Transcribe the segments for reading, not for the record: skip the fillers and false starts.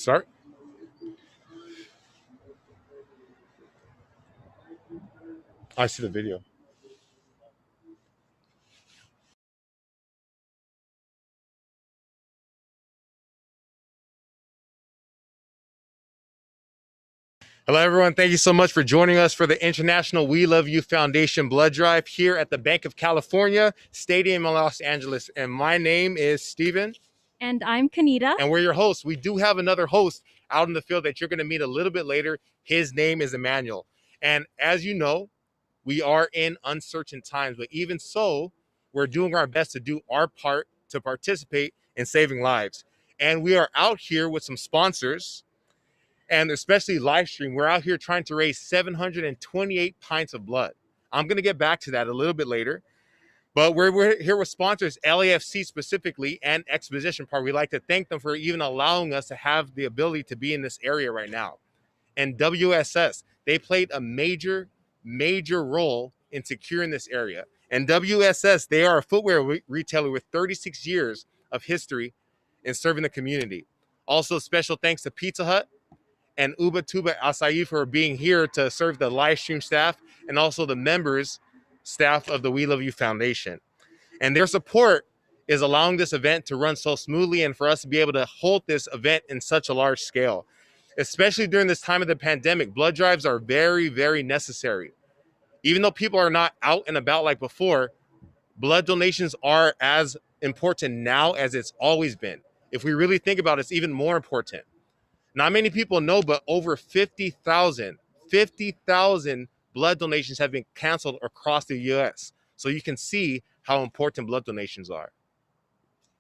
Start. I see the video. Hello, everyone. Thank you so much for joining us for the International We Love You Foundation Blood Drive here at the Bank of California Stadium in Los Angeles. And my name is Steven. And I'm Kanita. And we're your hosts. We do have another host out in the field that you're going to meet a little bit later. His name is Emmanuel. And as you know, we are in uncertain times, but even so, we're doing our best to do our part to participate in saving lives. And we are out here with some sponsors, and especially live stream. We're out here trying to raise 728 pints of blood. I'm going to get back to that a little bit later. But we're here with sponsors, LAFC specifically, and Exposition Park. We'd like to thank them for even allowing us to have the ability to be in this area right now. And WSS, they played a major role in securing this area. And WSS, they are a footwear retailer with 36 years of history in serving the community. Also, special thanks to Pizza Hut and Uba Tuba Acai for being here to serve the live stream staff and also the members staff of the We Love You Foundation. And their support is allowing this event to run so smoothly and for us to be able to hold this event in such a large scale. Especially during this time of the pandemic, blood drives are very, very necessary. Even though people are not out and about like before, blood donations are as important now as it's always been. If we really think about it, it's even more important. Not many people know, but over 50,000 blood donations have been canceled across the U.S. So you can see how important blood donations are.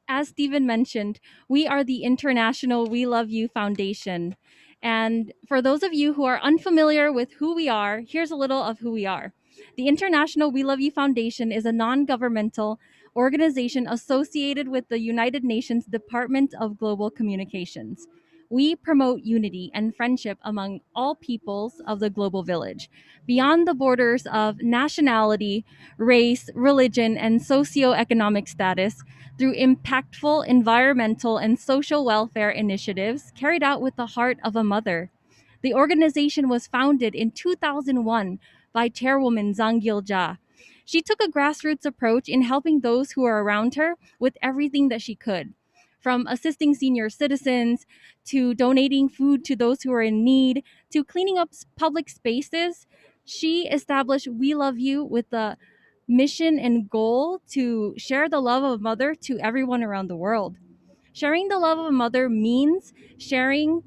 As Stephen mentioned, we are the International We Love You Foundation. And for those of you who are unfamiliar with who we are, here's a little of who we are. The International We Love You Foundation is a non governmental organization associated with the United Nations Department of Global Communications. We promote unity and friendship among all peoples of the global village, beyond the borders of nationality, race, religion, and socioeconomic status, through impactful environmental and social welfare initiatives carried out with the heart of a mother. The organization was founded in 2001 by chairwoman gil-jah. She took a grassroots approach in helping those who were around her with everything that she could, from assisting senior citizens to donating food to those who are in need to cleaning up public spaces. She established We Love You with the mission and goal to share the love of a mother to everyone around the world. Sharing the love of a mother means sharing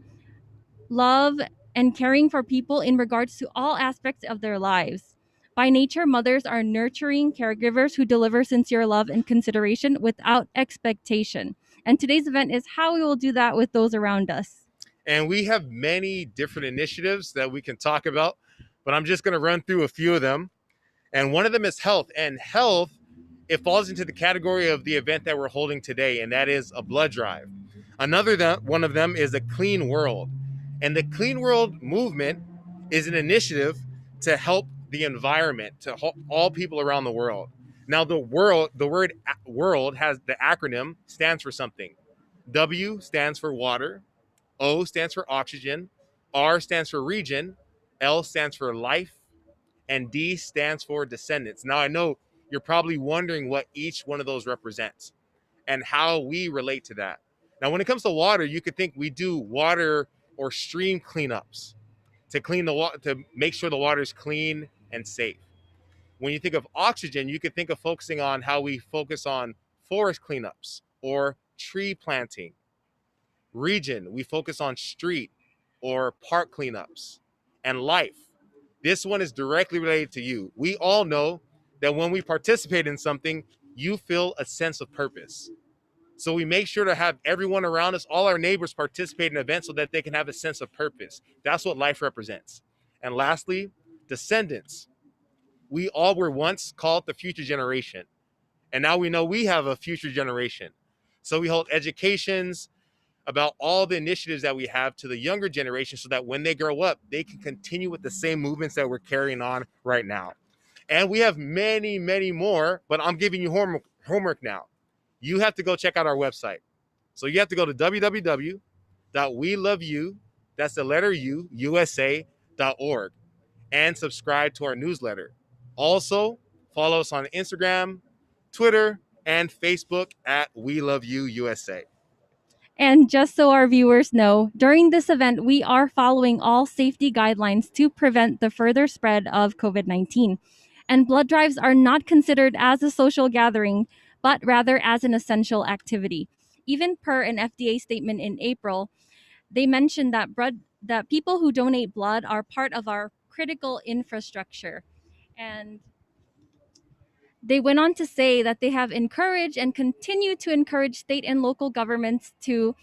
love and caring for people in regards to all aspects of their lives. By nature, mothers are nurturing caregivers who deliver sincere love and consideration without expectation. And today's event is how we will do that with those around us. And we have many different initiatives that we can talk about, but I'm just going to run through a few of them. And one of them is health. And health, it falls into the category of the event that we're holding today, and that is a blood drive. One of them is a clean world. And the Clean World movement is an initiative to help the environment, to help all people around the world. Now, the word world has the acronym, stands for something. W stands for water, O stands for oxygen, R stands for region, L stands for life, and D stands for descendants. Now, I know you're probably wondering what each one of those represents and how we relate to that. Now, when it comes to water, you could think we do water or stream cleanups to clean the water, to make sure the water is clean and safe. When you think of oxygen, you could think of focusing on how we focus on forest cleanups or tree planting. Region, we focus on street or park cleanups. And life, this one is directly related to you. We all know that when we participate in something, you feel a sense of purpose. So we make sure to have everyone around us, all our neighbors, participate in events so that they can have a sense of purpose. That's what life represents. And lastly, descendants. We all were once called the future generation. And now we know we have a future generation. So we hold educations about all the initiatives that we have to the younger generation so that when they grow up, they can continue with the same movements that we're carrying on right now. And we have many, many more, but I'm giving you homework now. You have to go check out our website. So you have to go to www.intl.weloveufoundation.com intl.weloveu, that's the letter U, USA.org, and subscribe to our newsletter. Also, follow us on Instagram, Twitter, and Facebook at We Love You USA. And just so our viewers know, during this event, we are following all safety guidelines to prevent the further spread of COVID 19. And blood drives are not considered as a social gathering, but rather as an essential activity. Even per an FDA statement in April, they mentioned that people who donate blood are part of our critical infrastructure. And they went on to say that they have encouraged and continue to encourage state and local governments to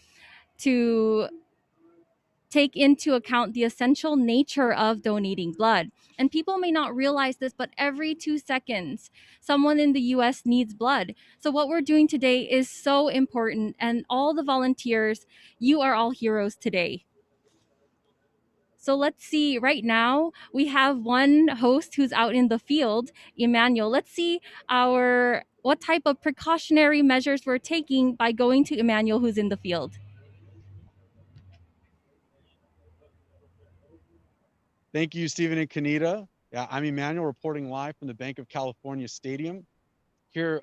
take into account the essential nature of donating blood. And people may not realize this, but every 2 seconds, someone in the US needs blood. So, what we're doing today is so important. And all the volunteers, you are all heroes today. So, let's see. Right now, we have one host who's out in the field, Emmanuel. Let's see what type of precautionary measures we're taking by going to Emmanuel, who's in the field. Thank you, Stephen and Kanita. Yeah, I'm Emmanuel reporting live from the Bank of California Stadium. Here,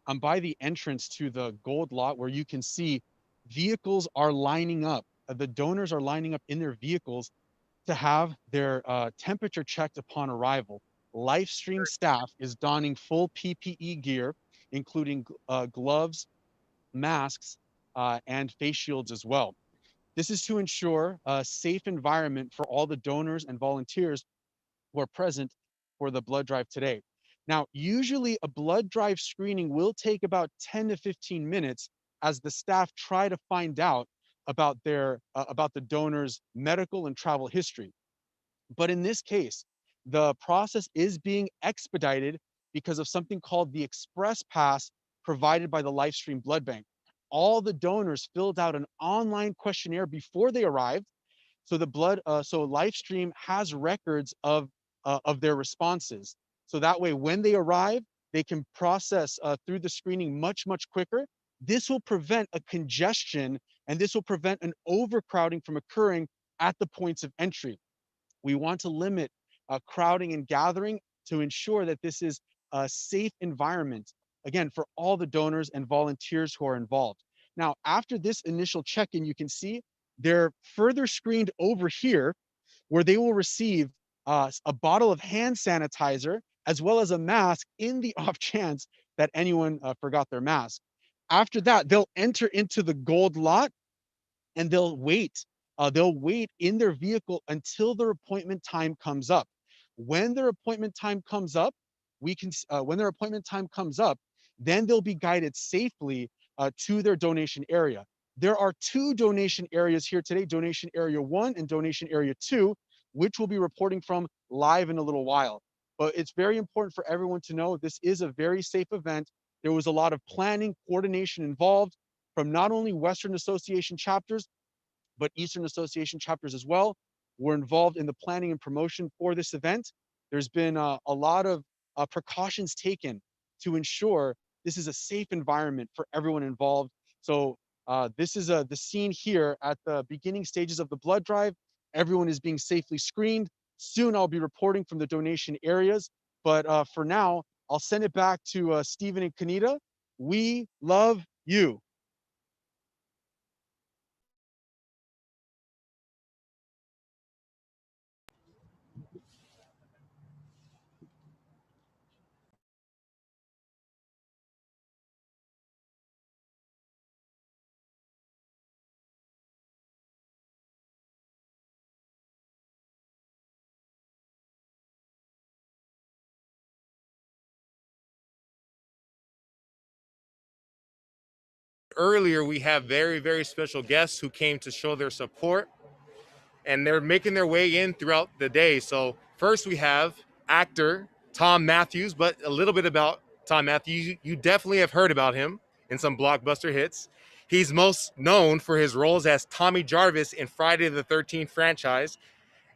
I'm by the entrance to the gold lot where you can see vehicles are lining up. The donors are lining up in their vehicles to have their temperature checked upon arrival. Livestream staff is donning full PPE gear, including gloves, masks, and face shields as well. This is to ensure a safe environment for all the donors and volunteers who are present for the blood drive today. Now, usually a blood drive screening will take about 10 to 15 minutes as the staff try to find out about about the donor's medical and travel history. But in this case, the process is being expedited because of something called the Express Pass provided by the Livestream Blood Bank. All the donors filled out an online questionnaire before they arrived, so so Livestream has records of their responses. So that way, when they arrive, they can process through the screening much quicker. This will prevent a congestion, and this will prevent an overcrowding from occurring at the points of entry. We want to limit crowding and gathering to ensure that this is a safe environment, again, for all the donors and volunteers who are involved. Now, after this initial check-in, you can see they're further screened over here where they will receive a bottle of hand sanitizer as well as a mask in the off chance that anyone forgot their mask. After that, they'll enter into the gold lot and they'll wait. They'll wait in their vehicle until their appointment time comes up. When their appointment time comes up, when their appointment time comes up, then they'll be guided safely to their donation area. There are two donation areas here today, donation area 1 and donation area 2, which we'll be reporting from live in a little while. But it's very important for everyone to know this is a very safe event. There was a lot of planning, coordination involved from not only Western Association chapters, but Eastern Association chapters as well were involved in the planning and promotion for this event. There's been a lot of precautions taken to ensure this is a safe environment for everyone involved. So this is the scene here at the beginning stages of the blood drive. Everyone is being safely screened. Soon I'll be reporting from the donation areas, but for now, I'll send it back to Stephen and Kanita. We love you. Earlier, we have very special guests who came to show their support, and they're making their way in throughout the day. So first we have actor Tom Matthews, but a little bit about Tom Matthews. You definitely have heard about him in some blockbuster hits. He's most known for his roles as Tommy Jarvis in Friday the 13th franchise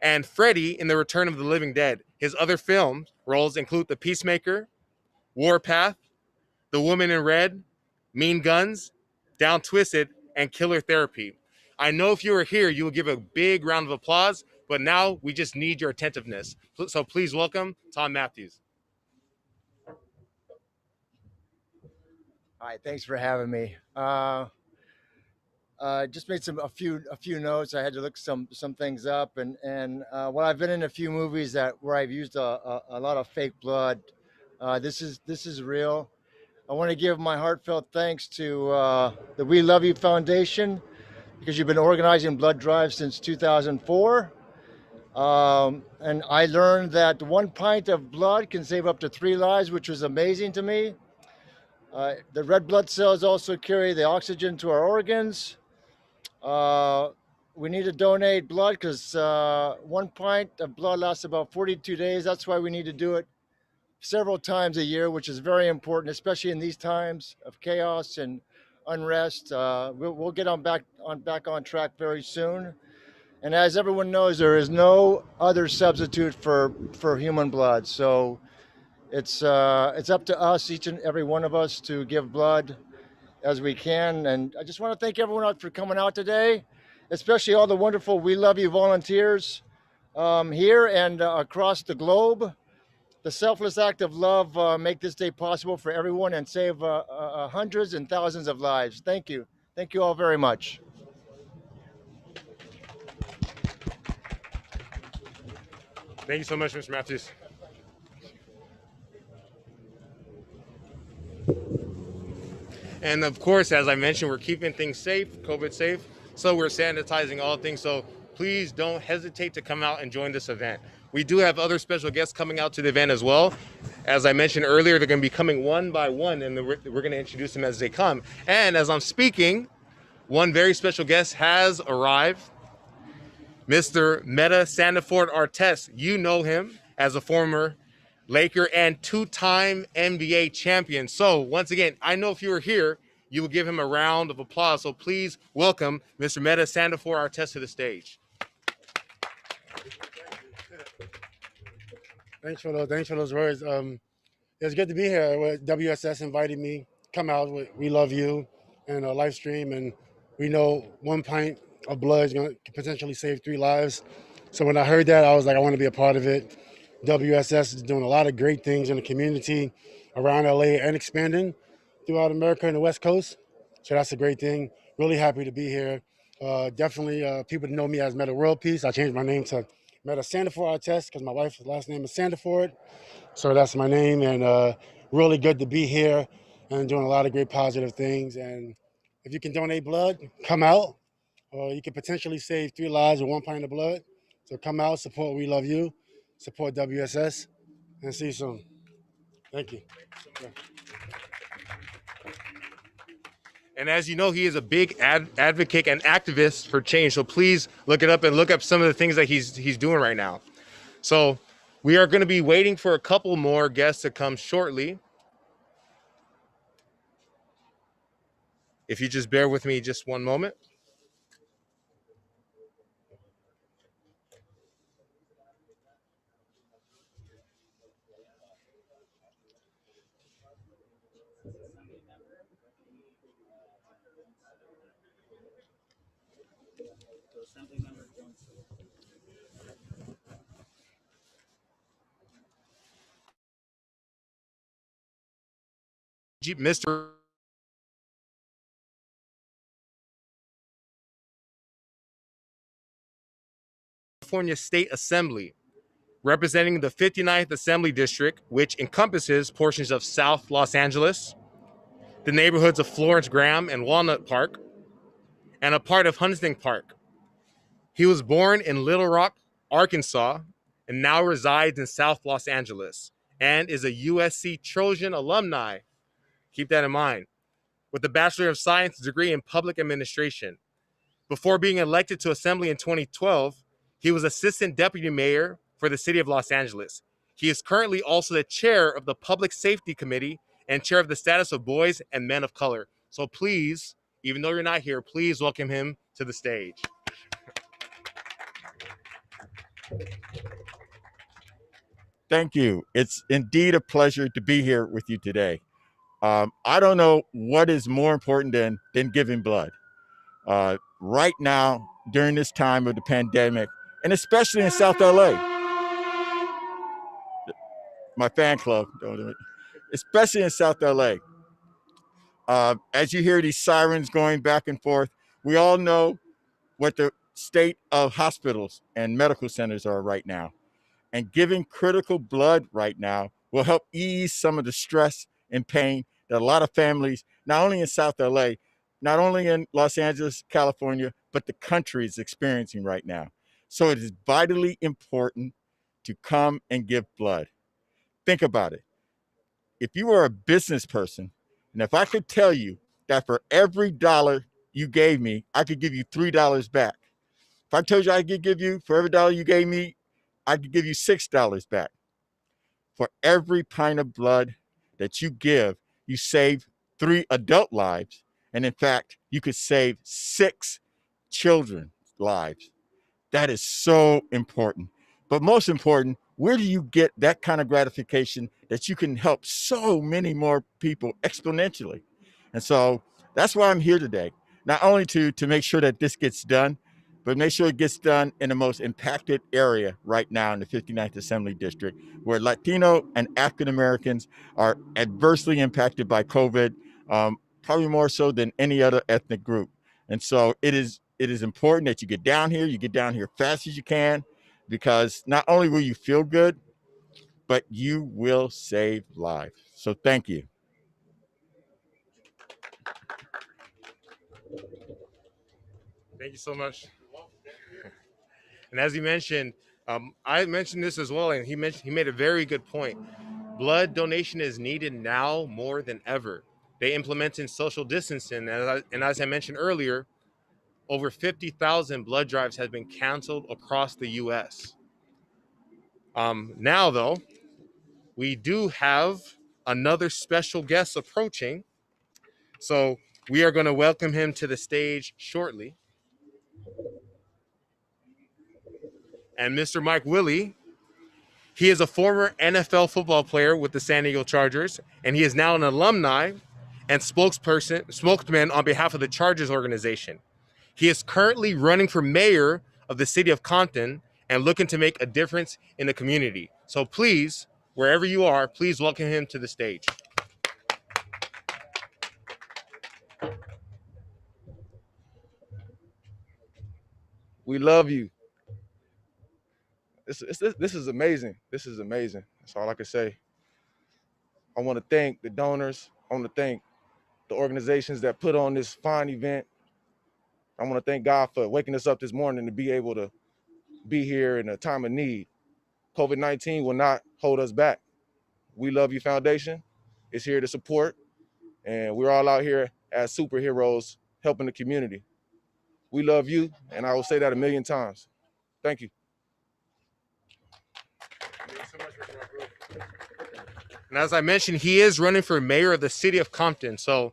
and Freddy in The Return of the Living Dead. His other film roles include The Peacemaker, Warpath, The Woman in Red, Mean Guns, Down Twisted, and Killer Therapy. I know if you were here, you will give a big round of applause, but now we just need your attentiveness. So please welcome Tom Matthews. All right, thanks for having me. Just made a few notes. I had to look some things up, and I've been in a few movies where I've used a lot of fake blood. This is real. I want to give my heartfelt thanks to the We Love You Foundation because you've been organizing blood drives since 2004. And I learned that 1 pint of blood can save up to 3 lives, which was amazing to me. The red blood cells also carry the oxygen to our organs. We need to donate blood because 1 pint of blood lasts about 42 days. That's why we need to do it several times a year, which is very important, especially in these times of chaos and unrest. We'll get back on track very soon. And as everyone knows, there is no other substitute for human blood. So it's up to us, each and every one of us, to give blood as we can. And I just want to thank everyone out for coming out today, especially all the wonderful We Love You volunteers here and across the globe. The selfless act of love make this day possible for everyone and save hundreds and thousands of lives. Thank you. Thank you all very much. Thank you so much, Mr. Matthews. And of course, as I mentioned, we're keeping things safe, COVID safe. So we're sanitizing all things. So please don't hesitate to come out and join this event. We do have other special guests coming out to the event as well. As I mentioned earlier, they're going to be coming one by one, and we're going to introduce them as they come. And as I'm speaking, one very special guest has arrived. Mr. Meta Sandiford Artest. You know him as a former Laker and two-time NBA champion. So once again, I know if you were here, you will give him a round of applause. So please welcome Mr. Meta Sandiford Artest to the stage. Thanks for those words. It's good to be here. WSS invited me, come out with We Love You and a live stream, and we know 1 pint of blood is going to potentially save 3 lives. So when I heard that, I was like, I want to be a part of it. WSS is doing a lot of great things in the community around LA and expanding throughout America and the West Coast. So that's a great thing. Really happy to be here. Definitely people know me as Meta World Peace. I changed my name to Meta Sandiford Artest because my wife's last name is Sandiford. So that's my name, and really good to be here and doing a lot of great positive things. And if you can donate blood, come out. You can potentially save 3 lives with 1 pint of blood. So come out, support We Love You, support WSS, and see you soon. Thank you. And as you know, he is a big advocate and activist for change. So please look it up and look up some of the things that he's doing right now. So we are going to be waiting for a couple more guests to come shortly. If you just bear with me just one moment. Mr. California State Assembly, representing the 59th Assembly District, which encompasses portions of South Los Angeles, the neighborhoods of Florence Graham and Walnut Park, and a part of Huntington Park. He was born in Little Rock, Arkansas, and now resides in South Los Angeles, and is a USC Trojan alumni. Keep that in mind. With a Bachelor of Science degree in Public Administration. Before being elected to Assembly in 2012, he was Assistant Deputy Mayor for the City of Los Angeles. He is currently also the Chair of the Public Safety Committee and Chair of the Status of Boys and Men of Color. So please, even though you're not here, please welcome him to the stage. Thank you. It's indeed a pleasure to be here with you today. I don't know what is more important than giving blood. right now during this time of the pandemic, and especially in South LA. My fan club, especially in South LA. As you hear these sirens going back and forth, we all know what the state of hospitals and medical centers are right now. And giving critical blood right now will help ease some of the stress and pain that a lot of families, not only in South LA, not only in Los Angeles, California, but the country is experiencing right now. So it is vitally important to come and give blood. Think about it. If you were a business person, and if I could tell you that for every dollar you gave me, I could give you $3 back. If I told you I could give you, for every dollar you gave me, I could give you $6 back. For every pint of blood that you give, you save 3 adult lives. And in fact, you could save 6 children's lives. That is so important. But most important, where do you get that kind of gratification that you can help so many more people exponentially? And so that's why I'm here today, not only to make sure that this gets done, but make sure it gets done in the most impacted area right now in the 59th Assembly District, where Latino and African Americans are adversely impacted by COVID, probably more so than any other ethnic group. And so it is important that you get down here fast as you can, because not only will you feel good, but you will save lives. So thank you. Thank you so much. And as he mentioned, I mentioned this as well, and he made a very good point. Blood donation is needed now more than ever. They implemented social distancing, and as I mentioned earlier, over 50,000 blood drives have been canceled across the U.S. Now, though, we do have another special guest approaching, so we are going to welcome him to the stage shortly. And Mr. Mike Willie, he is a former NFL football player with the San Diego Chargers, and he is now an alumni and spokesman on behalf of the Chargers organization. He is currently running for mayor of the city of Compton and looking to make a difference in the community. So please, wherever you are, please welcome him to the stage. We love you. This is amazing. This is amazing. That's all I can say. I want to thank the donors. I want to thank the organizations that put on this fine event. I want to thank God for waking us up this morning to be able to be here in a time of need. COVID-19 will not hold us back. WeLoveU Foundation is here to support, and we're all out here as superheroes helping the community. We love you, and I will say that 1,000,000 times. Thank you. And as I mentioned, he is running for mayor of the city of Compton. So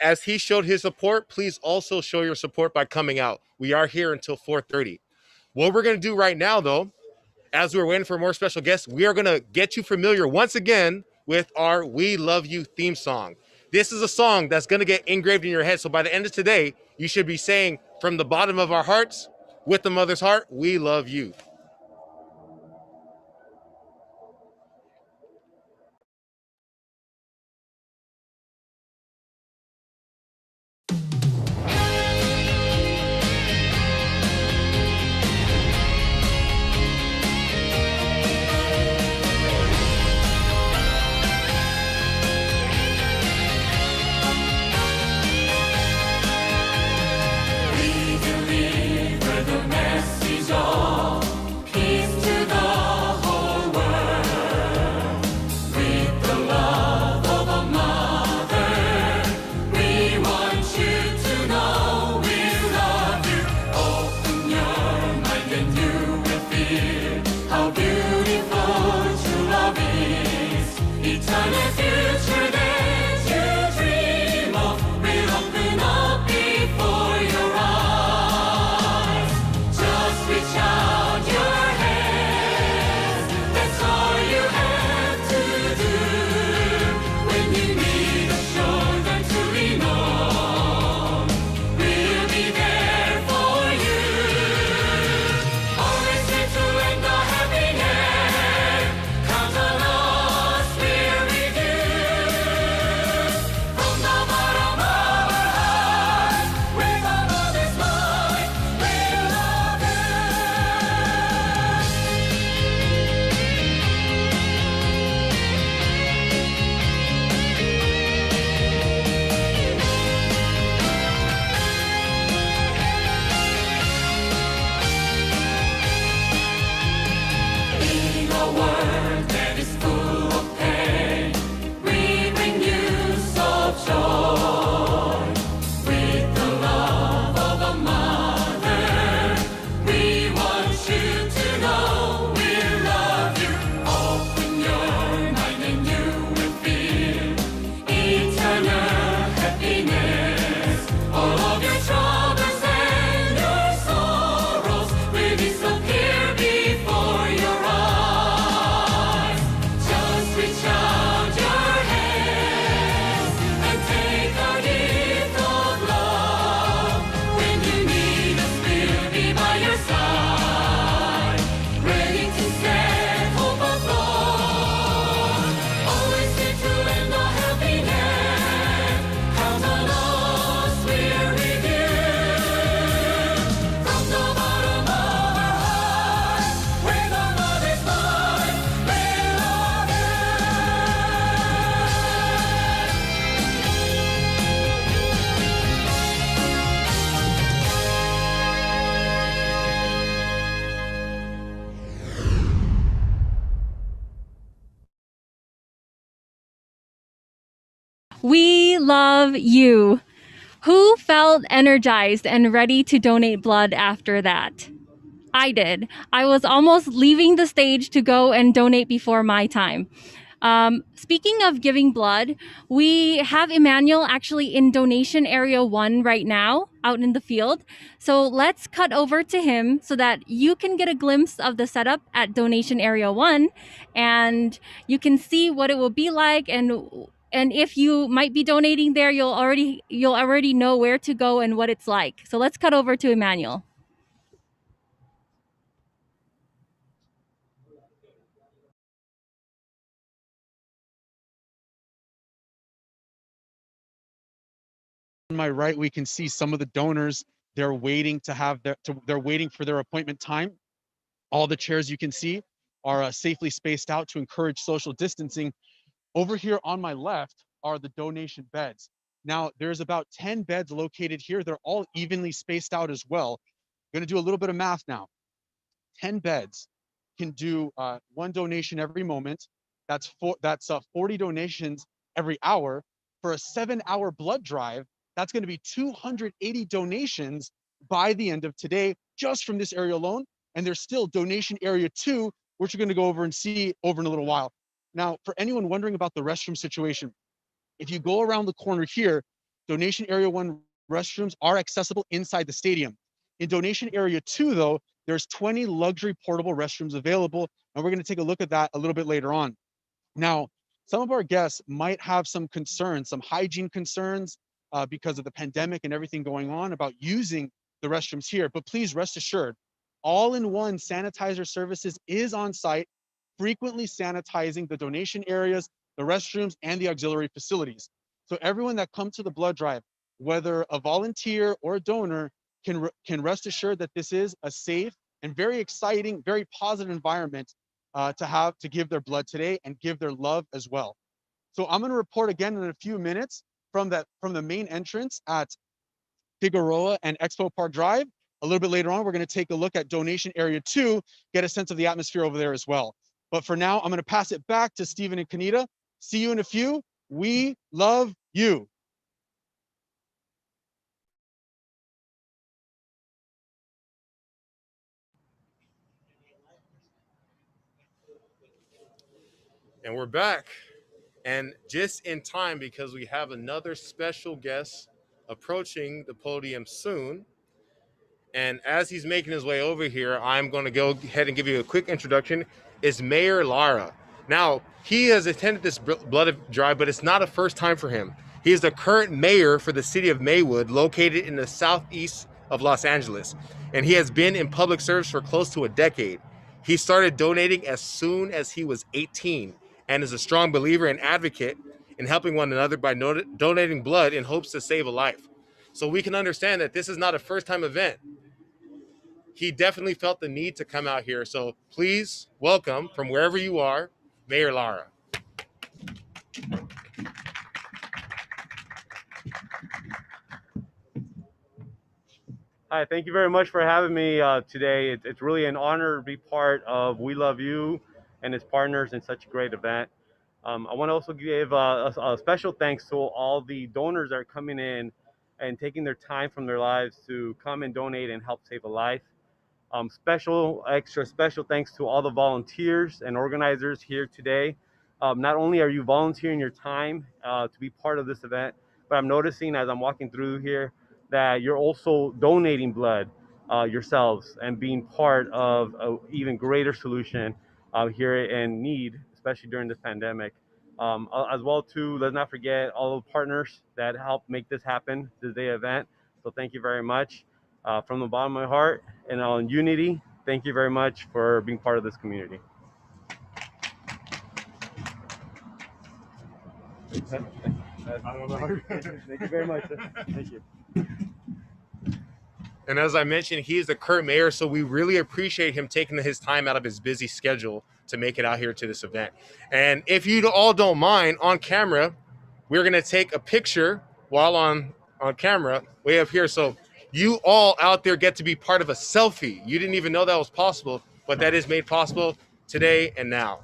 as he showed his support, please also show your support by coming out. We are here until 4:30. What we're going to do right now, though, as we're waiting for more special guests, we are going to get you familiar once again with our We Love You theme song. This is a song that's going to get engraved in your head. So by the end of today, you should be saying from the bottom of our hearts, with the mother's heart, we love you. We believe where the mess is all. We love you. Who felt energized and ready to donate blood after that? I did. I was almost leaving the stage to go and donate before my time. Speaking of giving blood, we have Emmanuel actually in donation area 1 right now out in the field. So let's cut over to him so that you can get a glimpse of the setup at donation area 1 and you can see what it will be like, and if you might be donating there, you'll already know where to go and what it's like. So let's cut over to Emmanuel. On my right, we can see some of the donors. They're waiting to have they're waiting for their appointment time. All the chairs you can see are safely spaced out to encourage social distancing. Over here on my left are the donation beds. Now, there's about 10 beds located here. They're all evenly spaced out as well. I'm going to do a little bit of math now. 10 beds can do one donation every moment. That's 40 donations every hour. For a 7-hour blood drive, that's going to be 280 donations by the end of today, just from this area alone. And there's still donation area 2, which we're going to go over and see over in a little while. Now, for anyone wondering about the restroom situation, if you go around the corner here, donation area 1 restrooms are accessible inside the stadium. In donation area 2, though, there's 20 luxury portable restrooms available, and we're going to take a look at that a little bit later on. Now, some of our guests might have some concerns, some hygiene concerns because of the pandemic and everything going on about using the restrooms here, but please rest assured, all-in-one sanitizer services is on site, frequently sanitizing the donation areas, the restrooms, and the auxiliary facilities. So everyone that comes to the blood drive, whether a volunteer or a donor, can rest assured that this is a safe and very exciting, very positive environment to give their blood today and give their love as well. So I'm going to report again in a few minutes from the main entrance at Figueroa and Expo Park Drive. A little bit later on, we're going to take a look at donation area 2, get a sense of the atmosphere over there as well. But for now, I'm going to pass it back to Stephen and Kanita. See you in a few. We love you. And we're back. And just in time because we have another special guest approaching the podium soon. And as he's making his way over here, I'm going to go ahead and give you a quick introduction. Is Mayor Lara. Now, he has attended this blood drive, but it's not a first time for him. He is the current mayor for the city of Maywood, located in the southeast of Los Angeles. And he has been in public service for close to a decade. He started donating as soon as he was 18 and is a strong believer and advocate in helping one another by donating blood in hopes to save a life. So we can understand that this is not a first time event. He definitely felt the need to come out here. So please welcome from wherever you are, Mayor Lara. Hi, thank you very much for having me today. It's really an honor to be part of We Love You and its partners in such a great event. I want to also give a special thanks to all the donors that are coming in and taking their time from their lives to come and donate and help save a life. Extra special thanks to all the volunteers and organizers here today. Not only are you volunteering your time to be part of this event, but I'm noticing as I'm walking through here that you're also donating blood yourselves and being part of an even greater solution here in need, especially during this pandemic. As well too, let's not forget all the partners that helped make this happen, this day event. So thank you very much from the bottom of my heart. And on Unity, thank you very much for being part of this community. I don't know. Thank you very much. Thank you. And as I mentioned, he is the current mayor, so we really appreciate him taking his time out of his busy schedule to make it out here to this event. And if you all don't mind, on camera, we're going to take a picture while on camera way up here. So you all out there get to be part of a selfie. You didn't even know that was possible, but that is made possible today and now.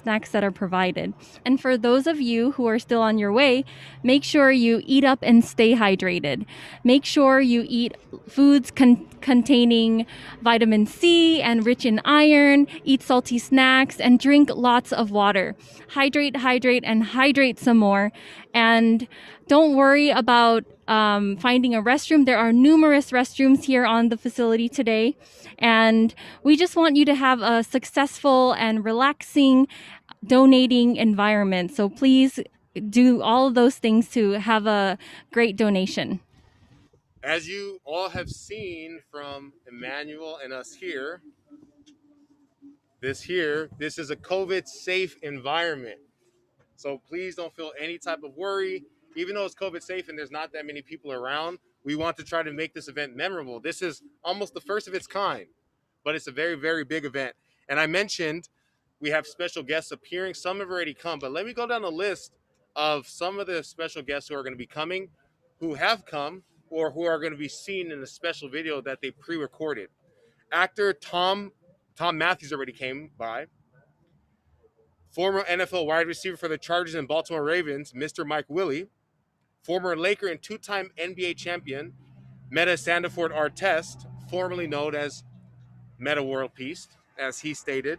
Snacks that are provided. And for those of you who are still on your way, make sure you eat up and stay hydrated. Make sure you eat foods containing vitamin C and rich in iron, eat salty snacks, and drink lots of water. Hydrate, hydrate, and hydrate some more. And don't worry about finding a restroom. There are numerous restrooms here on the facility today. And we just want you to have a successful and relaxing donating environment. So please do all of those things to have a great donation. As you all have seen from Emmanuel and us here, this is a COVID safe environment. So please don't feel any type of worry. Even though it's COVID safe and there's not that many people around, we want to try to make this event memorable. This is almost the first of its kind, but it's a very, very big event. And I mentioned we have special guests appearing. Some have already come, but let me go down the list of some of the special guests who are going to be coming, who have come, or who are going to be seen in a special video that they pre-recorded. Actor Tom Matthews already came by. Former NFL wide receiver for the Chargers and Baltimore Ravens, Mr. Mike Willie. Former Laker and two-time NBA champion, Meta Sandiford Artest, formerly known as Meta World Peace, as he stated,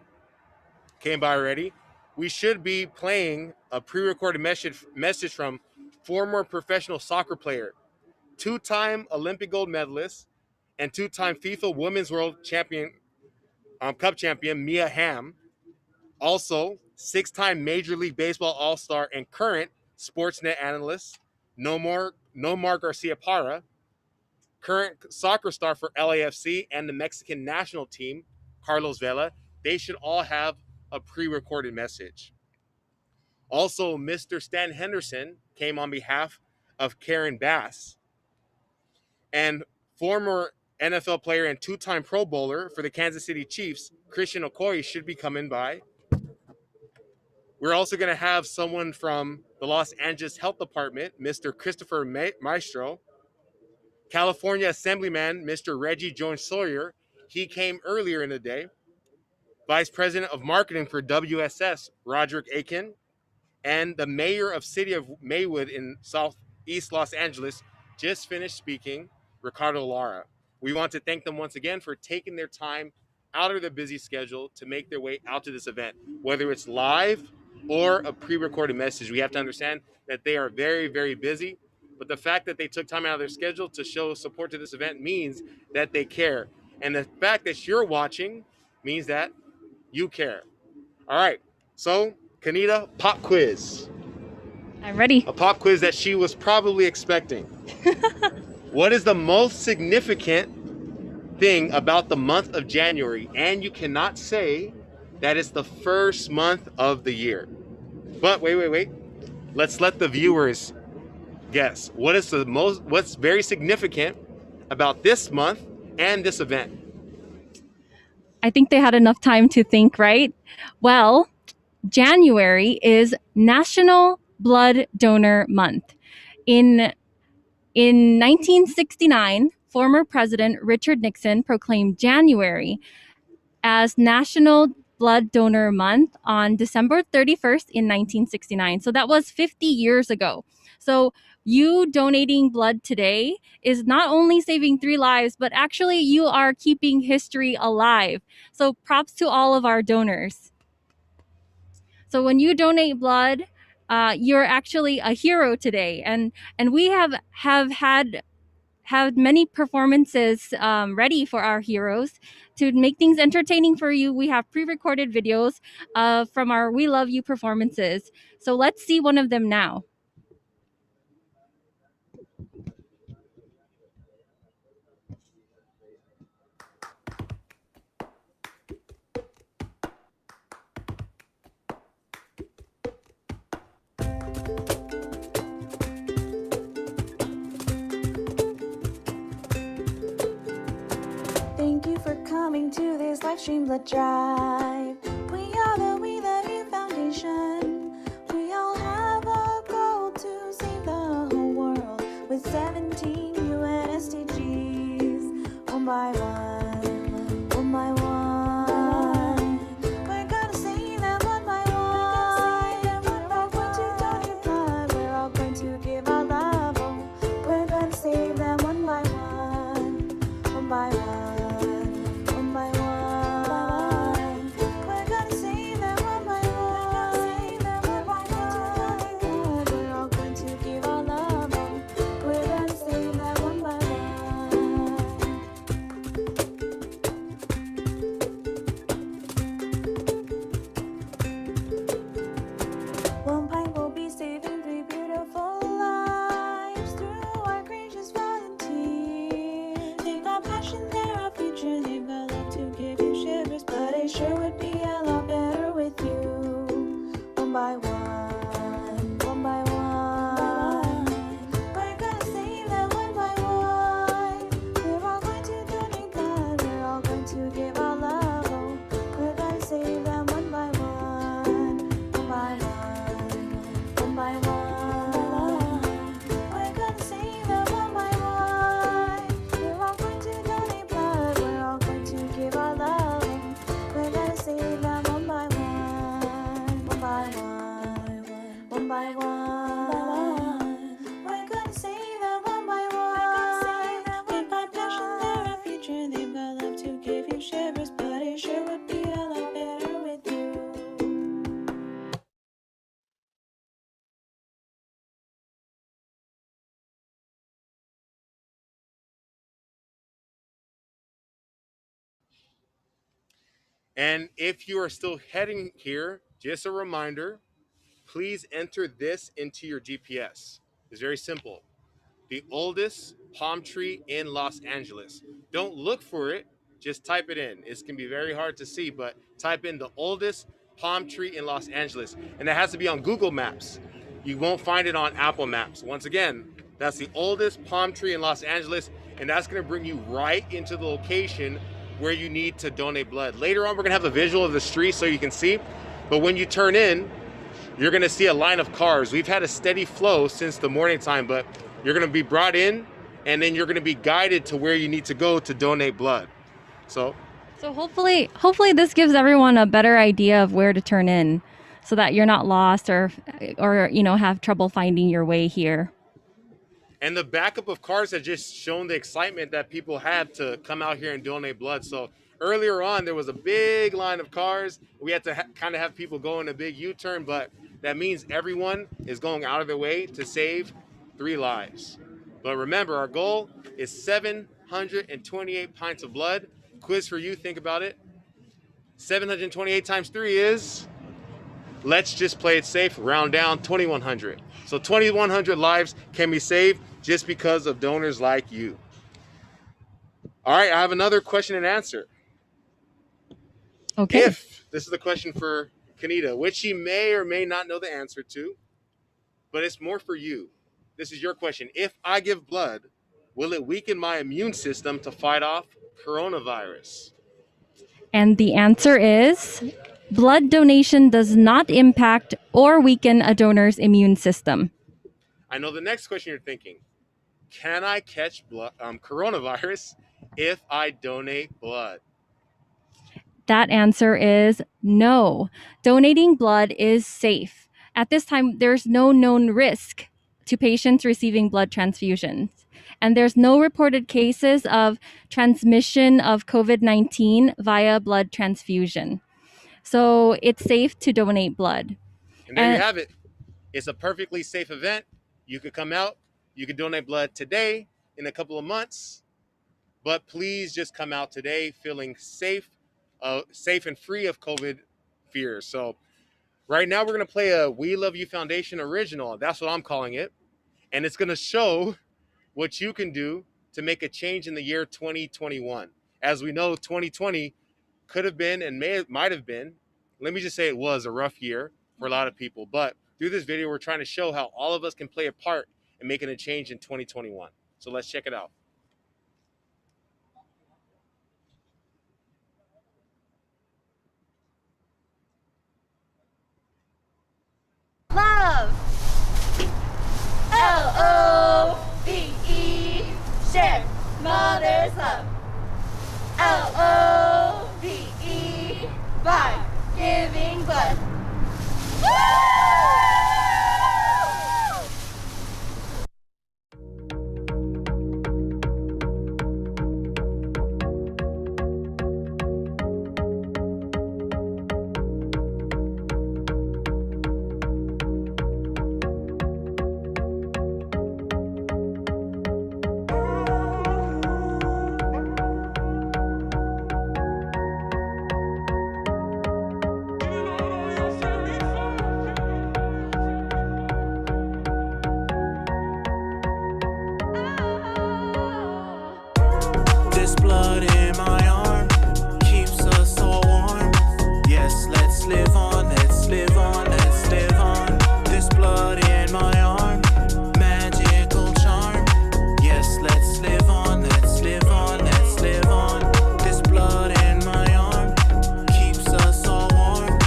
came by already. We should be playing a pre-recorded message from former professional soccer player, two-time Olympic gold medalist, and two-time FIFA Women's World Champion, Cup champion Mia Hamm. Also, six-time Major League Baseball All-Star and current Sportsnet analyst Nomar Garcia Parra, current soccer star for LAFC and the Mexican national team, Carlos Vela. They should all have a pre-recorded message. Also, Mr. Stan Henderson came on behalf of Karen Bass, and former NFL player and two-time Pro Bowler for the Kansas City Chiefs, Christian Okoye, should be coming by. We're also going to have someone from the Los Angeles Health Department, Mr. Christopher Maestro. California Assemblyman, Mr. Reggie Jones Sawyer. He came earlier in the day. Vice President of Marketing for WSS, Roderick Aiken. And the mayor of City of Maywood in Southeast Los Angeles just finished speaking, Ricardo Lara. We want to thank them once again for taking their time out of their busy schedule to make their way out to this event, whether it's live or a pre-recorded message. We have to understand that they are very, very busy, but the fact that they took time out of their schedule to show support to this event means that they care. And the fact that you're watching means that you care. All right, so Kanita, pop quiz. I'm ready. A pop quiz that she was probably expecting. What is the most significant thing about the month of January? And you cannot say that it's the first month of the year. But wait. Let's let the viewers guess. What's very significant about this month and this event? I think they had enough time to think, right? Well, January is National Blood Donor Month. In 1969, former President Richard Nixon proclaimed January as National Blood Donor Month on December 31st in 1969. So that was 50 years ago. So you donating blood today is not only saving 3 lives, but actually you are keeping history alive. So props to all of our donors. So when you donate blood, you're actually a hero today. And we have had many performances ready for our heroes. To make things entertaining for you, we have pre-recorded videos from our We Love You performances. So let's see one of them now. Thank you for coming to this live stream blood drive. We are the WeLoveU Foundation. We all have a goal to save the whole world with 17 UN SDGs. One by one, one by one. We're gonna save them one by one. We're all going to donate blood. We're all going to give our love. We're gonna save them one by one, one by one. One pint will be saving 3 beautiful lives through our gracious volunteers. They've got passion, they're our future. They've got love to give you shivers, but it sure would be a lot better with you. One by one, one by one. We're gonna save them one by one. We're all going to donate blood. We're all going to give our love. Oh, we're gonna save them one by one, one by one. One by one, we're gonna save them one by one. We're all going to donate blood. We're all going to give our love. We're gonna save them one by one, one by one, one by one. We're gonna save them one by one. They've got passion, they're our future. They've got love to give you shivers, but it sure would be a lot better with you. And if you are still heading here, just a reminder, please enter this into your GPS. It's very simple. The oldest palm tree in Los Angeles. Don't look for it, just type it in. It can be very hard to see, but type in the oldest palm tree in Los Angeles. And it has to be on Google Maps. You won't find it on Apple Maps. Once again, that's the oldest palm tree in Los Angeles, and that's gonna bring you right into the location where you need to donate blood. Later on, we're gonna have a visual of the street so you can see, but when you turn in, you're gonna see a line of cars. We've had a steady flow since the morning time, but you're gonna be brought in and then you're gonna be guided to where you need to go to donate blood. So hopefully this gives everyone a better idea of where to turn in so that you're not lost or have trouble finding your way here. and the backup of cars has just shown the excitement that people have to come out here and donate blood. So earlier on, there was a big line of cars. We had to kind of have people go in a big U-turn, but that means everyone is going out of their way to save 3 lives. But remember, our goal is 728 pints of blood. Quiz for you, think about it. 728 times 3 is, let's just play it safe, round down, 2,100. So 2,100 lives can be saved just because of donors like you. All right, I have another question and answer. Okay. If, this is the question for Kanita, which she may or may not know the answer to, but it's more for you. This is your question. If I give blood, will it weaken my immune system to fight off coronavirus? And the answer is Blood donation does not impact or weaken a donor's immune system. I know the next question you're thinking. Can I catch coronavirus if I donate blood? That answer is no. Donating blood is safe. At this time, there's no known risk to patients receiving blood transfusions. And there's no reported cases of transmission of COVID-19 via blood transfusion. So it's safe to donate blood. And there you have it. It's a perfectly safe event. You could come out, you could donate blood today, in a couple of months, but please just come out today feeling safe and free of COVID fears. So right now we're going to play a We Love You Foundation original. That's what I'm calling it. And it's going to show what you can do to make a change in the year 2021. As we know, 2020 could have been and might have been, let me just say it was a rough year for a lot of people. But through this video, we're trying to show how all of us can play a part in making a change in 2021. So let's check it out. Love. L-O-V-E. Share. Mother's love. L-O-V-E. By giving blood. Woo! This blood in my arm keeps us all warm. Yes, let's live on, let's live on, let's live on. This blood in my arm, magical charm. Yes, let's live on, let's live on, let's live on. This blood in my arm keeps us all warm.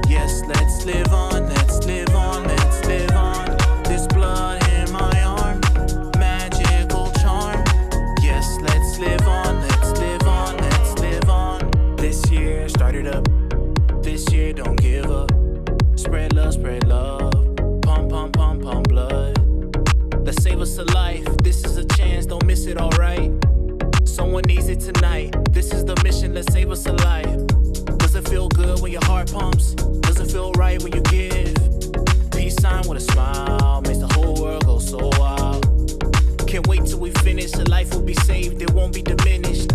Yes, let's live on, let's live on, let's live on. This blood in my arm, magical charm. Yes, let's live on. Started up this year, don't give up. Spread love, pump, pump, pump, pump blood. Let's save us a life. This is a chance, don't miss it, alright? Someone needs it tonight. This is the mission, let's save us a life. Does it feel good when your heart pumps? Does it feel right when you give? Peace sign with a smile makes the whole world go so wild. Can't wait till we finish, a life will be saved, it won't be diminished.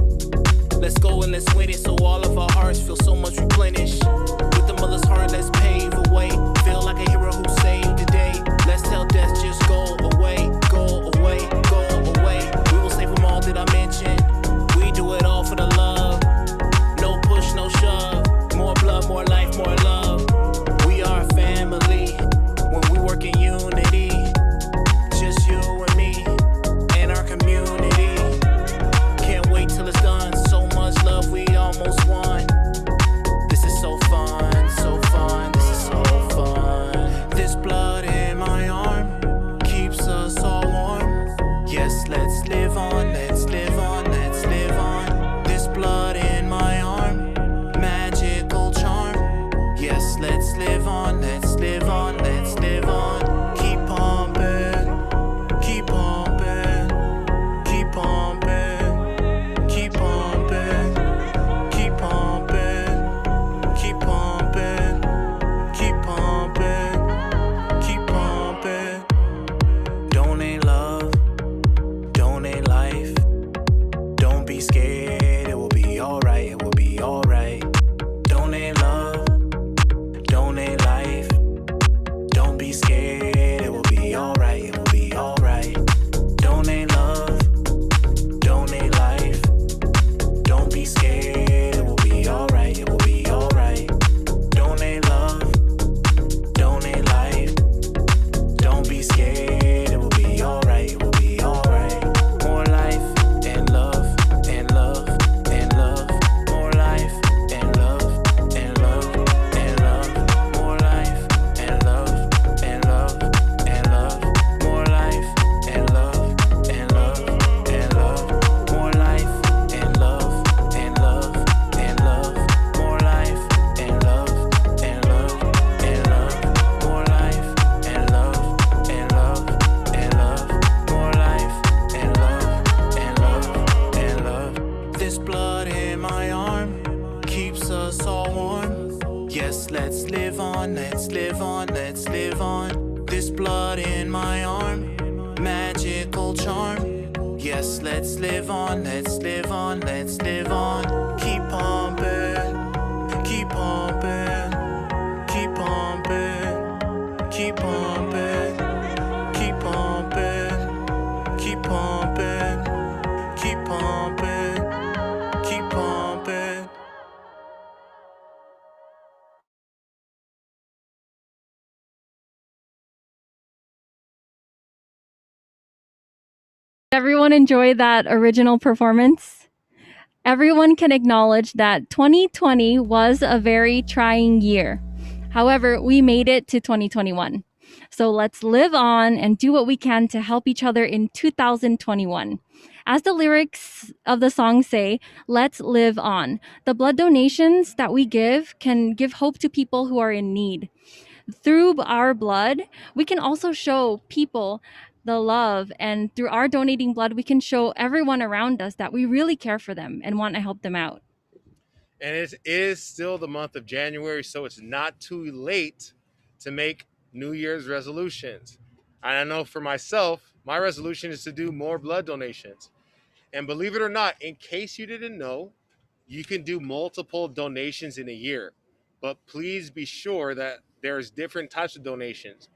Let's go and let's win it so all of our hearts feel so much replenished. With the mother's heart, let's pave a way. Feel like a hero who saved the day. Let's tell death just go away, go away, go away. We will save them all, did I mention? We do it all for the love. No push, no shove. More blood, more life, more love. We are a family when we work in unity. Just you and me and our community. Can't wait till it's done. Love, we almost won. This is so fun, so fun. This is so fun. This blood in my arm, magical charm. Yes, let's live on, let's live on, let's live on. Keep pumping, keep pumping, keep pumping, keep pumping, keep pumping, keep pumping, keep pumping, keep pumping. Everyone enjoy that original performance? Everyone can acknowledge that 2020 was a very trying year. However, we made it to 2021. So let's live on and do what we can to help each other in 2021. As the lyrics of the song say, let's live on. The blood donations that we give can give hope to people who are in need. Through our blood, we can also show people the love, and through our donating blood, we can show everyone around us that we really care for them and want to help them out. And it is still the month of January, so it's not too late to make New Year's resolutions. And I know for myself, my resolution is to do more blood donations. And believe it or not, in case you didn't know, you can do multiple donations in a year. But please be sure that there's different types of donations.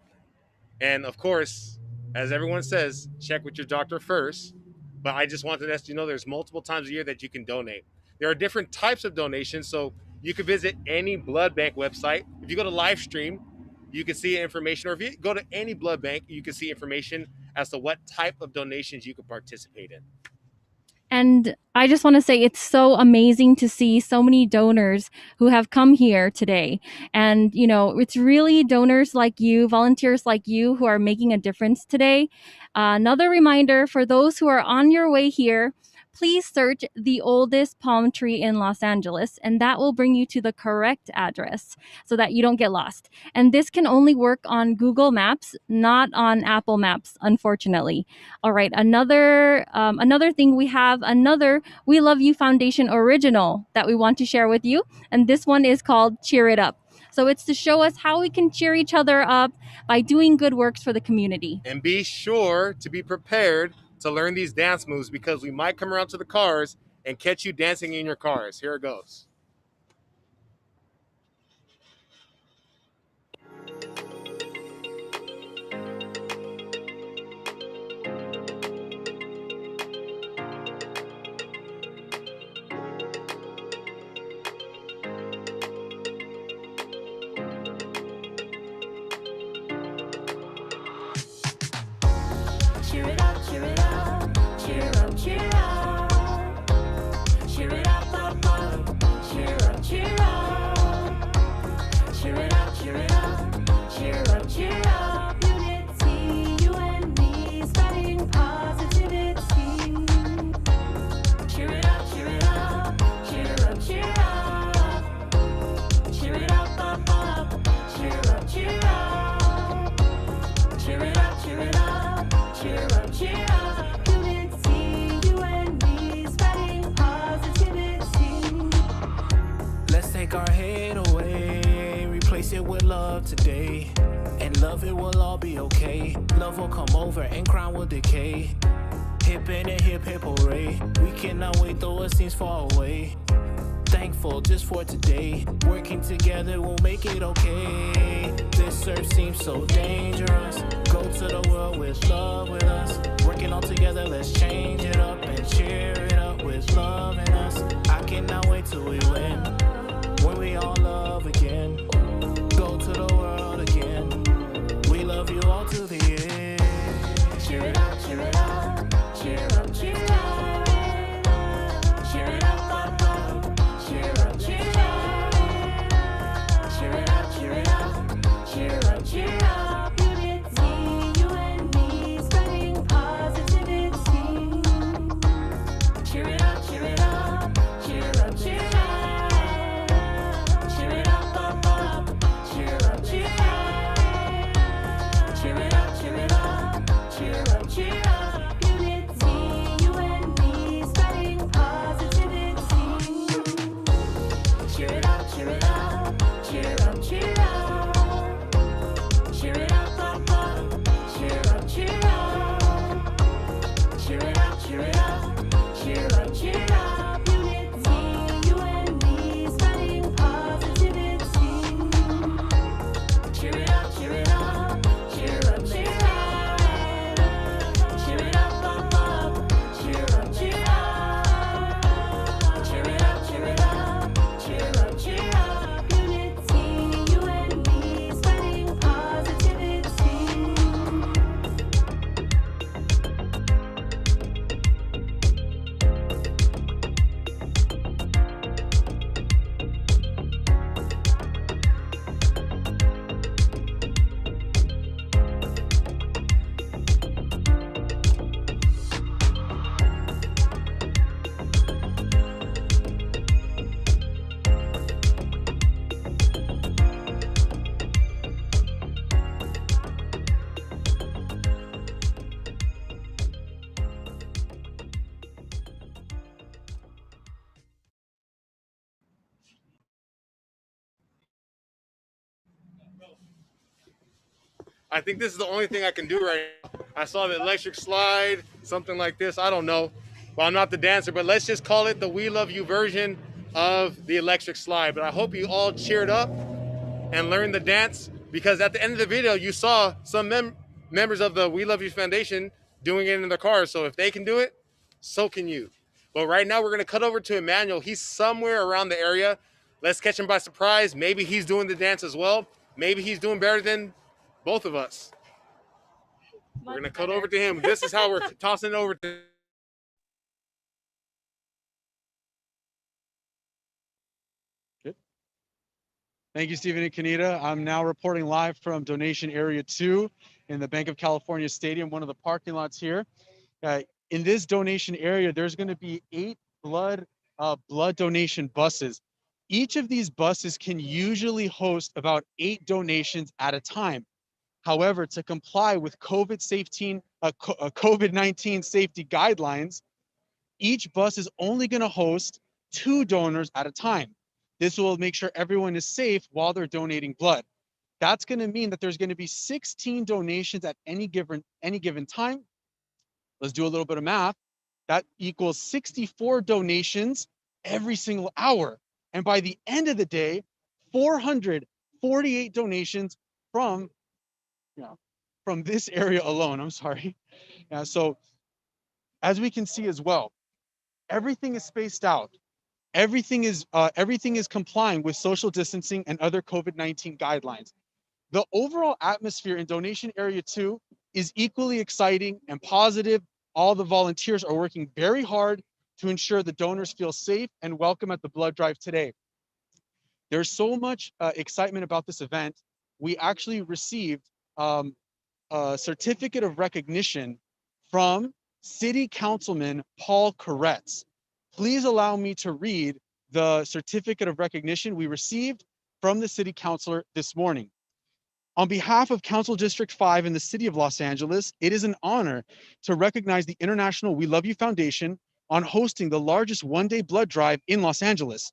And of course, as everyone says, check with your doctor first. But I just wanted to let you know there's multiple times a year that you can donate. There are different types of donations, so you can visit any blood bank website. If you go to Livestream, you can see information, or if you go to any blood bank, you can see information as to what type of donations you can participate in. And I just want to say it's so amazing to see so many donors who have come here today. And, you know, it's really donors like you, volunteers like you, who are making a difference today. Another reminder for those who are on your way here, please search the oldest palm tree in Los Angeles, and that will bring you to the correct address so that you don't get lost. And this can only work on Google Maps, not on Apple Maps, unfortunately. All right, another thing, we have another We Love You Foundation original that we want to share with you, and this one is called Cheer It Up. So it's to show us how we can cheer each other up by doing good works for the community. And be sure to be prepared to learn these dance moves, because we might come around to the cars and catch you dancing in your cars. Here it goes. Cheer it up, cheer it up, cheer up, cheer up. Cheer it up, up, up. Cheer up, cheer up. Cheer it up, cheer it up, cheer up, cheer up. Unity, you and me, spreading positivity. Cheer it up, cheer it up, cheer up, cheer up. Cheer it up, up, up. Cheer up, cheer up. Cheer it up, cheer it up. Cheer up, cheer up, unity, you and me, spreading positivity. Let's take our hate away, replace it with love today. And love, it will all be okay. Love will come over and crime will decay. Hip in a hip hip hooray. We cannot wait though it seems far away. Thankful just for today. Working together will make it okay. This earth seems so dangerous. Go to the world with love with us. Working all together, let's change it up and cheer it up with love in us. I cannot wait till we win. When we all love again. Go to the world again. We love you all to the end. Cheer it up, cheer it up, cheer up, cheer up. Cheer it up, up, up. Cheer up, cheer up. Cheer it up, cheer it up, cheer up, cheer up. Unity, you and me, spreading positivity. Cheer it up, cheer it up, cheer up, cheer up. Cheer it up, up, up. I think this is the only thing I can do right now. I saw the electric slide, something like this. I don't know. Well, I'm not the dancer, but let's just call it the We Love You version of the electric slide. But I hope you all cheered up and learned the dance, because at the end of the video, you saw some members of the We Love You Foundation doing it in their cars. So if they can do it, so can you. But right now, we're going to cut over to Emmanuel. He's somewhere around the area. Let's catch him by surprise. Maybe he's doing the dance as well. Maybe he's doing better than both of us. We're going to cut over to him. This is how we're tossing it over to. Thank you, Stephen and Kanita. I'm now reporting live from donation area 2 in the Bank of California Stadium, one of the parking lots here. In this donation area, there's going to be 8 blood donation buses. Each of these buses can usually host about 8 donations at a time. However, to comply with COVID-19 safety guidelines, each bus is only going to host 2 donors at a time. This will make sure everyone is safe while they're donating blood. That's going to mean that there's going to be 16 donations at any given time. Let's do a little bit of math. That equals 64 donations every single hour. And by the end of the day, 448 donations from this area alone. I'm sorry. So as we can see as well, everything is spaced out. Everything is complying with social distancing and other COVID-19 guidelines. The overall atmosphere in donation area 2 is equally exciting and positive. All the volunteers are working very hard to ensure the donors feel safe and welcome at the blood drive today. There's so much excitement about this event. We actually received a certificate of recognition from City Councilman Paul Koretz. Please allow me to read the certificate of recognition we received from the city councilor this morning. On behalf of Council District 5 in the city of Los Angeles, it is an honor to recognize the International We Love You Foundation on hosting the largest one-day blood drive in Los Angeles.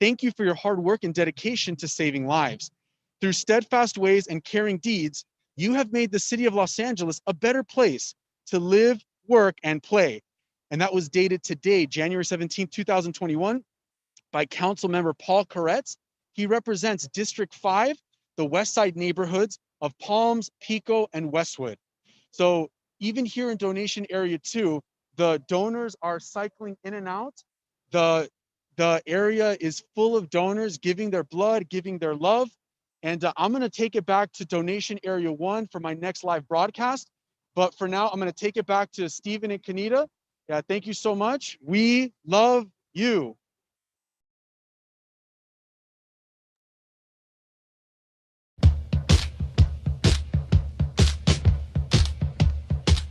Thank you for your hard work and dedication to saving lives. Through steadfast ways and caring deeds, you have made the city of Los Angeles a better place to live, work, and play. And that was dated today, January 17, 2021, by Council Member Paul Koretz. He represents District 5, the West Side neighborhoods of Palms, Pico, and Westwood. So even here in donation area 2, the donors are cycling in and out. The area is full of donors giving their blood, giving their love. And I'm going to take it back to donation area 1 for my next live broadcast. But for now, I'm going to take it back to Stephen and Kanita. Yeah, thank you so much. We love you.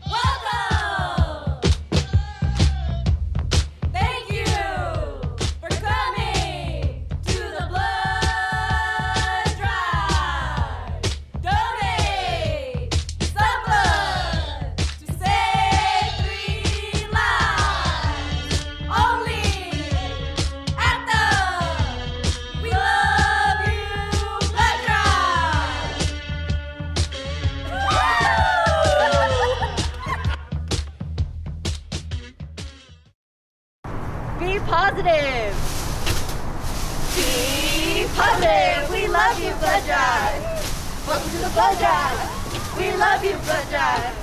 Welcome! Thank you for coming to the blood drive. Donate some blood to save 3 lives. Only at the We Love You blood drive. Be positive. Be positive. We love you, blood drive. Welcome to the blood drive. We love you, blood drive.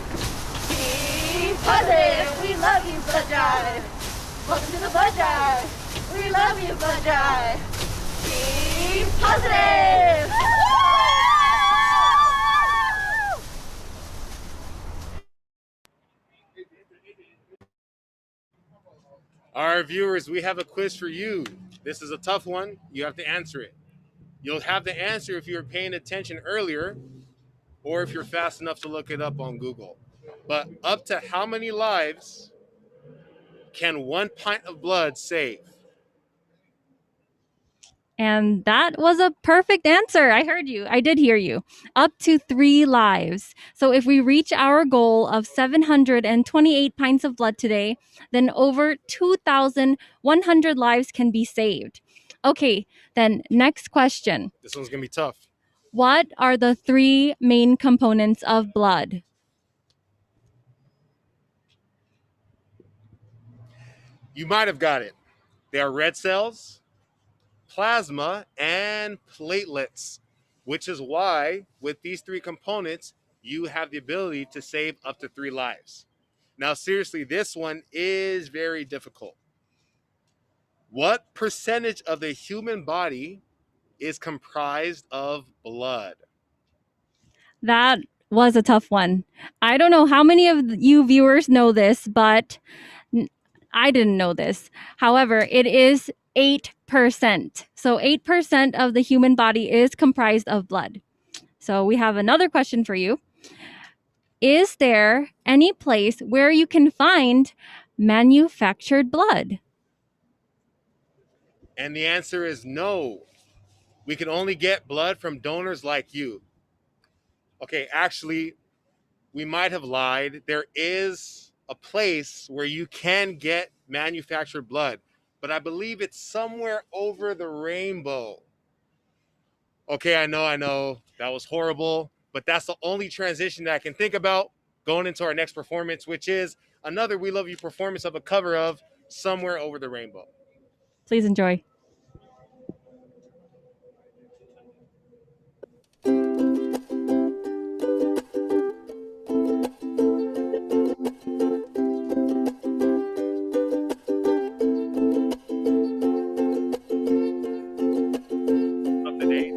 Be positive. We love you, blood drive. Welcome to the blood drive. We love you, blood drive. Be positive. All right, viewers, we have a quiz for you. This is a tough one. You have to answer it. You'll have the answer if you were paying attention earlier or if you're fast enough to look it up on Google. But up to how many lives can 1 pint of blood save? And that was a perfect answer. I heard you. I did hear you. Up to 3 lives. So if we reach our goal of 728 pints of blood today, then over 2,100 lives can be saved. Okay, then next question. This one's going to be tough. What are the three main components of blood? You might have got it. They are red cells, plasma, and platelets, which is why with these three components, you have the ability to save up to 3 lives. Now, seriously, this one is very difficult. What percentage of the human body is comprised of blood? That was a tough one. I don't know how many of you viewers know this, but I didn't know this. However, it is 8%. So 8% of the human body is comprised of blood. So we have another question for you. Is there any place where you can find manufactured blood? And the answer is no. We can only get blood from donors like you. Okay, actually, we might have lied. There is a place where you can get manufactured blood, but I believe it's somewhere over the rainbow. Okay, I know, that was horrible, but that's the only transition that I can think about going into our next performance, which is another We Love You performance of a cover of Somewhere Over the Rainbow. Please enjoy. Of the day,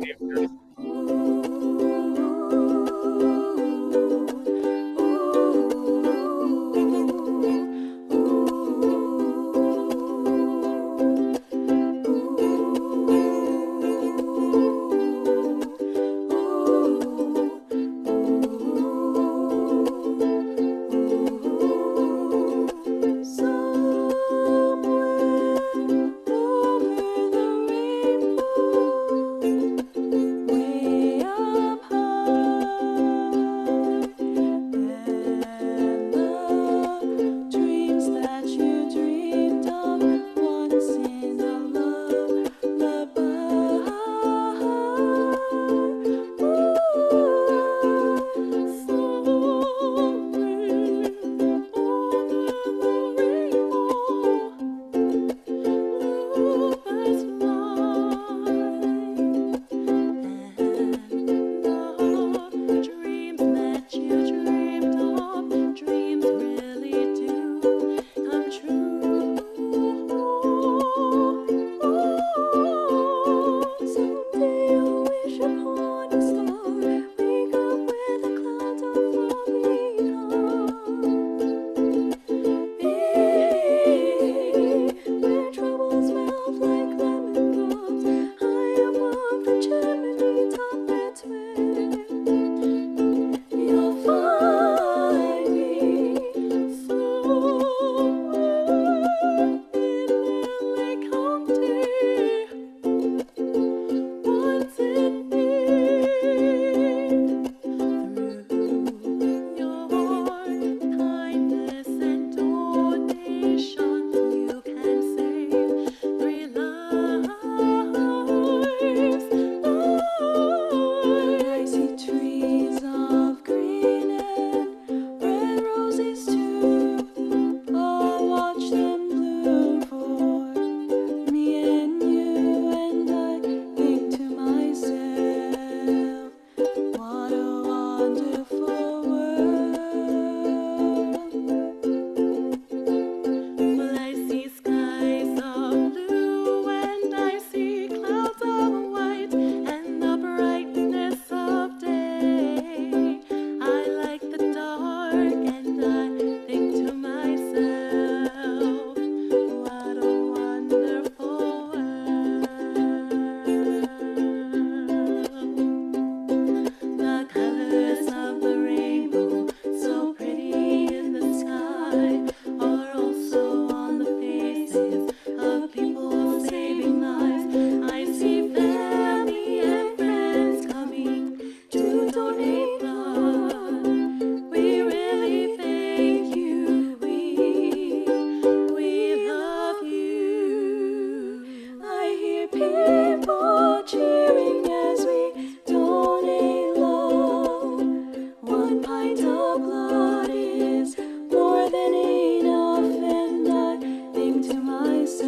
pint of blood is more than enough, and I think to myself,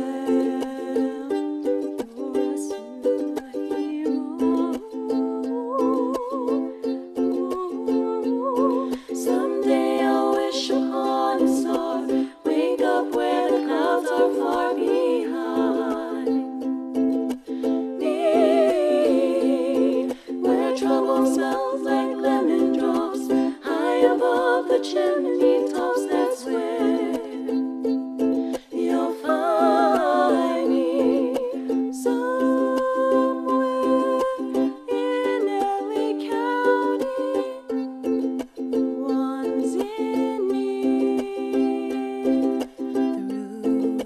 you're a superhero. Someday I'll wish upon a star, wake up where the clouds are far behind me, where trouble smells like lemon drops, high above the chimney tops. That's where you'll find me, somewhere in LA County. One's in me.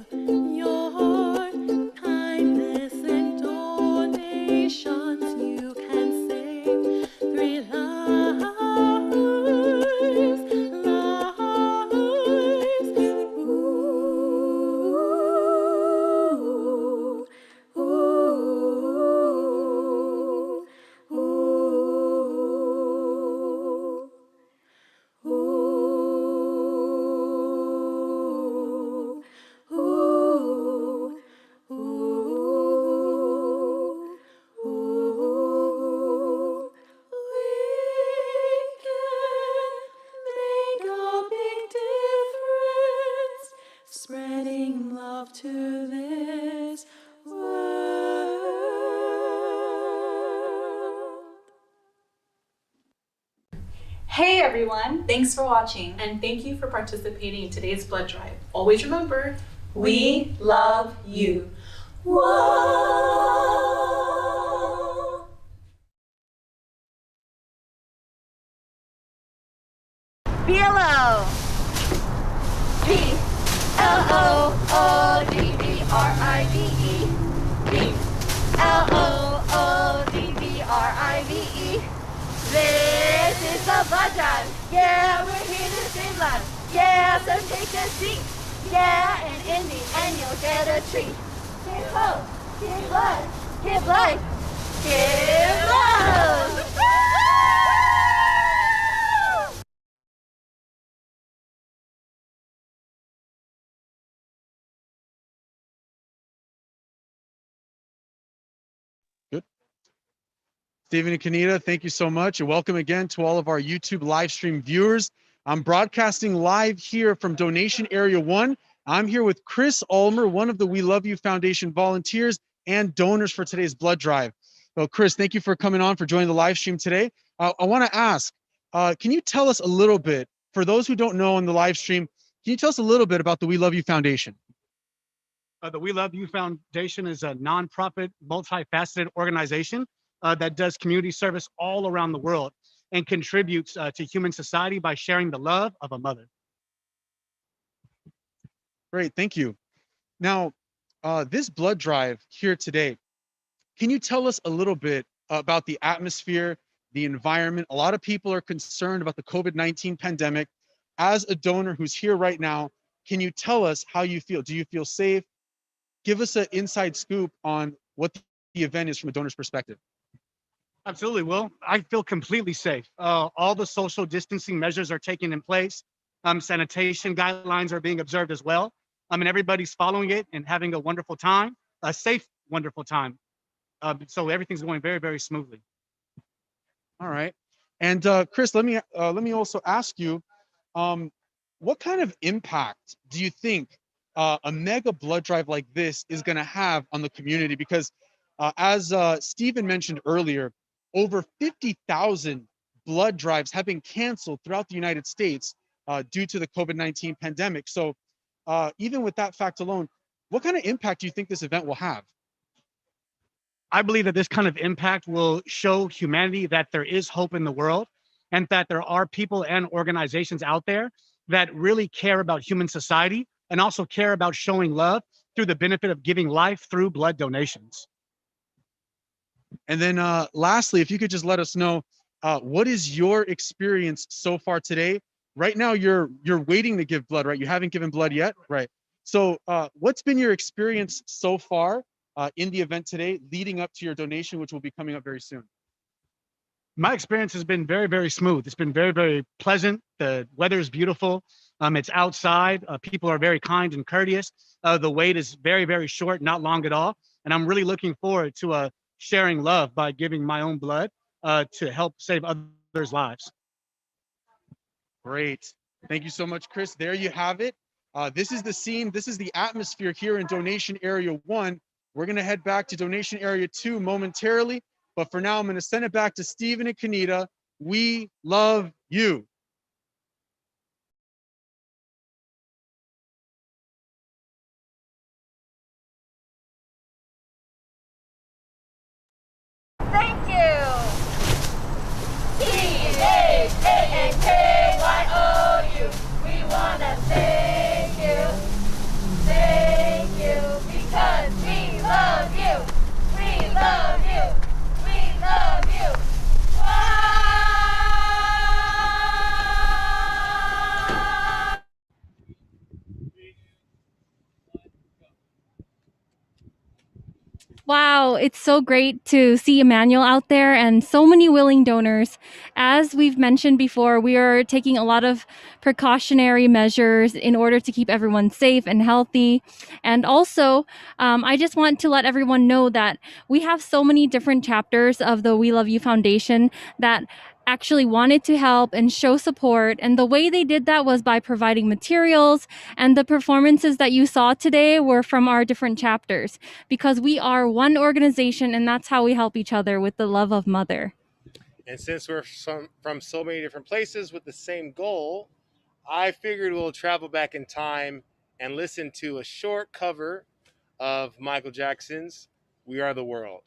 Through your kindness and donations, you can save 3 lives. Ooh, ooh, ooh. Ooh, ooh, ooh, ooh. We can make a big difference, spreading love to this world. Hey everyone, thanks for watching. And thank you for participating in today's blood drive. Always remember, we love you. Whoa! BLO. BLOODVRIVE. BLOODVRIVE. This is the blood drive. Yeah, we're here to save lives. Yeah, so take a seat. Yeah, and in the end you'll get a treat. Give hope, give blood, give life, give love. Woo! Good. Stephen and Kanita, thank you so much. And welcome again to all of our YouTube live stream viewers. I'm broadcasting live here from Donation Area 1. I'm here with Chris Ulmer, one of the We Love You Foundation volunteers and donors for today's blood drive. So Chris, thank you for coming on, for joining the live stream today. I want to ask, can you tell us a little bit, for those who don't know on the live stream, can you tell us a little bit about the We Love You Foundation? The We Love You Foundation is a nonprofit, multifaceted organization that does community service all around the world and contributes to human society by sharing the love of a mother. Great, thank you. Now, this blood drive here today, can you tell us a little bit about the atmosphere, the environment? A lot of people are concerned about the COVID-19 pandemic. As a donor who's here right now, can you tell us how you feel? Do you feel safe? Give us an inside scoop on what the event is from a donor's perspective. Absolutely, Will. I feel completely safe. All the social distancing measures are taken in place. Sanitation guidelines are being observed as well. And everybody's following it and having a wonderful time, a safe, wonderful time. So everything's going very, very smoothly. All right. And Chris, let me also ask you, what kind of impact do you think a mega blood drive like this is going to have on the community? Because as Stephen mentioned earlier, over 50,000 blood drives have been canceled throughout the United States due to the COVID-19 pandemic. So even with that fact alone, what kind of impact do you think this event will have? I believe that this kind of impact will show humanity that there is hope in the world and that there are people and organizations out there that really care about human society and also care about showing love through the benefit of giving life through blood donations. And then lastly, if you could just let us know, what is your experience so far today? Right now, you're waiting to give blood, right? You haven't given blood yet, right? So what's been your experience so far in the event today, leading up to your donation, which will be coming up very soon? My experience has been very, very smooth. It's been very, very pleasant. The weather is beautiful. It's outside. People are very kind and courteous. The wait is very, very short, not long at all. And I'm really looking forward to sharing love by giving my own blood to help save others' lives. Great. Thank you so much, Chris. There you have it. This is the scene. This is the atmosphere here in donation area 1. We're going to head back to donation area 2 momentarily. But for now, I'm going to send it back to Stephen and Kanita. We love you. Thank you. T-H-A-N-K-Y-O-U. We want to thank you. Thank you because we love you. We love you. We love you. Wow, it's so great to see Emmanuel out there and so many willing donors. As we've mentioned before, we are taking a lot of precautionary measures in order to keep everyone safe and healthy. And also, I just want to let everyone know that we have so many different chapters of the We Love You Foundation that actually wanted to help and show support. And the way they did that was by providing materials. And the performances that you saw today were from our different chapters, because we are one organization and that's how we help each other with the love of Mother. And since we're from so many different places with the same goal, I figured we'll travel back in time and listen to a short cover of Michael Jackson's We Are the World.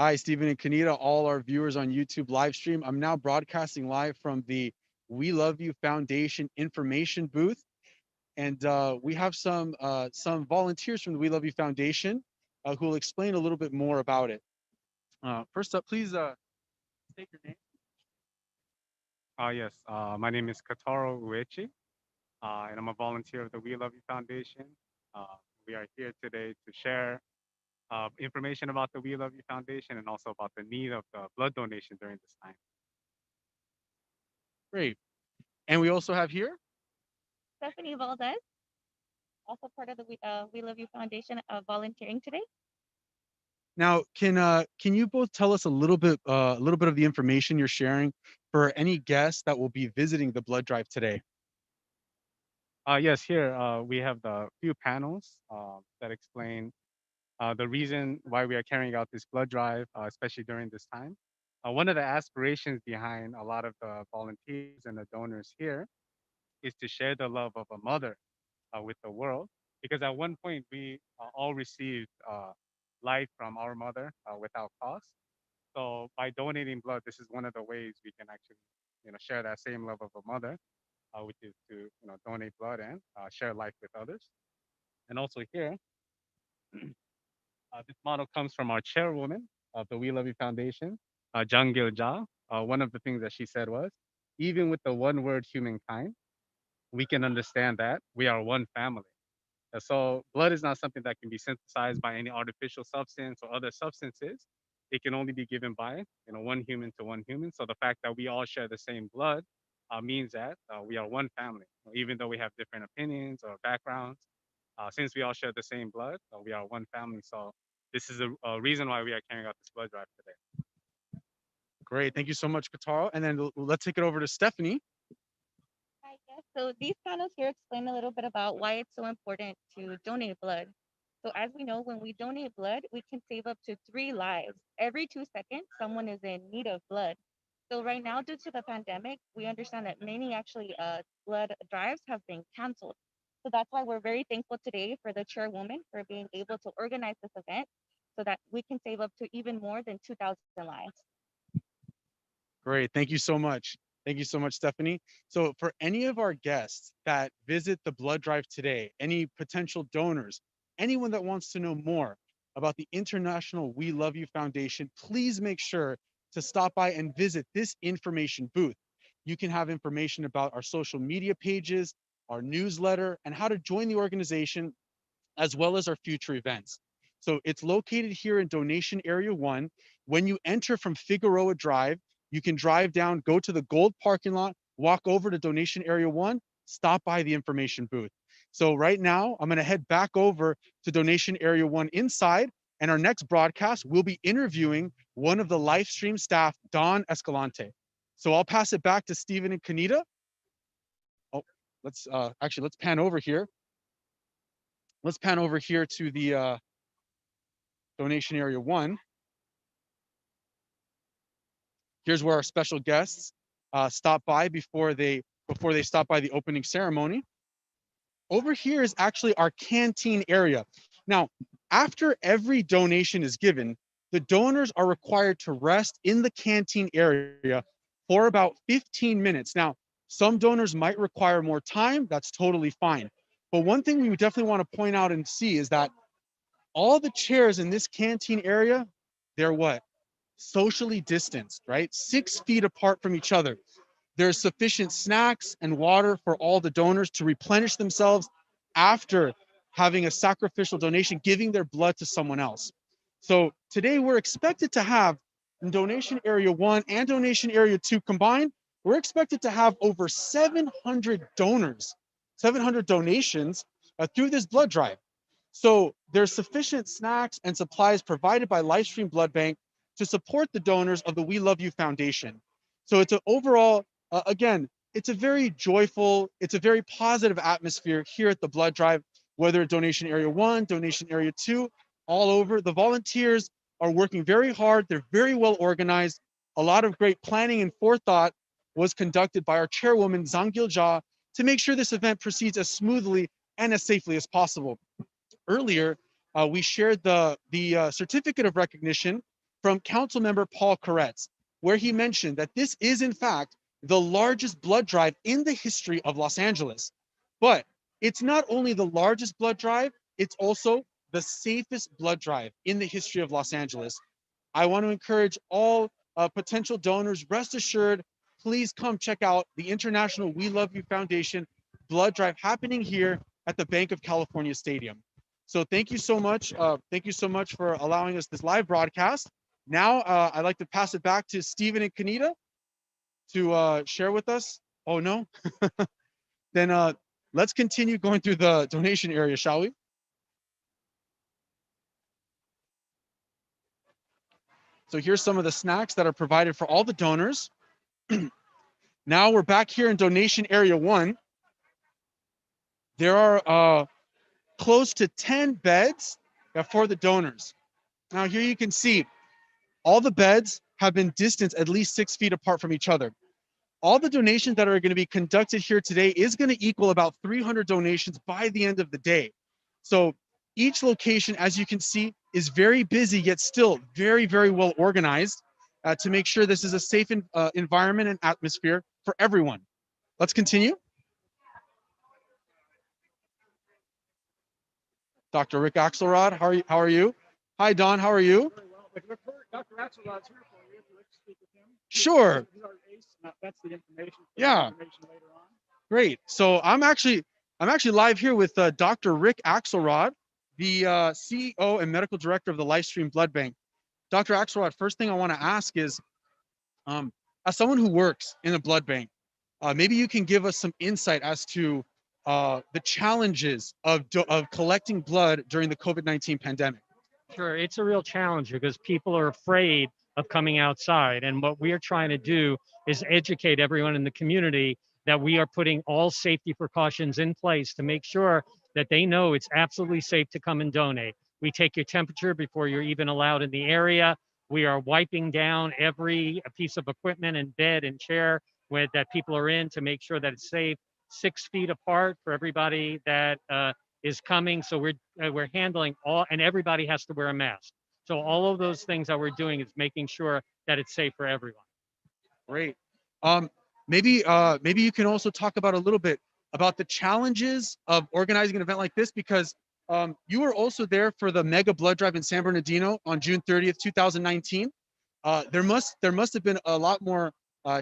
Hi, Stephen and Kanita, all our viewers on YouTube live stream. I'm now broadcasting live from the We Love You Foundation information booth. And we have some volunteers from the We Love You Foundation who will explain a little bit more about it. First up, please state your name. Yes, my name is Kataro Uechi, and I'm a volunteer of the We Love You Foundation. Uh, we are here today to share information about the We Love You Foundation and also about the need of blood donation during this time. Great. And we also have here Stephanie Valdez, also part of the We Love You Foundation, volunteering today. Now, can you both tell us a little bit of the information you're sharing for any guests that will be visiting the blood drive today? Yes, here we have the few panels that explain the reason why we are carrying out this blood drive, especially during this time. One of the aspirations behind a lot of the volunteers and the donors here is to share the love of a mother with the world. Because at one point we all received life from our mother without cost. So by donating blood, this is one of the ways we can actually, share that same love of a mother, which is to, donate blood and share life with others. And also here, this model comes from our chairwoman of the We Love You Foundation, gil-jah. One of the things that she said was, even with the one word humankind, we can understand that we are one family. So blood is not something that can be synthesized by any artificial substance or other substances. It can only be given by one human to one human. So the fact that we all share the same blood means that we are one family, even though we have different opinions or backgrounds. Since we all share the same blood, we are one family. So this is a reason why we are carrying out this blood drive today. Great, thank you so much, Kataro. And then let's take it over to Stephanie. Hi, yes. So these panels here explain a little bit about why it's so important to donate blood. So as we know, when we donate blood, we can save up to 3 lives. Every 2 seconds, someone is in need of blood. So right now, due to the pandemic, we understand that many actually blood drives have been canceled. So that's why we're very thankful today for the chairwoman for being able to organize this event so that we can save up to even more than 2,000 lives. Great, thank you so much. Thank you so much, Stephanie. So for any of our guests that visit the blood drive today, any potential donors, anyone that wants to know more about the International We Love You Foundation, please make sure to stop by and visit this information booth. You can have information about our social media pages, our newsletter, and how to join the organization, as well as our future events. So it's located here in Donation Area 1. When you enter from Figueroa Drive, you can drive down, go to the gold parking lot, walk over to Donation Area 1, stop by the information booth. So right now, I'm gonna head back over to Donation Area 1 inside, and our next broadcast, we'll be interviewing one of the live stream staff, Don Escalante. So I'll pass it back to Stephen and Kanita. Oh, let's pan over here. Let's pan over here to the Donation Area 1. Here's where our special guests stop by before they stop by the opening ceremony. Over here is actually our canteen area. Now, after every donation is given, the donors are required to rest in the canteen area for about 15 minutes. Now, some donors might require more time. That's totally fine. But one thing we would definitely want to point out and see is that all the chairs in this canteen area, they're what? Socially distanced, right? 6 feet apart from each other. There's sufficient snacks and water for all the donors to replenish themselves after having a sacrificial donation, giving their blood to someone else. So today we're expected to have in Donation Area 1 and Donation Area 2 combined, we're expected to have over 700 donors, 700 donations through this blood drive. So there's sufficient snacks and supplies provided by Livestream Blood Bank to support the donors of the We Love You Foundation. So it's an overall, again, it's a very joyful, it's a very positive atmosphere here at the blood drive, whether Donation Area 1, Donation Area 2, all over. The volunteers are working very hard. They're very well organized. A lot of great planning and forethought was conducted by our chairwoman, gil-jah, to make sure this event proceeds as smoothly and as safely as possible. Earlier, we shared the certificate of recognition from Councilmember Paul Koretz, where he mentioned that this is in fact the largest blood drive in the history of Los Angeles. But it's not only the largest blood drive, it's also the safest blood drive in the history of Los Angeles. I want to encourage all potential donors, rest assured, please come check out the International We Love You Foundation blood drive happening here at the Bank of California Stadium. So thank you so much. Thank you so much for allowing us this live broadcast. Now I'd like to pass it back to Stephen and Kanita to share with us. Oh no? Then let's continue going through the donation area, shall we? So here's some of the snacks that are provided for all the donors. Now we're back here in donation area 1. There are close to 10 beds for the donors. Now here you can see all the beds have been distanced at least 6 feet apart from each other. All the donations that are going to be conducted here today is going to equal about 300 donations by the end of the day. So each location, as you can see, is very busy, yet still very, very well organized to make sure this is a safe environment and atmosphere for everyone. Let's continue. Dr. Rick Axelrod, how are you? Hi, Don, how are you? Dr. Axelrod's here for you if you'd like to speak with him. Sure. He's our ace. That's the information. Yeah. Information later on. Great. So I'm actually live here with Dr. Rick Axelrod, the CEO and medical director of the Livestream Blood Bank. Dr. Axelrod, first thing I want to ask is, as someone who works in a blood bank, maybe you can give us some insight as to the challenges of collecting blood during the COVID-19 pandemic. Sure, it's a real challenge because people are afraid of coming outside. And what we are trying to do is educate everyone in the community that we are putting all safety precautions in place to make sure that they know it's absolutely safe to come and donate. We take your temperature before you're even allowed in the area. We are wiping down every piece of equipment and bed and chair that people are in to make sure that it's safe, 6 feet apart for everybody that is coming. So we're handling all, and everybody has to wear a mask. So all of those things that we're doing is making sure that it's safe for everyone. Great. Maybe you can also talk about a little bit about the challenges of organizing an event like this, because you were also there for the mega blood drive in San Bernardino on June 30th, 2019. There must have been a lot more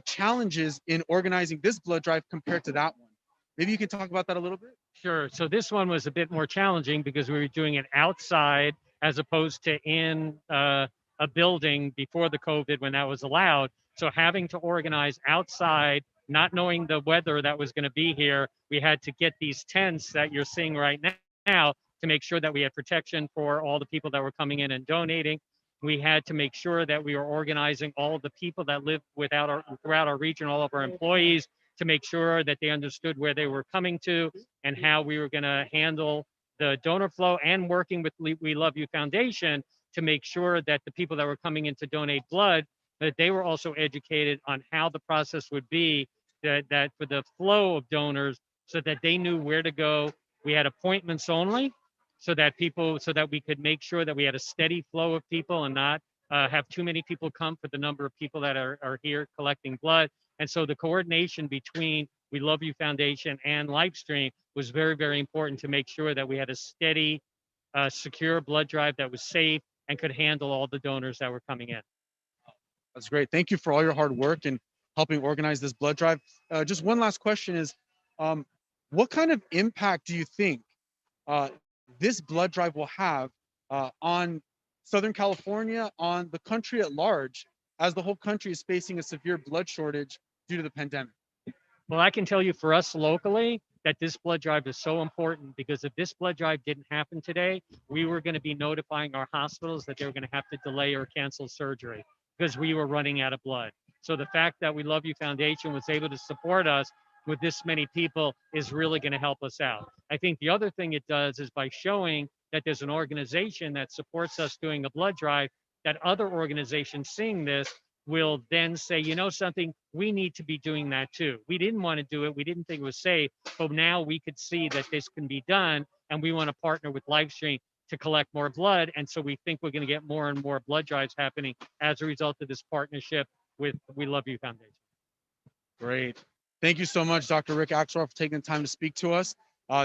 challenges in organizing this blood drive compared to that one. Maybe you can talk about that a little bit. Sure. So this one was a bit more challenging because we were doing it outside as opposed to in a building before the COVID when that was allowed. So having to organize outside, not knowing the weather that was going to be here, we had to get these tents that you're seeing right now to make sure that we had protection for all the people that were coming in and donating. We had to make sure that we were organizing all of the people that live throughout our region, all of our employees, to make sure that they understood where they were coming to and how we were going to handle the donor flow, and working with WeLoveU Foundation to make sure that the people that were coming in to donate blood, that they were also educated on how the process would be, that for the flow of donors, so that they knew where to go. We had appointments only so that we could make sure that we had a steady flow of people and not have too many people come for the number of people that are here collecting blood. And so the coordination between WeLoveU Foundation and Livestream was very, very important to make sure that we had a steady, secure blood drive that was safe and could handle all the donors that were coming in. That's great. Thank you for all your hard work and helping organize this blood drive. Just one last question is, what kind of impact do you think this blood drive will have on Southern California, on the country at large, as the whole country is facing a severe blood shortage due to the pandemic? Well, I can tell you for us locally that this blood drive is so important, because if this blood drive didn't happen today, we were going to be notifying our hospitals that they were going to have to delay or cancel surgery because we were running out of blood. So the fact that WeLoveU Foundation was able to support us with this many people is really going to help us out. I think the other thing it does is by showing that there's an organization that supports us doing a blood drive, that other organizations seeing this will then say, you know something, we need to be doing that too. We didn't want to do it. We didn't think it was safe, but now we could see that this can be done, and we want to partner with Livestream to collect more blood. And so we think we're going to get more and more blood drives happening as a result of this partnership with We Love You Foundation. Great. Thank you so much, Dr. Rick Axelrod, for taking the time to speak to us.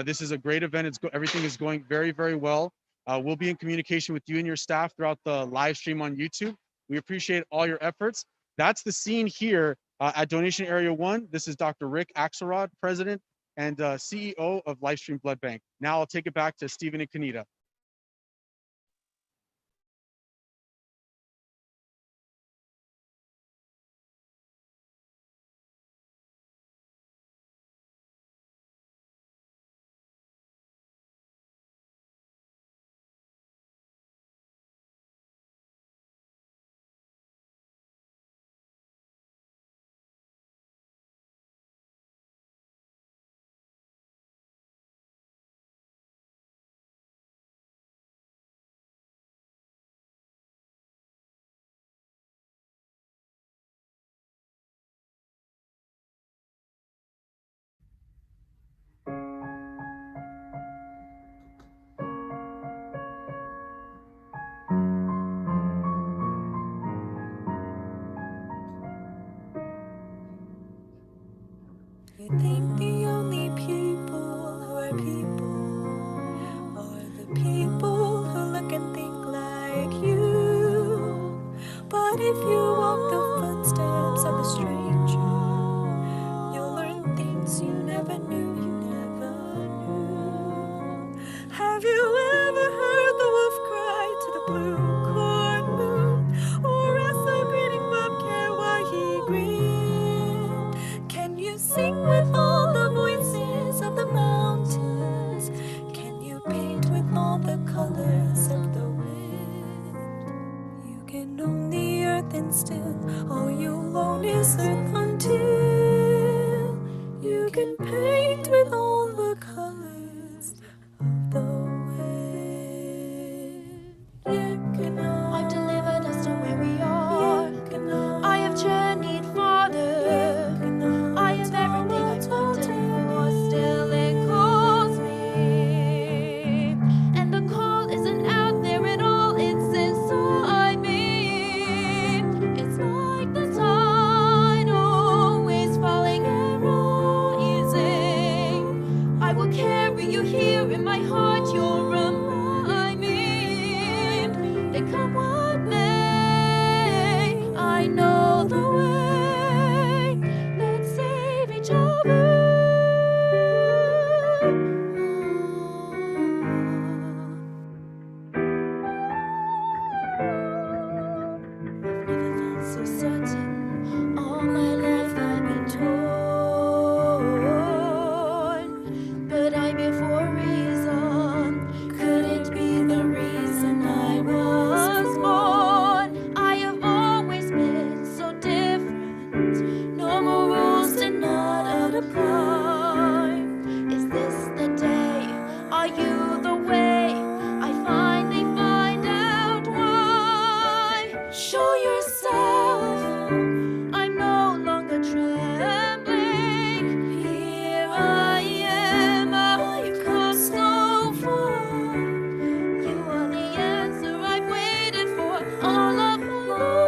This is a great event. Everything is going very, very well. We'll be in communication with you and your staff throughout the live stream on YouTube. We appreciate all your efforts. That's the scene here at Donation Area 1. This is Dr. Rick Axelrod, President and CEO of Livestream Blood Bank. Now I'll take it back to Stephen and Kanita. You think the only people who are people are the people who look and think like you. But if you walk the footsteps of a stranger, you'll learn things you never knew, Have you ever heard the wolf cry to the blue corn moon? Or ask the grinning bobcat why he grinned? Can you sing with all the voices of the mountains? Can you paint with all the colors of the wind? You can own the earth and still all you'll own is earth until you can paint with all the colors of the wind. I've delivered us to where we are. I have journeyed farther. I have everything I wanted more. Still it calls me. And the call isn't out there at all. It's inside me. It's like the tide always falling and rising. I will carry you here in my heart. You'll remind me that come what may, I know the way. Let's save each other. I've never felt so certain. All my life I've been torn, but I'm here for a reason. Could it be the reason I was born? I have always been so different. No more rules did not apply. Is this the day? Are you the way? I finally find out why. Show yourself. I'm no longer trembling. Here I am. I've come so far. You are the answer I've waited for all of my life.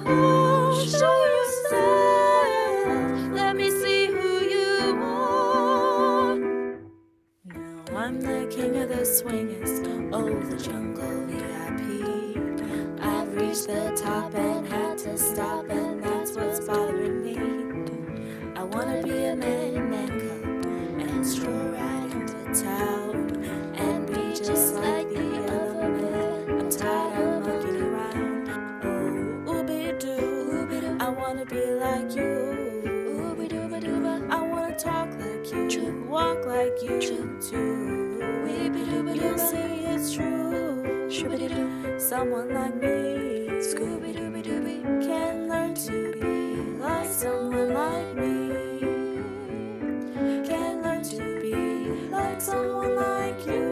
Oh, show yourself. Let me see who you are. Now I'm the king of the swingers. Oh, the jungle VIP. I've reached the top and had to stop, and that's what's bothering me. I wanna be a man in man coat and stroll right into town and be just like the other men. I'm tired of monkeying around. Oh, ooby-doo, I wanna be like you. Ooby-dooba-dooba, I wanna talk like you, walk like you too. You'll see it's true. Someone like me, Scooby-Dooby-Dooby, can learn to be like someone like me. Can learn to be like someone like you.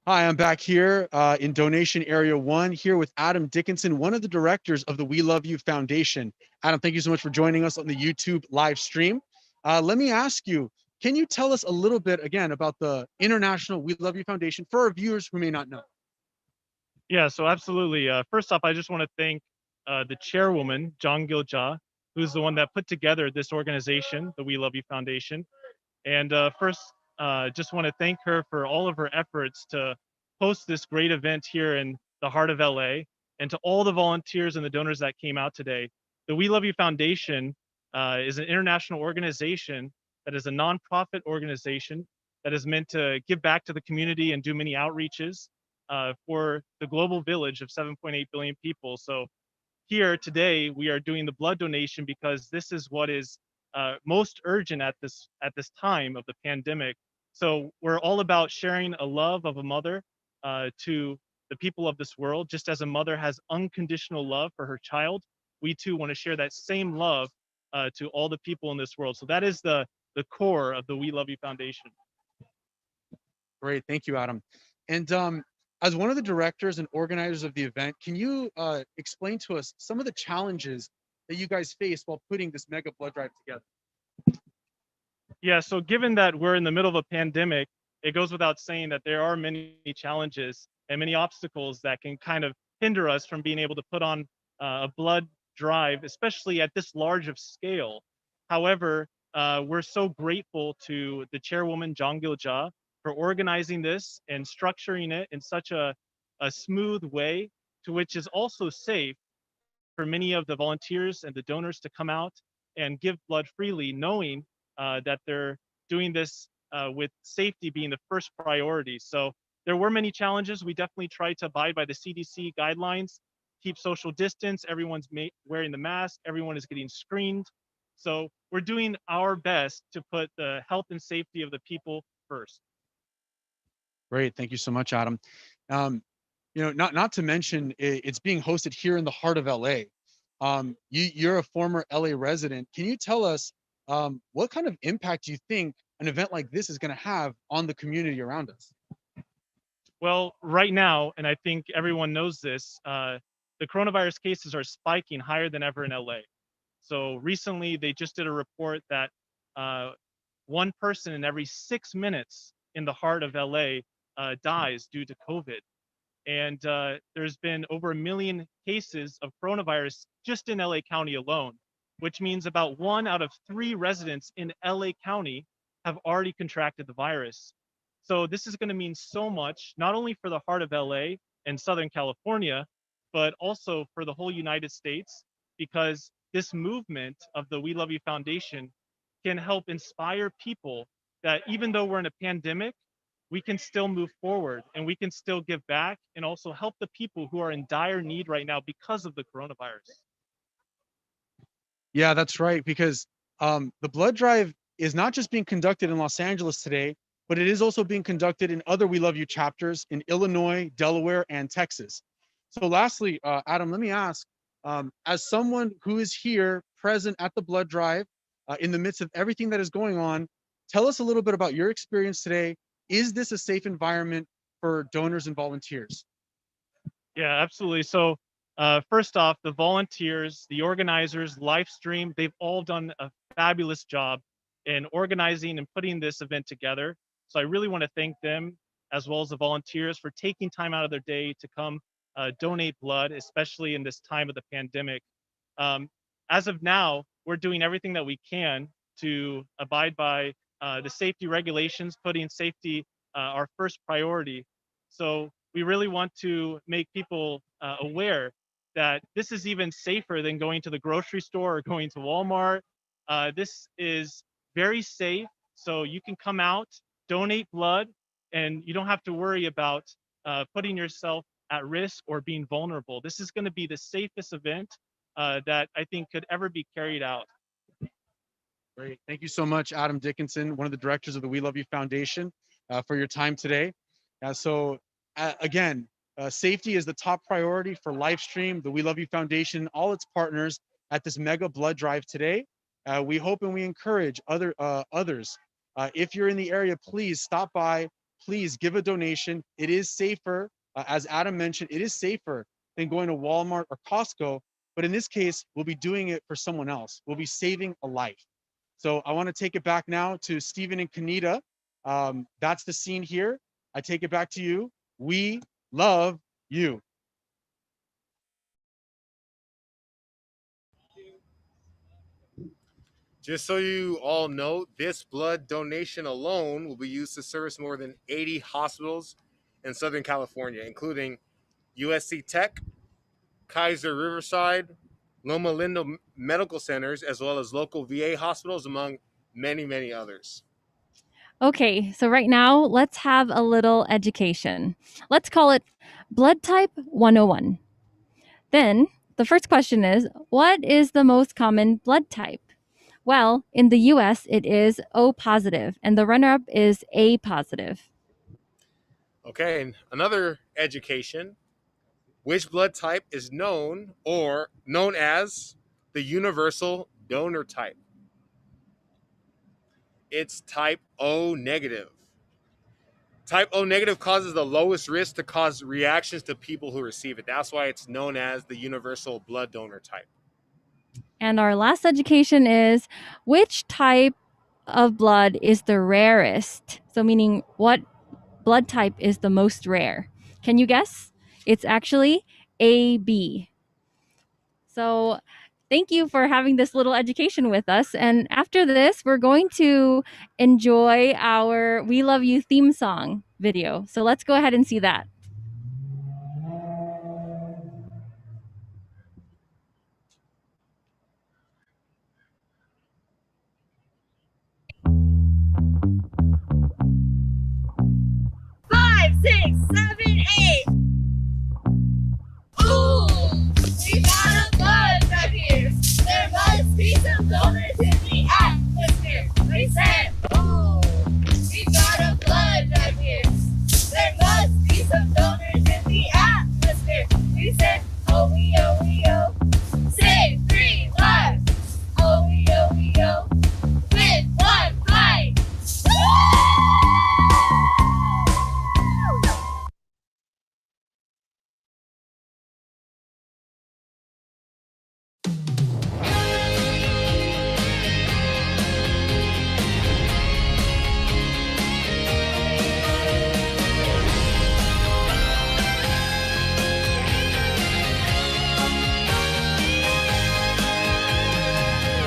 Hi, I'm back here in donation area 1 here with Adam Dickinson, one of the directors of the We Love You Foundation. Adam, thank you so much for joining us on the YouTube live stream. Let me ask you, can you tell us a little bit again about the International We Love You Foundation for our viewers who may not know? Yeah, so absolutely. First off, I just want to thank the chairwoman, gil-jah, who's the one that put together this organization, the We Love You Foundation. And first, just want to thank her for all of her efforts to host this great event here in the heart of LA, and to all the volunteers and the donors that came out today. The We Love You Foundation is an international organization that is a nonprofit organization that is meant to give back to the community and do many outreaches for the global village of 7.8 billion people. So here today we are doing the blood donation because this is what is most urgent at this time of the pandemic. So we're all about sharing a love of a mother to the people of this world. Just as a mother has unconditional love for her child, we too want to share that same love to all the people in this world. So that is the core of the We Love You Foundation. Great, thank you, Adam. And as one of the directors and organizers of the event, can you explain to us some of the challenges that you guys face while putting this mega blood drive together? Yeah, so given that we're in the middle of a pandemic, it goes without saying that there are many challenges and many obstacles that can kind of hinder us from being able to put on a blood drive, especially at this large of scale. However, we're so grateful to the chairwoman, gil-jah, for organizing this and structuring it in such a smooth way, to which is also safe for many of the volunteers and the donors to come out and give blood freely, knowing that they're doing this with safety being the first priority. So there were many challenges. We definitely tried to abide by the CDC guidelines, keep social distance, everyone's wearing the mask, everyone is getting screened. So we're doing our best to put the health and safety of the people first. Great, thank you so much, Adam. Not to mention it's being hosted here in the heart of LA. You're a former LA resident. Can you tell us what kind of impact do you think an event like this is going to have on the community around us? Well, right now, and I think everyone knows this, the coronavirus cases are spiking higher than ever in LA. So recently, they just did a report that one person in every 6 minutes in the heart of LA dies due to COVID. And there's been over 1 million cases of coronavirus just in LA County alone, which means about 1 out of 3 residents in LA County have already contracted the virus. So this is going to mean so much, not only for the heart of LA and Southern California, but also for the whole United States, because this movement of the We Love You Foundation can help inspire people that even though we're in a pandemic, we can still move forward and we can still give back and also help the people who are in dire need right now because of the coronavirus. Yeah, that's right. Because the blood drive is not just being conducted in Los Angeles today, but it is also being conducted in other We Love You chapters in Illinois, Delaware, and Texas. So lastly, Adam, let me ask, as someone who is here present at the blood drive in the midst of everything that is going on, tell us a little bit about your experience today. Is this a safe environment for donors and volunteers? Yeah, absolutely. So first off, the volunteers, the organizers, Livestream, they've all done a fabulous job in organizing and putting this event together. So I really want to thank them, as well as the volunteers, for taking time out of their day to come donate blood, especially in this time of the pandemic. Um, as of now, we're doing everything that we can to abide by the safety regulations, putting safety our first priority. So we really want to make people aware that this is even safer than going to the grocery store or going to Walmart. This is very safe. So you can come out, donate blood, and you don't have to worry about putting yourself at risk or being vulnerable. This is going to be the safest event that I think could ever be carried out. Great. Thank you so much, Adam Dickinson, one of the directors of the We Love You Foundation, for your time today. Again, safety is the top priority for Livestream, the We Love You Foundation, all its partners at this mega blood drive today. We hope and we encourage others. If you're in the area, please stop by, please give a donation. It is safer, as Adam mentioned, it is safer than going to Walmart or Costco. But in this case, we'll be doing it for someone else. We'll be saving a life. So I want to take it back now to Stephen and Kanita. That's the scene here. I take it back to you. We love you. Just so you all know, this blood donation alone will be used to service more than 80 hospitals in Southern California, including USC Tech, Kaiser Riverside, Loma Linda Medical Centers, as well as local VA hospitals, among many, many others. Okay, so right now, let's have a little education. Let's call it Blood Type 101. Then, the first question is, what is the most common blood type? Well, in the US, it is O positive, and the runner up is A positive. Okay, and another education. Which blood type is known as the universal donor type? It's type O negative. Type O negative causes the lowest risk to cause reactions to people who receive it. That's why it's known as the universal blood donor type. And our last education is, which type of blood is the rarest? So meaning, what blood type is the most rare? Can you guess? It's actually AB. So thank you for having this little education with us. And after this, we're going to enjoy our We Love You theme song video. So let's go ahead and see that. Five, six, seven, eight. Ooh, we got a blood right here. There must be some donors in the atmosphere. We said, ooh, we got a blood right here. There must be some donors in the atmosphere. We said, oh, we, oh, we, oh. Say 3 lives. Oh, we, oh, we, oh. With one fight.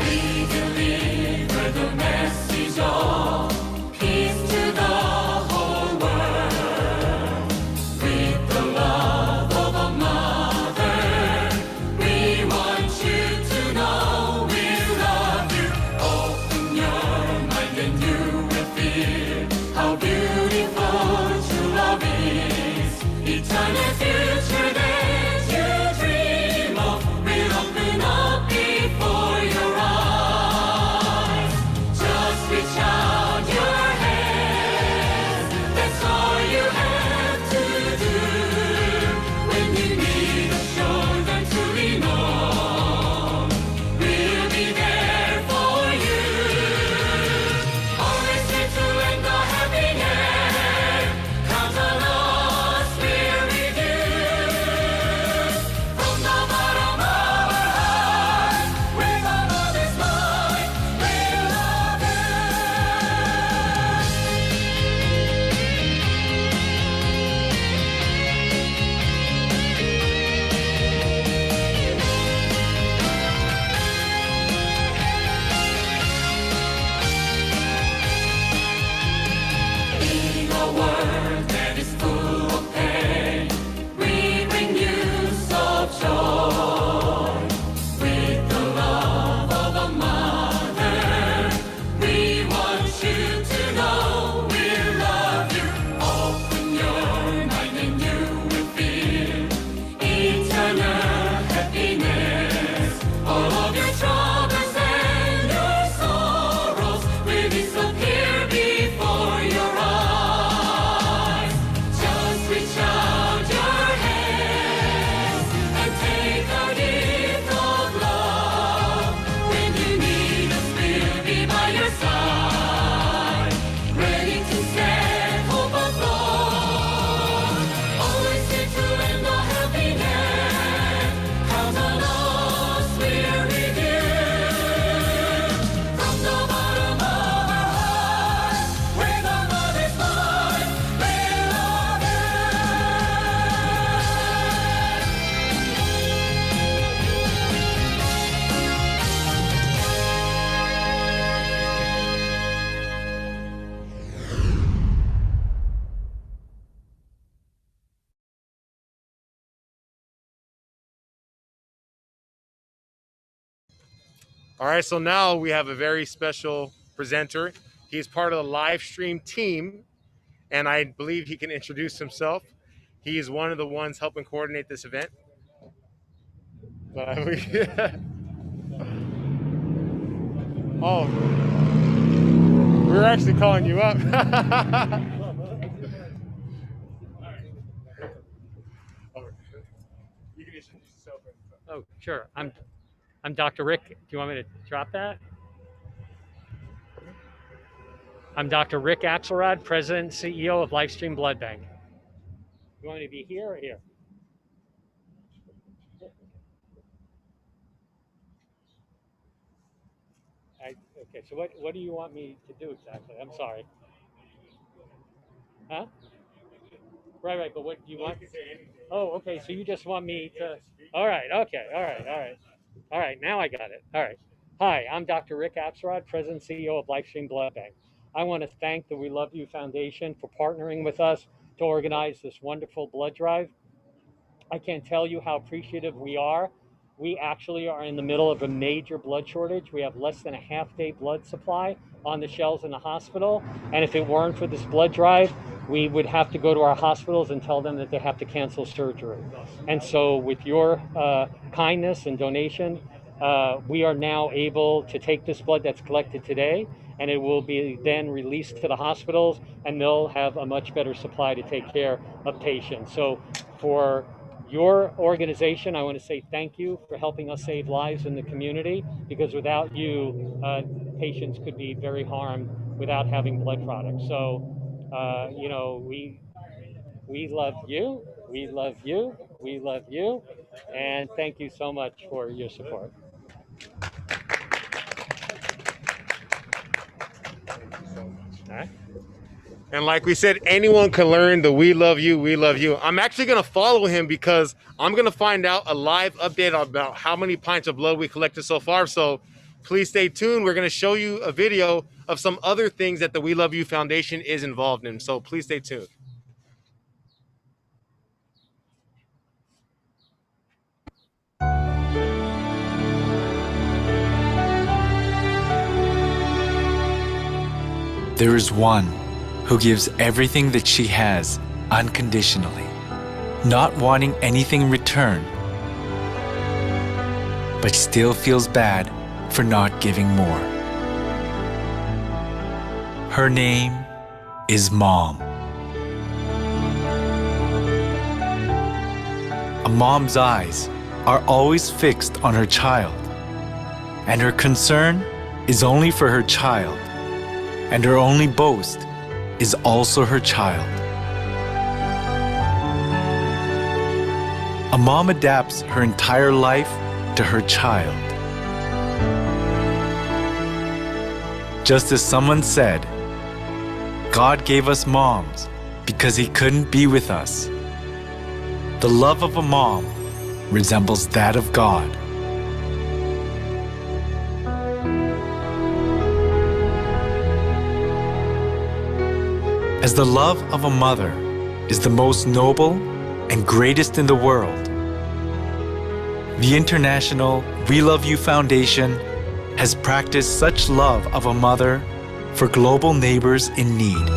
We deliver the message of peace to the whole world. With the love of a mother, we want you to know we love you. Open your mind and you will feel how beautiful true love is. Eternal future that you dream of will open up before your eyes. Just reach out your hand. That's all you have to do. When you need a shoulder to lean on, we'll be there for you. Always here to lend a helping hand. Count on us, we're with you. All right, so now we have a very special presenter. He's part of the live stream team, and I believe he can introduce himself. He is one of the ones helping coordinate this event. But oh, we're actually calling you up. Oh, sure. I'm Dr. Rick. Do you want me to drop that? I'm Dr. Rick Axelrod, President and CEO of Livestream Blood Bank. You want me to be here or here? Okay, so what do you want me to do exactly? I'm sorry. Huh? Right, but what do you want? Oh, okay, so you just want me to, all right, okay, all right, now I got it, all right. Hi, I'm Dr. Rick Axelrod, President and CEO of Livestream Blood Bank. I want to thank the WeLoveU Foundation for partnering with us to organize this wonderful blood drive. I can't tell you how appreciative we are. We actually are in the middle of a major blood shortage. We have less than a half-day blood supply on the shelves in the hospital. And if it weren't for this blood drive, we would have to go to our hospitals and tell them that they have to cancel surgery. And so with your kindness and donation, we are now able to take this blood that's collected today, and it will be then released to the hospitals, and they'll have a much better supply to take care of patients. So for your organization, I want to say thank you for helping us save lives in the community, because without you, patients could be very harmed without having blood products. So, you know, we love you, we love you, we love you, and thank you so much for your support. All right. And like we said, anyone can learn the We Love You, We Love You. I'm actually going to follow him because I'm going to find out a live update about how many pints of blood we collected so far. So please stay tuned. We're going to show you a video of some other things that the We Love You Foundation is involved in. So please stay tuned. There is one who gives everything that she has unconditionally, not wanting anything in return, but still feels bad for not giving more. Her name is Mom. A mom's eyes are always fixed on her child, and her concern is only for her child, and her only boast is also her child. A mom adapts her entire life to her child. Just as someone said, God gave us moms because He couldn't be with us. The love of a mom resembles that of God. As the love of a mother is the most noble and greatest in the world, the International WeLoveU Foundation has practiced such love of a mother for global neighbors in need.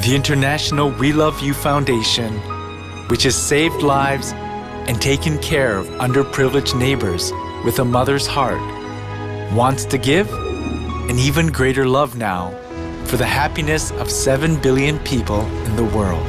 The International WeLoveU Foundation, which has saved lives and taken care of underprivileged neighbors with a mother's heart, wants to give an even greater love now for the happiness of 7 billion people in the world.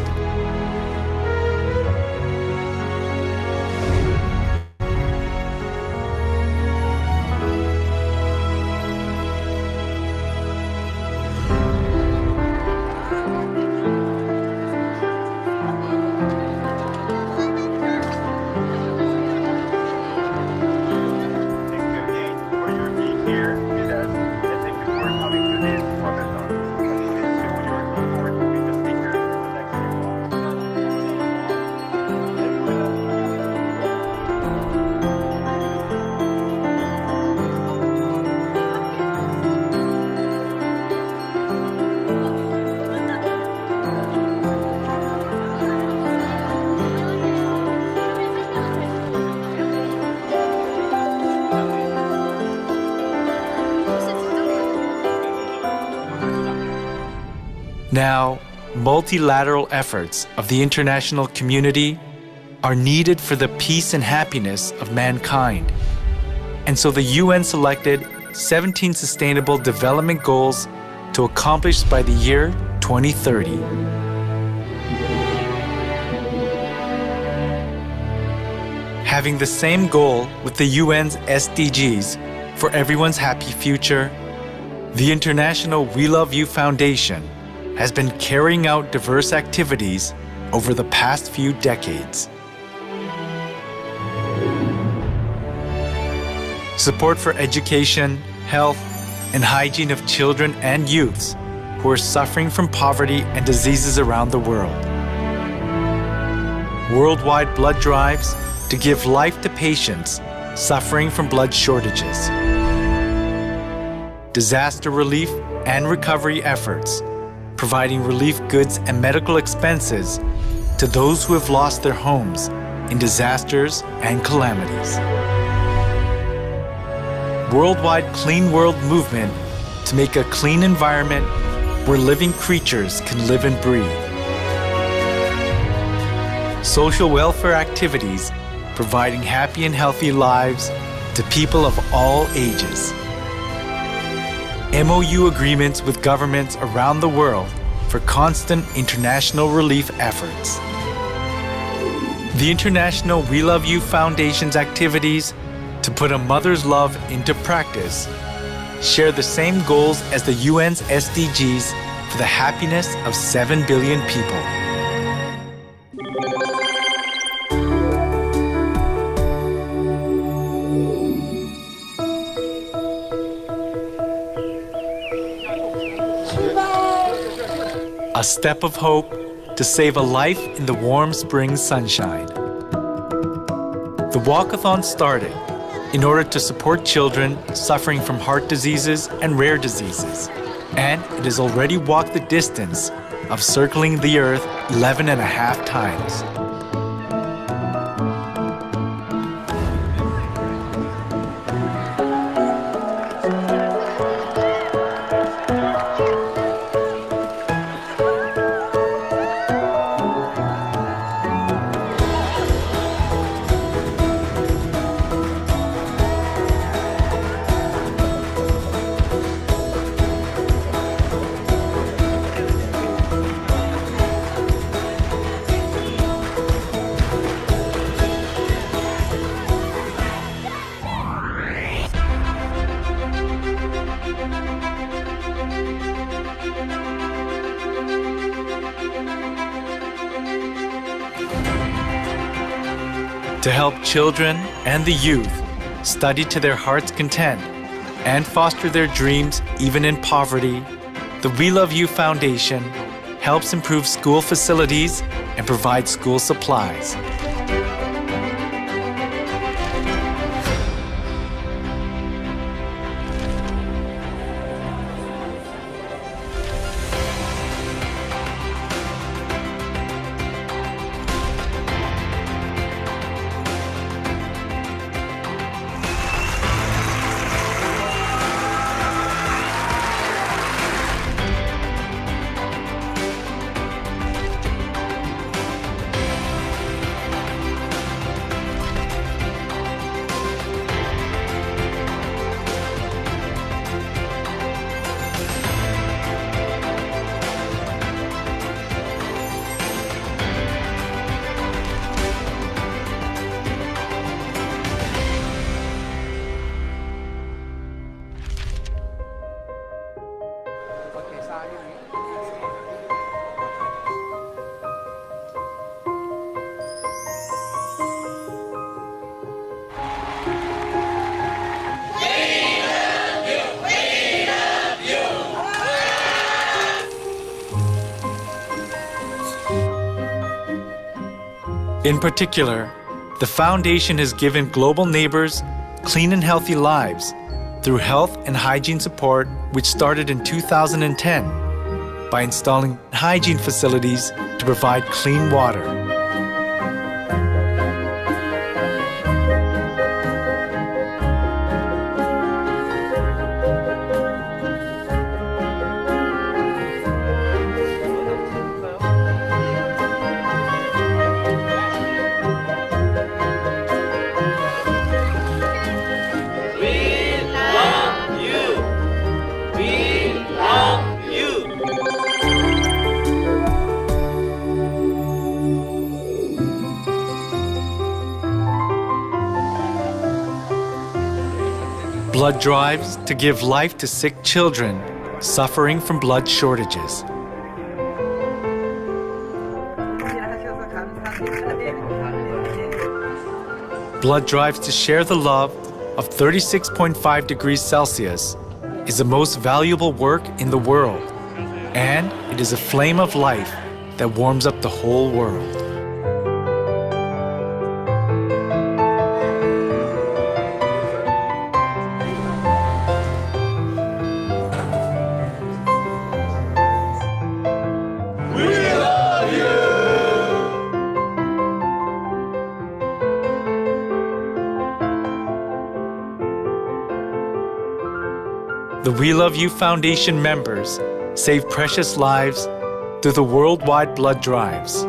Now, multilateral efforts of the international community are needed for the peace and happiness of mankind. And so the UN selected 17 Sustainable Development Goals to accomplish by the year 2030. Having the same goal with the UN's SDGs for everyone's happy future, the International WeLoveU Foundation has been carrying out diverse activities over the past few decades. Support for education, health, and hygiene of children and youths who are suffering from poverty and diseases around the world. Worldwide blood drives to give life to patients suffering from blood shortages. Disaster relief and recovery efforts, providing relief goods and medical expenses to those who have lost their homes in disasters and calamities. Worldwide Clean World movement to make a clean environment where living creatures can live and breathe. Social welfare activities providing happy and healthy lives to people of all ages. MOU agreements with governments around the world for constant international relief efforts. The International WeLoveU Foundation's activities to put a mother's love into practice share the same goals as the UN's SDGs for the happiness of 7 billion people. A step of hope to save a life in the warm spring sunshine. The walkathon started in order to support children suffering from heart diseases and rare diseases, and it has already walked the distance of circling the Earth 11.5 times. To help children and the youth study to their heart's content and foster their dreams even in poverty, the WeLoveU Foundation helps improve school facilities and provide school supplies. In particular, the Foundation has given global neighbors clean and healthy lives through health and hygiene support, which started in 2010 by installing hygiene facilities to provide clean water. Blood drives to give life to sick children suffering from blood shortages. Blood drives to share the love of 36.5 degrees Celsius is the most valuable work in the world, and it is a flame of life that warms up the whole world. The We Love You Foundation members save precious lives through the worldwide blood drives.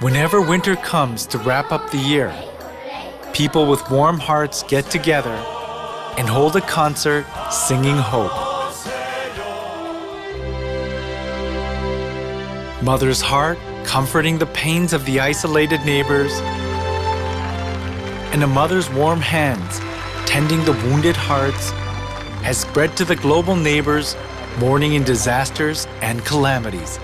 Whenever winter comes to wrap up the year, people with warm hearts get together and hold a concert singing hope. Mother's heart comforting the pains of the isolated neighbors, and a mother's warm hands tending the wounded hearts has spread to the global neighbors mourning in disasters and calamities.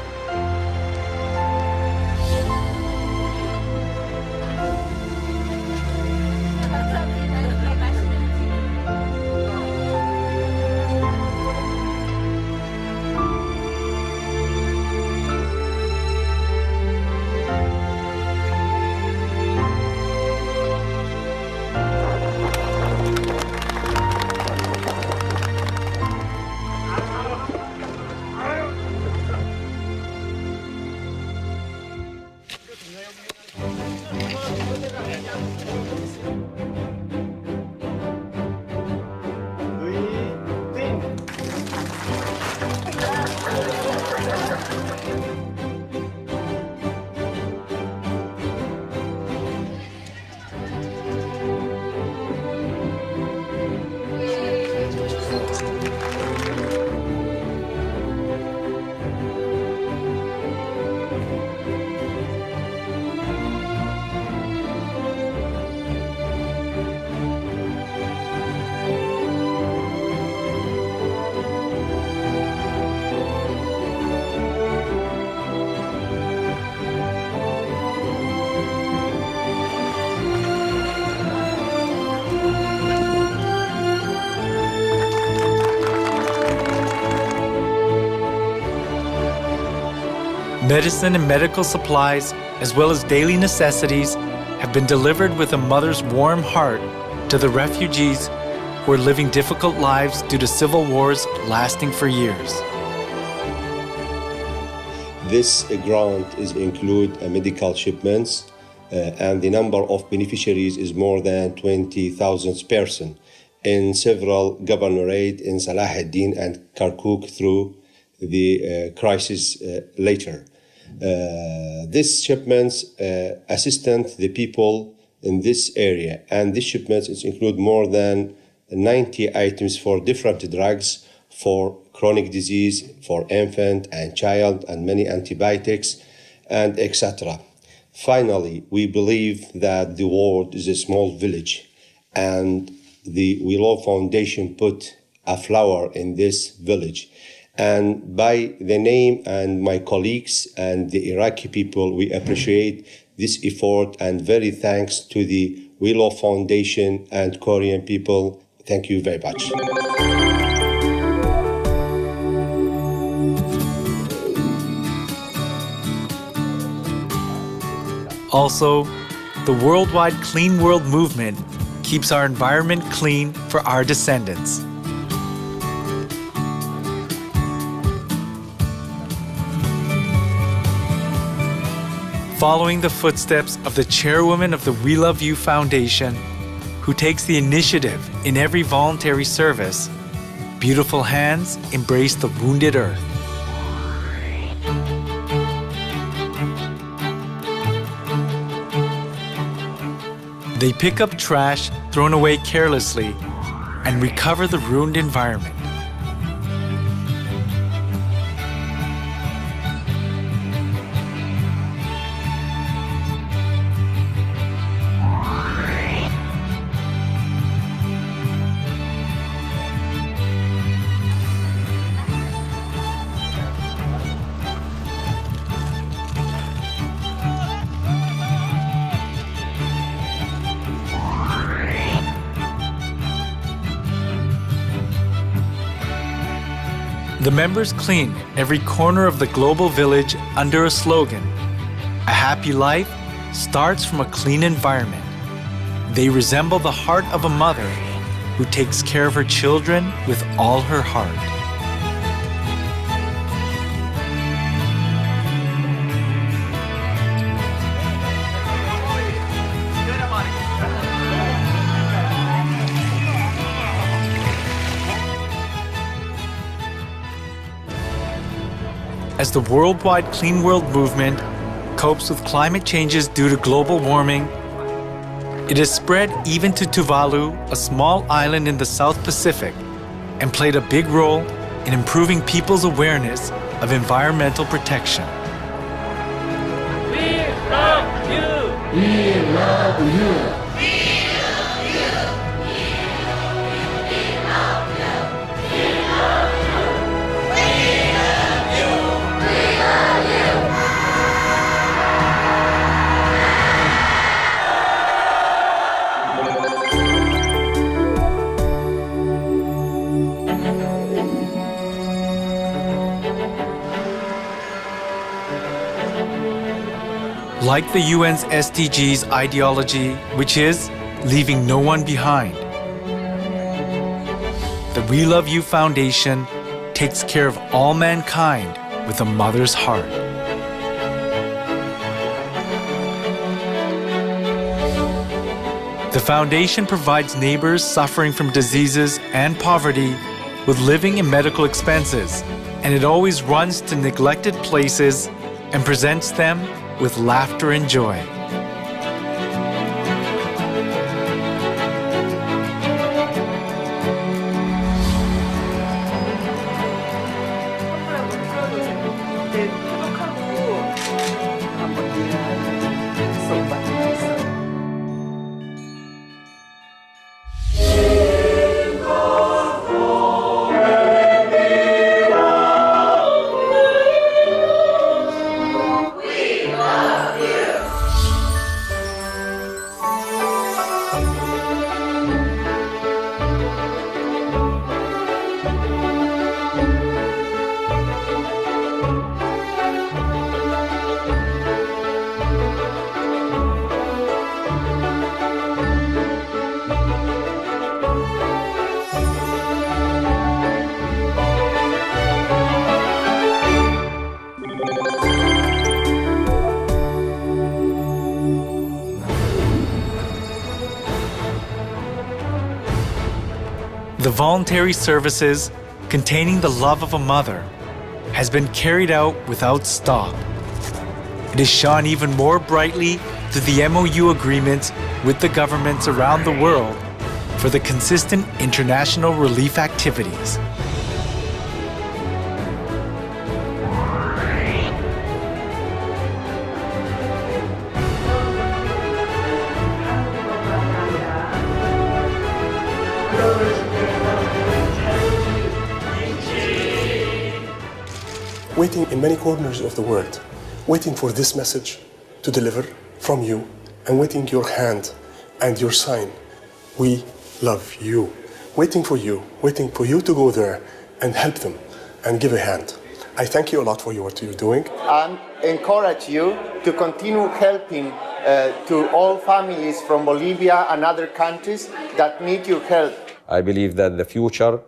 Medicine and medical supplies, as well as daily necessities, have been delivered with a mother's warm heart to the refugees who are living difficult lives due to civil wars lasting for years. This grant is include medical shipments, and the number of beneficiaries is more than 20,000 persons in several governorates in Salah ad-Din and Kirkuk through the crisis later. This shipments assist the people in this area, and these shipments include more than 90 items for different drugs, for chronic disease, for infant and child, and many antibiotics, and etc. Finally, we believe that the world is a small village, and the WeLove Foundation put a flower in this village. And by the name and my colleagues and the Iraqi people, we appreciate this effort, and very thanks to the WeLove Foundation and Korean people. Thank you very much. Also, the worldwide Clean World movement keeps our environment clean for our descendants. Following the footsteps of the chairwoman of the WeLoveU Foundation, who who takes the initiative in every voluntary service, beautiful hands embrace the wounded earth. They pick up trash thrown away carelessly and recover the ruined environment. The members clean every corner of the global village under a slogan: a happy life starts from a clean environment. They resemble the heart of a mother who takes care of her children with all her heart. As the worldwide Clean World movement copes with climate changes due to global warming, it has spread even to Tuvalu, a small island in the South Pacific, and played a big role in improving people's awareness of environmental protection. We love you. We love you. Like the UN's SDGs ideology, which is leaving no one behind, the WeLoveU Foundation takes care of all mankind with a mother's heart. The foundation provides neighbors suffering from diseases and poverty with living and medical expenses, and it always runs to neglected places and presents them with laughter and joy. The voluntary services containing the love of a mother has been carried out without stop. It is shone even more brightly through the MOU agreements with the governments around the world for the consistent international relief activities. Waiting in many corners of the world, waiting for this message to deliver from you, and waiting your hand and your sign, we love you. Waiting for you to go there and help them and give a hand. I thank you a lot for what you're doing. And encourage you to continue helping to all families from Bolivia and other countries that need your help. I believe that the future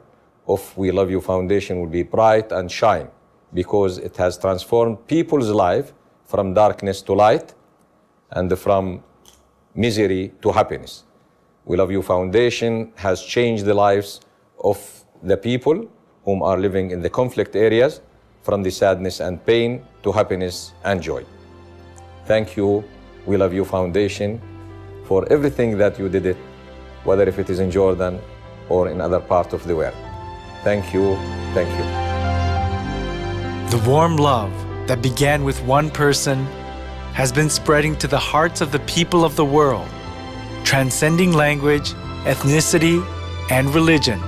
of WeLoveU Foundation will be bright and shine, because it has transformed people's life from darkness to light and from misery to happiness. We Love You Foundation has changed the lives of the people whom are living in the conflict areas, from the sadness and pain to happiness and joy. Thank you, We Love You Foundation, for everything that you did it, whether if it is in Jordan or in other parts of the world. Thank you, thank you. The warm love that began with one person has been spreading to the hearts of the people of the world, transcending language, ethnicity, and religion,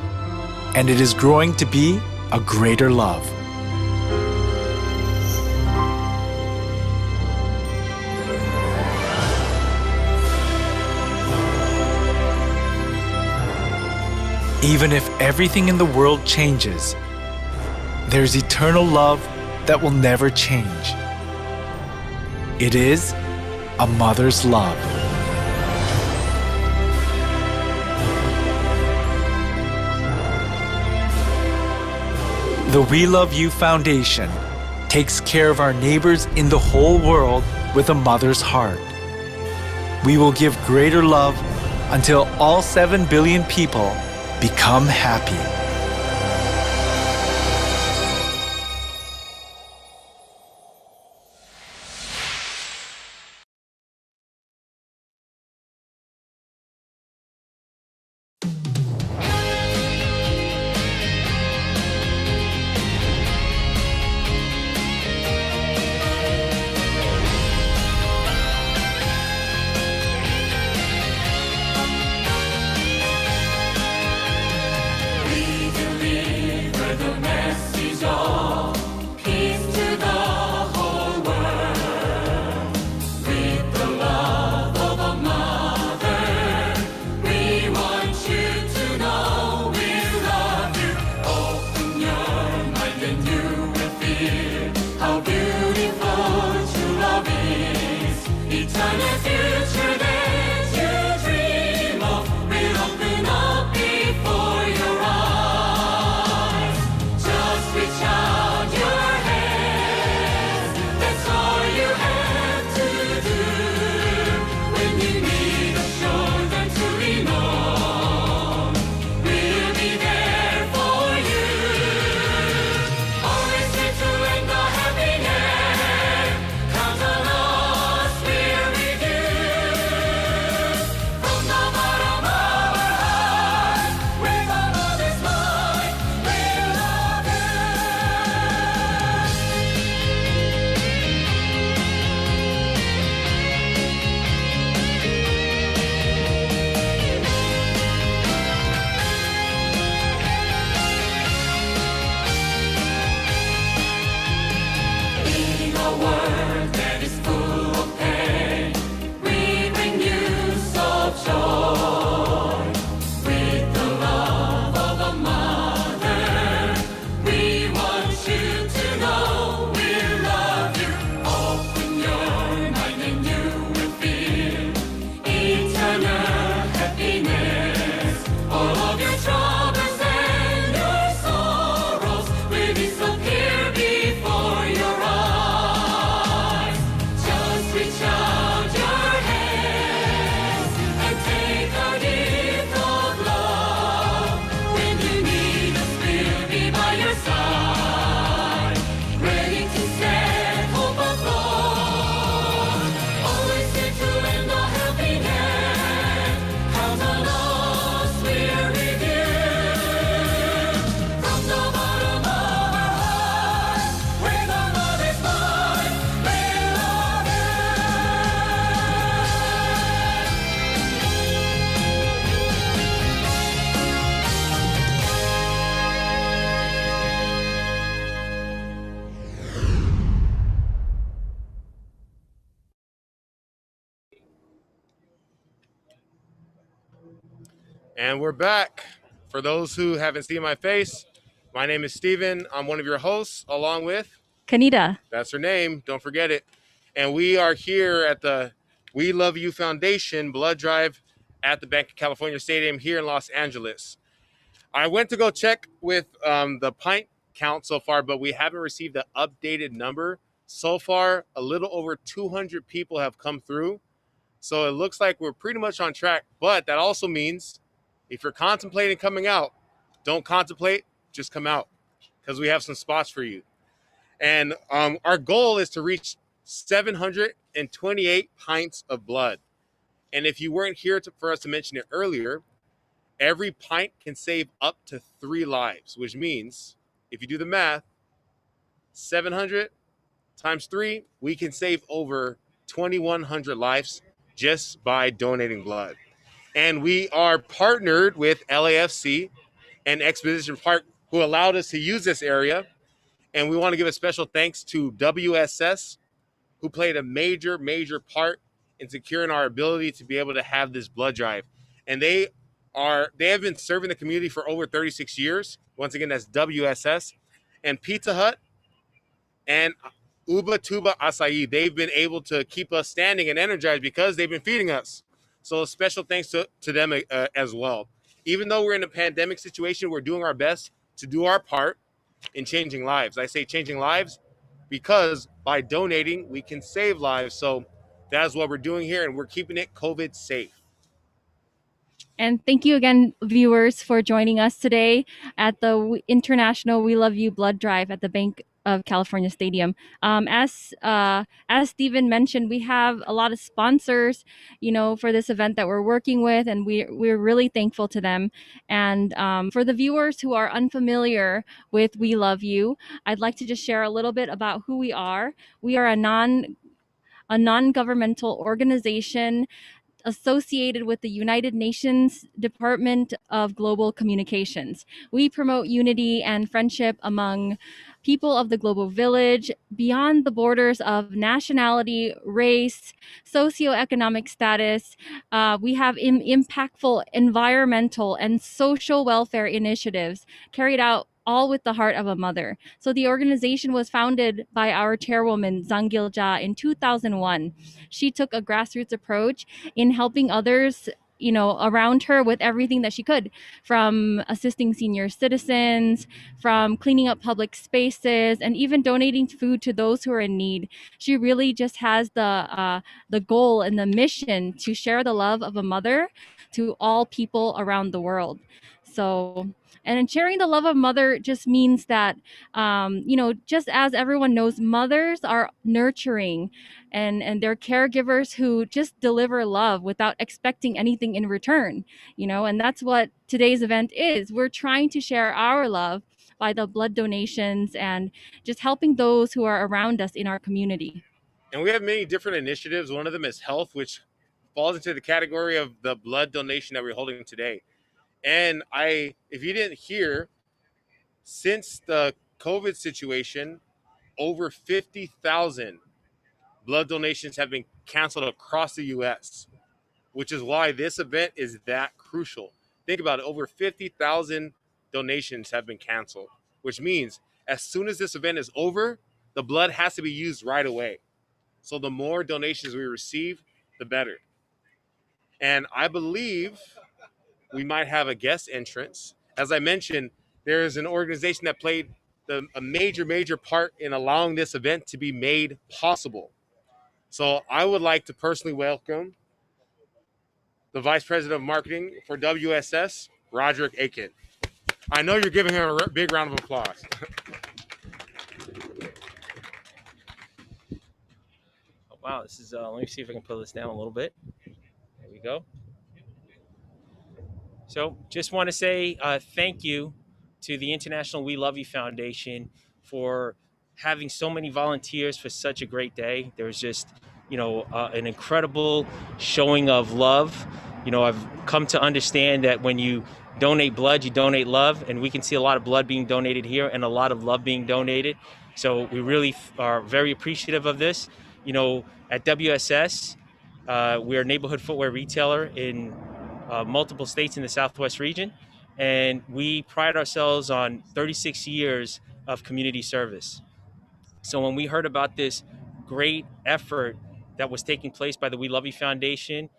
and it is growing to be a greater love. Even if everything in the world changes, there's eternal love that will never change. It is a mother's love. The We Love You Foundation takes care of our neighbors in the whole world with a mother's heart. We will give greater love until all 7 billion people become happy. And we're back. For those who haven't seen my face, my name is Steven. I'm one of your hosts, along with Kanita. That's her name. Don't forget it. And we are here at the We Love You Foundation blood drive at the Bank of California Stadium here in Los Angeles. I went to go check with the pint count so far, but we haven't received the updated number. So far, a little over 200 people have come through. So it looks like we're pretty much on track. But that also means if you're contemplating coming out, don't contemplate, just come out, because we have some spots for you. And our goal is to reach 728 pints of blood. And if you weren't here for us to mention it earlier, every pint can save up to 3 lives, which means if you do the math, 700 times 3, we can save over 2,100 lives just by donating blood. And we are partnered with LAFC and Exposition Park, who allowed us to use this area. And we want to give a special thanks to WSS, who played a major, major part in securing our ability to be able to have this blood drive. And they have been serving the community for over 36 years. Once again, that's WSS. And Pizza Hut and Uba Tuba Acai, they've been able to keep us standing and energized because they've been feeding us. So special thanks to them as well. Even though we're in a pandemic situation, we're doing our best to do our part in changing lives. I say changing lives because by donating, we can save lives. So that's what we're doing here, and we're keeping it COVID safe. And thank you again, viewers, for joining us today at the International We Love You Blood Drive at the Bank of California Stadium. As Stephen mentioned, we have a lot of sponsors, for this event that we're working with, and we're really thankful to them. And for the viewers who are unfamiliar with We Love You, I'd like to just share a little bit about who we are. We are a non-governmental organization associated with the United Nations Department of Global Communications. We promote unity and friendship among people of the global village beyond the borders of nationality, race, socioeconomic status. We have impactful environmental and social welfare initiatives carried out all with the heart of a mother. So the organization was founded by our chairwoman, gil-jah, in 2001. She took a grassroots approach in helping others around her with everything that she could, from assisting senior citizens, from cleaning up public spaces, and even donating food to those who are in need. She really just has the goal and the mission to share the love of a mother to all people around the world. So, and in sharing the love of mother just means that, just as everyone knows, mothers are nurturing and they're caregivers who just deliver love without expecting anything in return, and that's what today's event is. We're trying to share our love by the blood donations and just helping those who are around us in our community. And we have many different initiatives. One of them is health, which falls into the category of the blood donation that we're holding today. And if you didn't hear, since the COVID situation, over 50,000 blood donations have been canceled across the U.S., which is why this event is that crucial. Think about it. Over 50,000 donations have been canceled, which means as soon as this event is over, the blood has to be used right away. So the more donations we receive, the better. And I believe we might have a guest entrance. As I mentioned, there is an organization that played a major, major part in allowing this event to be made possible. So I would like to personally welcome the Vice President of Marketing for WSS, Roderick Aiken. I know you're giving him a big round of applause. Oh, wow, this is, let me see if I can pull this down a little bit. There we go. So just want to say thank you to the International We Love You Foundation for having so many volunteers for such a great day. There's just, an incredible showing of love. I've come to understand that when you donate blood, you donate love, and we can see a lot of blood being donated here and a lot of love being donated. So we really are very appreciative of this. At WSS, we're a neighborhood footwear retailer in multiple states in the Southwest region, and we pride ourselves on 36 years of community service. So when we heard about this great effort that was taking place by the We Love You Foundation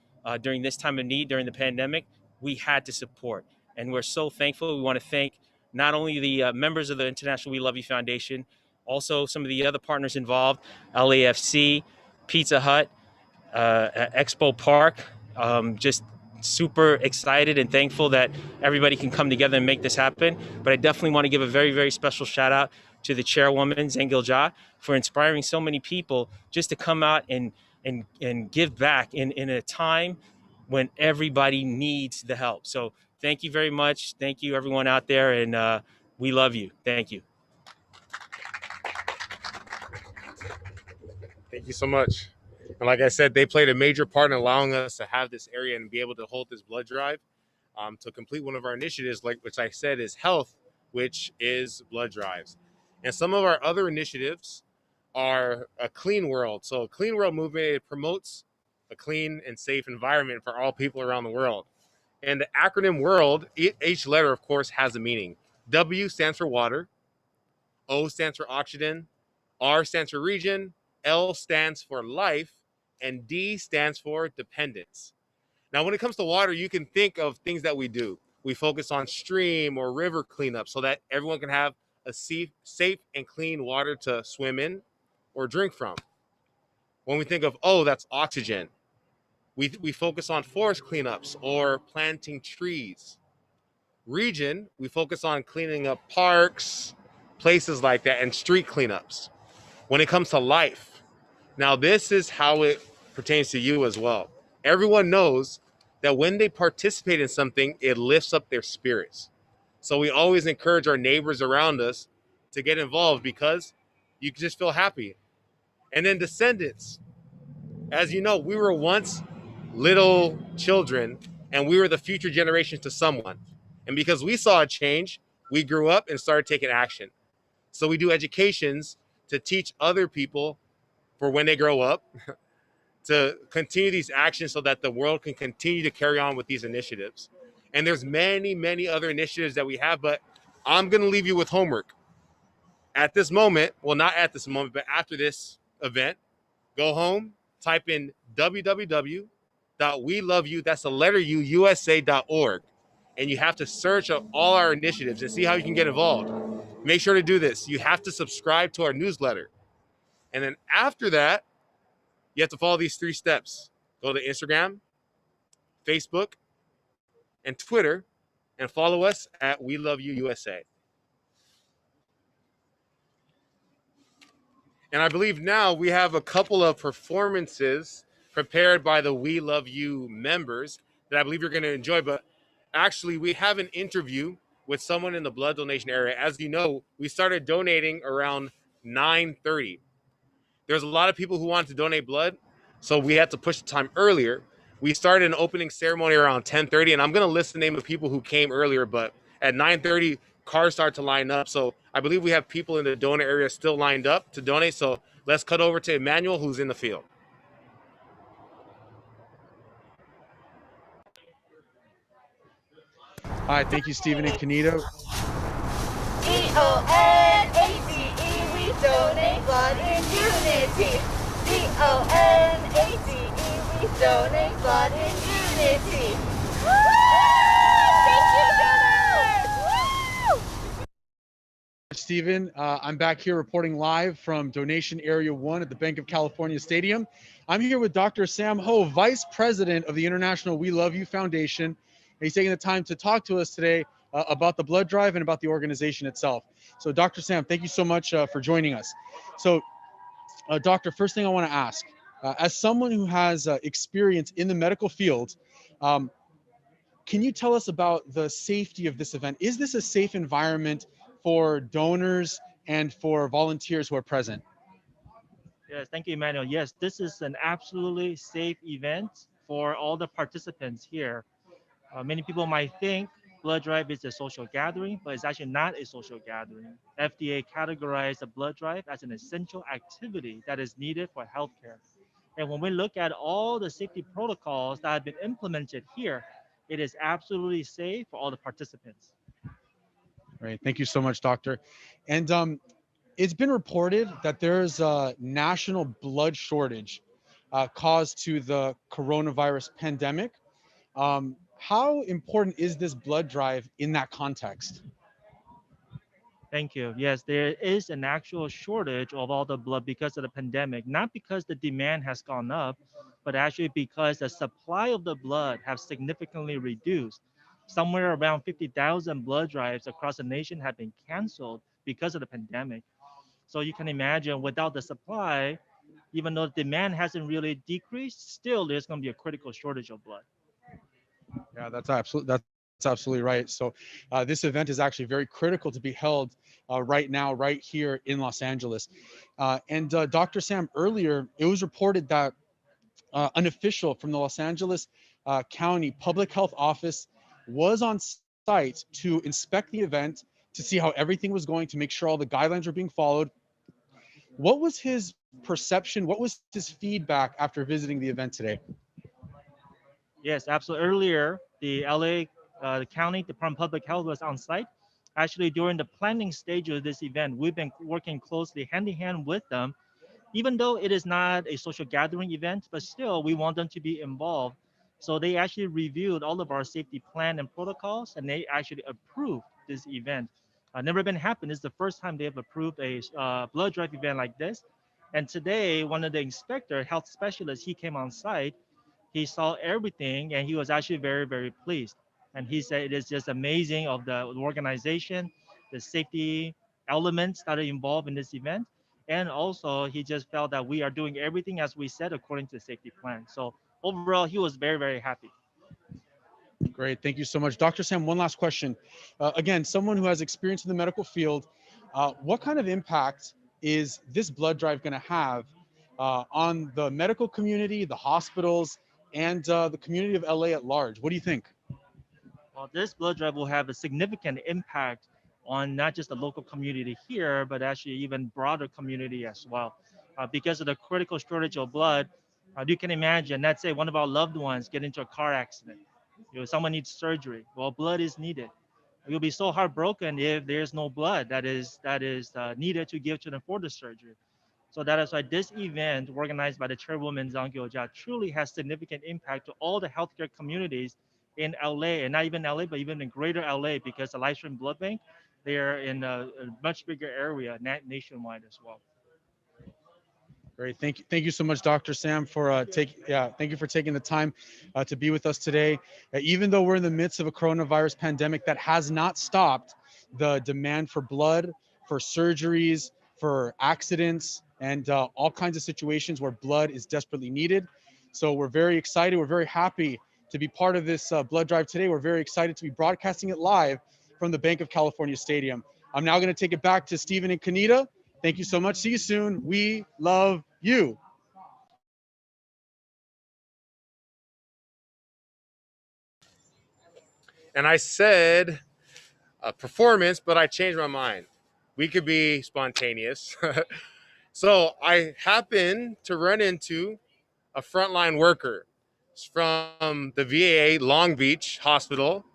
during this time of need, during the pandemic, we had to support. And we're so thankful. We want to thank not only the members of the International We Love You Foundation, also some of the other partners involved, LAFC, Pizza Hut, Expo Park. Just super excited and thankful that everybody can come together and make this happen. But I definitely want to give a very, very special shout out to the chairwoman, gil-jah, for inspiring so many people just to come out and give back in a time when everybody needs the help. So thank you very much. Thank you, everyone out there. And we love you. Thank you. Thank you so much. And like I said, they played a major part in allowing us to have this area and be able to hold this blood drive to complete one of our initiatives, like which I said is health, which is blood drives. And some of our other initiatives are a clean world. So a clean world movement, it promotes a clean and safe environment for all people around the world. And the acronym WORLD, each letter, of course, has a meaning. W stands for water, O stands for oxygen, R stands for region, L stands for life, and D stands for dependence. Now, when it comes to water, you can think of things that we do. We focus on stream or river cleanup so that everyone can have a safe and clean water to swim in or drink from. When we think of, oh, that's oxygen, we focus on forest cleanups or planting trees. Region, we focus on cleaning up parks, places like that, and street cleanups. When it comes to life, now this is how it pertains to you as well. Everyone knows that when they participate in something, it lifts up their spirits. So we always encourage our neighbors around us to get involved because you can just feel happy. And then descendants. As you know, we were once little children and we were the future generations to someone. And because we saw a change, we grew up and started taking action. So we do educations to teach other people for when they grow up to continue these actions so that the world can continue to carry on with these initiatives. And there's many, many other initiatives that we have, but I'm going to leave you with homework. At this moment, well, not at this moment, but after this event, go home, type in www.weloveu, that's the letter U, USA.org. And you have to search up all our initiatives and see how you can get involved. Make sure to do this. You have to subscribe to our newsletter. And then after that, you have to follow these 3 steps. Go to Instagram, Facebook, and Twitter, and follow us at WeLoveU USA. And I believe now we have a couple of performances prepared by the We Love You members that I believe you're going to enjoy. But actually, we have an interview with someone in the blood donation area. As you know, we started donating around 9:30. There's a lot of people who wanted to donate blood, so we had to push the time earlier. We started an opening ceremony around 10:30, and I'm going to list the name of people who came earlier, but at 9:30, cars start to line up. So I believe we have people in the donor area still lined up to donate. So let's cut over to Emmanuel, who's in the field. All right, thank you, Stephen and Kanita. D-O-N-A-T-E, we donate blood in unity. D-O-N-A-T-E, we donate blood in unity. Woo! Thank you, donors! Woo! Stephen, I'm back here reporting live from Donation Area 1 at the Bank of California Stadium. I'm here with Dr. Sam Ho, Vice President of the International We Love You Foundation. He's taking the time to talk to us today about the blood drive and about the organization itself. So Dr. Sam, thank you so much for joining us. So Doctor, first thing I want to ask, as someone who has experience in the medical field, can you tell us about the safety of this event? Is this a safe environment for donors and for volunteers who are present? Yes, thank you, Emmanuel. Yes, this is an absolutely safe event for all the participants here. Many people might think blood drive is a social gathering, but it's actually not a social gathering. FDA categorized the blood drive as an essential activity that is needed for healthcare. And when we look at all the safety protocols that have been implemented here, it is absolutely safe for all the participants. Right. Thank you so much, Doctor. And it's been reported that there's a national blood shortage caused to the coronavirus pandemic. How important is this blood drive in that context? Thank you. Yes, there is an actual shortage of all the blood because of the pandemic, not because the demand has gone up, but actually because the supply of the blood have significantly reduced. Somewhere around 50,000 blood drives across the nation have been canceled because of the pandemic. So you can imagine without the supply, even though demand hasn't really decreased, still there's going to be a critical shortage of blood. Yeah, that's absolutely right. So this event is actually very critical to be held right now, right here in Los Angeles. And Dr. Sam, earlier it was reported that an official from the Los Angeles County Public Health Office was on site to inspect the event, to see how everything was going, to make sure all the guidelines were being followed. What was his perception? What was his feedback after visiting the event today? Yes, absolutely. Earlier, the LA the County Department of Public Health was on site. Actually, during the planning stage of this event, we've been working closely hand in hand with them. Even though it is not a social gathering event, but still we want them to be involved. So they actually reviewed all of our safety plan and protocols, and they actually approved this event. Never been happened. It's the first time they have approved a blood drive event like this. And today, one of the inspector, health specialists, he came on site. He saw everything, and he was actually very, very pleased. And he said it is just amazing of the organization, the safety elements that are involved in this event, and also he just felt that we are doing everything as we said according to the safety plan. So overall, he was very, very happy. Great, thank you so much. Dr. Sam, one last question. Again, someone who has experience in the medical field, what kind of impact is this blood drive going to have on the medical community, the hospitals, and the community of LA at large? What do you think? Well, this blood drive will have a significant impact on not just the local community here, but actually even broader community as well. Because of the critical shortage of blood, you can imagine, let's say one of our loved ones get into a car accident. Someone needs surgery. Well, blood is needed. You'll be so heartbroken if there's no blood that is needed to give to them for the surgery. So that is why this event, organized by the chairwoman Zhang Gil-jah, truly has significant impact to all the healthcare communities in LA, and not even LA, but even in greater LA, because the Livestream Blood Bank, they are in a much bigger area nationwide as well. Great, thank you so much, Dr. Sam, for thank you for taking the time to be with us today. Even though we're in the midst of a coronavirus pandemic that has not stopped the demand for blood, for surgeries, for accidents, and all kinds of situations where blood is desperately needed. So we're very excited. We're very happy to be part of this blood drive today. We're very excited to be broadcasting it live from the Bank of California Stadium. I'm now going to take it back to Stephen and Kanita. Thank you so much. See you soon. We love you. And I said performance, but I changed my mind. We could be spontaneous. So I happened to run into a frontline worker from the VA Long Beach Hospital.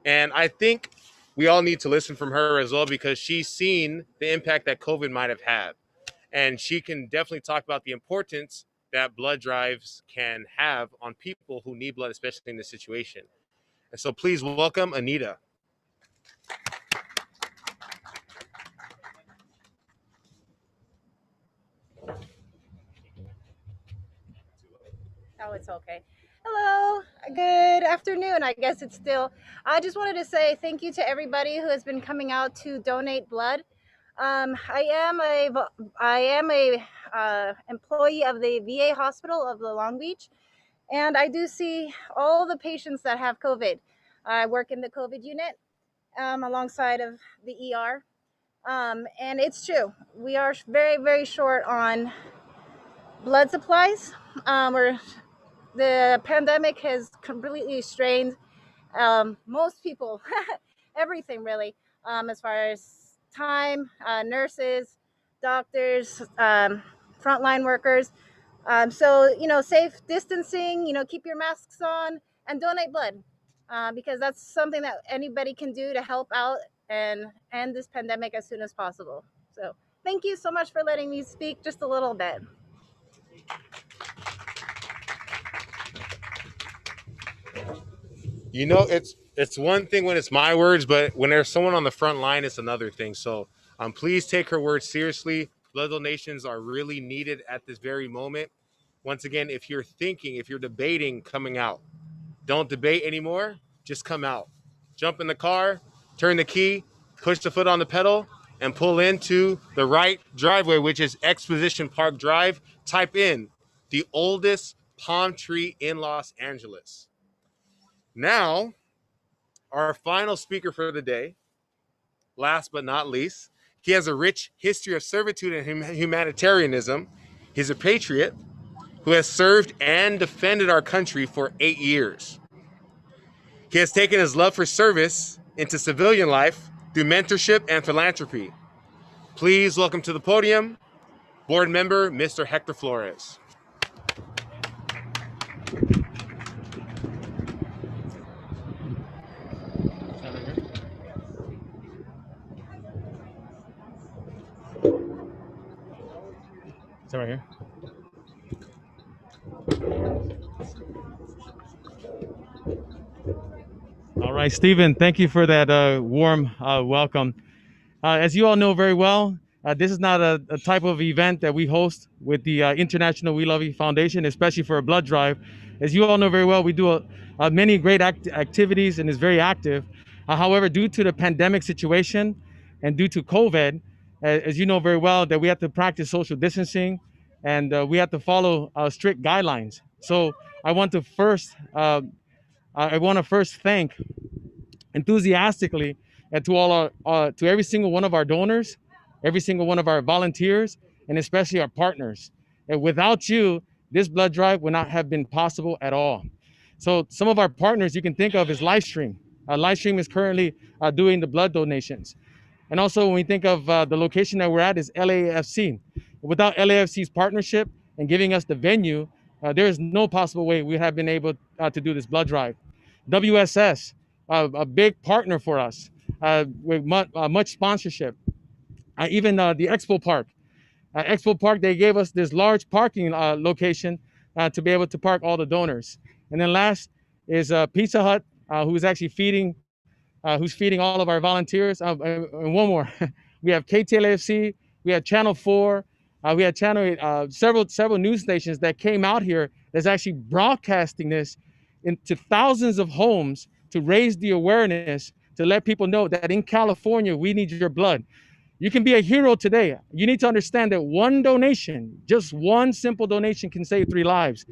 And I think we all need to listen from her as well, because she's seen the impact that COVID might have had. And she can definitely talk about the importance that blood drives can have on people who need blood, especially in this situation. And so please welcome Anita. Oh, it's okay. Hello, good afternoon. I guess it's still. I just wanted to say thank you to everybody who has been coming out to donate blood. I am a employee of the VA hospital of the Long Beach, and I do see all the patients that have COVID. I work in the COVID unit alongside of the ER, and it's true. We are very, very short on blood supplies. We're the pandemic has completely strained most people, everything really, as far as time, nurses, doctors, frontline workers. So, safe distancing, keep your masks on and donate blood because that's something that anybody can do to help out and end this pandemic as soon as possible. So, thank you so much for letting me speak just a little bit. It's one thing when it's my words, but when there's someone on the front line, it's another thing. So please take her words seriously. Blood donations are really needed at this very moment. Once again, if you're thinking, if you're debating coming out, don't debate anymore. Just come out. Jump in the car, turn the key, push the foot on the pedal, and pull into the right driveway, which is Exposition Park Drive. Type in the oldest palm tree in Los Angeles. Now, our final speaker for the day, last but not least, he has a rich history of servitude and humanitarianism. He's a patriot who has served and defended our country for 8 years. He has taken his love for service into civilian life through mentorship and philanthropy. Please welcome to the podium, board member, Mr. Hector Flores. Is that right here? All right, Stephen, thank you for that warm welcome. As you all know very well, this is not a type of event that we host with the International We Love You Foundation, especially for a blood drive. As you all know very well, we do many great activities and is very active. However, due to the pandemic situation and due to COVID, as you know very well, that we have to practice social distancing and we have to follow strict guidelines. So I want to first thank enthusiastically and to all our to every single one of our donors, every single one of our volunteers, and especially our partners. And without you, this blood drive would not have been possible at all. So some of our partners you can think of is Livestream. Livestream is currently doing the blood donations. And also when we think of the location that we're at is LAFC. Without LAFC's partnership and giving us the venue, there is no possible way we have been able to do this blood drive. WSS, a big partner for us with much sponsorship. Even the Expo Park. Expo Park, they gave us this large parking location to be able to park all the donors. And then last is Pizza Hut, who's actually feeding all of our volunteers. And one more, we have KTLFC, we have Channel 4, we had several news stations that came out here that's actually broadcasting this into thousands of homes to raise the awareness, to let people know that in California, we need your blood. You can be a hero today. You need to understand that one donation, just one simple donation can save 3 lives.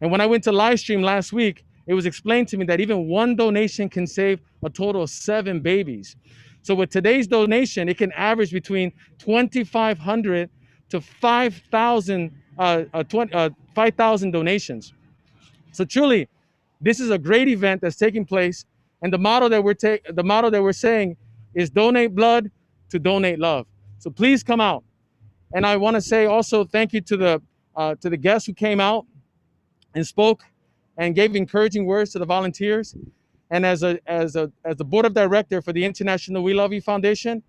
And when I went to Livestream last week, it was explained to me that even one donation can save a total of 7 babies. So with today's donation, it can average between 2,500 to 5,000 donations. So truly, this is a great event that's taking place, and the motto that we're saying is donate blood to donate love. So please come out. And I want to say also thank you to the guests who came out and spoke and gave encouraging words to the volunteers. And as the board of director for the International We Love You Foundation,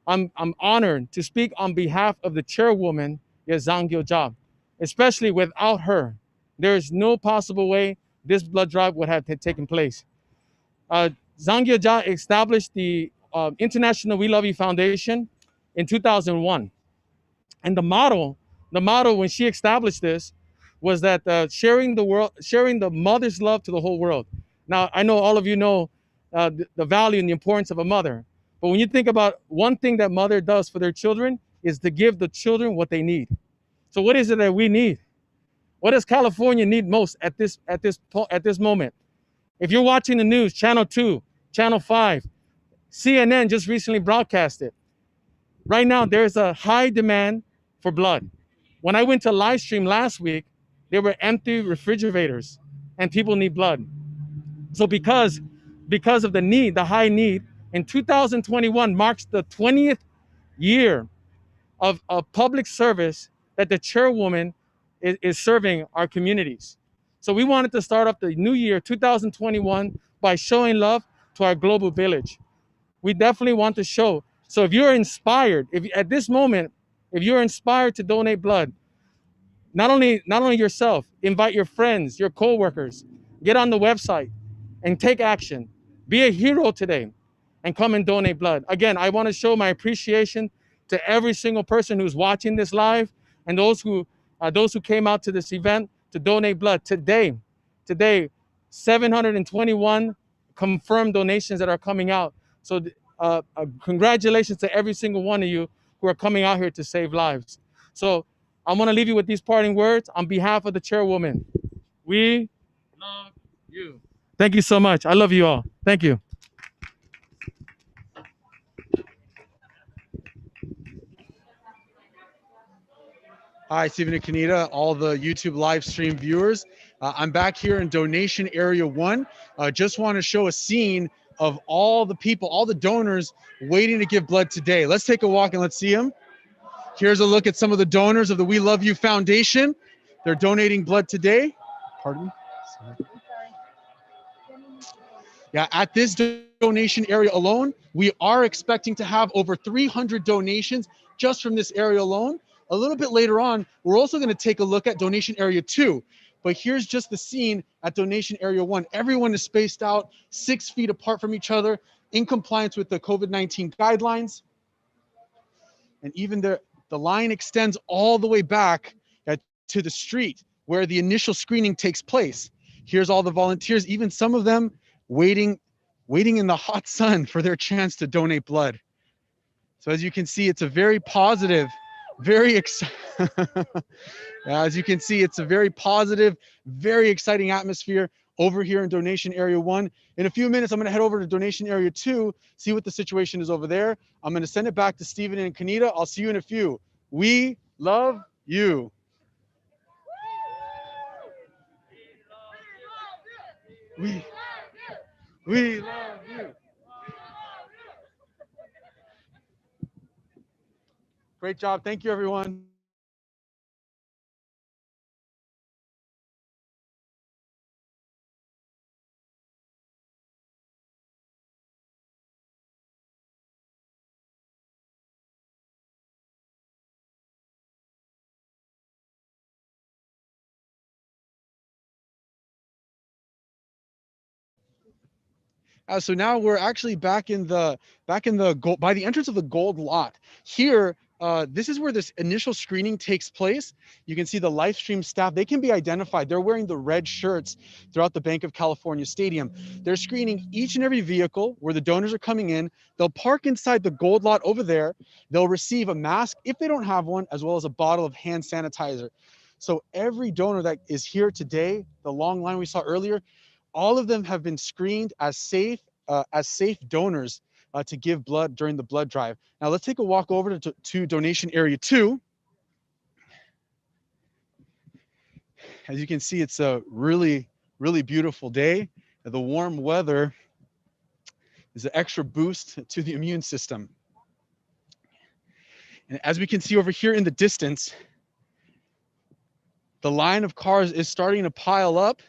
I'm honored to speak on behalf of the chairwoman, gil-jah. Especially without her, there is no possible way this blood drive would have taken place. gil-jah established the International We Love You Foundation in 2001. And the motto when she established this was that sharing the mother's love to the whole world. Now, I know all of you know the value and the importance of a mother. But when you think about one thing that mother does for their children is to give the children what they need. So what is it that we need? What does California need most at this moment? If you're watching the news, Channel 2, Channel 5, CNN just recently broadcast it. Right now, there's a high demand for blood. When I went to Livestream last week, there were empty refrigerators and people need blood. So because of the need, the high need, in 2021 marks the 20th year of public service that the chairwoman is serving our communities. So we wanted to start off the new year, 2021, by showing love to our global village. We definitely want to show. So if you're inspired, at this moment, if you're inspired to donate blood, not only yourself, invite your friends, your coworkers, get on the website and take action. Be a hero today and come and donate blood. Again, I want to show my appreciation to every single person who's watching this live and those who those who came out to this event to donate blood. Today, 721 confirmed donations that are coming out. So congratulations to every single one of you who are coming out here to save lives. So I'm gonna leave you with these parting words on behalf of the chairwoman. We love you. Thank you so much. I love you all. Thank you. Hi, Stephen and Kanita, all the YouTube live stream viewers. I'm back here in donation area 1. Just want to show a scene of all the people, all the donors waiting to give blood today. Let's take a walk and let's see them. Here's a look at some of the donors of the We Love You Foundation. They're donating blood today. Pardon me? Yeah, at this donation area alone, we are expecting to have over 300 donations just from this area alone. A little bit later on, we're also going to take a look at donation area 2. But here's just the scene at donation area 1. Everyone is spaced out 6 feet apart from each other in compliance with the COVID-19 guidelines. And even the line extends all the way back to the street where the initial screening takes place. Here's all the volunteers, even some of them waiting in the hot sun for their chance to donate blood. So as you can see, it's a very positive, as you can see, it's a very positive, very exciting atmosphere over here in donation area 1. In a few minutes, I'm going to head over to donation area 2, see what the situation is over there. I'm going to send it back to Stephen and Kanita. I'll see you in a few. We love you. We love you. Great job. Thank you, everyone. So now we're actually back in the gold, by the entrance of the gold lot. Here, this is where this initial screening takes place. You can see the live stream staff. They can be identified. They're wearing the red shirts throughout the Bank of California Stadium. They're screening each and every vehicle where the donors are coming in. They'll park inside the gold lot over there. They'll receive a mask if they don't have one, as well as a bottle of hand sanitizer. So every donor that is here today, the long line we saw earlier, all of them have been screened as safe donors to give blood during the blood drive. Now let's take a walk over to donation area 2. As you can see, it's a really, really beautiful day. The warm weather is an extra boost to the immune system. And as we can see over here in the distance, the line of cars is starting to pile up,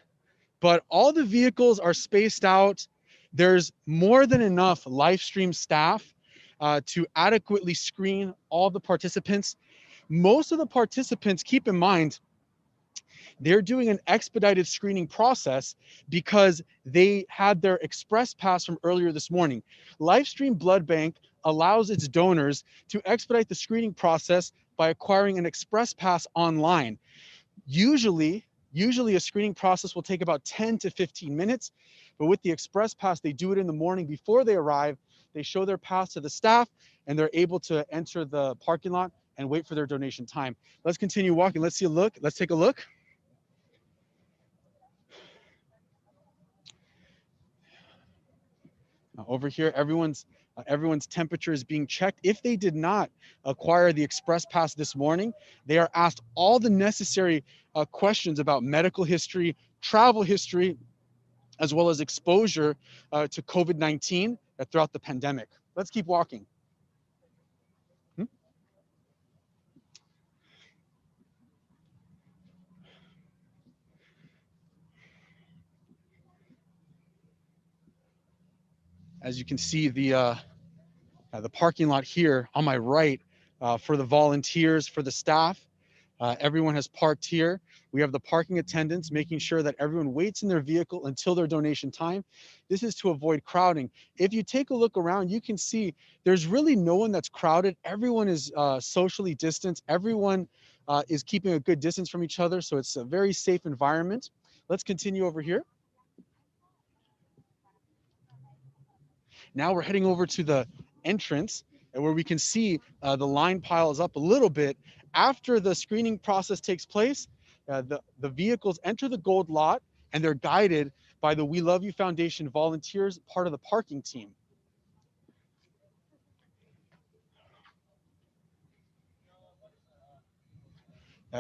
but all the vehicles are spaced out. There's more than enough live stream staff to adequately screen all the participants. Most of the participants, keep in mind, they're doing an expedited screening process because they had their express pass from earlier this morning. Livestream Blood Bank allows its donors to expedite the screening process by acquiring an express pass online. Usually a screening process will take about 10 to 15 minutes, but with the express pass, they do it in the morning before they arrive. They show their pass to the staff and they're able to enter the parking lot and wait for their donation time. Let's continue walking. Let's take a look. Over here, everyone's temperature is being checked. If they did not acquire the express pass this morning, they are asked all the necessary questions about medical history, travel history, as well as exposure to COVID-19 throughout the pandemic. Let's keep walking. As you can see, the parking lot here on my right for the volunteers, for the staff, everyone has parked here. We have the parking attendants making sure that everyone waits in their vehicle until their donation time. This is to avoid crowding. If you take a look around, you can see there's really no one that's crowded. Everyone is socially distanced. Everyone is keeping a good distance from each other, so it's a very safe environment. Let's continue over here. Now we're heading over to the entrance, where we can see the line piles up a little bit. After the screening process takes place, the vehicles enter the gold lot, and they're guided by the We Love You Foundation volunteers, part of the parking team.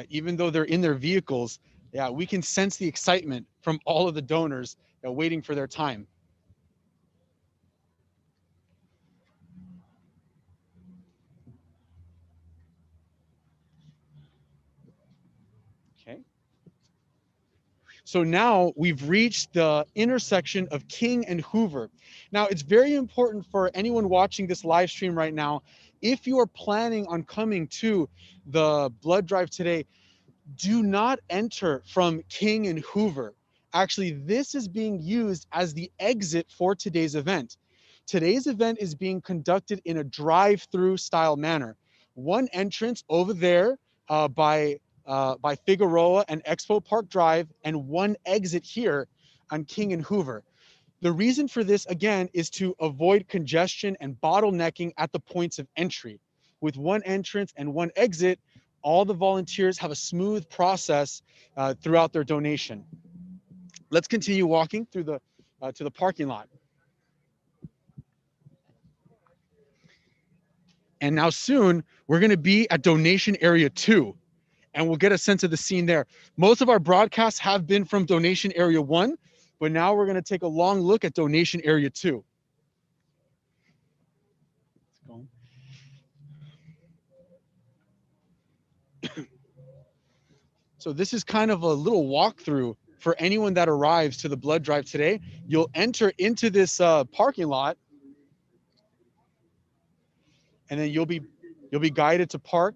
Even though they're in their vehicles, yeah, we can sense the excitement from all of the donors waiting for their time. Okay. So now we've reached the intersection of King and Hoover. Now it's very important for anyone watching this live stream right now, if you are planning on coming to the blood drive today, do not enter from King and Hoover. Actually, this is being used as the exit for today's event. Today's event is being conducted in a drive-through style manner. One entrance over there by Figueroa and Expo Park Drive, and one exit here on King and Hoover. The reason for this, again, is to avoid congestion and bottlenecking at the points of entry. With one entrance and one exit, all the volunteers have a smooth process throughout their donation. Let's continue walking through the to the parking lot. And now soon, we're gonna be at donation area 2, and we'll get a sense of the scene there. Most of our broadcasts have been from donation area 1, but now we're gonna take a long look at donation area 2. So this is kind of a little walkthrough for anyone that arrives to the blood drive today. You'll enter into this parking lot, and then you'll be guided to park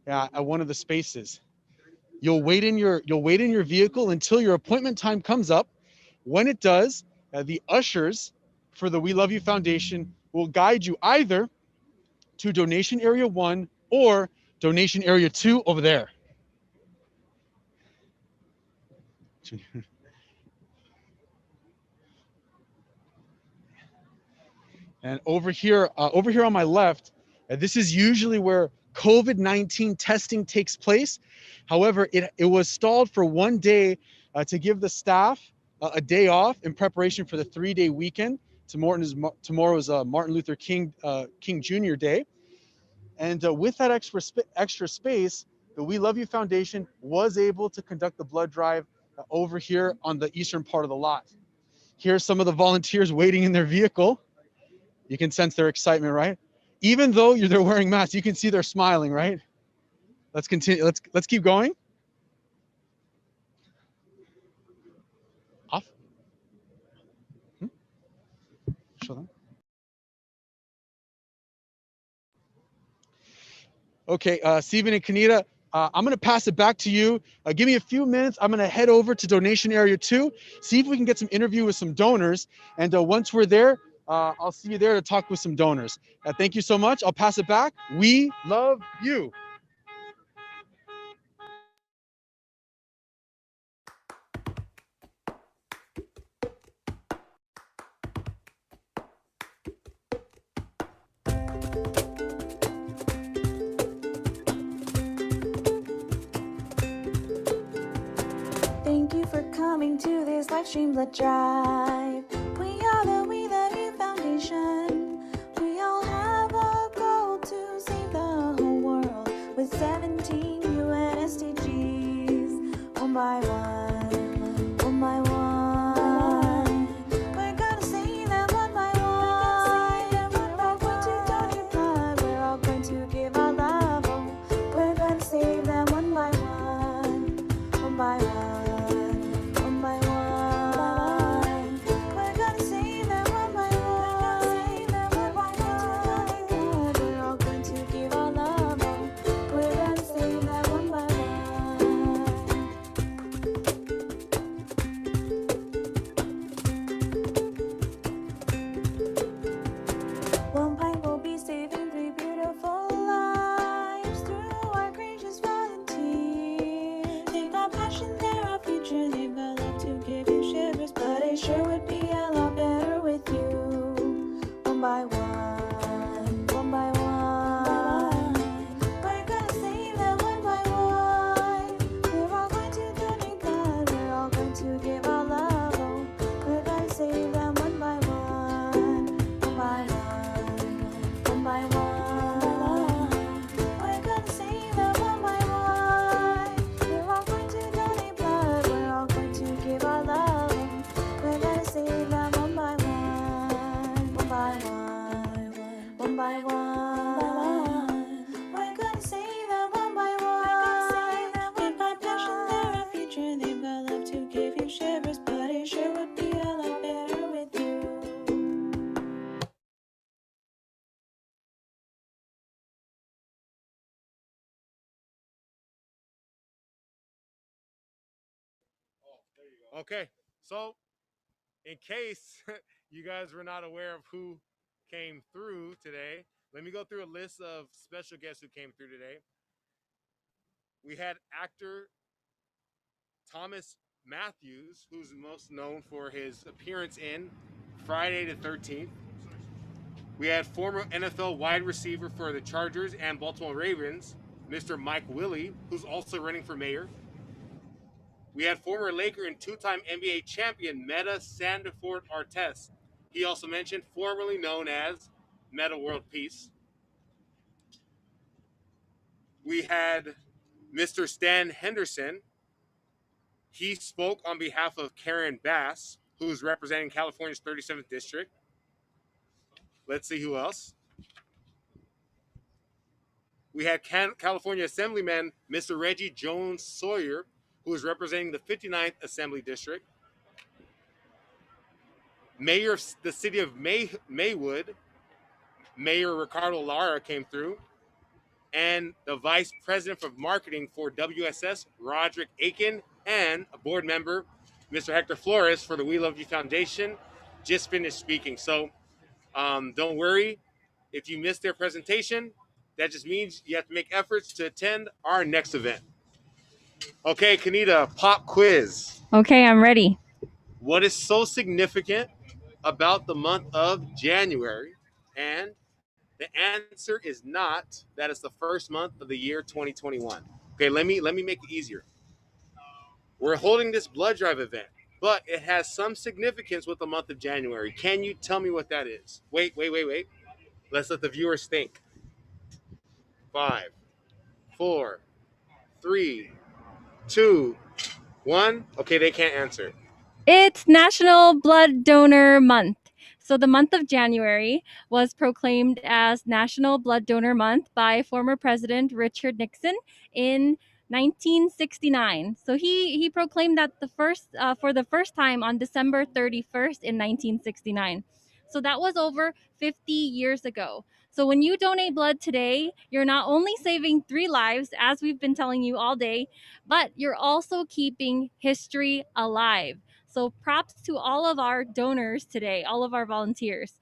at one of the spaces. You'll wait in your vehicle until your appointment time comes up. When it does, the ushers for the We Love You Foundation will guide you either to donation area 1 or donation area 2 over there. And over here on my left, this is usually where COVID-19 testing takes place. However, it was stalled for one day to give the staff a day off in preparation for the 3-day weekend. Tomorrow is Martin Luther King Jr. Day. And with that extra space, the We Love You Foundation was able to conduct the blood drive over here on the eastern part of the lot. Here's some of the volunteers waiting in their vehicle. You can sense their excitement, right? Even though they're wearing masks, you can see they're smiling, right? Let's continue. Let's keep going. Off. Show them. Okay, Stephen and Kanita, I'm going to pass it back to you. Give me a few minutes. I'm going to head over to donation area 2, see if we can get some interview with some donors. And once we're there, I'll see you there to talk with some donors. Thank you so much. I'll pass it back. We love you. Thank you for coming to this live stream blood drive. We are the We Love You Foundation. We all have a goal to save the whole world with 17 UN SDGs. One by one, one by one. We're gonna save them one by one. We're all going to donate blood. We're all going to give our love. We're gonna save them one by one, one by one. Save them. Okay, so in case you guys were not aware of who came through today, let me go through a list of special guests who came through today. We had actor Thomas Matthews, who's most known for his appearance in Friday the 13th. We had former NFL wide receiver for the Chargers and Baltimore Ravens, Mr. Mike Willie, who's also running for mayor. We had former Laker and two-time NBA champion Meta Sandiford Artest. He also mentioned formerly known as Meta World Peace. We had Mr. Stan Henderson. He spoke on behalf of Karen Bass, who's representing California's 37th district. Let's see who else. We had California Assemblyman Mr. Reggie Jones Sawyer, who is representing the 59th Assembly District. Mayor of the city of Maywood, Mayor Ricardo Lara came through. And the Vice President of Marketing for WSS, Roderick Aiken, and a board member, Mr. Hector Flores, for the We Love You Foundation, just finished speaking. So don't worry if you missed their presentation. That just means you have to make efforts to attend our next event. Okay, Kanita, pop quiz. Okay, I'm ready. What is so significant about the month of January? And the answer is not that it's the first month of the year 2021. Okay, let me make it easier. We're holding this blood drive event, but it has some significance with the month of January. Can you tell me what that is? Wait. Let's let the viewers think. 5, 4, 3, 2, 1. Okay, they can't answer. It's National Blood Donor Month. So the month of January was proclaimed as National Blood Donor Month by former President Richard Nixon in 1969. So he proclaimed that for the first time on December 31st in 1969. So that was over 50 years ago. So when you donate blood today, you're not only saving 3 lives, as we've been telling you all day, but you're also keeping history alive. So props to all of our donors today, all of our volunteers.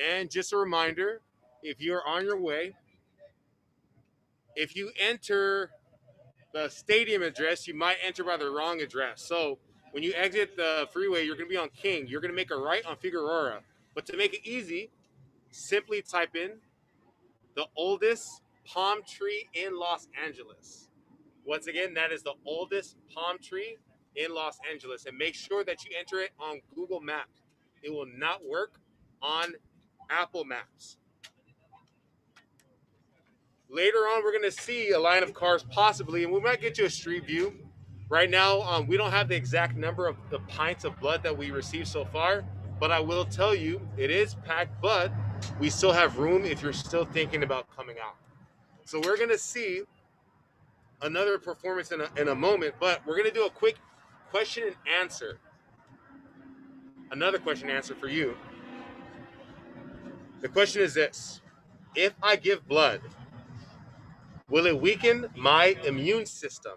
And just a reminder, if you're on your way, if you enter the stadium address, you might enter by the wrong address. So when you exit the freeway, you're going to be on King. You're going to make a right on Figueroa. But to make it easy, simply type in the oldest palm tree in Los Angeles. Once again, that is the oldest palm tree in Los Angeles. And make sure that you enter it on Google Maps. It will not work on Apple Maps. Later on, we're going to see a line of cars possibly, and we might get you a street view. Right now, we don't have the exact number of the pints of blood that we received so far, but I will tell you it is packed, but we still have room if you're still thinking about coming out. So we're going to see another performance in a moment, but we're going to do a quick question and answer. Another question and answer for you. The question is this: if I give blood, will it weaken my immune system?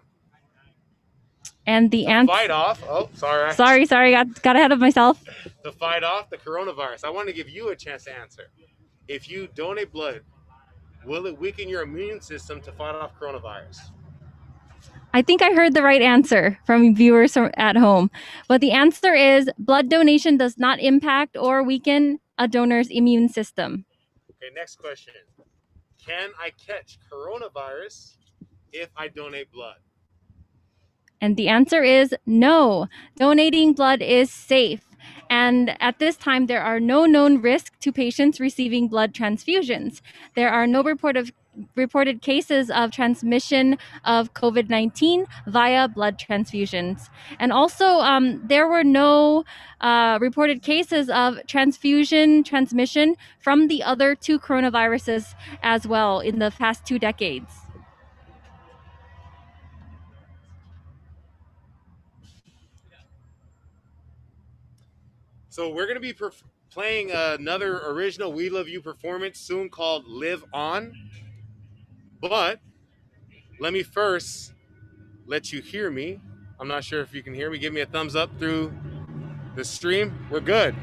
And the answer. Fight off. Oh, sorry. Sorry, got ahead of myself. To fight off the coronavirus. I want to give you a chance to answer. If you donate blood, will it weaken your immune system to fight off coronavirus? I think I heard the right answer from viewers at home. But the answer is blood donation does not impact or weaken a donor's immune system. Okay, next question. Can I catch coronavirus if I donate blood? And the answer is no. Donating blood is safe. And at this time, there are no known risks to patients receiving blood transfusions. There are no reported cases of transmission of COVID-19 via blood transfusions. And also, there were no reported cases of transfusion transmission from the other 2 coronaviruses as well in the past 2 decades. So we're going to be playing another original We Love You performance soon called Live On. But let me first let you hear me I'm not sure if you can hear me. Give me a thumbs up through the stream. We're good.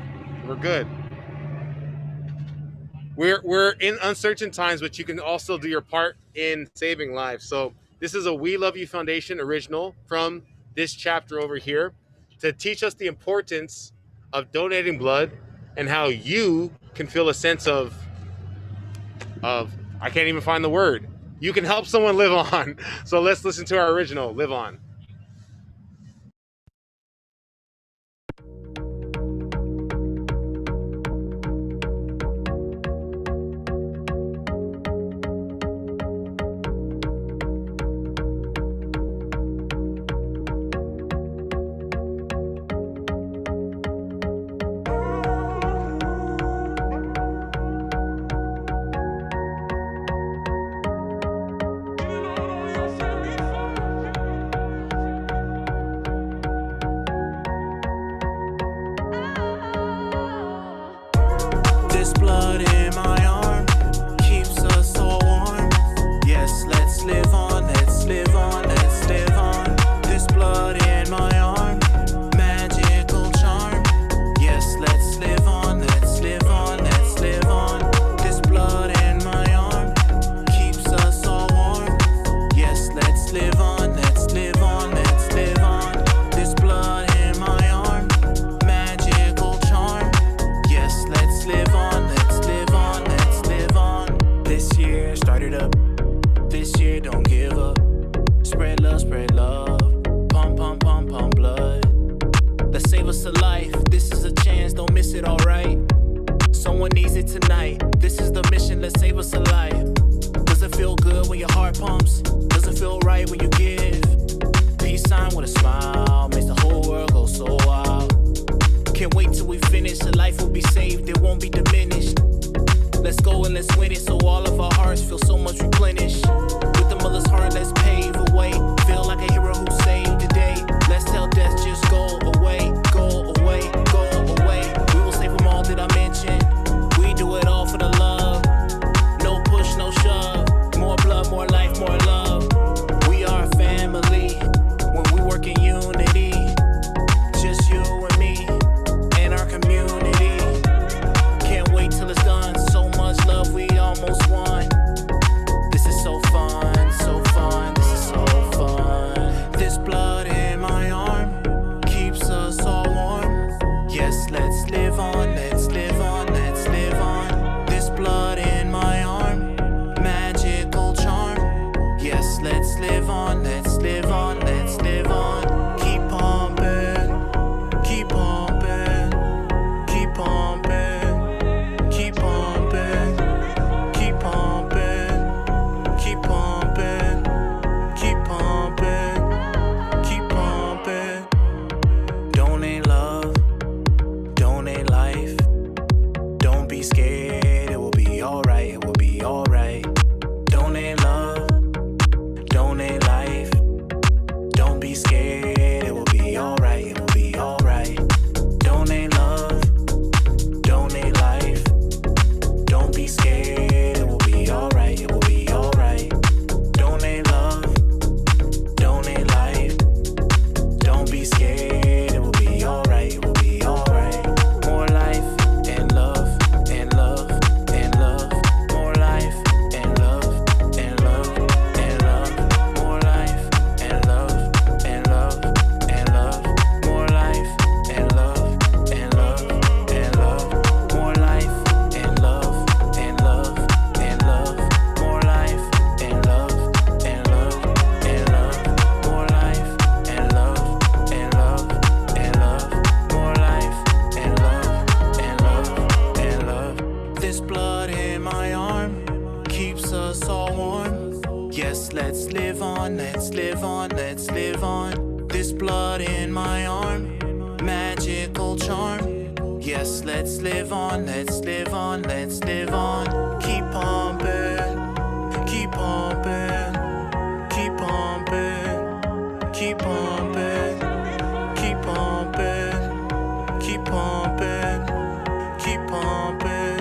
We're good. We're in uncertain times, but you can also do your part in saving lives. So this is a We Love You Foundation original from this chapter over here to teach us the importance of donating blood and how you can feel a sense of I can't even find the word. You can help someone live on. So let's listen to our original, Live On. This blood in my arm keeps us all warm. Yes, let's live on, let's live on, let's live on. This blood in my arm, magical charm. Yes, let's live on, let's live on, let's live on. This blood in my arm keeps us all warm. Yes, let's live on, let's live on, let's live on. This blood in my arm, magical charm. Yes, let's live on. Started up this year, don't give up. Spread love, pump, pump, pump, pump blood. Let's save us a life. This is a chance, don't miss it, alright? Someone needs it tonight. This is the mission, let's save us a life. Does it feel good when your heart pumps? Does it feel right when you give? Peace sign with a smile makes the whole world go so wild. Can't wait till we finish, a life will be saved, it won't be diminished. Let's go and let's win it so all of our hearts feel so much replenished. With the mother's heart, let's pave a way. Feel like a hero who saved the day. Let's tell death just go away, go away, go away. We will save them all, did I mention? We do it all for the love. No push, no shove. More blood, more life, more love. We are a family when we work in unity. Just you and me and our community. Can't wait till it's done. So much love, we almost won. This is so fun, so fun, this is so fun. This blood in my arm keeps us all warm. Yes, let's live on, let's live on, let's live on. This blood in my arm, magical charm. Yes, let's live on, let's live on, let's live on. Keep pumping, keep pumping, keep pumping, keep pumping, keep pumping, keep pumping, keep pumping, keep pumping. Donate love, donate life. Don't be scared, it will be alright, it will be alright. Donate love, donate life. Don't be scared, it will be alright, it will be alright. Donate love, donate life. Don't be scared, it will be alright, it will be alright. Donate love, donate life. Don't be scared, it will be alright, it will be alright. More life and love and love and love. More life and love and love and love. More life and love and love and love. More life and love and love and love. More life and love and love and love. More life and love and love and love. More life and love and love and love. More life and love and love and love. This blood in my arm keeps us all warm. Yes, let's live on, let's live on, let's live on. This blood in my arm, magical charm. Yes, let's live on, let's live on, let's live on. Keep pumping, keep pumping, keep pumping, keep pumping, keep pumping, keep pumping, keep pumping,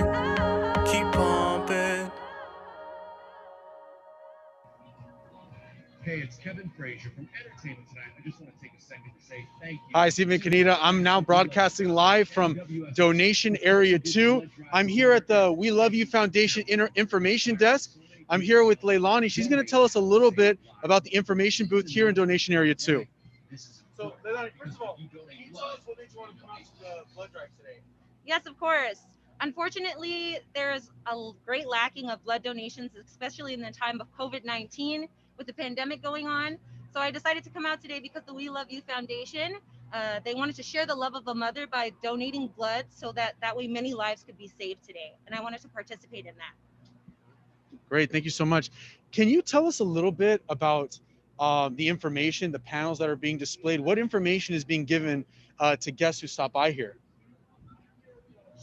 keep pumping. Hey, it's Kevin Frazier from Entertainment Tonight. I just want to take a second to say thank you. Hi, Stephen Kanita. I'm now broadcasting live from Donation Area 2. I'm here at the We Love You Foundation Information Desk. I'm here with Leilani. She's going to tell us a little bit about the information booth here in Donation Area 2. So, Leilani, first of all, can you tell us what made you want to come out to the blood drive today? Yes, of course. Unfortunately, there's a great lacking of blood donations, especially in the time of COVID-19 with the pandemic going on. So I decided to come out today because the We Love You Foundation, they wanted to share the love of a mother by donating blood so that way many lives could be saved today. And I wanted to participate in that. Great, thank you so much. Can you tell us a little bit about the information, the panels that are being displayed? What information is being given to guests who stop by here?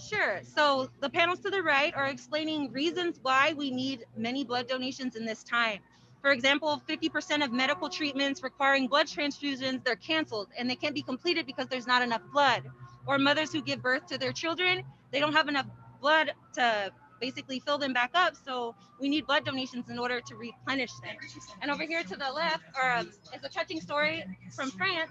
Sure. So the panels to the right are explaining reasons why we need many blood donations in this time. For example, 50% of medical treatments requiring blood transfusions, they're canceled and they can't be completed because there's not enough blood. Or mothers who give birth to their children, they don't have enough blood to basically fill them back up. So we need blood donations in order to replenish them. And over here to the left is a touching story from France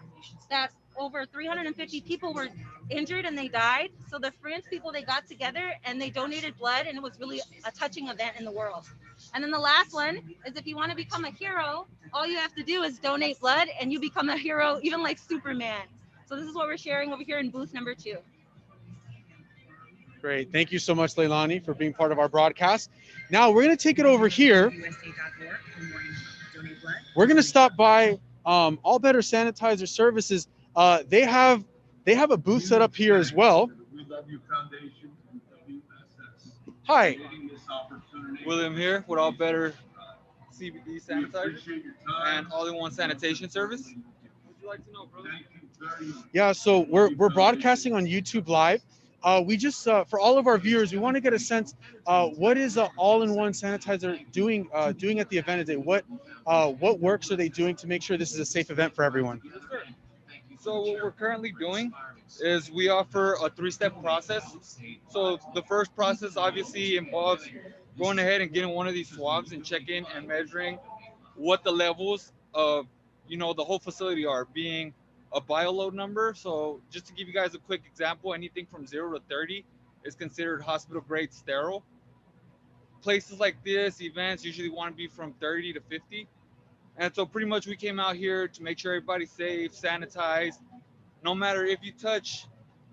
that over 350 people were injured and they died. So the France people, they got together and they donated blood, and it was really a touching event in the world. And then the last one is, if you want to become a hero, all you have to do is donate blood and you become a hero, even like Superman. So this is what we're sharing over here in booth number 2. Great. Thank you so much, Leilani, for being part of our broadcast. Now we're going to take it over here. We're going to stop by All Better Sanitizer Services. They have a booth set up here as well. Hi. William here with All Better CBD Sanitizer and all-in-one sanitation service. What would you like to know, brother? Yeah, so we're broadcasting on YouTube Live. We just for all of our viewers, we want to get a sense. What is an all-in-one sanitizer doing at the event today? What works are they doing to make sure this is a safe event for everyone? So what we're currently doing is we offer a 3-step process. So the first process obviously involves going ahead and getting one of these swabs and checking and measuring what the levels of the whole facility are, being a bioload number. So just to give you guys a quick example, anything from 0 to 30 is considered hospital grade sterile. Places like this, events usually want to be from 30 to 50. And so pretty much we came out here to make sure everybody's safe, sanitized. No matter if you touch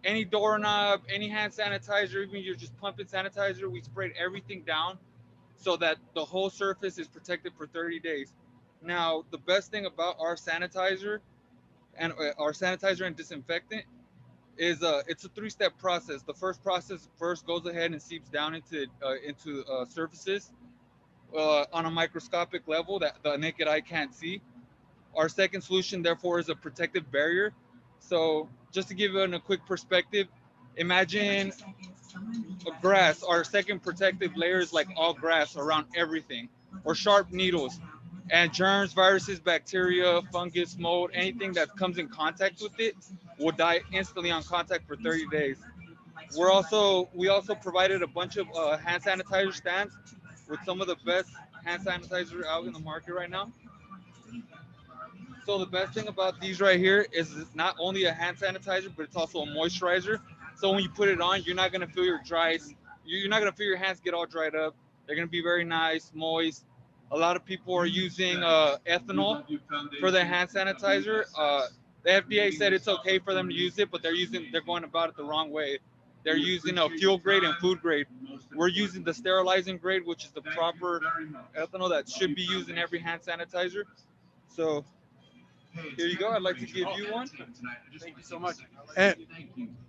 any doorknob, any hand sanitizer, even you're just pumping sanitizer, we sprayed everything down so that the whole surface is protected for 30 days. Now, the best thing about our sanitizer and disinfectant is it's a 3-step process. The first process goes ahead and seeps down into surfaces on a microscopic level that the naked eye can't see. Our second solution, therefore, is a protective barrier. So just to give it a quick perspective, imagine a grass. Our second protective layer is like all grass around everything, or sharp needles. And germs, viruses, bacteria, fungus, mold, anything that comes in contact with it will die instantly on contact for 30 days. We also provided a bunch of hand sanitizer stands with some of the best hand sanitizer out in the market right now. So the best thing about these right here is it's not only a hand sanitizer, but it's also a moisturizer. So when you put it on, you're not gonna feel your hands get all dried up. They're gonna be very nice, moist. A lot of people are using ethanol for their hand sanitizer. The FDA said it's okay for them to use it, but they're going about it the wrong way. They're using a fuel grade and food grade. We're using the sterilizing grade, which is the proper ethanol that should be used in every hand sanitizer. So here you go. I'd like to give you one. Thank you so much. And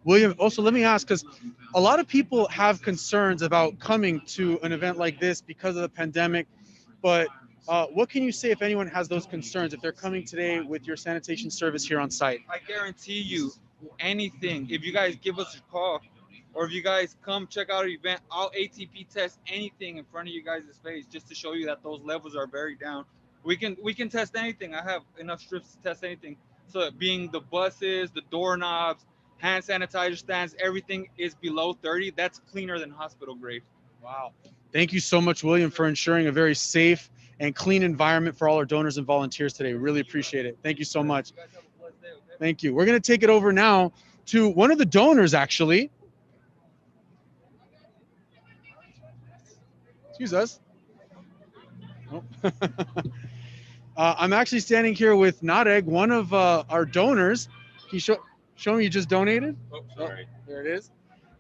William, also let me ask, because a lot of people have concerns about coming to an event like this because of the pandemic, but what can you say if anyone has those concerns, if they're coming today with your sanitation service here on site? I guarantee you anything. If you guys give us a call, or if you guys come check out our event, I'll ATP test anything in front of you guys' face just to show you that those levels are very down. We can test anything. I have enough strips to test anything. So being the buses, the doorknobs, hand sanitizer stands, everything is below 30. That's cleaner than hospital grade. Wow. Thank you so much, William, for ensuring a very safe and clean environment for all our donors and volunteers today. Really appreciate it. Thank you so much. Thank you. We're going to take it over now to one of the donors, actually. Excuse us. Oh. I'm actually standing here with Nareg, one of our donors. Can you show me you just donated? Oh, sorry. There it is.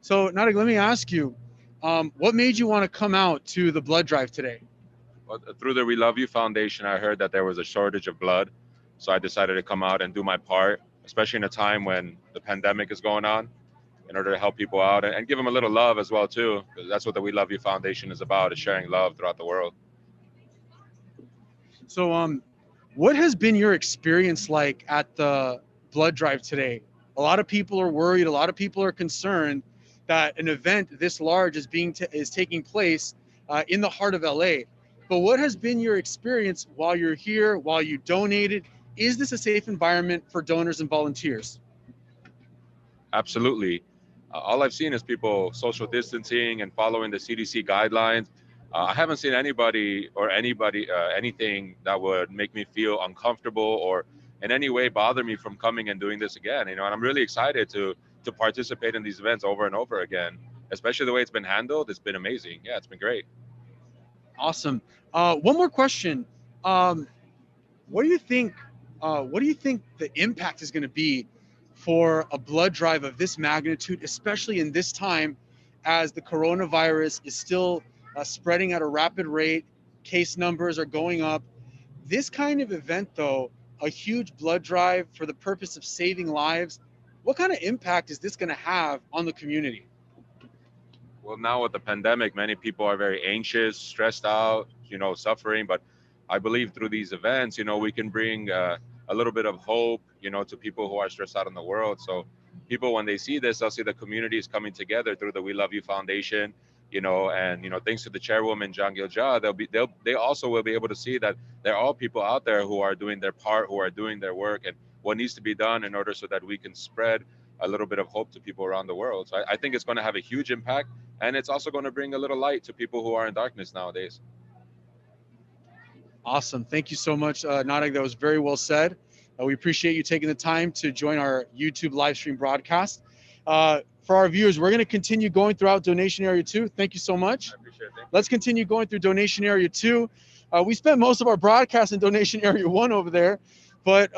So Nareg, let me ask you, what made you want to come out to the blood drive today? Well, through the We Love You Foundation, I heard that there was a shortage of blood. So I decided to come out and do my part, especially in a time when the pandemic is going on, in order to help people out and give them a little love as well, too. Because that's what the We Love You Foundation is about, is sharing love throughout the world. So what has been your experience like at the blood drive today? A lot of people are worried, a lot of people are concerned that an event this large is taking place in the heart of LA. But what has been your experience while you're here, while you donated? Is this a safe environment for donors and volunteers? Absolutely. All I've seen is people social distancing and following the CDC guidelines. I haven't seen anybody anything that would make me feel uncomfortable or in any way bother me from coming and doing this again. And I'm really excited to participate in these events over and over again, especially the way it's been handled. It's been amazing. Yeah, it's been great. Awesome. One more question. What do you think? What do you think the impact is going to be for a blood drive of this magnitude, especially in this time, as the coronavirus is still spreading at a rapid rate? Case numbers are going up. This kind of event, though, a huge blood drive for the purpose of saving lives. What kind of impact is this going to have on the community? Well, now with the pandemic, many people are very anxious, stressed out, suffering. But I believe through these events, we can bring a little bit of hope, to people who are stressed out in the world. So people, when they see this, they'll see the community is coming together through the We Love You Foundation, and thanks to the chairwoman, gil-jah, they also will be able to see that there are all people out there who are doing their part, who are doing their work, and what needs to be done in order so that we can spread a little bit of hope to people around the world. So I think it's going to have a huge impact, and it's also going to bring a little light to people who are in darkness nowadays. Awesome. Thank you so much, Nareg. That was very well said. We appreciate you taking the time to join our YouTube live stream broadcast. For our viewers, we're going to continue going throughout Donation Area 2. Thank you so much. I appreciate it. Let's continue going through Donation Area 2. We spent most of our broadcast in Donation Area 1 over there, but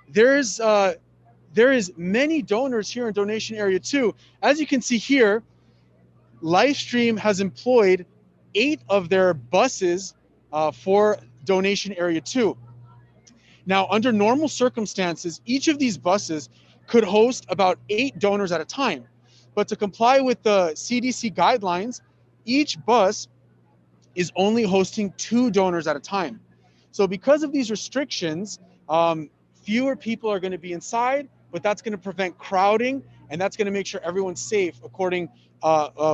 there is many donors here in Donation Area 2. As you can see here, Livestream has employed 8 of their buses for Donation Area 2. Now, under normal circumstances, each of these buses could host about 8 donors at a time. But to comply with the CDC guidelines, each bus is only hosting 2 donors at a time. So because of these restrictions, fewer people are going to be inside, but that's going to prevent crowding, and that's going to make sure everyone's safe according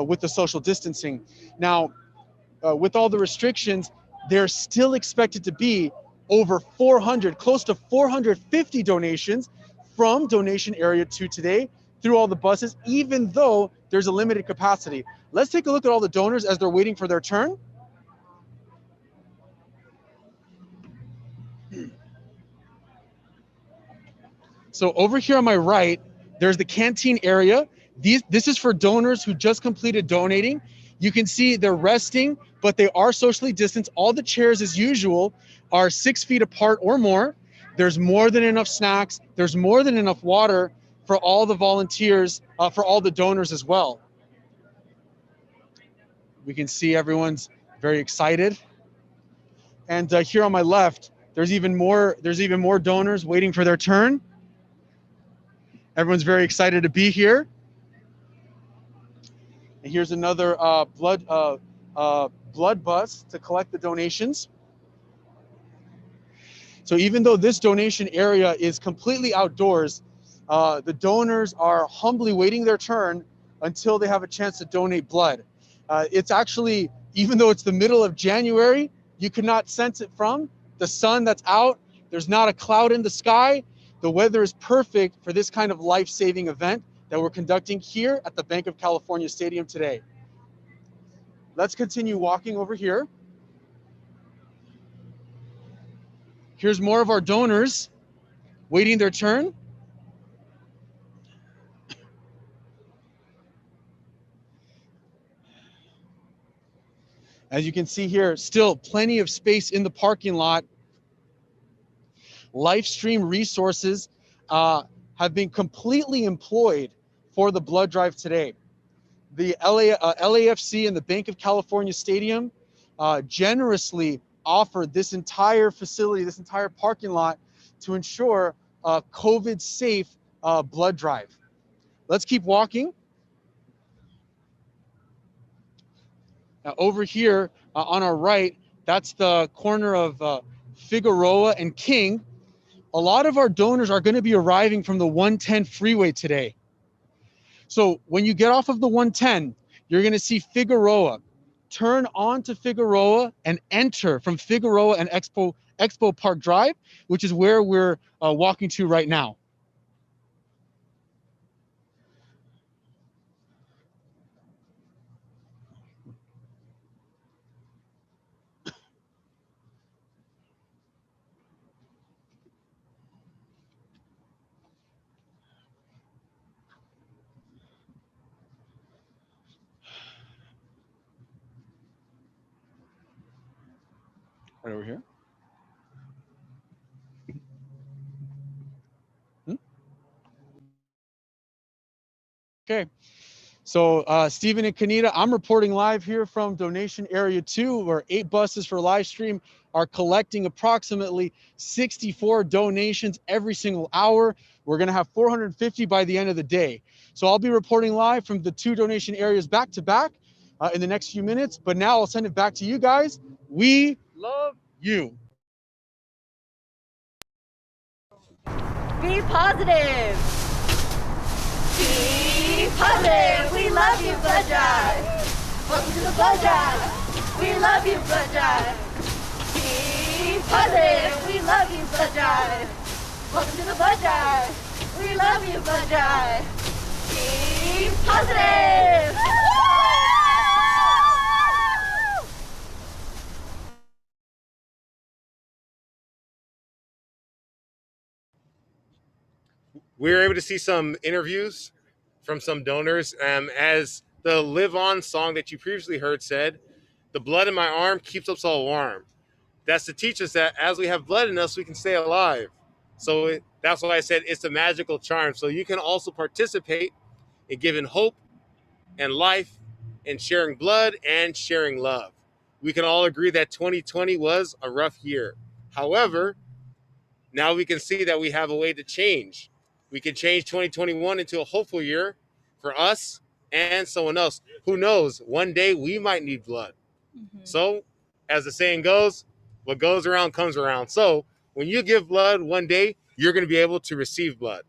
with the social distancing. Now, with all the restrictions, there's still expected to be over 400, close to 450 donations from Donation Area 2 today through all the buses, even though there's a limited capacity. Let's take a look at all the donors as they're waiting for their turn. So over here on my right, there's the canteen area. This is for donors who just completed donating. You can see they're resting, but they are socially distanced. All the chairs, as usual, are 6 feet apart or more. There's more than enough snacks. There's more than enough water for all the volunteers, for all the donors as well. We can see everyone's very excited. And here on my left, there's even more donors waiting for their turn. Everyone's very excited to be here. And here's another blood bus to collect the donations. So even though this donation area is completely outdoors, the donors are humbly waiting their turn until they have a chance to donate blood. It's actually, even though it's the middle of January, you cannot sense it from the sun that's out. There's not a cloud in the sky. The weather is perfect for this kind of life-saving event that we're conducting here at the Bank of California Stadium today. Let's continue walking over here. Here's more of our donors waiting their turn. As you can see here, still plenty of space in the parking lot. Live stream resources have been completely employed for the blood drive today. The LAFC and the Bank of California Stadium generously offered this entire facility, this entire parking lot, to ensure a COVID-safe blood drive. Let's keep walking. Now over here on our right, that's the corner of Figueroa and King. A lot of our donors are going to be arriving from the 110 freeway today. So when you get off of the 110, you're going to see Figueroa. Turn onto Figueroa and enter from Figueroa and Expo Park Drive, which is where we're walking to right now. Right over here. Okay. So Stephen and Kanita, I'm reporting live here from Donation Area 2, where 8 buses for live stream are collecting approximately 64 donations every single hour. We're going to have 450 by the end of the day. So I'll be reporting live from the 2 donation areas back to back in the next few minutes. But now I'll send it back to you guys. We love you. Be positive. Be positive. We love you, blood drive. Welcome to the blood drive. We love you, blood drive. Be positive. We love you, blood drive. Welcome to the blood drive. We love you, blood drive. Be positive. We were able to see some interviews from some donors. As the Live On song that you previously heard said, the blood in my arm keeps us all warm. That's to teach us that as we have blood in us, we can stay alive. So that's why I said it's a magical charm. So you can also participate in giving hope and life and sharing blood and sharing love. We can all agree that 2020 was a rough year. However, now we can see that we have a way to change. We can change 2021 into a hopeful year for us and someone else. Who knows? One day we might need blood. So, as the saying goes, what goes around comes around. So, when you give blood one day, you're going to be able to receive blood.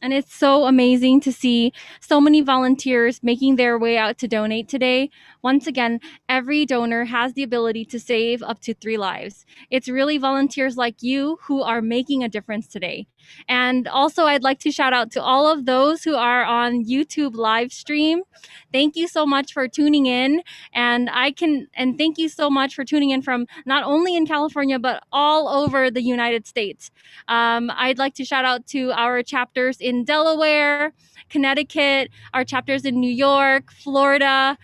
And it's so amazing to see so many volunteers making their way out to donate today. Once again, every donor has the ability to save up to 3 lives. It's really volunteers like you who are making a difference today. And also, I'd like to shout out to all of those who are on YouTube live stream. Thank you so much for tuning in. And thank you so much for tuning in from not only in California, but all over the United States. I'd like to shout out to our chapters in Delaware, Connecticut, our chapters in New York, Florida,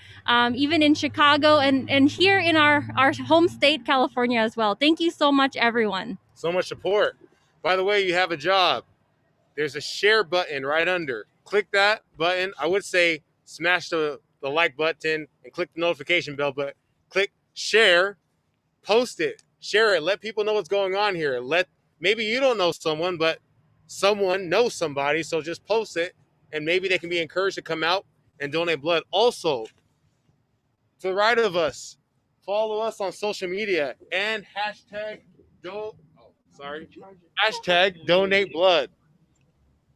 even in Chicago, and here in our home state, California as well. Thank you so much, everyone. So much support. By the way, you have a job. There's a share button right under. Click that button. I would say smash the like button and click the notification bell, but click share, post it, share it. Let people know what's going on here. Maybe you don't know someone, but someone knows somebody. So just post it and maybe they can be encouraged to come out and donate blood. Also, to the right of us, follow us on social media and hashtag donate blood.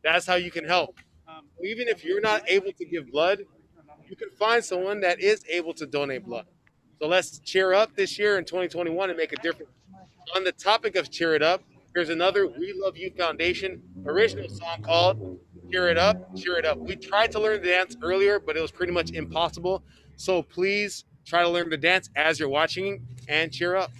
That's how you can help. Even if you're not able to give blood, you can find someone that is able to donate blood. So let's cheer up this year in 2021 and make a difference. On the topic of cheer it up, here's another WeLoveU Foundation original song called Cheer It Up, Cheer It Up. We tried to learn the dance earlier, but it was pretty much impossible. So please try to learn the dance as you're watching and cheer up.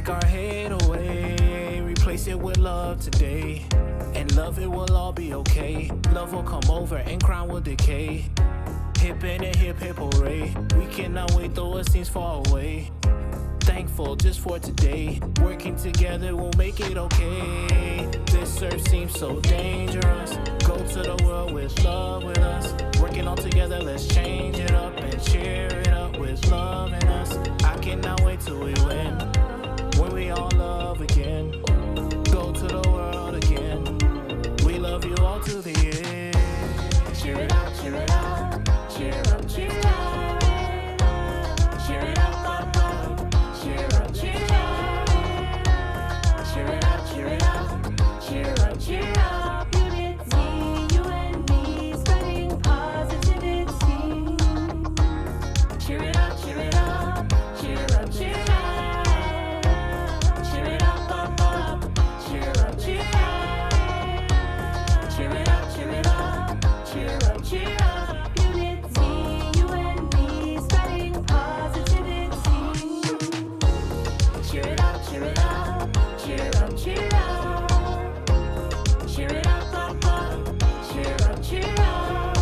take our hate away. Replace it with love today. And love, it will all be okay. Love will come over and crime will decay. Hip in a hip hip hooray. We cannot wait though it seems far away. Thankful just for today. Working together will make it okay. This earth seems so dangerous. Go to the world with love with us. Working all together, let's change it up and cheer it up with love in us. I cannot wait till we win. When we all love again. Go to the world again. We love you all to the end. Cheer it up, cheer it up. Cheer up, cheer up. Cheer it up, up, up. Cheer up, cheer up. Cheer it up, cheer it up. Cheer up, cheer up. Unity, you and me, spreading positivity. Cheer it up, cheer it up. Cheer up, cheer up. Cheer it up, up, up. Cheer up, cheer up. Cheer it up, cheer it up. Cheer up, cheer up. Unity, you and me, spreading positivity. Cheer it up, cheer it up. Cheer up, cheer up. Cheer it up, up, up. Cheer up, cheer up.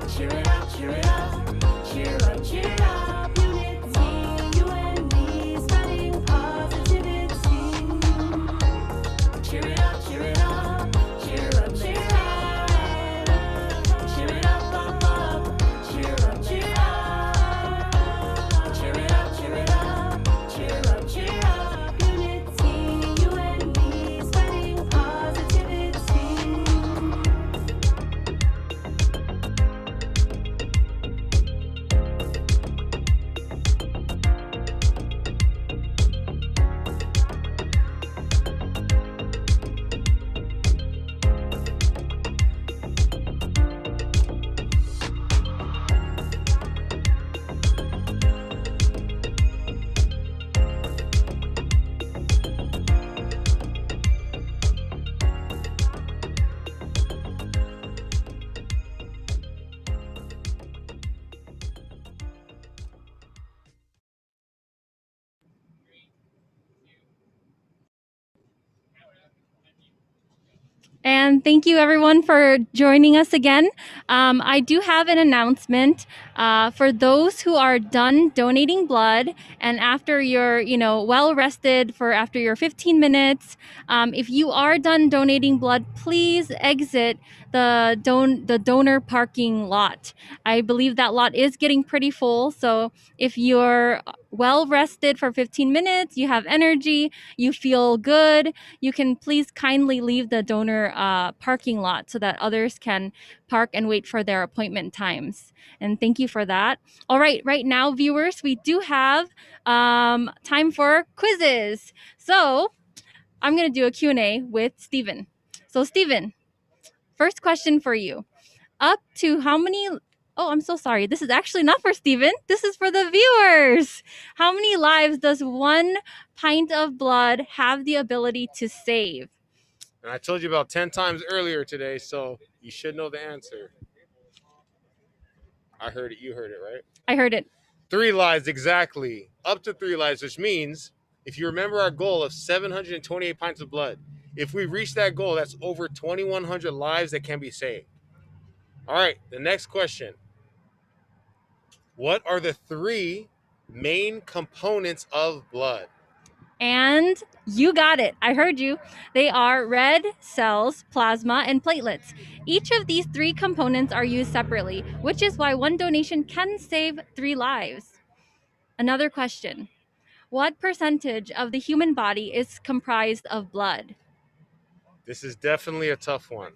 Cheer it up, cheer it up. Cheer up, cheer up. Unity, you and me, spreading positivity. Cheer it up, cheer it up. Cheer up, cheer up. Cheer it up, up, up. Cheer up, cheer up. Cheer it up, cheer it up. Cheer up, cheer up. Unity, you and me, spreading positivity. And thank you everyone for joining us again. I do have an announcement for those who are done donating blood and after you're, well rested for after your 15 minutes. If you are done donating blood, please exit the donor parking lot. I believe that lot is getting pretty full. So if you're well rested for 15 minutes, you have energy, you feel good, you can please kindly leave the donor parking lot so that others can park and wait for their appointment times. And thank you for that. All right, right now, viewers, we do have time for quizzes. So I'm going to do a Q&A with Stephen. So Stephen, first question for you. Up to how many... Oh, I'm so sorry. This is actually not for Stephen. This is for the viewers. How many lives does 1 pint of blood have the ability to save? And I told you about 10 times earlier today, so you should know the answer. I heard it. You heard it, right? I heard it. 3 lives, exactly. Up to 3 lives, which means if you remember our goal of 728 pints of blood, if we reach that goal, that's over 2,100 lives that can be saved. All right, the next question. What are the 3 main components of blood? And you got it. I heard you. They are red cells, plasma, and platelets. Each of these 3 components are used separately, which is why 1 donation can save 3 lives. Another question. What percentage of the human body is comprised of blood? This is definitely a tough one.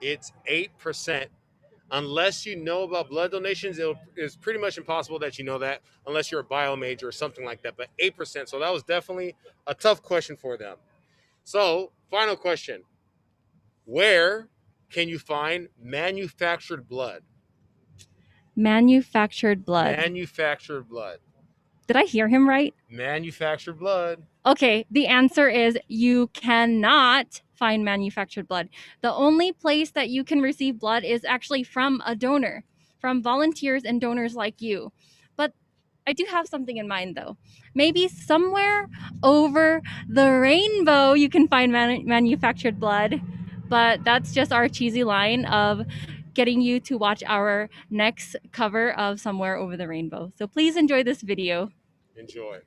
It's 8%. Unless you know about blood donations, it's pretty much impossible that you know that unless you're a bio major or something like that. But 8%. So that was definitely a tough question for them. So, final question. Where can you find manufactured blood? Manufactured blood. Manufactured blood. Did I hear him right? Manufactured blood. Okay, the answer is you cannot find manufactured blood. The only place that you can receive blood is actually from a donor, from volunteers and donors like you. But I do have something in mind though. Maybe somewhere over the rainbow you can find manufactured blood, but that's just our cheesy line of getting you to watch our next cover of Somewhere Over the Rainbow. So please enjoy this video. Enjoy.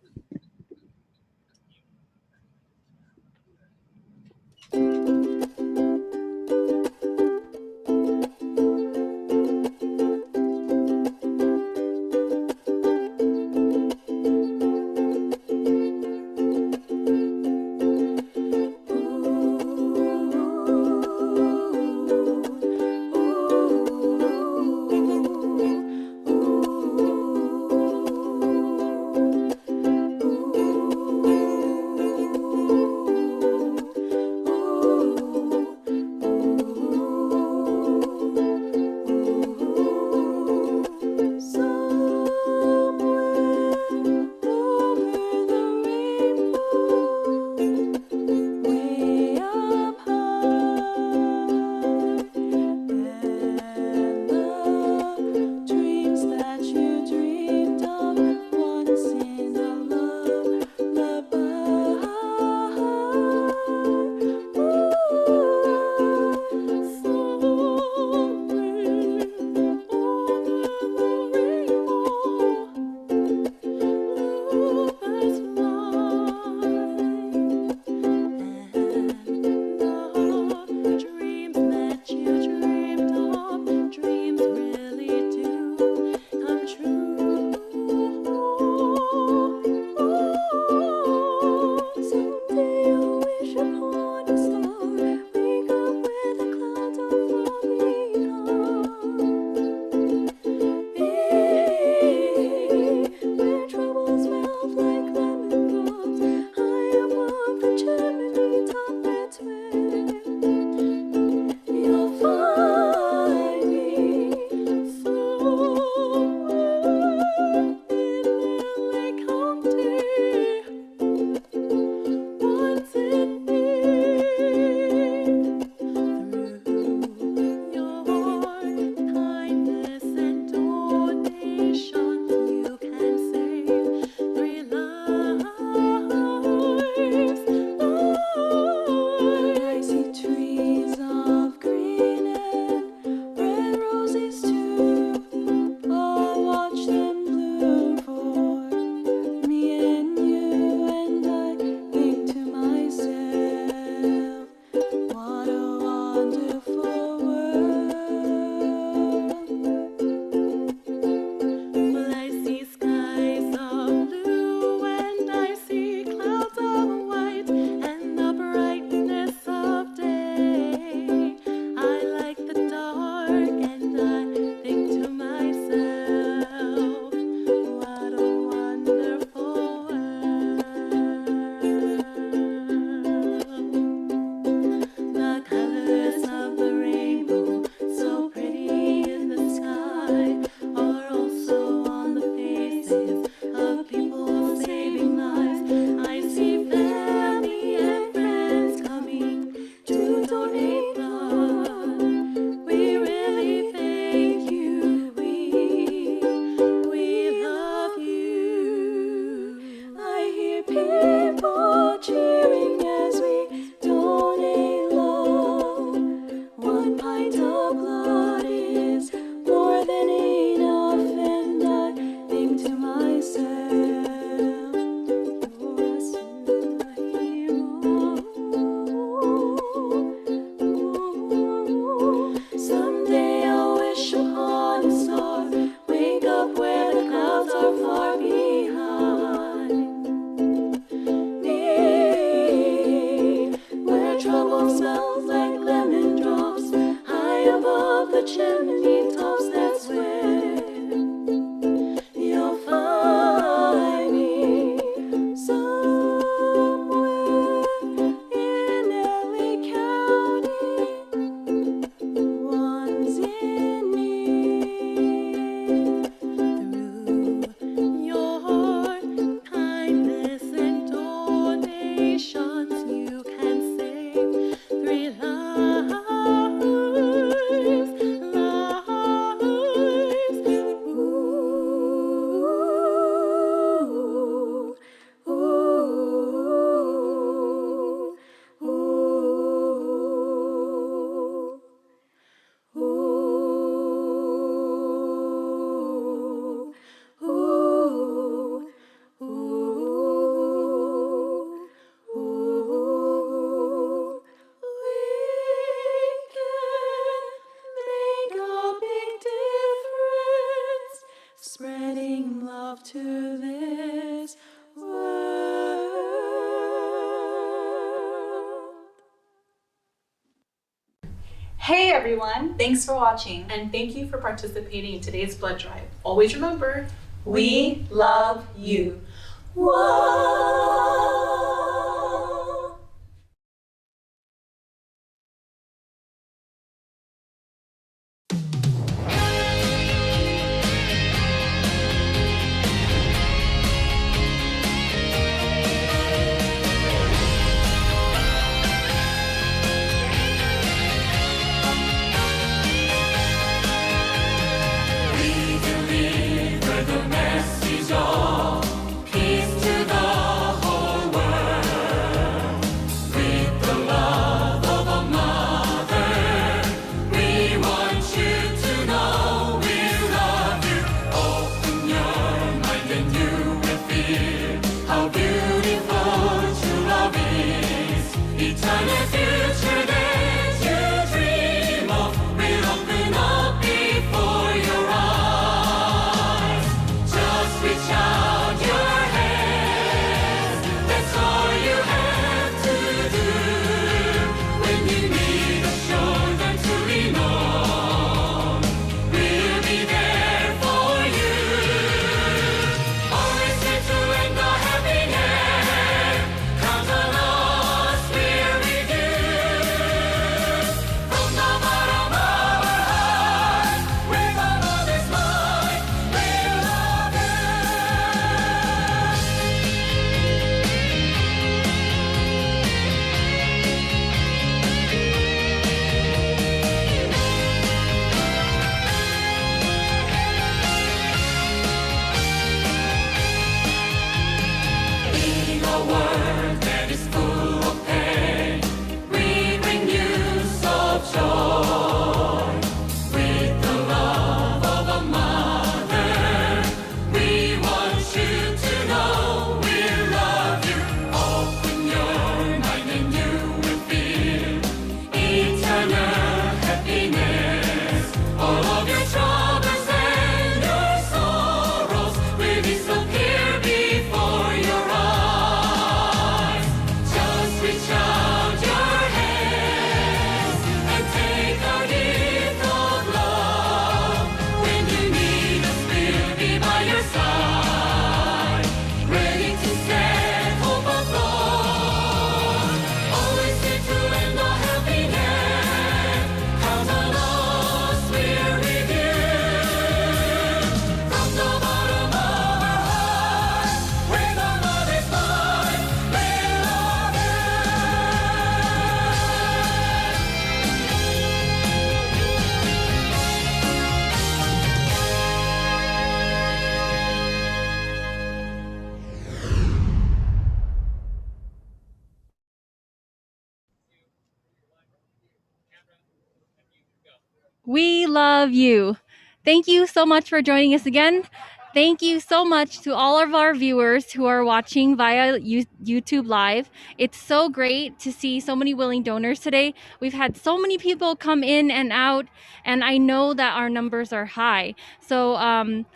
Hey everyone, thanks for watching and thank you for participating in today's blood drive. Always remember, we love you. Whoa. We deliver the message of peace to the whole world. With the love of a mother, we want you to know we love you. Open your mind and you will feel how beautiful true love is. Eternal future that you dream of will open up before your eyes. Just reach out your hands, that's all you have to do. When you need a shoulder to lean on, we'll be there for you. Always here to lend a helping hand. Count on us, we're with you. From the bottom of our heart, with our mother's mind, we love you. In a world that is full of pain, we bring news of joy. With the love of a mother, we want you to know we love you. Open your mind and you will feel eternal happiness. All of your troubles and your sorrows will disappear before your eyes. Just reach out your hands and take our gift of love. When you need us, we'll be by your side, ready to set hope afloat. Always here to lend a helping hand. Count on us, we're with you. From the bottom of our heart, with our mother's mind, we love you. We love you. Thank you so much for joining us again. Thank you so much to all of our viewers who are watching via YouTube Live. It's so great to see so many willing donors today. We've had so many people come in and out, and I know that our numbers are high. So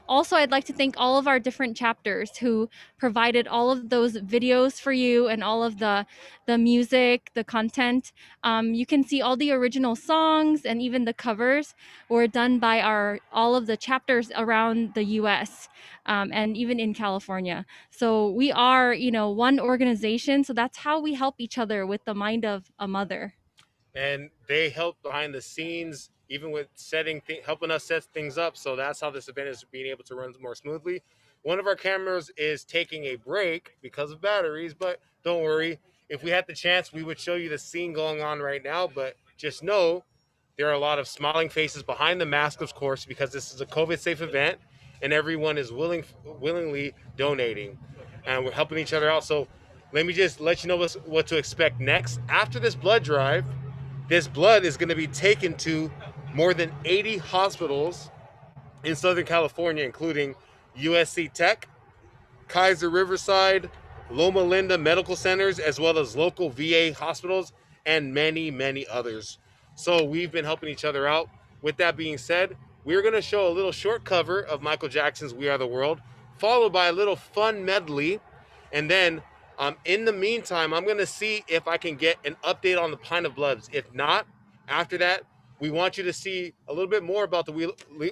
also, I'd like to thank all of our different chapters who provided all of those videos for you and all of the music, the content. You can see all the original songs and even the covers were done by all of the chapters around the U.S. And even in California. So we are, one organization. So that's how we help each other with the mind of a mother. And they help behind the scenes, even with helping us set things up. So that's how this event is being able to run more smoothly. One of our cameras is taking a break because of batteries, but don't worry. If we had the chance, we would show you the scene going on right now. But just know there are a lot of smiling faces behind the mask, of course, because this is a COVID-safe event, and everyone is willingly donating, and we're helping each other out. So let me just let you know what to expect next. After this blood drive, this blood is going to be taken to more than 80 hospitals in Southern California, including USC Tech, Kaiser Riverside, Loma Linda medical centers, as well as local VA hospitals, and many, many others. So we've been helping each other out. With that being said, we're going to show a little short cover of Michael Jackson's We Are the World, followed by a little fun medley. And then in the meantime, I'm going to see if I can get an update on the Pint of Bloods. If not, after that, we want you to see a little bit more about the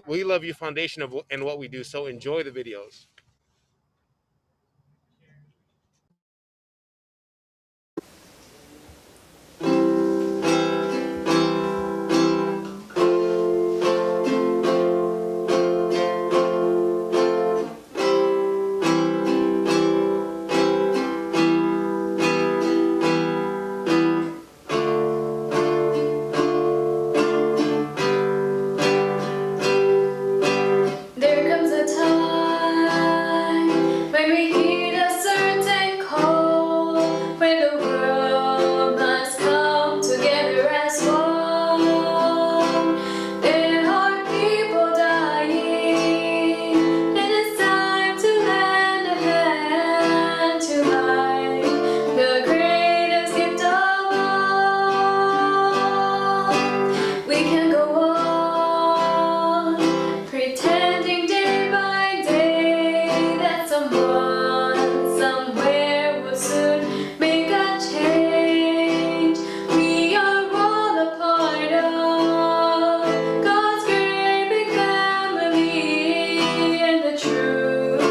We Love You Foundation and what we do. So enjoy the videos. There comes a time when we heed a certain call, when the world must come together as one. There are people dying, and it's time to lend a hand to life, the greatest gift of all. We can go on pretending day by day that someone somewhere will soon make a change. We are all a part of God's great big family, and the truth,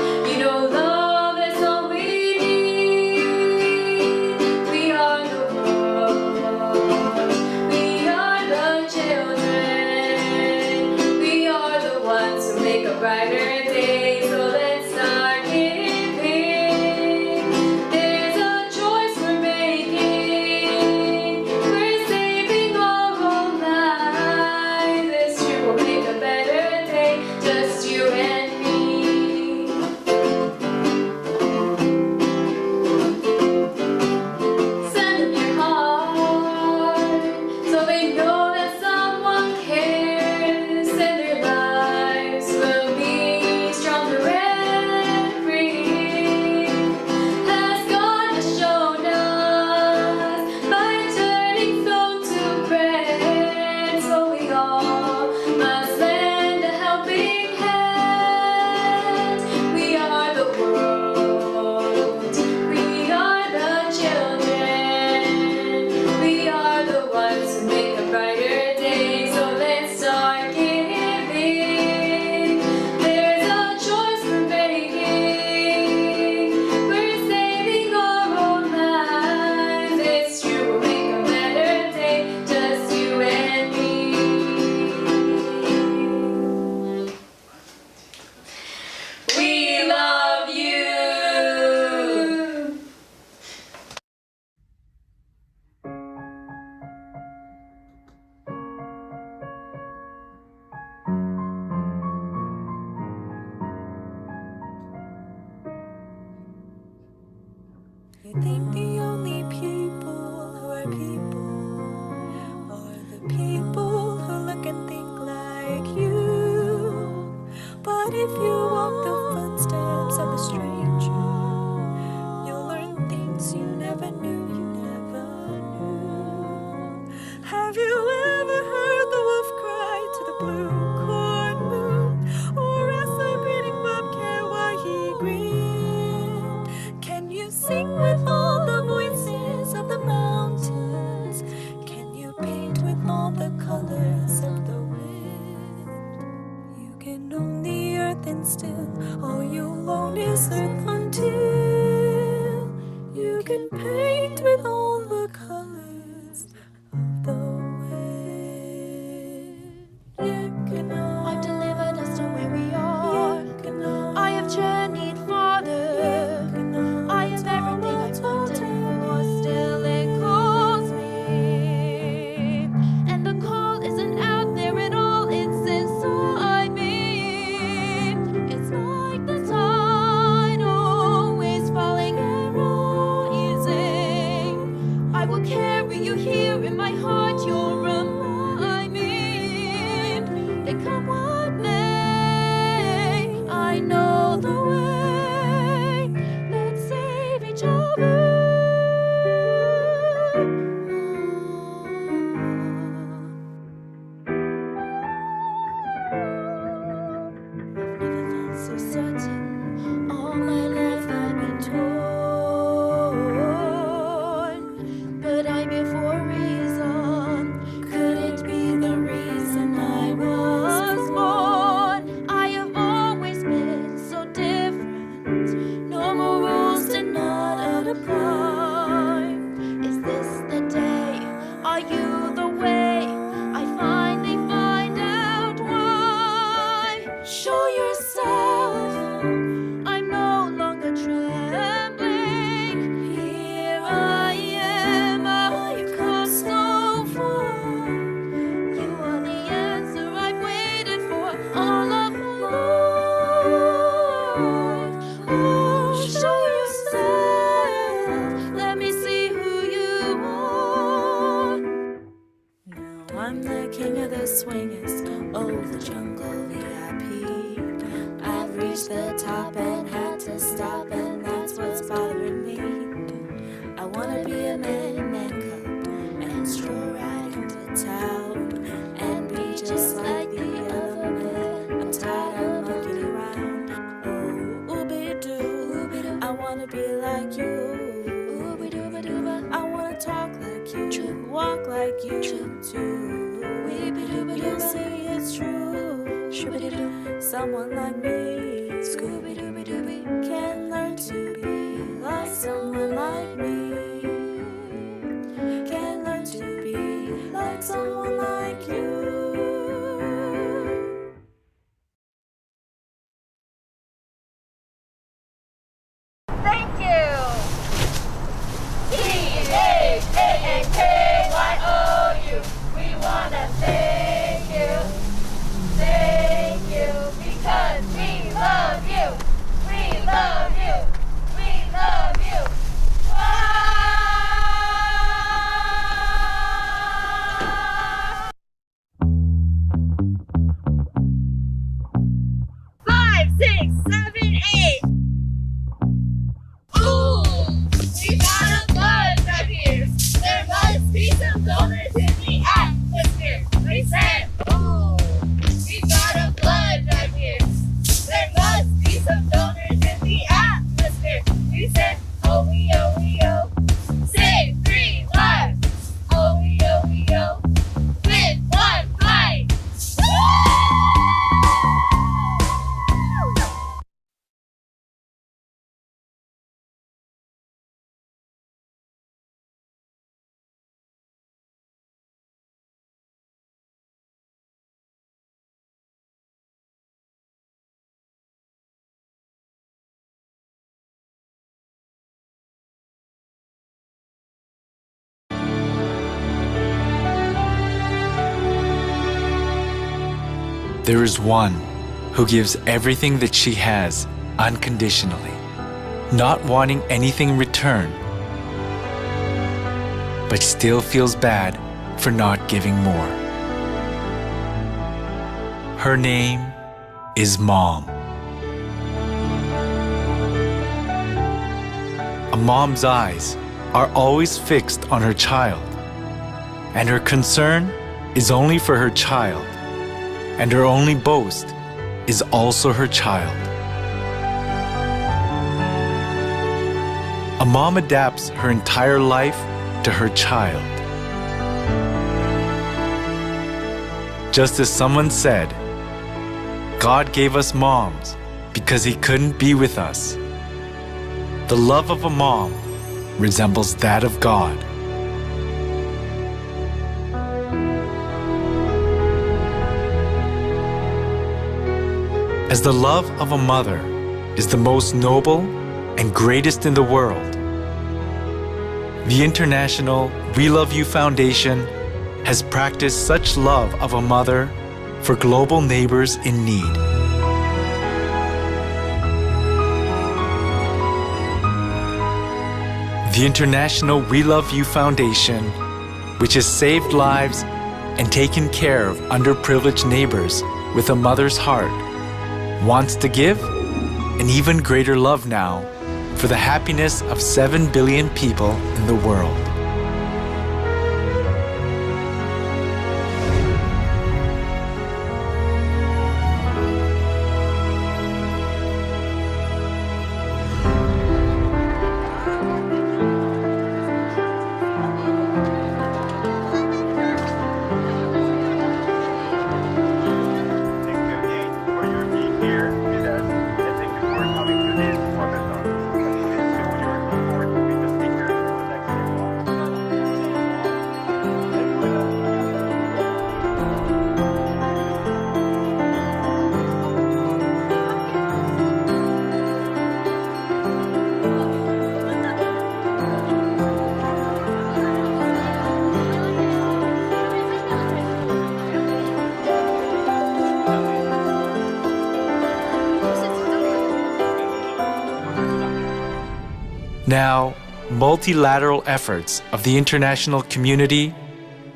love is all we need. We are the world, we are the children, we are the ones who make a brighter day. So let's start giving. There's a choice we're making. We're saving our own lives. It's true, we'll make a better day, just you and me. Send them your heart, so they know that someone cares, and their lives will be stronger and free. As God has shown us by turning stone to bread, so we all must lend a helping hand. We are the world, we are the children, we are the ones who make a brighter day. So let's start giving. There's a choice we're making. We're saving our own lives. It's true, we'll make a better day, just you and me. We love you. You think the only people who are people are the people who look and think like you. But if you walk the footsteps of a stranger, you'll learn things you never knew, Have you ever heard the wolf cry to the blue corn moon, or ask the grinning bobcat why he grinned? Can you sing with all the voices of the mountains? Can you paint with all the colors of the wind? You can own the earth and still all you'll own is earth until you can paint with all the colors of the wind. I've delivered us to where we are. I have journeyed farther. I have everything I wanted more. Still it calls me, and the call isn't out there at all. It's inside me. It's like the tide always falling and rising. swingers. Oh, the jungle VIP. I've reached the top and had to stop, and that's what's bothering me. I wanna be a man in man cup and stroll right into town and be just like the other men. I'm tired of monkeying around. Oh, ooby-doo, I wanna be like you. I wanna talk like you, walk like you too. You'll see it's true. Someone like me can learn to be like someone like me. Can learn to be like someone like you. Thank you. T-H-A-N-K-Y-O-U. We wanna thank you, because we love you. We love you. We love you. Five, 6, 7, 8. Ooh, we got a blood drive here. There must be some donors in the atmosphere. We said, ooh, we got a blood drive here. There must be some donors in the atmosphere. We said, oh we oh we oh. Save 3 lives. Oh we oh. With one fight. There is one who gives everything that she has unconditionally, not wanting anything in return, but still feels bad for not giving more. Her name is Mom. A mom's eyes are always fixed on her child, and her concern is only for her child, and her only boast is also her child. A mom adapts her entire life to her child. Just as someone said, God gave us moms because He couldn't be with us. The love of a mom resembles that of God. As the love of a mother is the most noble and greatest in the world, the International WeLoveU Foundation has practiced such love of a mother for global neighbors in need. The International WeLoveU Foundation, which has saved lives and taken care of underprivileged neighbors with a mother's heart, wants to give an even greater love now for the happiness of 7 billion people in the world. Now, multilateral efforts of the international community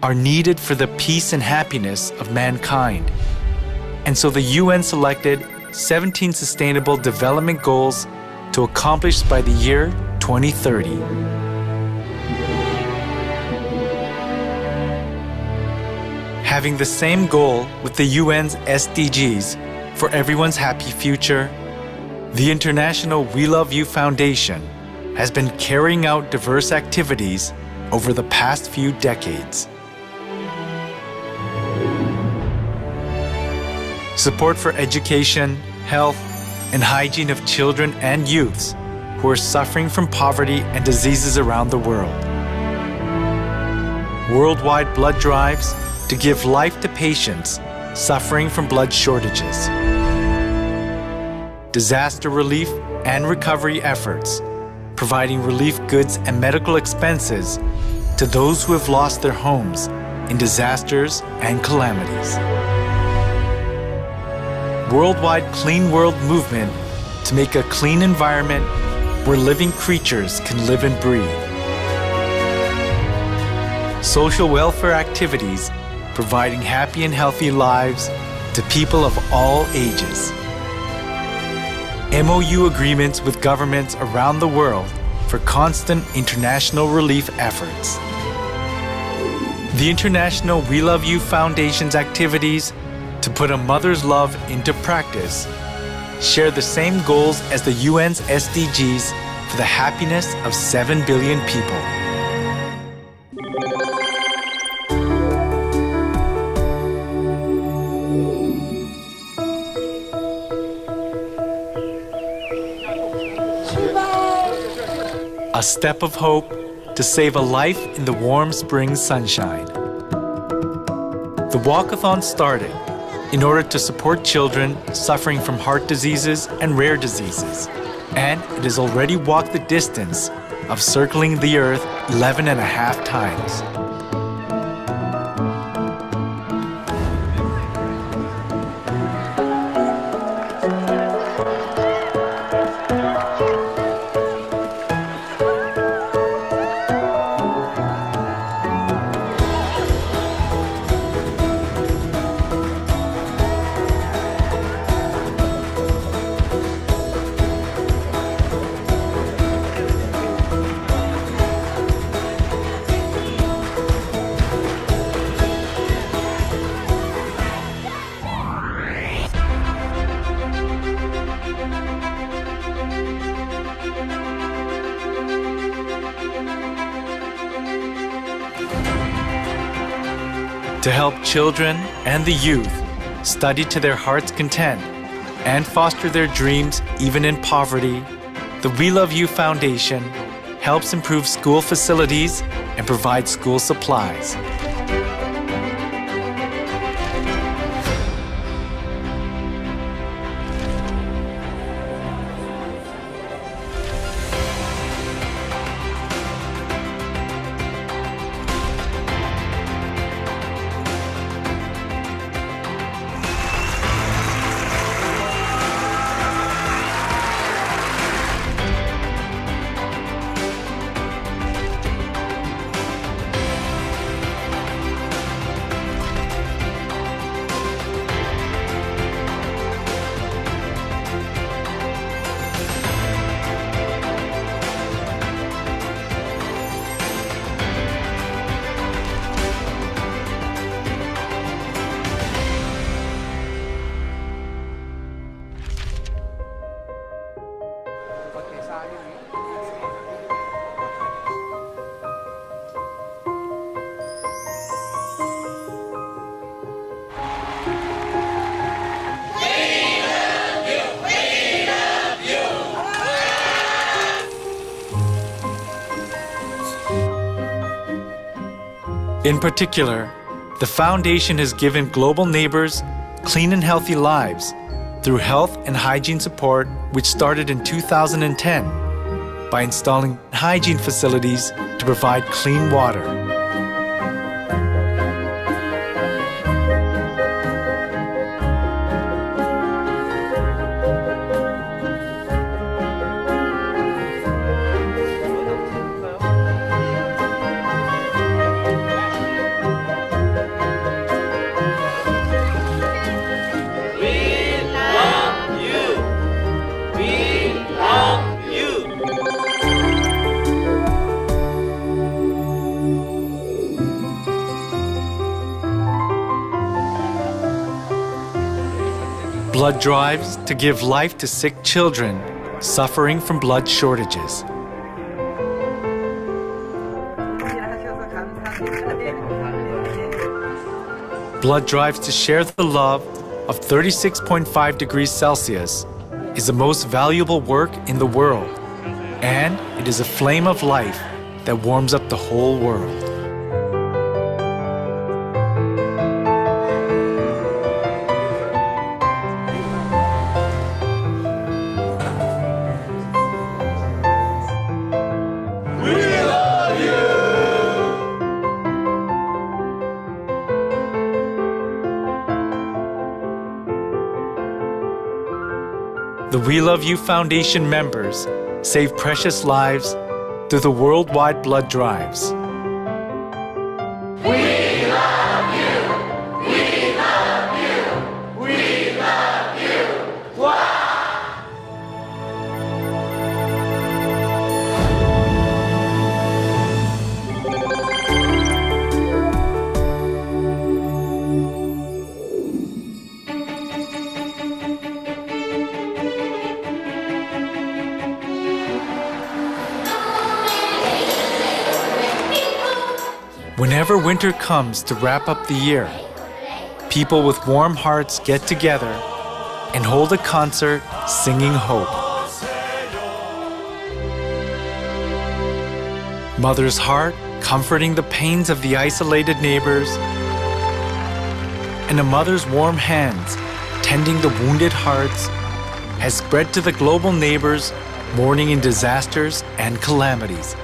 are needed for the peace and happiness of mankind. And so the UN selected 17 Sustainable Development Goals to accomplish by the year 2030. Having the same goal with the UN's SDGs for everyone's happy future, the International WeLoveU Foundation has been carrying out diverse activities over the past few decades. Support for education, health, and hygiene of children and youths who are suffering from poverty and diseases around the world. Worldwide blood drives to give life to patients suffering from blood shortages. Disaster relief and recovery efforts, providing relief goods and medical expenses to those who have lost their homes in disasters and calamities. Worldwide Clean World movement to make a clean environment where living creatures can live and breathe. Social welfare activities providing happy and healthy lives to people of all ages. MOU agreements with governments around the world for constant international relief efforts. The International WeLoveU Foundation's activities to put a mother's love into practice share the same goals as the UN's SDGs for the happiness of 7 billion people. A step of hope to save a life in the warm spring sunshine. The walkathon started in order to support children suffering from heart diseases and rare diseases, and it has already walked the distance of circling the Earth 11.5 times. To help children and the youth study to their heart's content and foster their dreams even in poverty, the WeLoveU Foundation helps improve school facilities and provide school supplies. In particular, the Foundation has given global neighbors clean and healthy lives through health and hygiene support, which started in 2010 by installing hygiene facilities to provide clean water. Blood drives to give life to sick children suffering from blood shortages. Blood drives to share the love of 36.5 degrees Celsius is the most valuable work in the world, and it is a flame of life that warms up the whole world. The We Love You Foundation members save precious lives through the worldwide blood drives. Whenever winter comes to wrap up the year, people with warm hearts get together and hold a concert singing hope. Mother's heart comforting the pains of the isolated neighbors, and a mother's warm hands tending the wounded hearts has spread to the global neighbors mourning in disasters and calamities.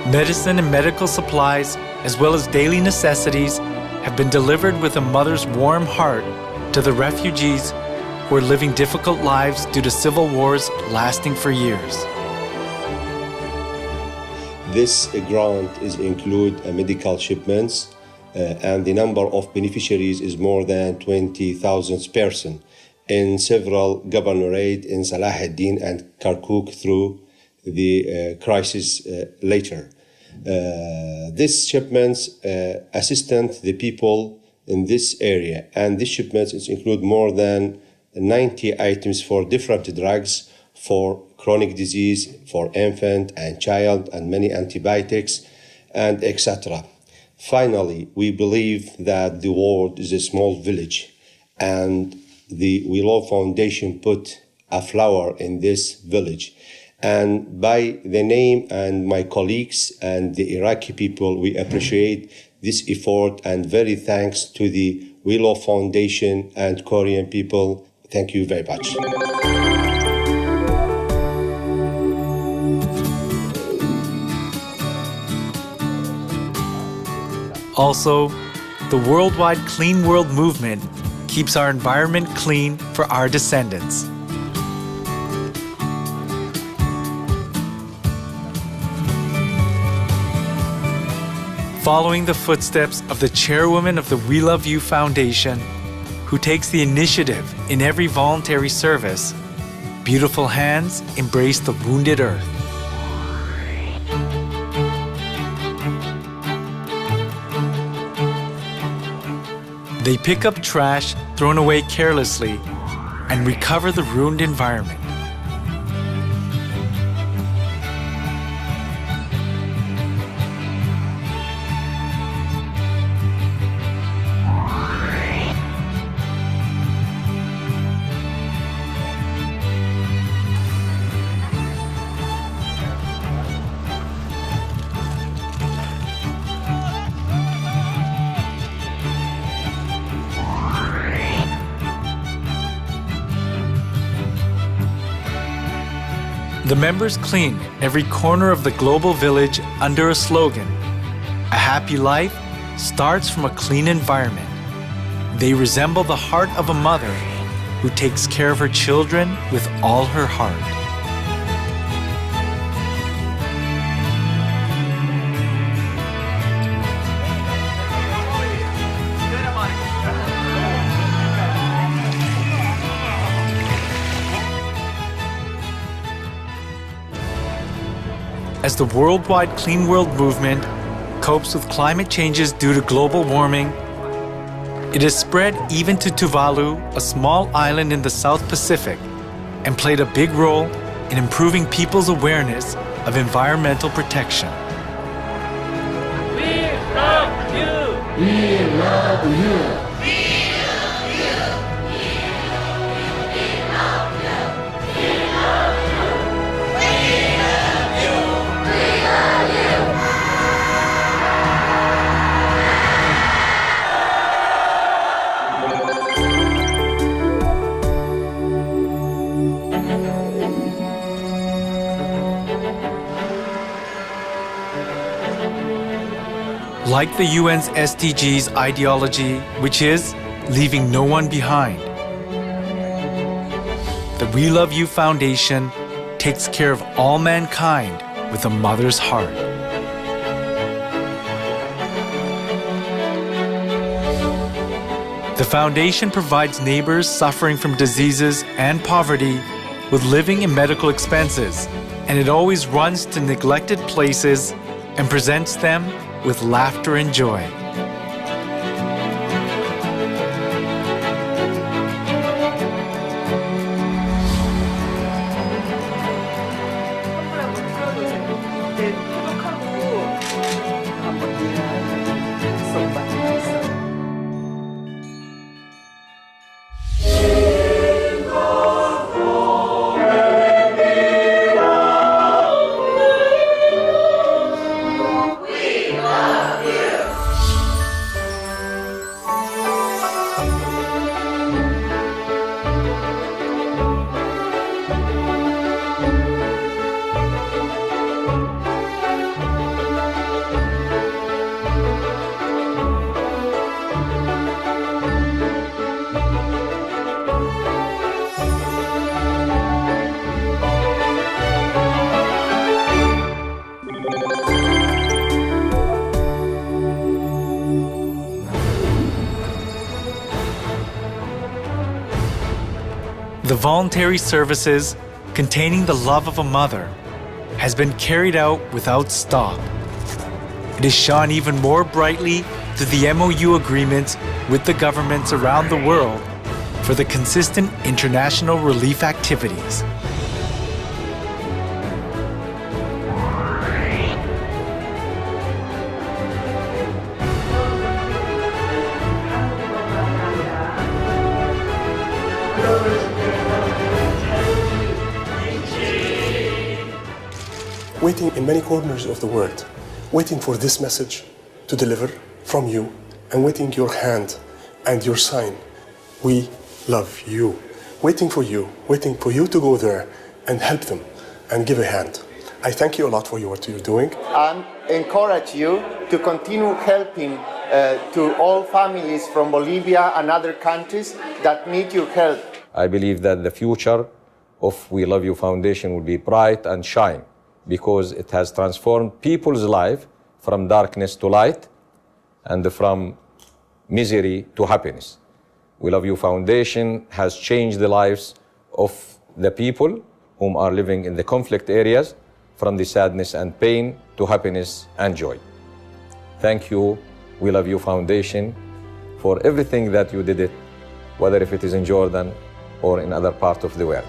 Medicine and medical supplies, as well as daily necessities, have been delivered with a mother's warm heart to the refugees who are living difficult lives due to civil wars lasting for years. This grant includes medical shipments, and the number of beneficiaries is more than 20,000 persons in several governorates in Salahuddin and Kirkuk through the crisis later. This shipments assist the people in this area, and these shipments include more than 90 items for different drugs, for chronic disease, for infant and child, and many antibiotics, and etc. Finally, we believe that the world is a small village, and the WeLove Foundation put a flower in this village. And by the name and my colleagues and the Iraqi people, we appreciate this effort, and very thanks to the WeLove Foundation and Korean people. Thank you very much. Also, the worldwide Clean World movement keeps our environment clean for our descendants. Following the footsteps of the chairwoman of the WeLoveU Foundation, who takes the initiative in every voluntary service, beautiful hands embrace the wounded earth. They pick up trash thrown away carelessly and recover the ruined environment. The members clean every corner of the global village under a slogan: a happy life starts from a clean environment. They resemble the heart of a mother who takes care of her children with all her heart. As the worldwide Clean World movement copes with climate changes due to global warming, it has spread even to Tuvalu, a small island in the South Pacific, and played a big role in improving people's awareness of environmental protection. We love you. We love you. Like the UN's SDGs ideology, which is leaving no one behind, the WeLoveU Foundation takes care of all mankind with a mother's heart. The foundation provides neighbors suffering from diseases and poverty with living and medical expenses, and it always runs to neglected places and presents them with laughter and joy. The voluntary services containing the love of a mother has been carried out without stop. It is shone even more brightly through the MOU agreements with the governments around the world for the consistent international relief activities. Waiting in many corners of the world, waiting for this message to deliver from you, and waiting your hand and your sign. We love you. Waiting for you to go there and help them and give a hand. I thank you a lot for what you're doing. And encourage you to continue helping to all families from Bolivia and other countries that need your help. I believe that the future of WeLoveU Foundation will be bright and shine, because it has transformed people's life from darkness to light and from misery to happiness. We Love You Foundation has changed the lives of the people whom are living in the conflict areas from the sadness and pain to happiness and joy. Thank you, We Love You Foundation, for everything that you did it, whether if it is in Jordan or in other parts of the world.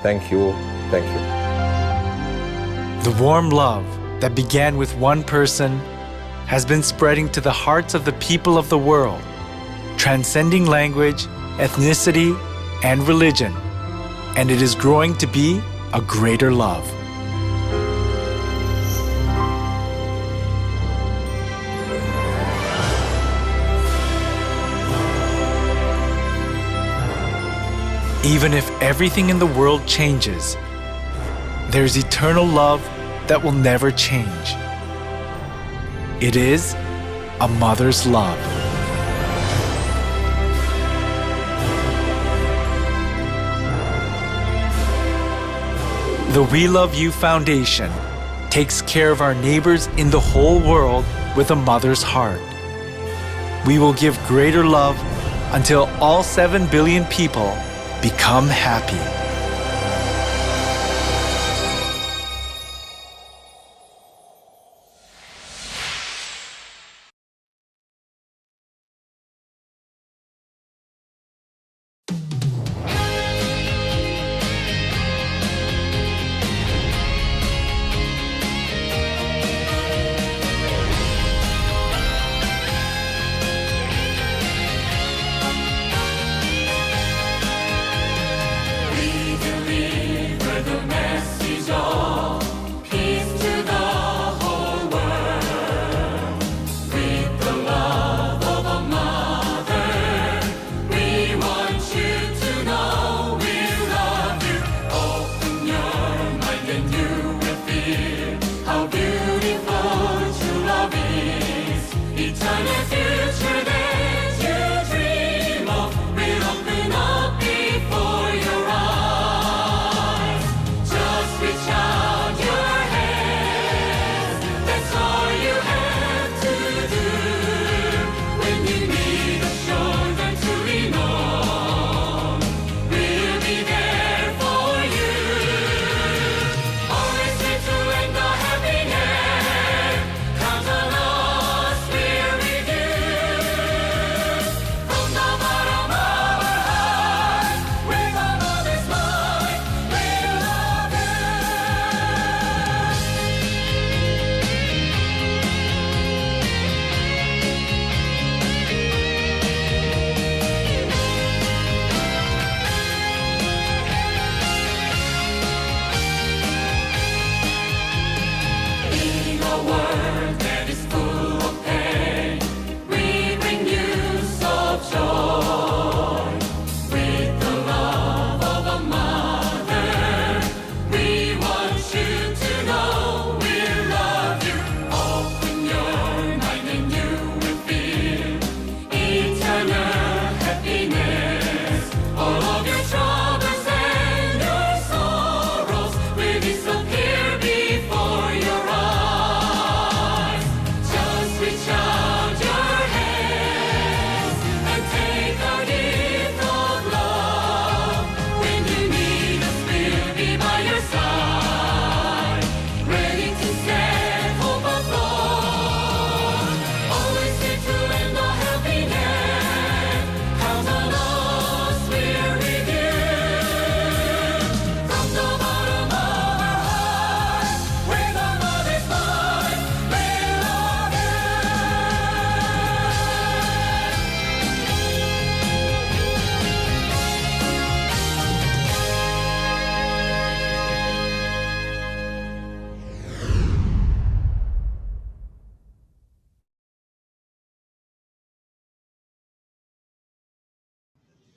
Thank you, thank you. The warm love that began with one person has been spreading to the hearts of the people of the world, transcending language, ethnicity, and religion, and it is growing to be a greater love. Even if everything in the world changes, there's eternal love that will never change. It is a mother's love. The We Love You Foundation takes care of our neighbors in the whole world with a mother's heart. We will give greater love until all 7 billion people become happy.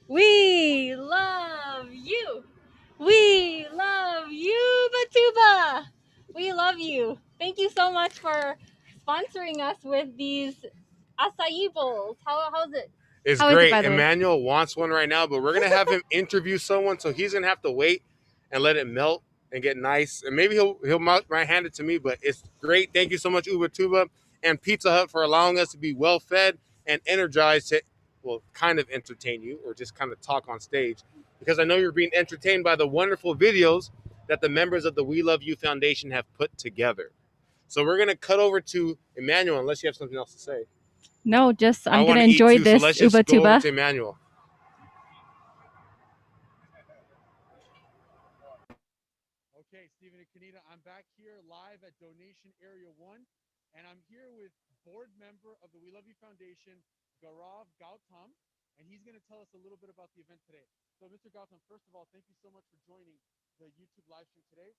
We love you. We love you, Batuba. We love you. Thank you so much for sponsoring us with these acai bowls. How's it? It's How is it, great. by the way? Emmanuel wants one right now, but we're gonna have him interview someone, so he's gonna have to wait and let it melt and get nice. And maybe he'll might hand it to me, but it's great. Thank you so much, Ubatuba and Pizza Hut, for allowing us to be well fed and energized to will kind of entertain you or just kind of talk on stage, because I know you're being entertained by the wonderful videos that the members of the We Love You Foundation have put together. So we're going to cut over to Emmanuel, unless you have something else to say. No, just I I'm want gonna to eat enjoy too, so this let's uba just go over tuba. to Emmanuel. Okay, Stephen and Kanita, I'm back here live at Donation Area 1, and I'm here with board member of the We Love You Foundation, Gaurav Gautam, and he's going to tell us a little bit about the event today. So, Mr. Gautam, first of all, thank you so much for joining the YouTube live stream today.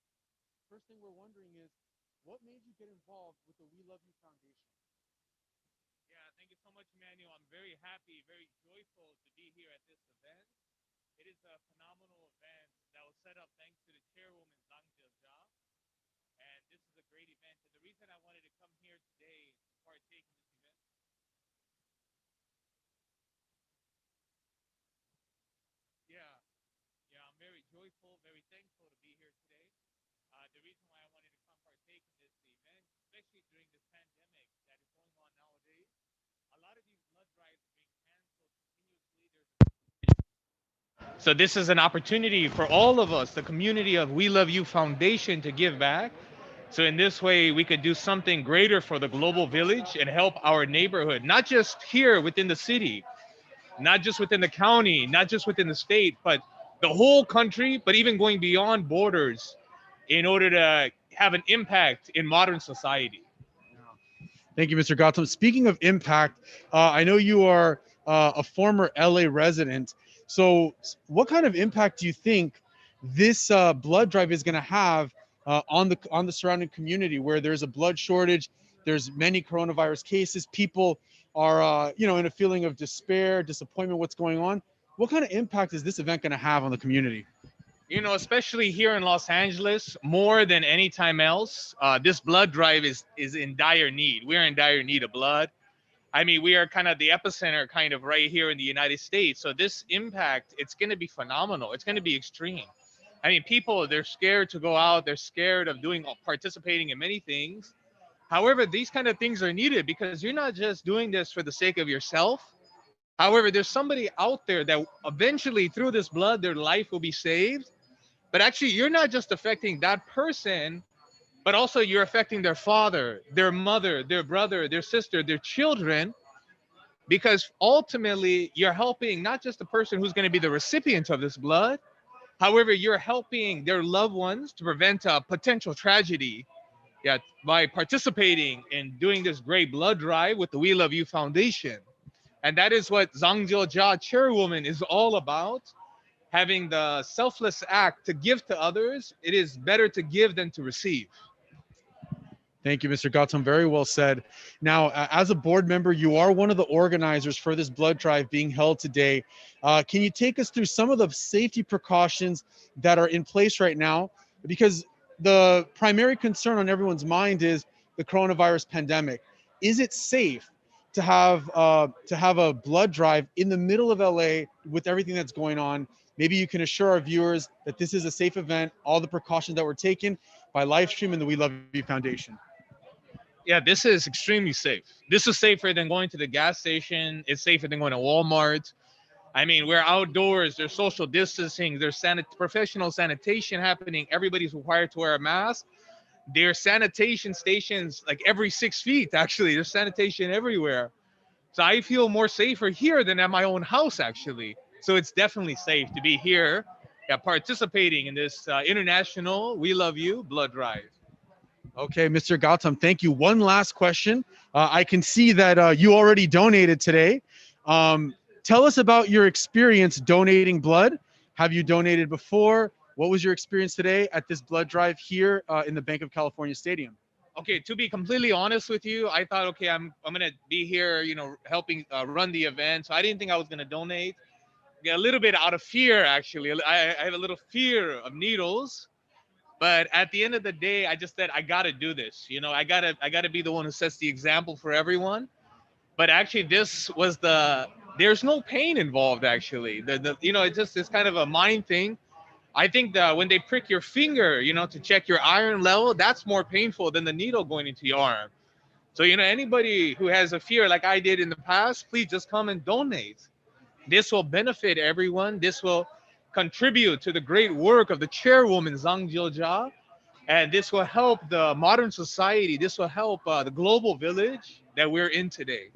First thing we're wondering is, what made you get involved with the We Love You Foundation? Yeah, thank you so much, Emmanuel. I'm very happy, very joyful to be here at this event. It is a phenomenal event that was set up thanks to the chairwoman, gil-jah, and this is a great event. And the reason I wanted to come here today to partake in this event. Yeah, yeah, I'm very joyful, very thankful to be here today. The reason why I wanted to come partake in this event, especially during this pandemic that is going on nowadays, a lot of these blood drives are being canceled continuously. So this is an opportunity for all of us, the community of We Love You Foundation, to give back. So in this way, we could do something greater for the global village and help our neighborhood, not just here within the city, not just within the county, not just within the state, but the whole country, but even going beyond borders in order to have an impact in modern society. Thank you, Mr. Gautam. Speaking of impact, I know you are a former LA resident. So what kind of impact do you think this blood drive is going to have on the surrounding community, where there's a blood shortage, there's many coronavirus cases, people are in a feeling of despair, disappointment, what's going on? What kind of impact is this event going to have on the community? You know, especially here in Los Angeles, more than any time else, this blood drive is in dire need. We're in dire need of blood. I mean, we are kind of the epicenter, kind of right here in the United States. So this impact, it's going to be phenomenal. It's going to be extreme. I mean, people, they're scared to go out. They're scared of participating in many things. However, these kind of things are needed because you're not just doing this for the sake of yourself. However, there's somebody out there that eventually through this blood, their life will be saved. But actually, you're not just affecting that person, but also you're affecting their father, their mother, their brother, their sister, their children, because ultimately you're helping not just the person who's going to be the recipient of this blood. However, you're helping their loved ones to prevent a potential tragedy, yeah, by participating in doing this great blood drive with the We Love You Foundation. And that is what gil-jah chairwoman is all about, having the selfless act to give to others. It is better to give than to receive. Thank you, Mr. Gautam. Very well said. Now, as a board member, you are one of the organizers for this blood drive being held today. Can you take us through some of the safety precautions that are in place right now? Because the primary concern on everyone's mind is the coronavirus pandemic. Is it safe to have a blood drive in the middle of LA with everything that's going on? Maybe you can assure our viewers that this is a safe event, all the precautions that were taken by live stream and the We Love You Foundation. Yeah, this is extremely safe. This is safer than going to the gas station. It's safer than going to Walmart. I mean, we're outdoors. There's social distancing. There's professional sanitation happening. Everybody's required to wear a mask. There's sanitation stations like every 6 feet, actually. There's sanitation everywhere. So I feel more safer here than at my own house, actually. So it's definitely safe to be here, yeah, participating in this international We Love You blood drive. Okay, Mr. Gautam, thank you. One last question. I can see that you already donated today. Tell us about your experience donating blood. Have you donated before? What was your experience today at this blood drive here in the Bank of California Stadium? Okay, to be completely honest with you, I thought, okay, I'm gonna be here, helping run the event. So I didn't think I was gonna donate. Yeah, a little bit out of fear, actually. I have a little fear of needles. But at the end of the day, I just said I gotta do this. I gotta be the one who sets the example for everyone. But actually, there's no pain involved. Actually, it's kind of a mind thing. I think that when they prick your finger, to check your iron level, that's more painful than the needle going into your arm. So, anybody who has a fear like I did in the past, please just come and donate. This will benefit everyone. This will contribute to the great work of the chairwoman, Zhang Gil-jah. And this will help the modern society. This will help the global village that we're in today.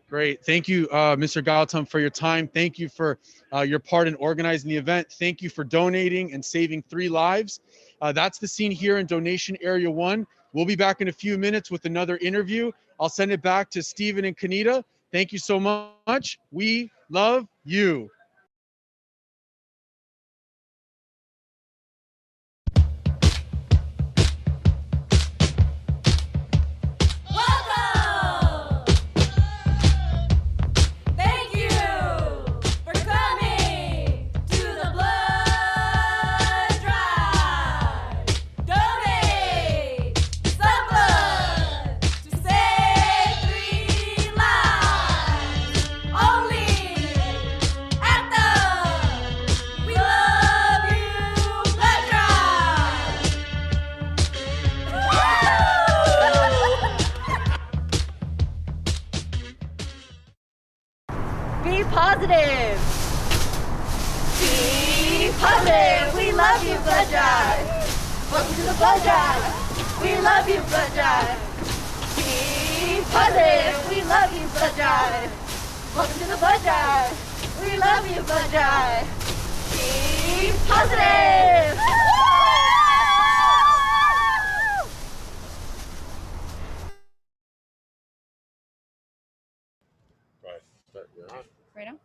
Great. Thank you, Mr. Gautam, for your time. Thank you for your part in organizing the event. Thank you for donating and saving 3 lives. That's the scene here in Donation Area 1. We'll be back in a few minutes with another interview. I'll send it back to Stephen and Kanita. Thank you so much. We love you. Thank you for coming to the blood drive. Donate some blood to save 3 lives. Only at the We Love You blood drive. Be positive. Be positive. We love you, blood drive. Welcome to the blood drive. We love you, blood drive. Be positive. We love you, blood drive. Welcome to the blood drive. We love you, blood drive. Be positive. Right now.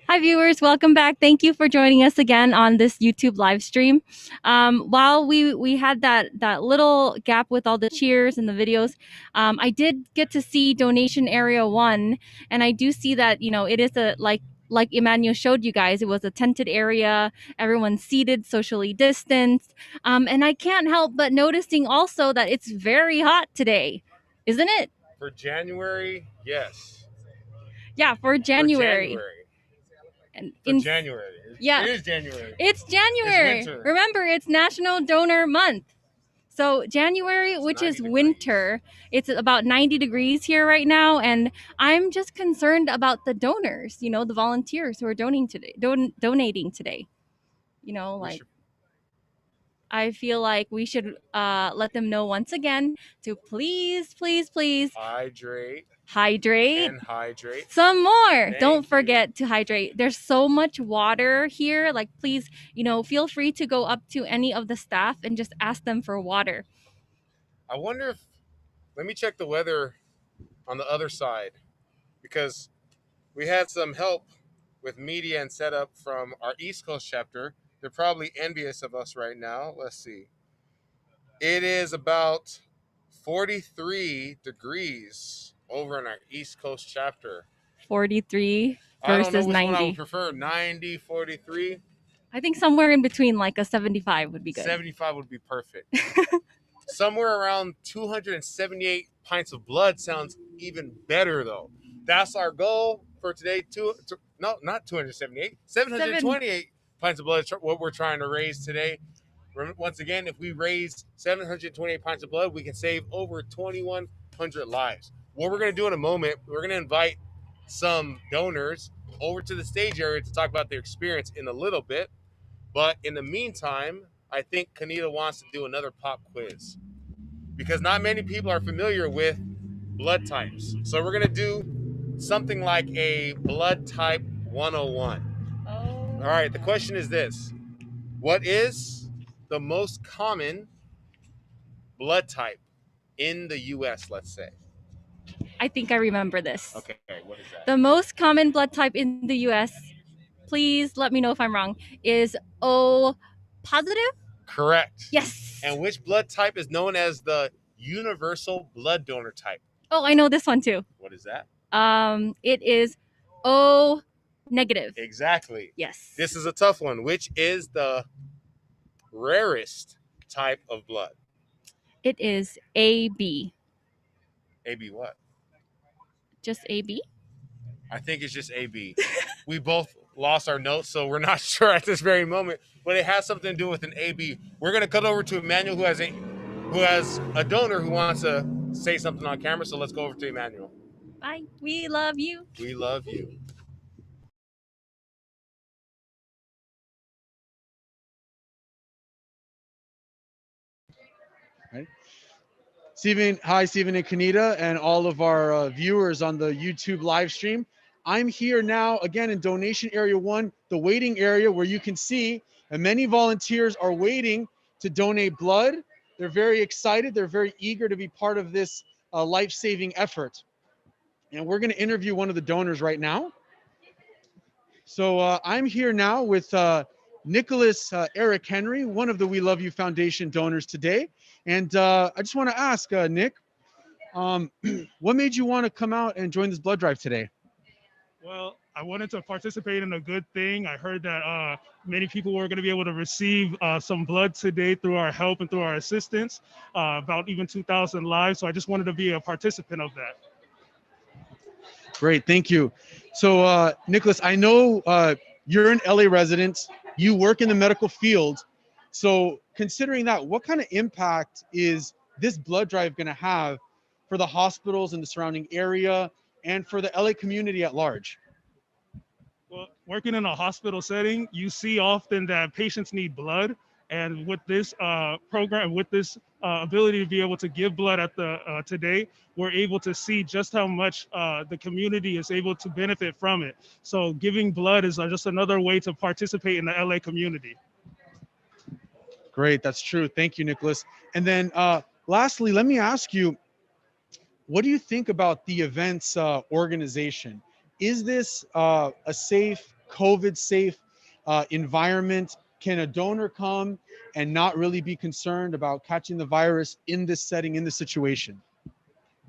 Hi viewers, welcome back. Thank you for joining us again on this YouTube live stream. While we had that little gap with all the cheers and the videos, I did get to see Donation Area 1, and I do see that it is a like Emmanuel showed you guys, it was a tented area, everyone's seated, socially distanced, and I can't help but noticing also that it's very hot today, isn't it? For January, yes. Yeah, for January. For In January. Yeah. It is January. It's January. It's winter. Remember, it's National Donor Month. So January, which is winter, it's about 90 degrees here right now, and I'm just concerned about the donors, the volunteers who are donating today. I feel like we should let them know once again to please Hydrate. hydrate. And hydrate. Some more. Thank Don't you. forget to hydrate. There's so much water here. Like, please, feel free to go up to any of the staff and just ask them for water. I wonder if, let me check the weather on the other side, because we had some help with media and setup from our East Coast chapter. They're probably envious of us right now. Let's see. It is about 43 degrees over in our East Coast chapter. 43 I don't know versus which 90. one I would prefer, 90, 43. I think somewhere in between, like a 75 would be good. 75 would be perfect. Somewhere around 278 pints of blood sounds even better, though. That's our goal for today. No, not 278. 728 pints of blood is what we're trying to raise today. Once again, if we raise 728 pints of blood, we can save over 2,100 lives. What we're going to do in a moment, we're going to invite some donors over to the stage area to talk about their experience in a little bit. But in the meantime, I think Kanita wants to do another pop quiz, because not many people are familiar with blood types. So we're going to do something like a blood type 101. All right, the question is this. What is the most common blood type in the U.S., let's say? I think I remember this. Okay, what is that? The most common blood type in the U.S., please let me know if I'm wrong, is O positive? Correct. Yes. And which blood type is known as the universal blood donor type? Oh, I know this one too. What is that? It is O negative. Exactly. Yes. This is a tough one. Which is the rarest type of blood? It is AB. AB what? Just AB? I think it's just AB. We both lost our notes, so we're not sure at this very moment, but it has something to do with an AB. We're going to cut over to Emmanuel, who has a who has a donor who wants to say something on camera. So let's go over to Emmanuel. Bye. We love you. We love you. Right. Stephen, hi, Stephen and Kanita, and all of our viewers on the YouTube live stream. I'm here now again in donation area 1, the waiting area where you can see that many volunteers are waiting to donate blood. They're very excited. They're very eager to be part of this life-saving effort. And we're going to interview one of the donors right now. So I'm here now with Nicholas Eric Henry, one of the We Love You Foundation donors today. And I just want to ask, Nick, what made you want to come out and join this blood drive today? Well, I wanted to participate in a good thing. I heard that many people were going to be able to receive some blood today through our help and through our assistance, about even 2,000 lives. So I just wanted to be a participant of that. Great, thank you. So, Nicholas, I know you're an LA resident. You work in the medical field. So, considering that, what kind of impact is this blood drive going to have for the hospitals in the surrounding area and for the LA community at large? Well, working in a hospital setting, you see often that patients need blood. And with this program, with this ability to be able to give blood at the today, we're able to see just how much the community is able to benefit from it. So giving blood is just another way to participate in the LA community. Great, that's true. Thank you, Nicholas. And then lastly, let me ask you, what do you think about the event's organization? Is this a safe, COVID-safe environment? Can a donor come and not really be concerned about catching the virus in this setting, in this situation?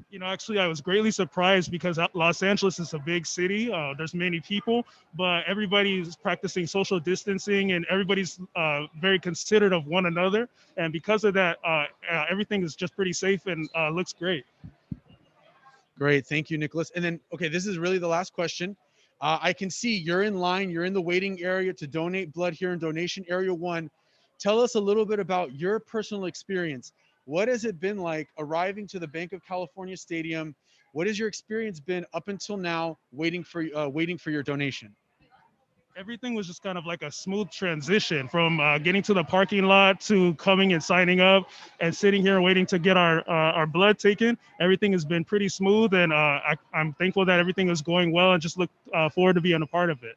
You know, actually, I was greatly surprised because Los Angeles is a big city. There's many people, but everybody is practicing social distancing and everybody's very considerate of one another. And because of that, everything is just pretty safe and looks great. Great, thank you, Nicholas. And then, okay, this is really the last question. I can see you're in line, you're in the waiting area to donate blood here in donation area 1. Tell us a little bit about your personal experience. What has it been like arriving to the Bank of California Stadium? What has your experience been up until now, waiting for your donation? Everything was just kind of like a smooth transition from getting to the parking lot to coming and signing up and sitting here waiting to get our blood taken. Everything has been pretty smooth, and I'm thankful that everything is going well and just look forward to being a part of it.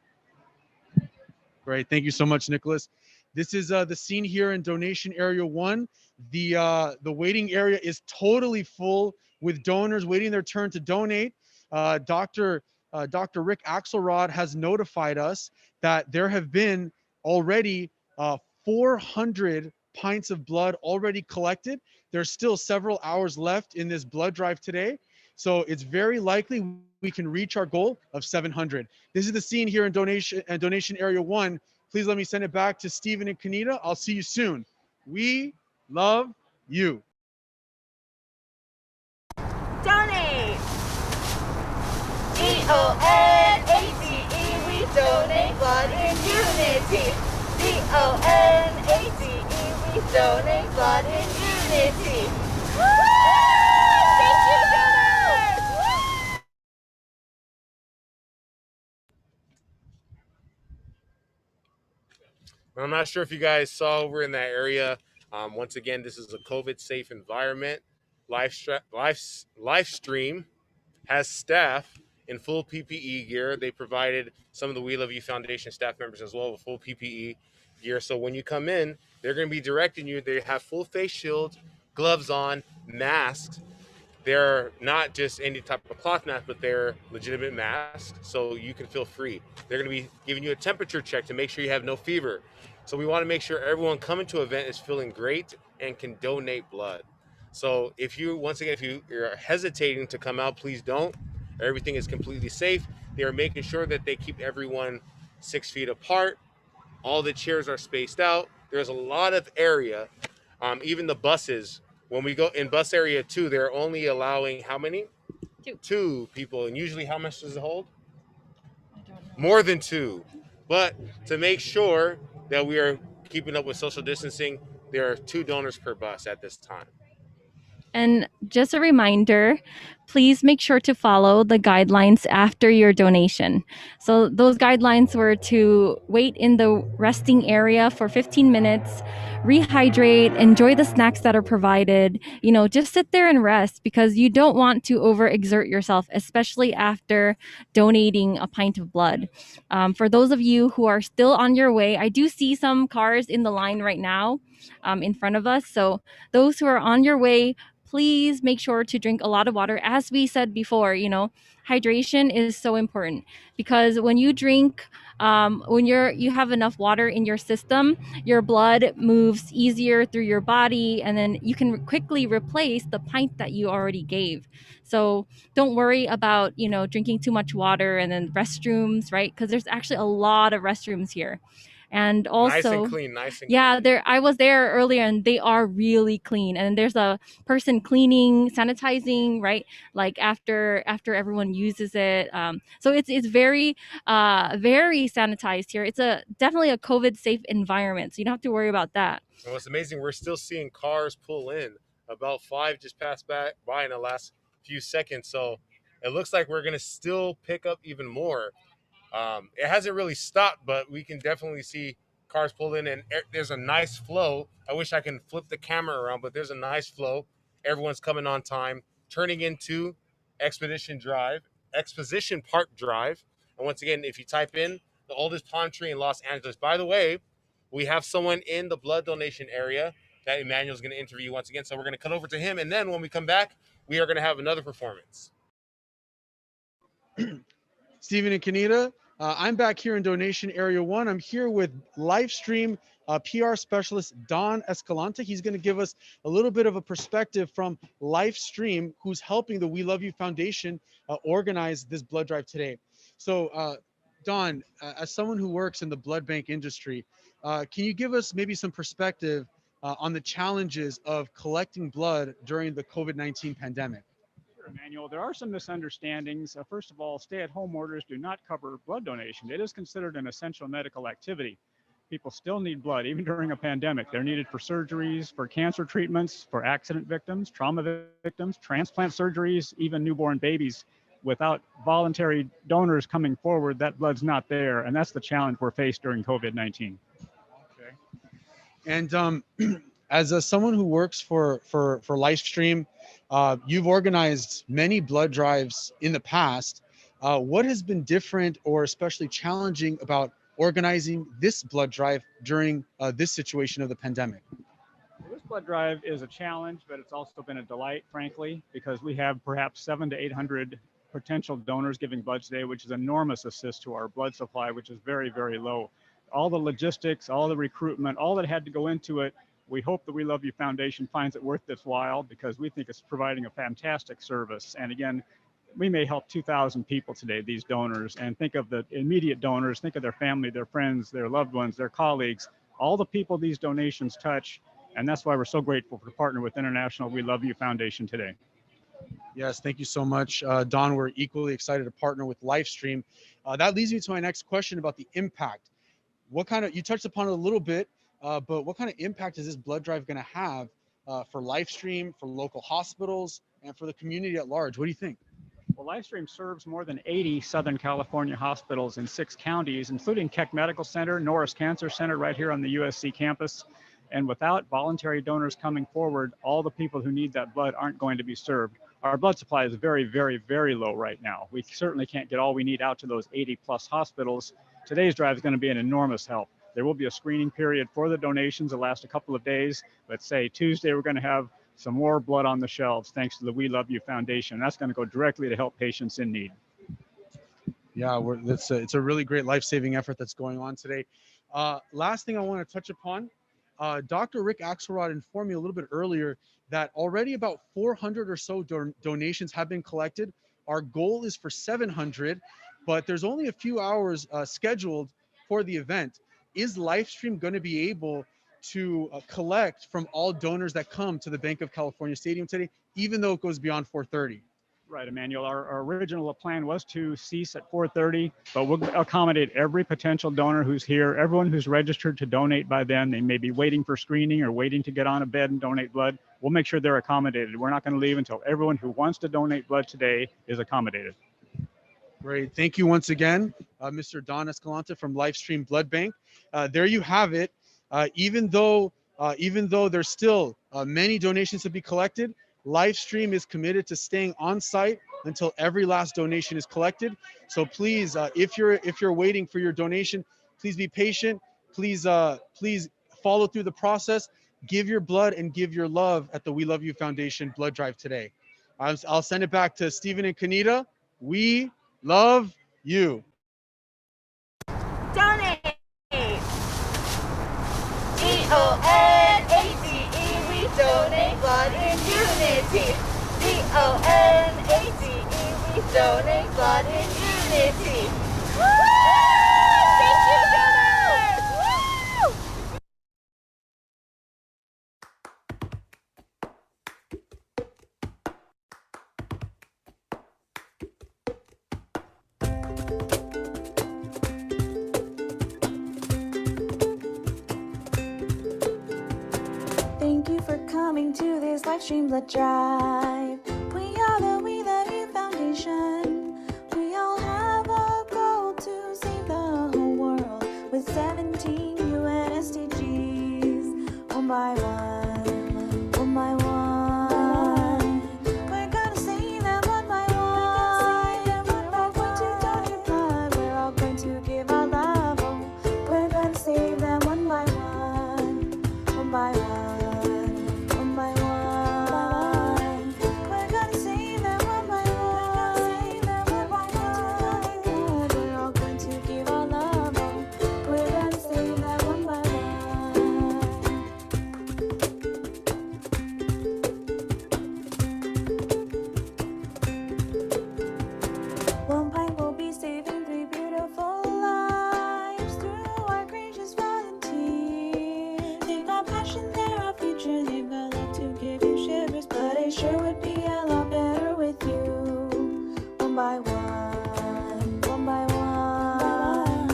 Great, thank you so much, Nicholas. This is the scene here in donation area 1. The waiting area is totally full with donors waiting their turn to donate. Dr. Rick Axelrod has notified us that there have been already 400 pints of blood already collected. There's still several hours left in this blood drive today. So it's very likely we can reach our goal of 700. This is the scene here in donation area 1. Please let me send it back to Stephen and Kanita. I'll see you soon. We love you. Donate! D-O-N-A-T-E, we donate blood in unity. D-O-N-A-T-E, we donate blood in unity. Woo! Thank you, donors! Woo! I'm not sure if you guys saw over in that area. Once again, this is a COVID-safe environment. Live stream has staff in full PPE gear. They provided some of the We Love You Foundation staff members as well with full PPE gear. So when you come in, they're going to be directing you. They have full face shields, gloves on, masks. They're not just any type of cloth mask, but they're legitimate masks, so you can feel free. They're going to be giving you a temperature check to make sure you have no fever. So we want to make sure everyone coming to an event is feeling great and can donate blood. So if you're hesitating to come out, please don't. Everything is completely safe. They are making sure that they keep everyone 6 feet apart. All the chairs are spaced out. There's a lot of area. Even the buses, when we go in bus area 2, they're only allowing how many? 2. 2 people. And usually how much does it hold? More than 2. But to make sure that we are keeping up with social distancing, there are 2 donors per bus at this time. And just a reminder, please make sure to follow the guidelines after your donation. So those guidelines were to wait in the resting area for 15 minutes, rehydrate, enjoy the snacks that are provided, just sit there and rest because you don't want to overexert yourself, especially after donating a pint of blood. For those of you who are still on your way, I do see some cars in the line right now in front of us. So those who are on your way, please make sure to drink a lot of water. As we said before, hydration is so important because when you drink, when you have enough water in your system, your blood moves easier through your body, and then you can quickly replace the pint that you already gave. So don't worry about drinking too much water and then restrooms, right? Because there's actually a lot of restrooms here. And Nice and also, clean, nice and yeah, I was there earlier and they are really clean. And there's a person cleaning, sanitizing, right? Like after everyone uses it. So it's very very sanitized here. It's definitely a COVID safe environment. So you don't have to worry about that. And what's amazing, we're still seeing cars pull in. About 5 just passed by in the last few seconds. So it looks like we're gonna still pick up even more. It hasn't really stopped, but we can definitely see cars pull in, and there's a nice flow. I wish I can flip the camera around, but there's a nice flow. Everyone's coming on time, turning into Exposition Park Drive. And once again, if you type in the oldest palm tree in Los Angeles, by the way, we have someone in the blood donation area that Emmanuel's going to interview once again. So we're going to cut over to him, and then when we come back, we are going to have another performance. Stephen and Kanita, I'm back here in Donation Area 1. I'm here with Livestream PR specialist Don Escalante. He's going to give us a little bit of a perspective from Livestream, who's helping the We Love You Foundation organize this blood drive today. So, Don, as someone who works in the blood bank industry, can you give us maybe some perspective on the challenges of collecting blood during the COVID-19 pandemic? Emmanuel, there are some misunderstandings. First of all, stay-at-home orders do not cover blood donation. It is considered an essential medical activity. People still need blood, even during a pandemic. They're needed for surgeries, for cancer treatments, for accident victims, trauma victims, transplant surgeries, even newborn babies. Without voluntary donors coming forward, that blood's not there, and that's the challenge we're faced during COVID-19. Okay. And as someone who works for Livestream, you've organized many blood drives in the past. What has been different or especially challenging about organizing this blood drive during this situation of the pandemic? This blood drive is a challenge, but it's also been a delight, frankly, because we have perhaps 700 to 800 potential donors giving blood today, which is enormous assist to our blood supply, which is very, very low. All the logistics, all the recruitment, all that had to go into it. We hope the We Love You Foundation finds it worth its while because we think it's providing a fantastic service. And again, we may help 2,000 people today, these donors, and think of the immediate donors, think of their family, their friends, their loved ones, their colleagues, all the people these donations touch. And that's why we're so grateful to partner with International We Love You Foundation today. Yes, thank you so much, Don. We're equally excited to partner with Livestream. That leads me to my next question about the impact. You touched upon it a little bit, but what kind of impact is this blood drive going to have for Livestream, for local hospitals, and for the community at large? What do you think? Well, Livestream serves more than 80 Southern California hospitals in 6 counties, including Keck Medical Center, Norris Cancer Center right here on the USC campus. And without voluntary donors coming forward, all the people who need that blood aren't going to be served. Our blood supply is very, very, very low right now. We certainly can't get all we need out to those 80 plus hospitals. Today's drive is going to be an enormous help. There will be a screening period for the donations that last a couple of days. Let's say Tuesday, we're going to have some more blood on the shelves thanks to the We Love You Foundation. That's going to go directly to help patients in need. Yeah, it's a really great life-saving effort that's going on today. Last thing I want to touch upon, Dr. Rick Axelrod informed me a little bit earlier that already about 400 or so donations have been collected. Our goal is for 700, but there's only a few hours scheduled for the event. Is Livestream going to be able to collect from all donors that come to the Bank of California Stadium today, even though it goes beyond 4:30? Right, Emmanuel. Our original plan was to cease at 4:30, but we'll accommodate every potential donor who's here, everyone who's registered to donate by then. They may be waiting for screening or waiting to get on a bed and donate blood. We'll make sure they're accommodated. We're not going to leave until everyone who wants to donate blood today is accommodated. Great. Thank you once again, Mr. Don Escalante from Livestream Blood Bank. There you have it. Even though there's still many donations to be collected, Livestream is committed to staying on site until every last donation is collected. So please, if you're waiting for your donation, please be patient. Please follow through the process. Give your blood and give your love at the We Love You Foundation blood drive today. I'll send it back to Stephen and Kanita. We love you. Donate. D-O-N-A-T-E. We donate blood in unity. D-O-N-A-T-E. We donate blood in unity. Woo! Thank you, donors. Woo! Thank you for coming to this live stream blood drive. We are the We Love You Foundation. We all have a goal to save the whole world with 17 UN SDGs. One by one, one by one. We're gonna save them one by one. We're all going to donate blood. We're all going to give our love. We're gonna save them one by one, one by one. One pint will be saving 3 beautiful lives through our gracious volunteers. They've got passion, they're our future. They've got love to give you shivers, but it sure would be a lot better with you. One by one, one by one.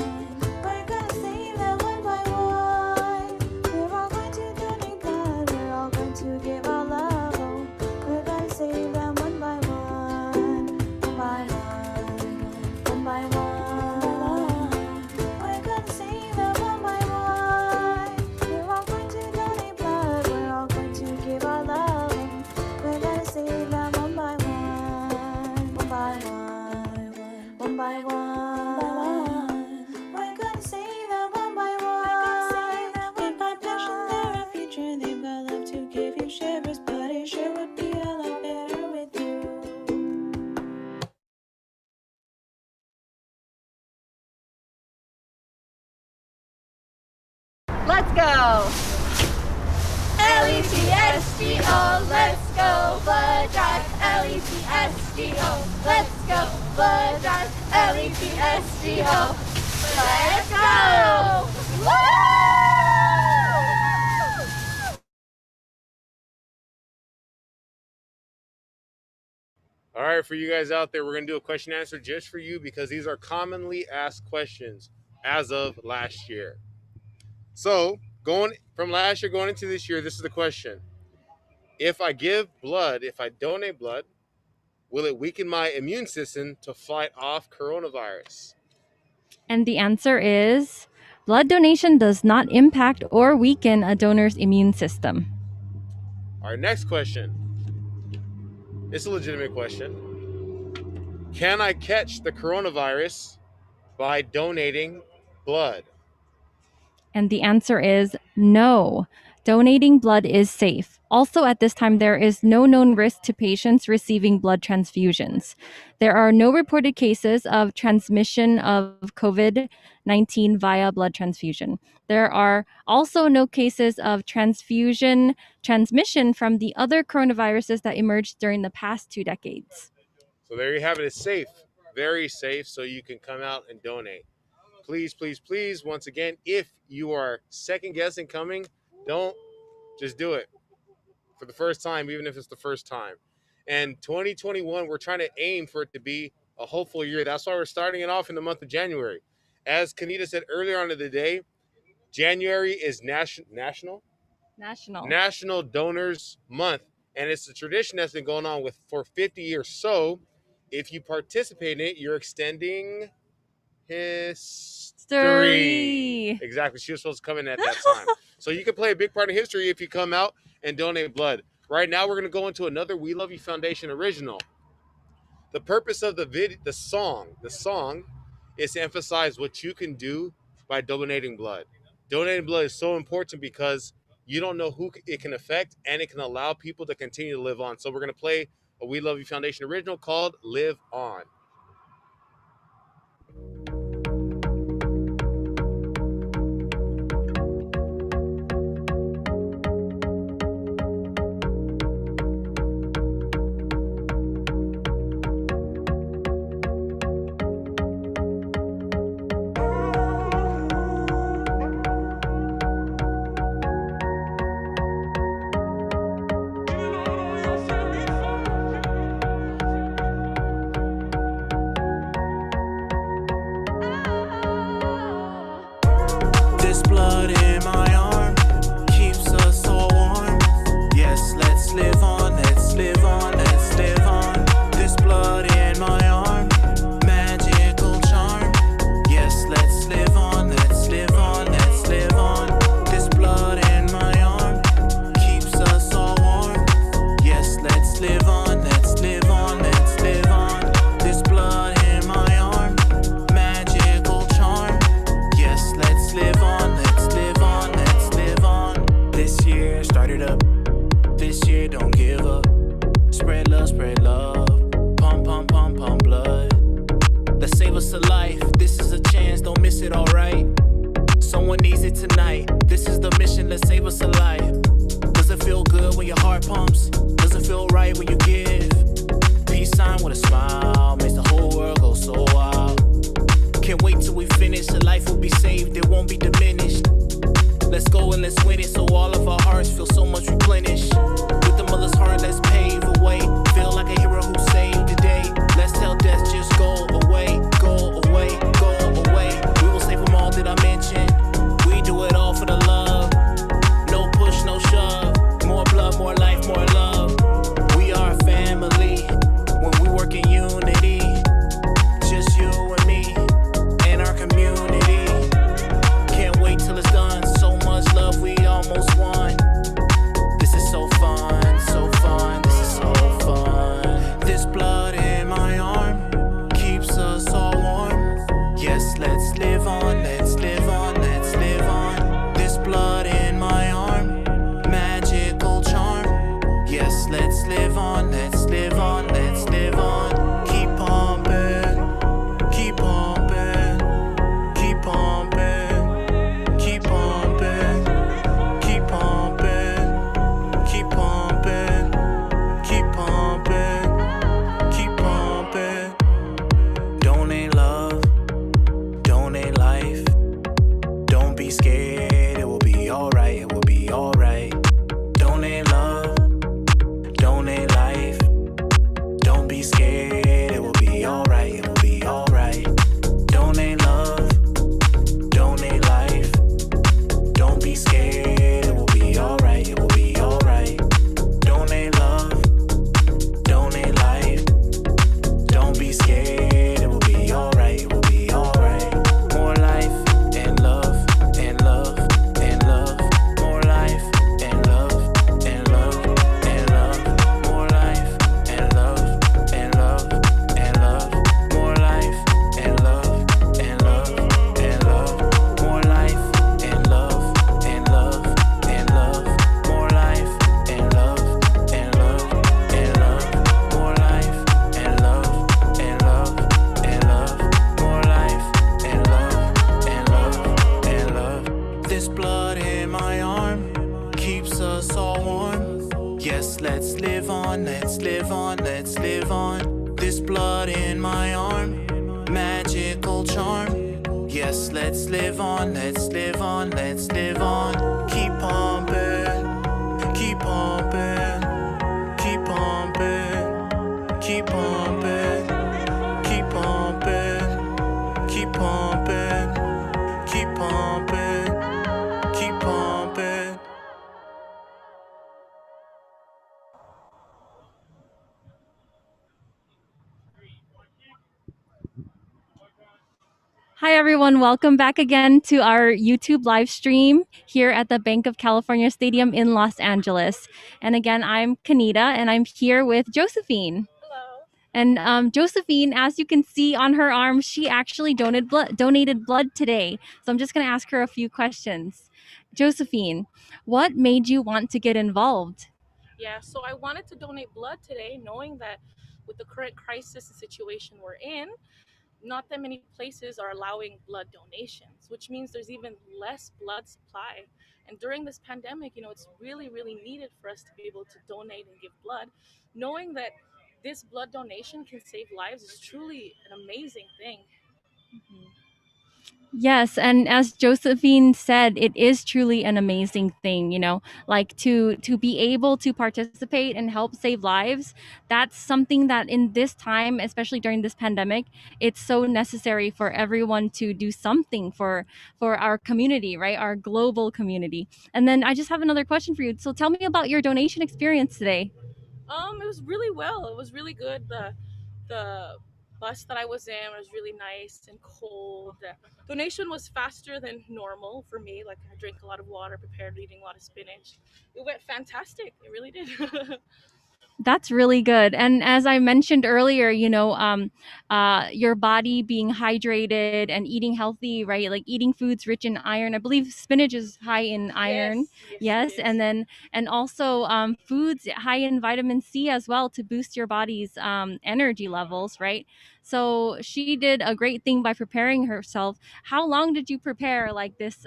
We're gonna save them one by one. We're all going to donate blood. We're all going to give our love. Oh, we're gonna save them one by one, one by one. One by one, we're gonna save them one by one. We're all going to donate blood. We're all going to give our love. We're gonna save them one by one, one by one, one by one. We're gonna save them one by one. They've got passion, they're our future. They've got love to give you shivers, but it sure would be a lot better with you. Let's go. L-E-T-S-G-O, let's go, blood drive. L-E-T-S-G-O, let's go, blood drive. L-E-T-S-G-O, let's go. Woo! All right, for you guys out there, we're going to do a question and answer just for you because these are commonly asked questions as of last year. So, going from last year going into this year, this is the question. If I give blood, if I donate blood, will it weaken my immune system to fight off coronavirus? And the answer is blood donation does not impact or weaken a donor's immune system. Our next question. It's a legitimate question. Can I catch the coronavirus by donating blood? And the answer is no. Donating blood is safe. Also, at this time, there is no known risk to patients receiving blood transfusions. There are no reported cases of transmission of COVID-19 via blood transfusion. There are also no cases of transfusion transmission from the other coronaviruses that emerged during the past 2 decades. So there you have it. It's safe, very safe, so you can come out and donate. Please, please, please, once again, if you are second guessing coming, don't just do it for the first time, even if it's the first time. And 2021, we're trying to aim for it to be a hopeful year. That's why we're starting it off in the month of January. As Kanita said earlier on in the day, January is National Donors Month, and it's a tradition that's been going on for 50 years. So, if you participate in it, you're extending history. Exactly. She was supposed to come in at that time. So you can play a big part in history if you come out and donate blood. Right now, we're going to go into another We Love You Foundation original. The purpose of the song is to emphasize what you can do by donating blood. Donating blood is so important because you don't know who it can affect, and it can allow people to continue to live on. So we're going to play a We Love You Foundation original called Live On. This blood in my arm keeps us all warm. Yes, let's live on, let's live on, let's live on. This blood in my arm, magical charm. Yes, let's live on, let's live on, let's live on. This blood in my arm keeps us all warm. Yes, let's live on, let's live on, let's live on. This blood in my arm, magical charm. Yes, let's live on. Started up this year, don't give up. Spread love, pump, pump, pump, pump blood. Let's save us a life. This is a chance, don't miss it, alright? Someone needs it tonight. This is the mission, let's save us a life. Does it feel good when your heart pumps? Does it feel right when you give? Peace sign with a smile makes the whole world go so wild. Can't wait till we finish, a life will be saved, it won't be diminished. Let's go and let's win it so all of our hearts feel so much replenished. With the mother's heart, let's pave a way. Feel like a hero who saved the day. Let's tell death just go away, go away, go away. We will save them all, did I mention? We do it all for the love. No push, no shove. More blood, more life, more love. We are a family when we work in unity. Just you and me and our community. Can't wait till it's done. Love, we almost won. This is so fun, so fun, this is so fun. This blood in my arm keeps us all warm. Yes, let's live on, let's live on, let's live on. This blood in my arm, magical charm. Yes, let's live on, let's live on, let's live on. Keep pumping, keep pumping, keep pumping, keep pumping. Yes, let's live on, let's live on, let's live on. Keep pumping, keep pumping, keep pumping. pumping, keep pumping, keep pumping, keep pumping, keep pumping. Hi, everyone. Welcome back again to our YouTube live stream here at the Bank of California Stadium in Los Angeles. And again, I'm Kanita, and I'm here with Josephine. Hello. And Josephine, as you can see on her arm, she actually donated blood today. So I'm just going to ask her a few questions. Josephine, what made you want to get involved? Yeah, so I wanted to donate blood today, knowing that with the current crisis and situation we're in, not that many places are allowing blood donations, which means there's even less blood supply. And during this pandemic, it's really, really needed for us to be able to donate and give blood. Knowing that this blood donation can save lives is truly an amazing thing. Yes, and as Josephine said, it is truly an amazing thing, like to be able to participate and help save lives. That's something that in this time, especially during this pandemic, it's so necessary for everyone to do something for our community, right? Our global community. And then I just have another question for you. So tell me about your donation experience today. It was really well. It was really good. The bus that I was in was really nice and cold. The donation was faster than normal for me. Like I drank a lot of water, prepared eating a lot of spinach. It went fantastic. It really did. That's really good. And as I mentioned earlier, your body being hydrated and eating healthy, right? Like eating foods rich in iron. I believe spinach is high in iron. Yes. And also foods high in vitamin C as well to boost your body's energy levels, right? So she did a great thing by preparing herself. How long did you prepare like this,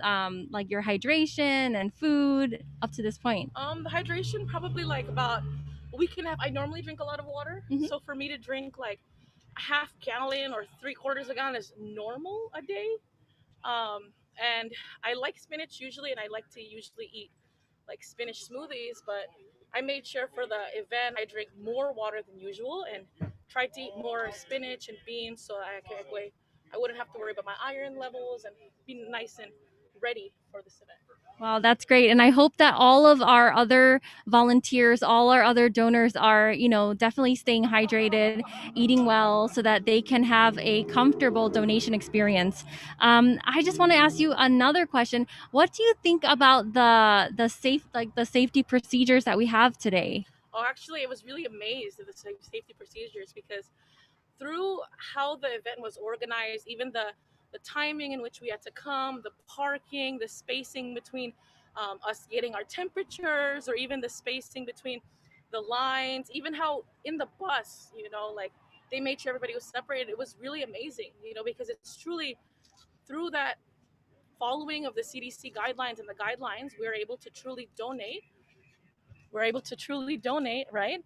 like your hydration and food up to this point? The hydration probably like about a week and a half. I normally drink a lot of water, so for me to drink like a half gallon or 3/4 a gallon is normal a day. And I like spinach usually, and I like to usually eat like spinach smoothies, but I made sure for the event I drink more water than usual and tried to eat more spinach and beans so I wouldn't have to worry about my iron levels and be nice and ready for this event. Wow, that's great. And I hope that all of our other volunteers, all our other donors are, definitely staying hydrated, eating well so that they can have a comfortable donation experience. I just want to ask you another question. What do you think about the safety procedures that we have today? Oh, actually, I was really amazed at the safety procedures because through how the event was organized, even the timing in which we had to come, the parking, the spacing between us getting our temperatures, or even the spacing between the lines, even how in the bus, like they made sure everybody was separated. It was really amazing, because it's truly through that following of the CDC guidelines and the guidelines, we're able to truly donate. We're able to truly donate, right?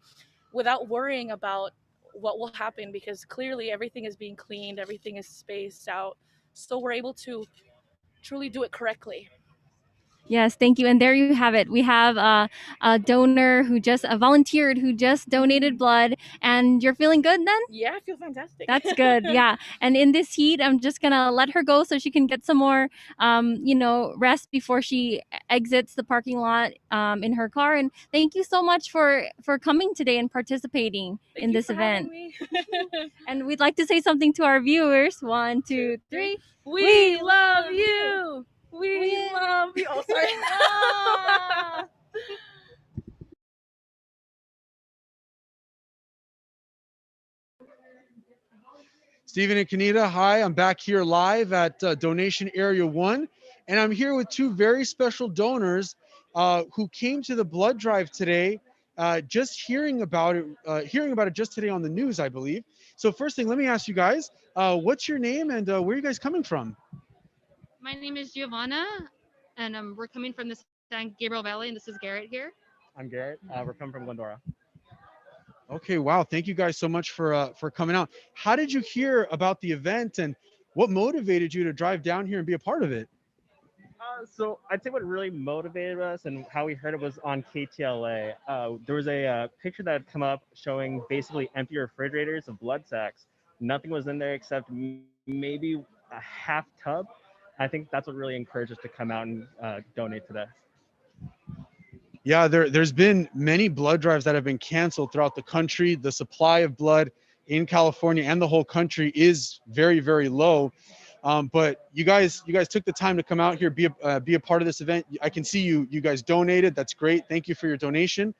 Without worrying about what will happen, because clearly everything is being cleaned, everything is spaced out. So we're able to truly do it correctly. Yes, thank you. And there you have it. We have a donor who just volunteered, who just donated blood, and you're feeling good then? Yeah, I feel fantastic. That's good. Yeah. And in this heat, I'm just going to let her go so she can get some more, rest before she exits the parking lot in her car. And thank you so much for coming today and participating in this event. And we'd like to say something to our viewers. 1, 2, 3. We love you. We love you. Oh, sorry. Stephen and Kanita, hi. I'm back here live at Donation Area 1, and I'm here with two very special donors who came to the blood drive today, just hearing about it just today on the news, I believe. So first thing, let me ask you guys, what's your name and where are you guys coming from? My name is Giovanna, and we're coming from the San Gabriel Valley, and this is Garrett here. I'm Garrett. We're coming from Glendora. Okay, wow. Thank you guys so much for coming out. How did you hear about the event, and what motivated you to drive down here and be a part of it? So I'd say what really motivated us and how we heard it was on KTLA. There was a picture that had come up showing basically empty refrigerators of blood sacks. Nothing was in there except maybe a half tub. I think that's what really encouraged us to come out and donate today. Yeah, there's been many blood drives that have been canceled throughout the country. The supply of blood in California and the whole country is very, very low. But you guys took the time to come out here, be a part of this event. I can see you guys donated. That's great. Thank you for your donation.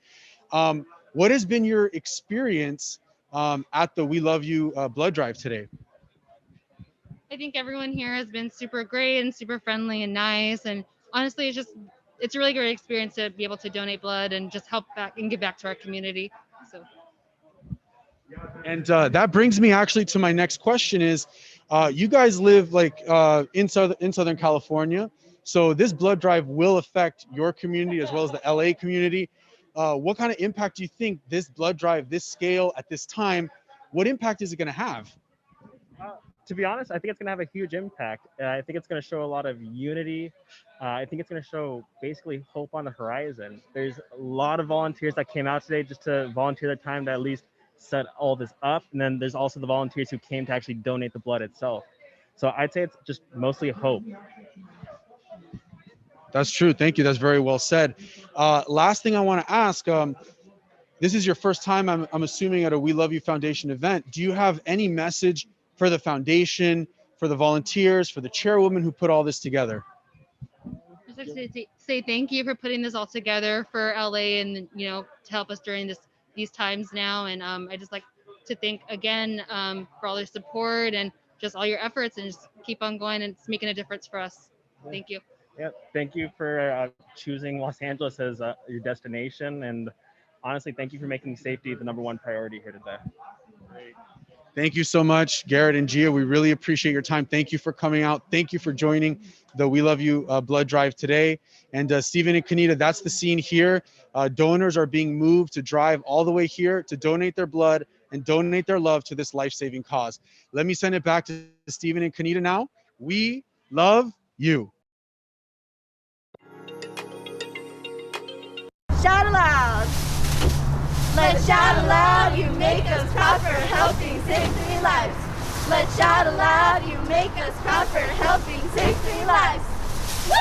What has been your experience at the We Love You blood drive today? I think everyone here has been super great and super friendly and nice. And honestly, it's a really great experience to be able to donate blood and just help back and give back to our community. So. And that brings me actually to my next question is, you guys live like in Southern California. So this blood drive will affect your community as well as the LA community. What kind of impact do you think this blood drive, this scale at this time, what impact is it going to have? To be honest, I think it's going to have a huge impact. I think it's going to show a lot of unity. I think it's going to show basically hope on the horizon. There's a lot of volunteers that came out today just to volunteer their time to at least set all this up. And then there's also the volunteers who came to actually donate the blood itself. So I'd say it's just mostly hope. That's true. Thank you. That's very well said. Last thing I want to ask, this is your first time, I'm assuming, at a We Love You Foundation event. Do you have any message for the foundation, for the volunteers, for the chairwoman who put all this together? Just like to say thank you for putting this all together for LA and to help us during these times now. And I just like to thank again for all your support and just all your efforts, and just keep on going, and it's making a difference for us. Thank you. Yeah, thank you for choosing Los Angeles as your destination, and honestly, thank you for making safety the #1 priority here today. Thank you so much, Garrett and Gia. We really appreciate your time. Thank you for coming out. Thank you for joining the We Love You blood drive today. And Stephen and Kanita, that's the scene here. Donors are being moved to drive all the way here to donate their blood and donate their love to this life-saving cause. Let me send it back to Stephen and Kanita now. We love you. Shout aloud. Let's shout aloud, you make us proud for helping save 3 lives. Let's shout aloud, you make us proud for helping save 3 lives. Woo!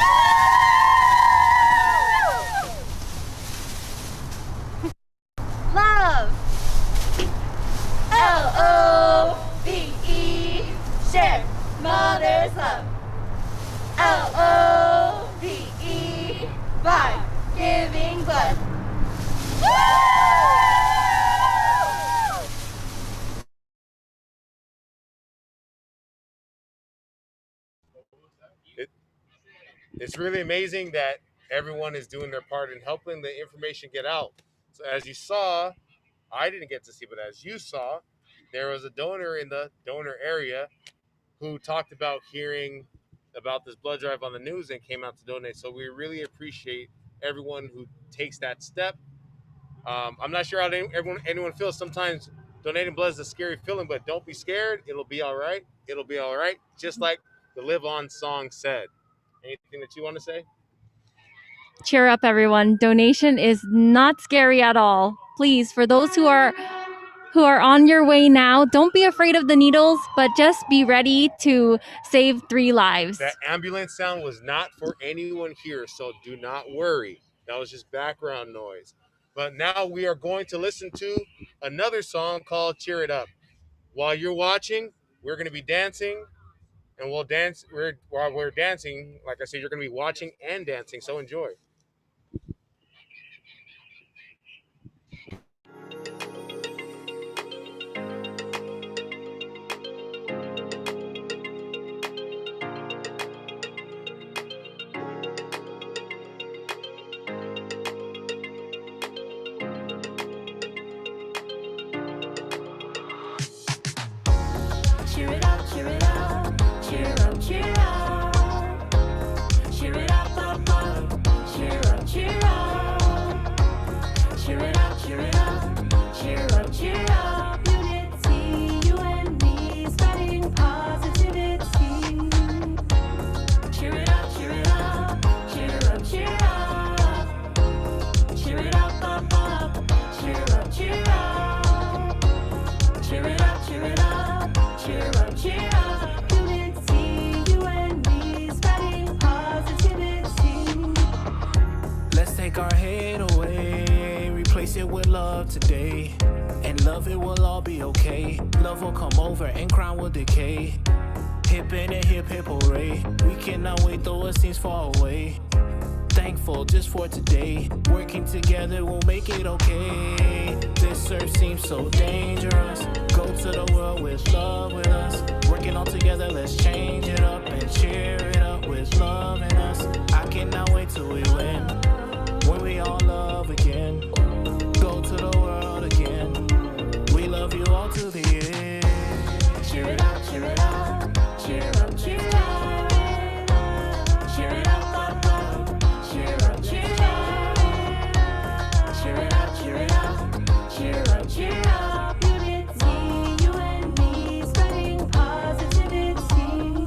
Love. L-O-V-E. Share mother's love. L-O-V-E. By giving blood. Woo! It's really amazing that everyone is doing their part in helping the information get out. So as you saw, I didn't get to see, but as you saw, there was a donor in the donor area who talked about hearing about this blood drive on the news and came out to donate. So we really appreciate everyone who takes that step. I'm not sure how anyone feels. Sometimes donating blood is a scary feeling, but don't be scared. It'll be all right. It'll be all right. Just like the Live On song said. Anything that you want to say? Cheer up, everyone. Donation is not scary at all. Please, for those who are on your way now, don't be afraid of the needles, but just be ready to save 3 lives. That ambulance sound was not for anyone here, so do not worry. That was just background noise. But now we are going to listen to another song called Cheer It Up. While you're watching, we're going to be dancing, and while we're dancing, like I said, you're going to be watching and dancing, so enjoy. Cheer it up, cheer it up, cheer up, cheer up. Cheer it up, up, up. cheer up, cheer up. Unity, you and me, spreading positivity. Let's take our hate away, replace it with love today. And love, it will all be okay. Love will come over and crime will decay. Hip in a hip hip hooray. We cannot wait though it seems far away. Thankful just for today. Working together will make it okay. This earth seems so dangerous. Go to the world with love with us. Working all together, let's change it up and cheer it up with love in us. I cannot wait till we win. When we all love again. Go to the world again. We love you all to the end. Cheer it up, cheer it up. Cheer up, cheer up. Cheer it up, up, up. Cheer up, cheer up. Cheer it up, cheer it up. Cheer up, cheer up. Unity, you and me, spreading positivity.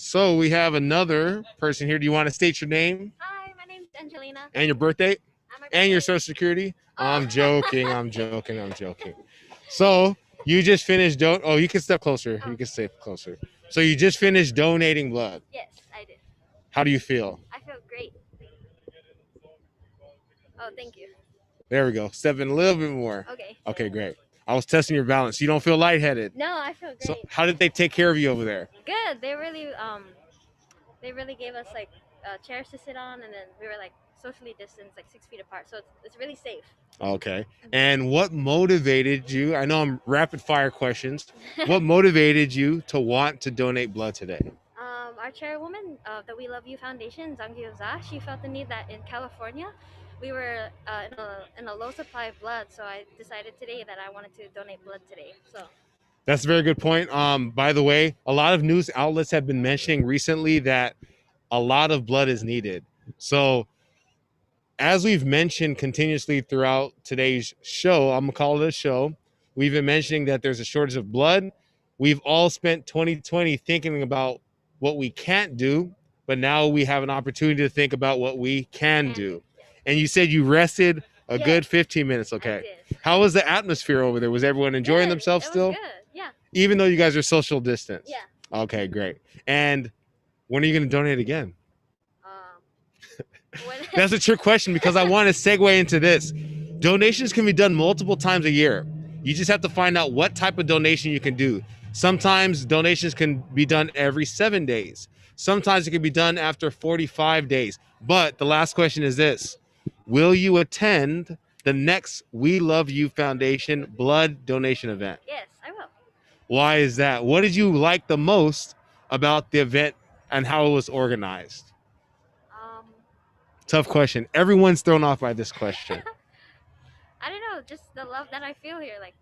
So we have another person here. Do you want to state your name? Hi, my name's Angelina. And your birthday? And your social security? Oh. I'm joking. I'm joking. I'm joking. So you just finished oh, you can step closer. You can step closer. So you just finished donating blood. Yes, I did. How do you feel? I feel great. Oh, thank you. There we go. Step in a little bit more. Okay. Okay, great. I was testing your balance. You don't feel lightheaded. No, I feel great. So how did they take care of you over there? Good. They really gave us like chairs to sit on, and then we were like socially distanced, like 6 feet apart. So it's really safe. Okay. And what motivated you? I know I'm rapid fire questions. What motivated you to want to donate blood today? Our chairwoman of the WeLoveU Foundation, gil-jah, she felt the need that in California, we were in a low supply of blood. So I decided today that I wanted to donate blood today. So. That's a very good point. By the way, a lot of news outlets have been mentioning recently that a lot of blood is needed. So as we've mentioned continuously throughout today's show, I'm gonna call it a show, we've been mentioning that there's a shortage of blood. We've all spent 2020 thinking about what we can't do, but now we have an opportunity to think about what we can do. And you said you rested a good 15 minutes. Okay. How was the atmosphere over there? Was everyone enjoying themselves still? Good. Yeah. Even though you guys are social distance? Yeah. Okay, great. And when are you going to donate again? That's a trick question because I want to segue into this. Donations can be done multiple times a year. You just have to find out what type of donation you can do. Sometimes donations can be done every 7 days. Sometimes it can be done after 45 days. But the last question is this. Will you attend the next WeLoveU Foundation blood donation event? Yes, I will. Why is that? What did you like the most about the event and how it was organized? Tough question. Everyone's thrown off by this question. I don't know, just the love that I feel here. Like,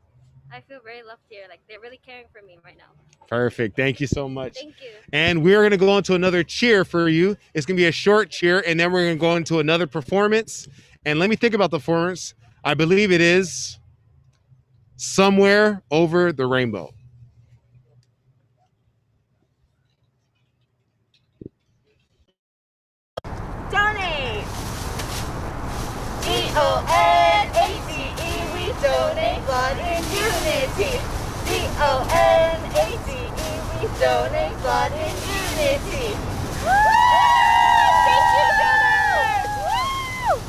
I feel very loved here. Like, they're really caring for me right now. Perfect. Thank you so much. Thank you. And we're going to go into another cheer for you. It's going to be a short cheer, and then we're going to go into another performance. And let me think about the performance. I believe it is Somewhere Over the Rainbow. Donate! D-O-N-A-T-E, we donate blood in unity. D-O-N-A-T-E, we donate blood in unity. Woo! Thank you, donors! Woo!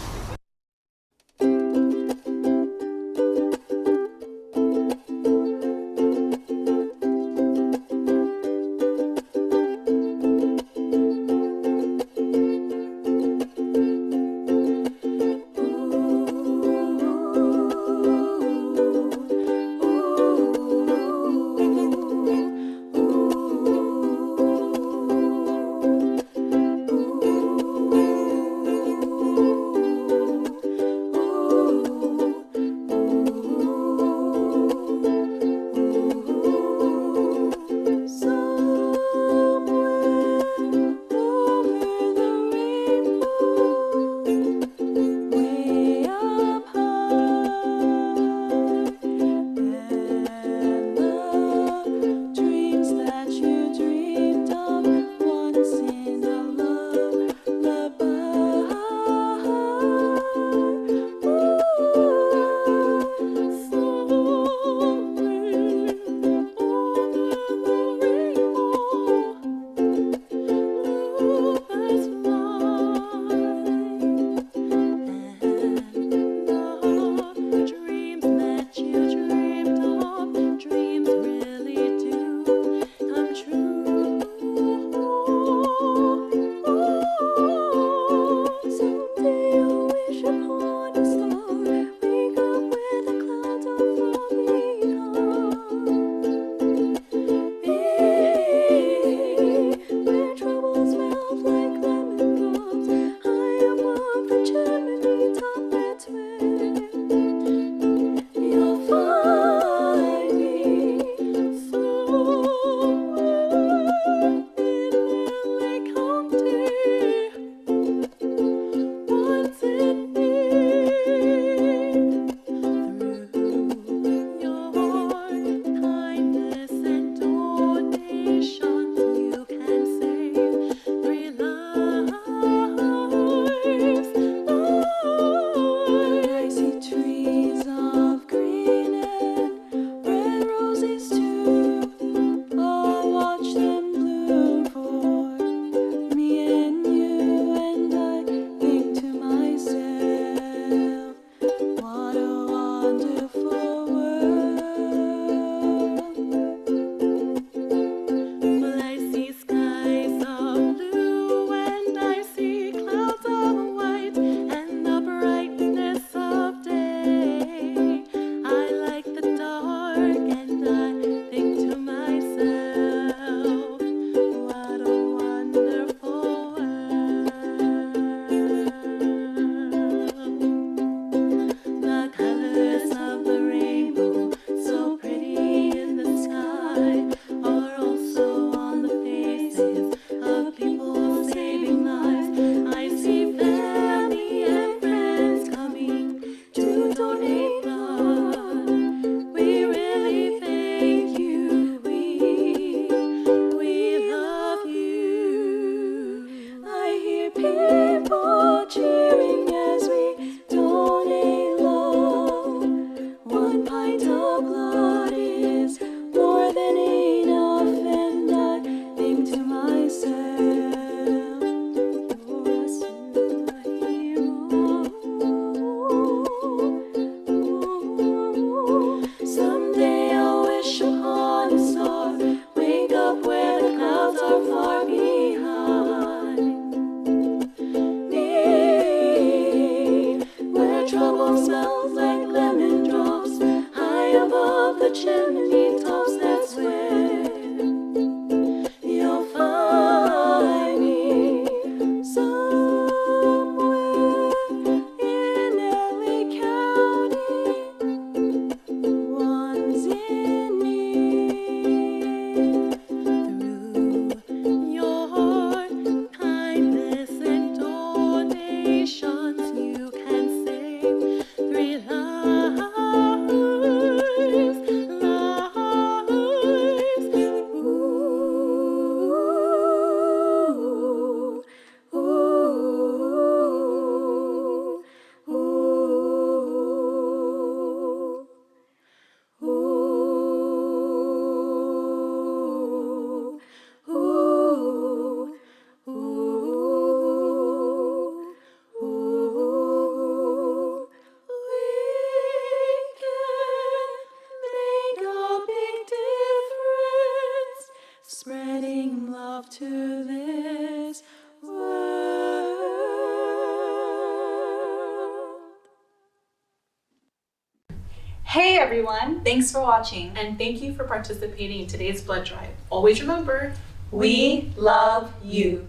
Hey everyone, thanks for watching and thank you for participating in today's blood drive. Always remember, we love you.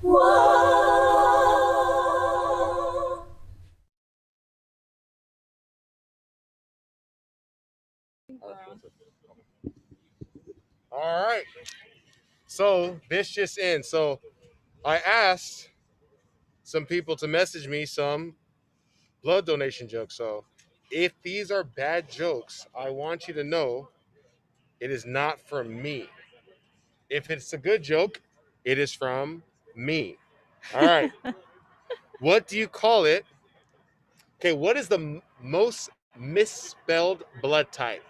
Whoa! All right. So this just in. So I asked some people to message me some blood donation jokes. So if these are bad jokes, I want you to know it is not from me. If it's a good joke, it is from me. All right. What do you call it? Okay, what is the most misspelled blood type?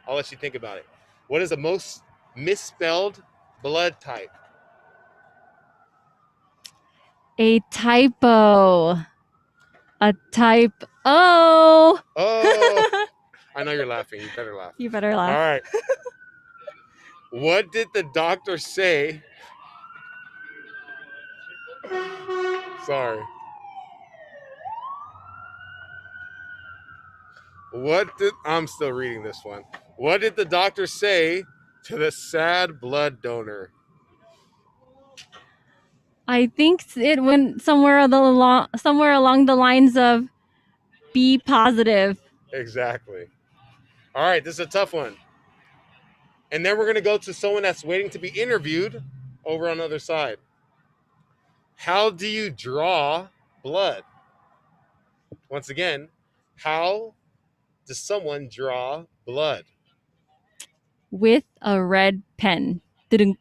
I'll let you think about it. What is the most misspelled blood type? A typo. A type O. Oh, I know you're laughing. You better laugh. You better All laugh. right. What did the doctor say? Sorry. I'm still reading this one. What did the doctor say to the sad blood donor? I think it went somewhere along the lines of be positive. Exactly. All right, this is a tough one. And then we're going to go to someone that's waiting to be interviewed over on the other side. How do you draw blood? Once again, how does someone draw blood? With a red pen. Didn't.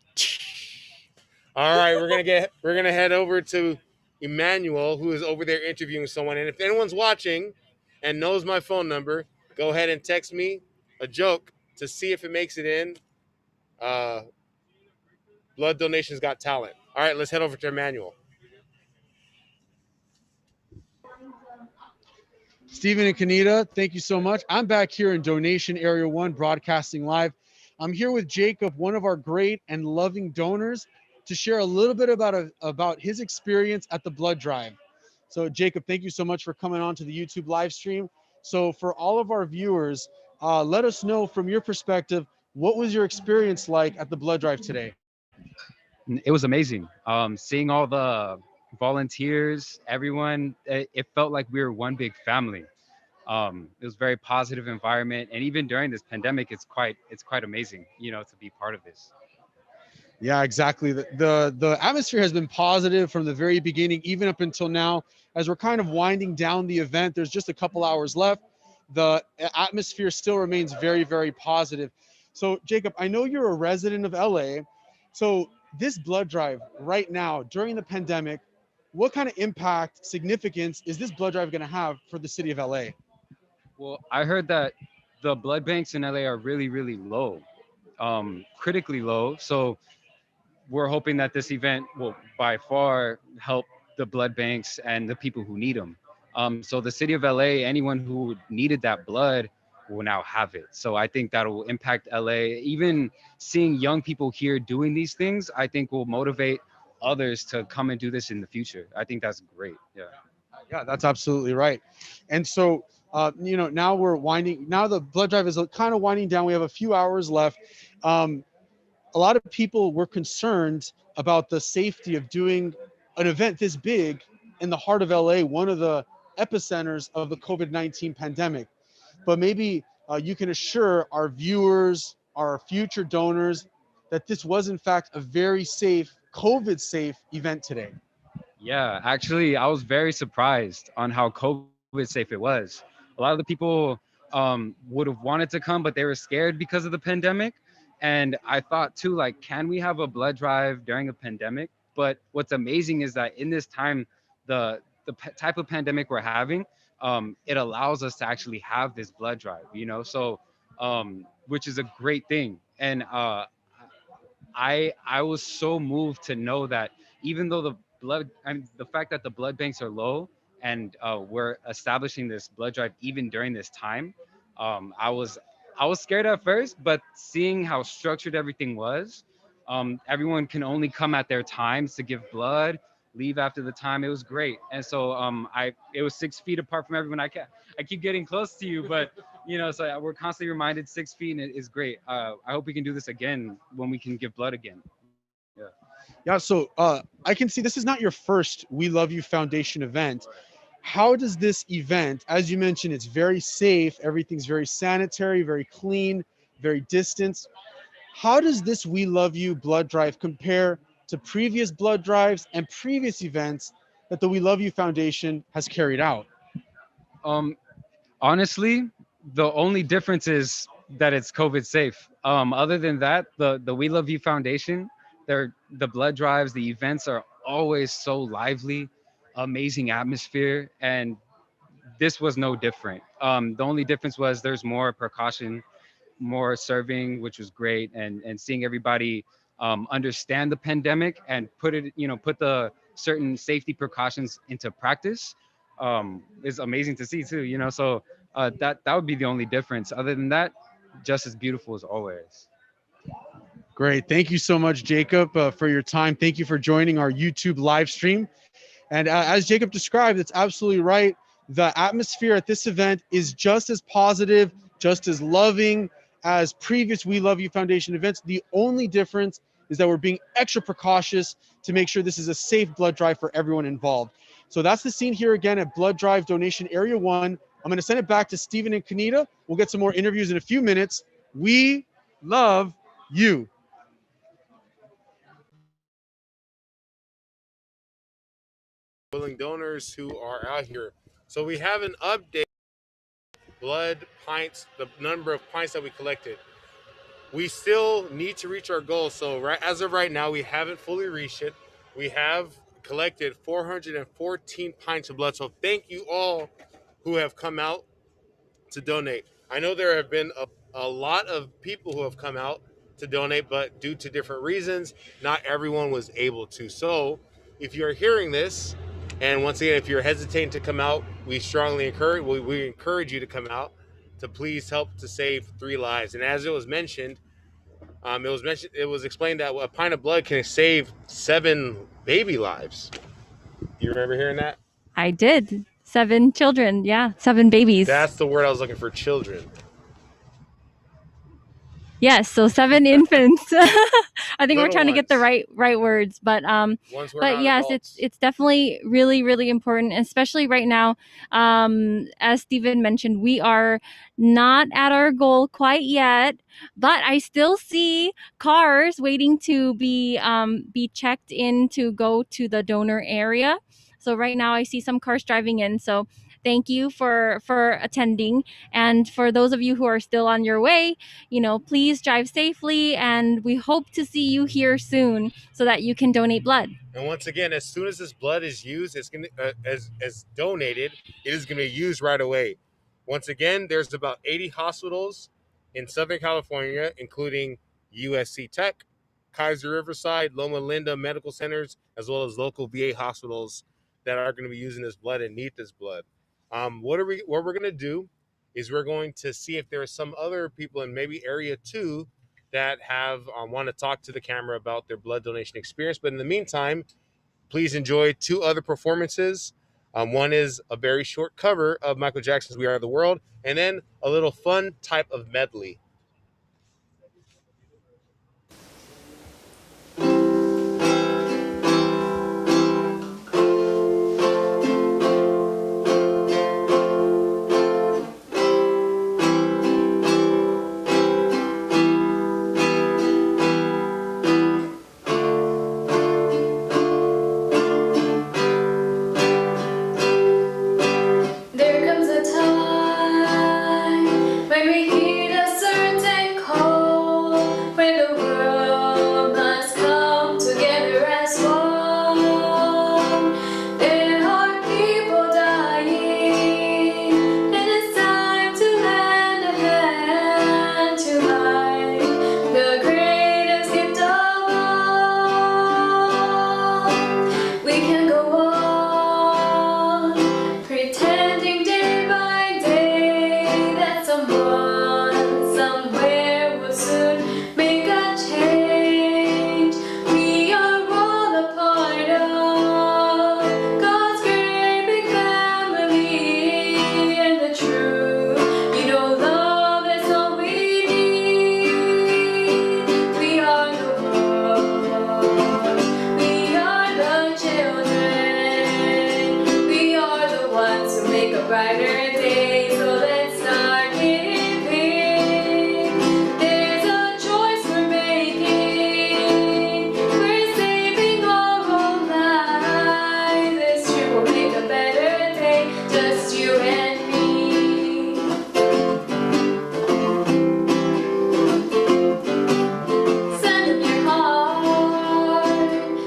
All right, we're gonna head over to Emmanuel, who is over there interviewing someone. And if anyone's watching and knows my phone number, go ahead and text me a joke to see if it makes it in. Blood Donations Got Talent. All right, let's head over to Emmanuel. Stephen and Kanita, thank you so much. I'm back here in Donation Area 1, broadcasting live. I'm here with Jacob, one of our great and loving donors, to share a little bit about his experience at the blood drive. So Jacob, thank you so much for coming on to the YouTube live stream. So for all of our viewers, let us know from your perspective, what was your experience like at the blood drive today? It was amazing. Seeing all the volunteers, everyone, it felt like we were one big family. It was a very positive environment, and even during this pandemic, it's quite amazing, to be part of this. Yeah, exactly. The atmosphere has been positive from the very beginning, even up until now. As we're kind of winding down the event, there's just a couple hours left. The atmosphere still remains very, very positive. So, Jacob, I know you're a resident of LA. So, this blood drive right now during the pandemic, what kind of impact, significance is this blood drive going to have for the city of LA? Well, I heard that the blood banks in LA are really, really low, critically low. So we're hoping that this event will by far help the blood banks and the people who need them. So the city of LA, anyone who needed that blood will now have it. So I think that will impact LA. Even seeing young people here doing these things, I think will motivate others to come and do this in the future. I think that's great. Yeah, that's absolutely right. And so, now now the blood drive is kind of winding down. We have a few hours left. A lot of people were concerned about the safety of doing an event this big in the heart of LA, one of the epicenters of the COVID-19 pandemic. But maybe you can assure our viewers, our future donors, that this was in fact a very safe, COVID safe event today. Yeah, actually, I was very surprised on how COVID safe it was. A lot of the people would have wanted to come, but they were scared because of the pandemic. And I thought too, like, can we have a blood drive during a pandemic? But what's amazing is that in this time, the type of pandemic we're having, it allows us to actually have this blood drive, so which is a great thing. And I was so moved to know that even though the fact that the blood banks are low and we're establishing this blood drive even during this time, I was scared at first, but seeing how structured everything was, everyone can only come at their times to give blood, leave after the time. It was great, and so it was 6 feet apart from everyone. I keep getting close to you, but So we're constantly reminded 6 feet, and it is great. I hope we can do this again when we can give blood again. Yeah. Yeah, so I can see this is not your first We Love You Foundation event. How does this event, as you mentioned, it's very safe, everything's very sanitary, very clean, very distant. How does this We Love You blood drive compare to previous blood drives and previous events that the We Love You Foundation has carried out? Honestly, the only difference is that it's COVID safe. Other than that, the We Love You Foundation, the blood drives, the events are always so lively, amazing atmosphere, and this was no different. The only difference was there's more precaution, more serving, which was great, and seeing everybody understand the pandemic and put the certain safety precautions into practice is amazing to see too. So that would be the only difference. Other than that, just as beautiful as always. Great. Thank you so much, Jacob, for your time. Thank you for joining our YouTube live stream. And as Jacob described, it's absolutely right. The atmosphere at this event is just as positive, just as loving as previous We Love You Foundation events. The only difference is that we're being extra precautious to make sure this is a safe blood drive for everyone involved. So that's the scene here again at Blood Drive Donation Area 1. I'm going to send it back to Stephen and Kanita. We'll get some more interviews in a few minutes. We love you. Willing donors who are out here. So we have an update. Blood pints, the number of pints that we collected. We still need to reach our goal. So as of right now, we haven't fully reached it. We have collected 414 pints of blood. So thank you all who have come out to donate. I know there have been a lot of people who have come out to donate, but due to different reasons, not everyone was able to. So if you're hearing this, and once again, if you're hesitating to come out, we strongly encourage you to come out to please help to save 3 lives. And as it was explained that a pint of blood can save 7 baby lives. You remember hearing that? I did. 7 children. Yeah, 7 babies. That's the word I was looking for, children. Yes, so 7 infants. I think we're trying to get the ones. right words, but yes, it's definitely really important, especially right now. As Stephen mentioned, we are not at our goal quite yet, but I still see cars waiting to be checked in to go to the donor area. So right now I see some cars driving in. So thank you for attending, and for those of you who are still on your way, please drive safely, and we hope to see you here soon so that you can donate blood. And once again, as soon as this blood is used, it's going to as donated, it is going to be used right away. Once again, there's about 80 hospitals in Southern California, including USC Tech, Kaiser Riverside, Loma Linda medical centers, as well as local VA hospitals that are going to be using this blood and need this blood. What we're going to do is we're going to see if there are some other people in maybe area 2 that have want to talk to the camera about their blood donation experience. But in the meantime, please enjoy 2 other performances. One is a very short cover of Michael Jackson's "We Are the World," and then a little fun type of medley. There comes a time when we hear the surrender. brighter day, so let's start giving. There's a choice we're making. We're saving our own lives. This trip will make a better day, just you and me. Send them your heart,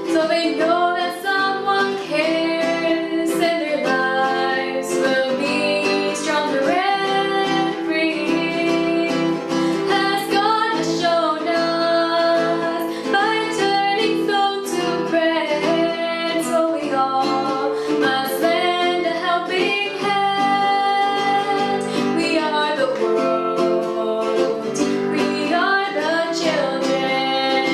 so they know that someone cares, and their lives will be stronger and free. As God has shown us by turning stone to bread, so we all must lend a helping hand. We are the world, we are the children,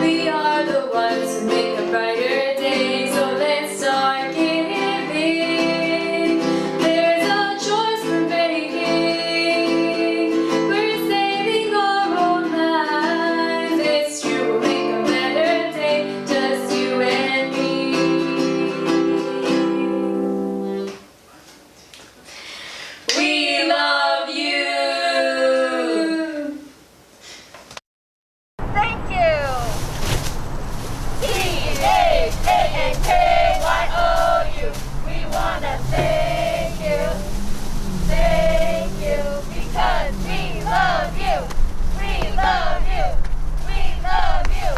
we are the ones who make a brighter day, so let's start giving. There's a choice we're making. We're saving our own lives. It's true, we'll make a better day, just you and me. We love you. Thank you. T-H-A-N-K-Y-O-U. We wanna thank you, because we love you. We love you. We love you.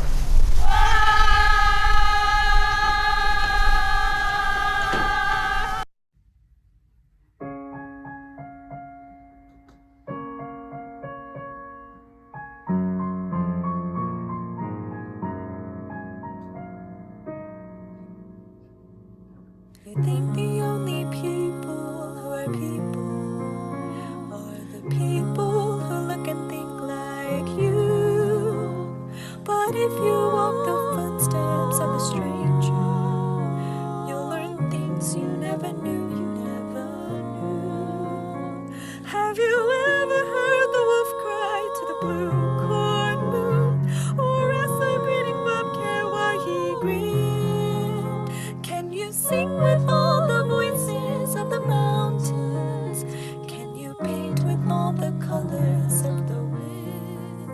You think the only people who are the people who look and think like you. But if you walk the footsteps of a stranger, you'll learn things you never knew, Have you ever heard the wolf cry to the blue corn moon? Or ask the grinning bobcat why he grinned? Can you sing with all the voices of the mountains? Can you paint with all the colors of the wind?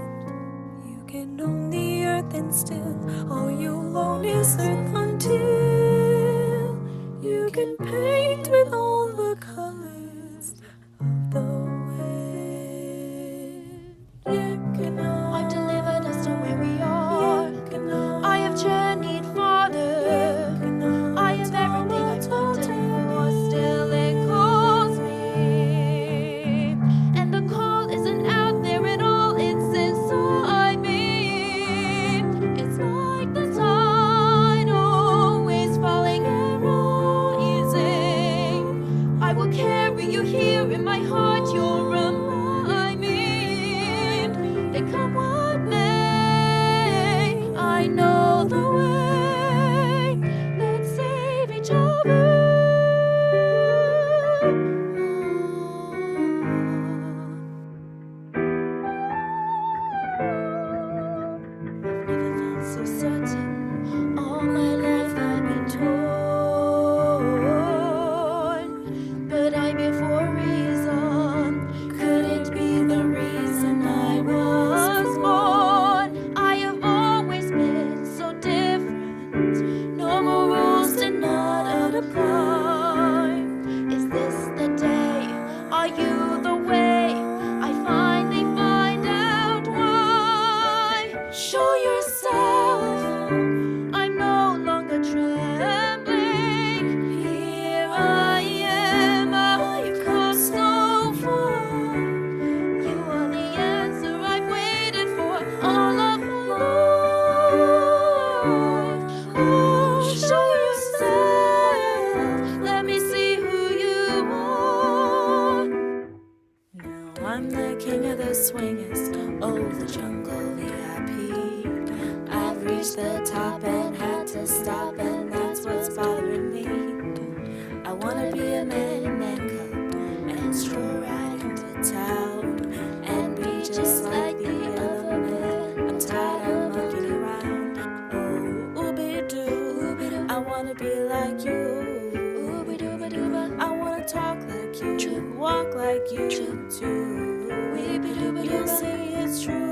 You can own the earth and still all you'll own is earth until you can paint with all the colors of the wind. I've delivered us to where we are. I have journeyed farther. I have everything I wanted more, still it calls me. And the call isn't out there at all, it's inside me. It's like the tide, always falling and rising. I will carry you here in my heart, you'll remind me that come what may, I know the way. Let's save each other. Never felt so certain. All my life I've been torn, but I'm here for a reason. Could it be the reason I was born? I have always been so different. No more rules did not apply. Is this the day? Are you the way? I finally find out why. Show yourself. I'm no longer trembling. Here I am. I've come so far. You are the answer I've waited for all of my life. Oh, show yourself. Let me see who you are. Now I'm the king of the swingers. Oh, the jungle VIP. I've reached the top and had to stop, and that's what's bothering me. I wanna be a man in man cup and stroll right into town and be just like the other men. I'm tired of monkeying around. Oh, ooby-doo, I wanna be like you. I wanna talk like walk like you too. You'll see it's true.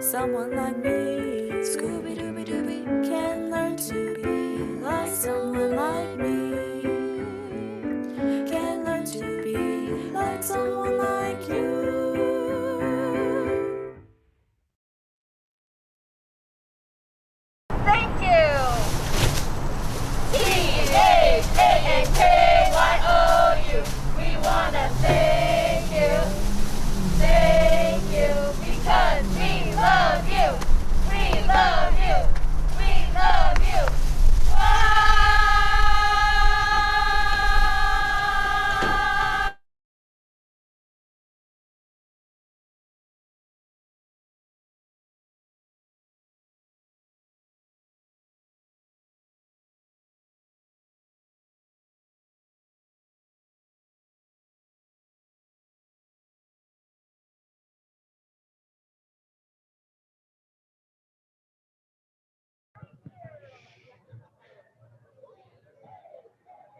Someone like me can learn to be like someone like me. Can learn to be like someone like you. Thank you. T-H-A-N-K-Y-O-U. We wanna thank you. Thank you because we love you. We love you. We love you.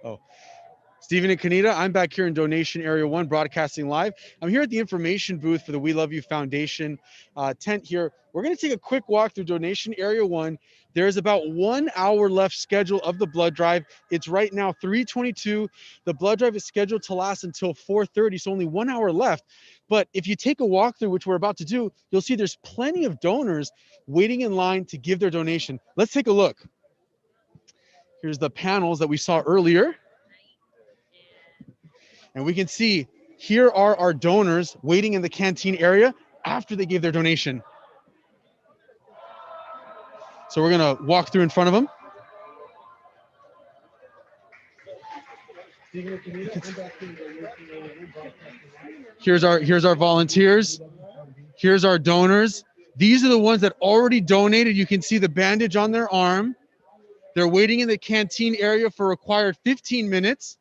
Oh, Stephen and Kanita, I'm back here in Donation Area 1, broadcasting live. I'm here at the information booth for the We Love You Foundation tent here. We're going to take a quick walk through Donation Area 1. There's about 1 hour left schedule of the blood drive. It's right now 3:22. The blood drive is scheduled to last until 4:30, so only 1 hour left. But if you take a walk through, which we're about to do, you'll see there's plenty of donors waiting in line to give their donation. Let's take a look. Here's the panels that we saw earlier. And we can see here are our donors waiting in the canteen area after they gave their donation. So we're gonna walk through in front of them. Here's our volunteers. Here's our donors. These are the ones that already donated. You can see the bandage on their arm. They're waiting in the canteen area for required 15 minutes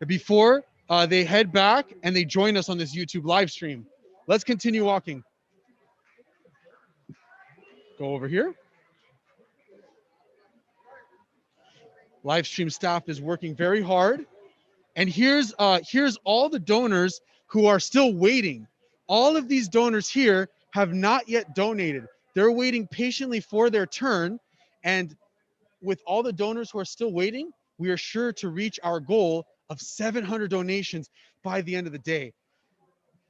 before they head back and they join us on this YouTube live stream. Let's continue walking. Go over here. Live stream staff is working very hard. And here's all the donors who are still waiting. All of these donors here have not yet donated. They're waiting patiently for their turn. And with all the donors who are still waiting, we are sure to reach our goal of 700 donations by the end of the day.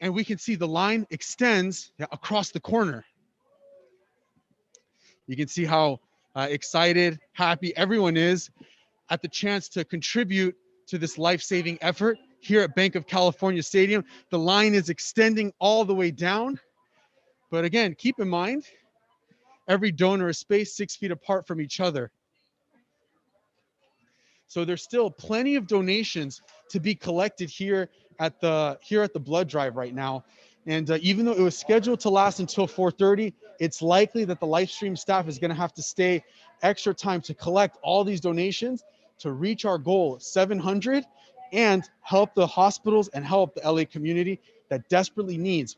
And we can see the line extends across the corner. You can see how excited, happy everyone is at the chance to contribute to this life-saving effort here at Bank of California Stadium. The line is extending all the way down. But again, keep in mind, every donor is spaced 6 feet apart from each other. So there's still plenty of donations to be collected here at the blood drive right now. And even though it was scheduled to last until 4:30, it's likely that the live stream staff is going to have to stay extra time to collect all these donations to reach our goal of 700 and help the hospitals and help the LA community that desperately needs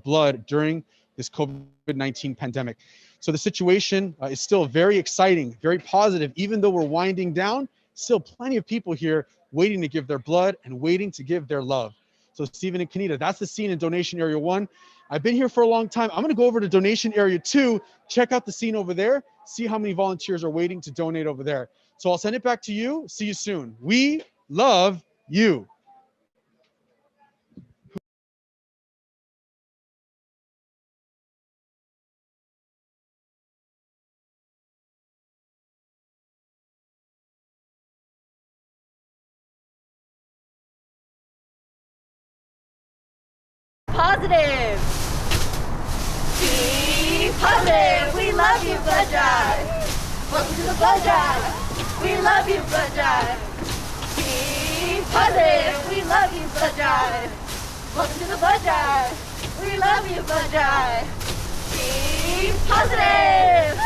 blood during this COVID-19 pandemic. So the situation is still very exciting, very positive. Even though we're winding down, still plenty of people here waiting to give their blood and waiting to give their love. So Stephen and Kanita, that's the scene in Donation Area 1. I've been here for a long time. I'm going to go over to Donation Area 2, check out the scene over there, see how many volunteers are waiting to donate over there. So I'll send it back to you. See you soon. We love you. Positive. Be positive. We love you, blood drive. Welcome to the blood drive. We love you, blood drive. Be positive. We love you, blood drive. Welcome to the blood drive. We love you, blood drive. Be positive.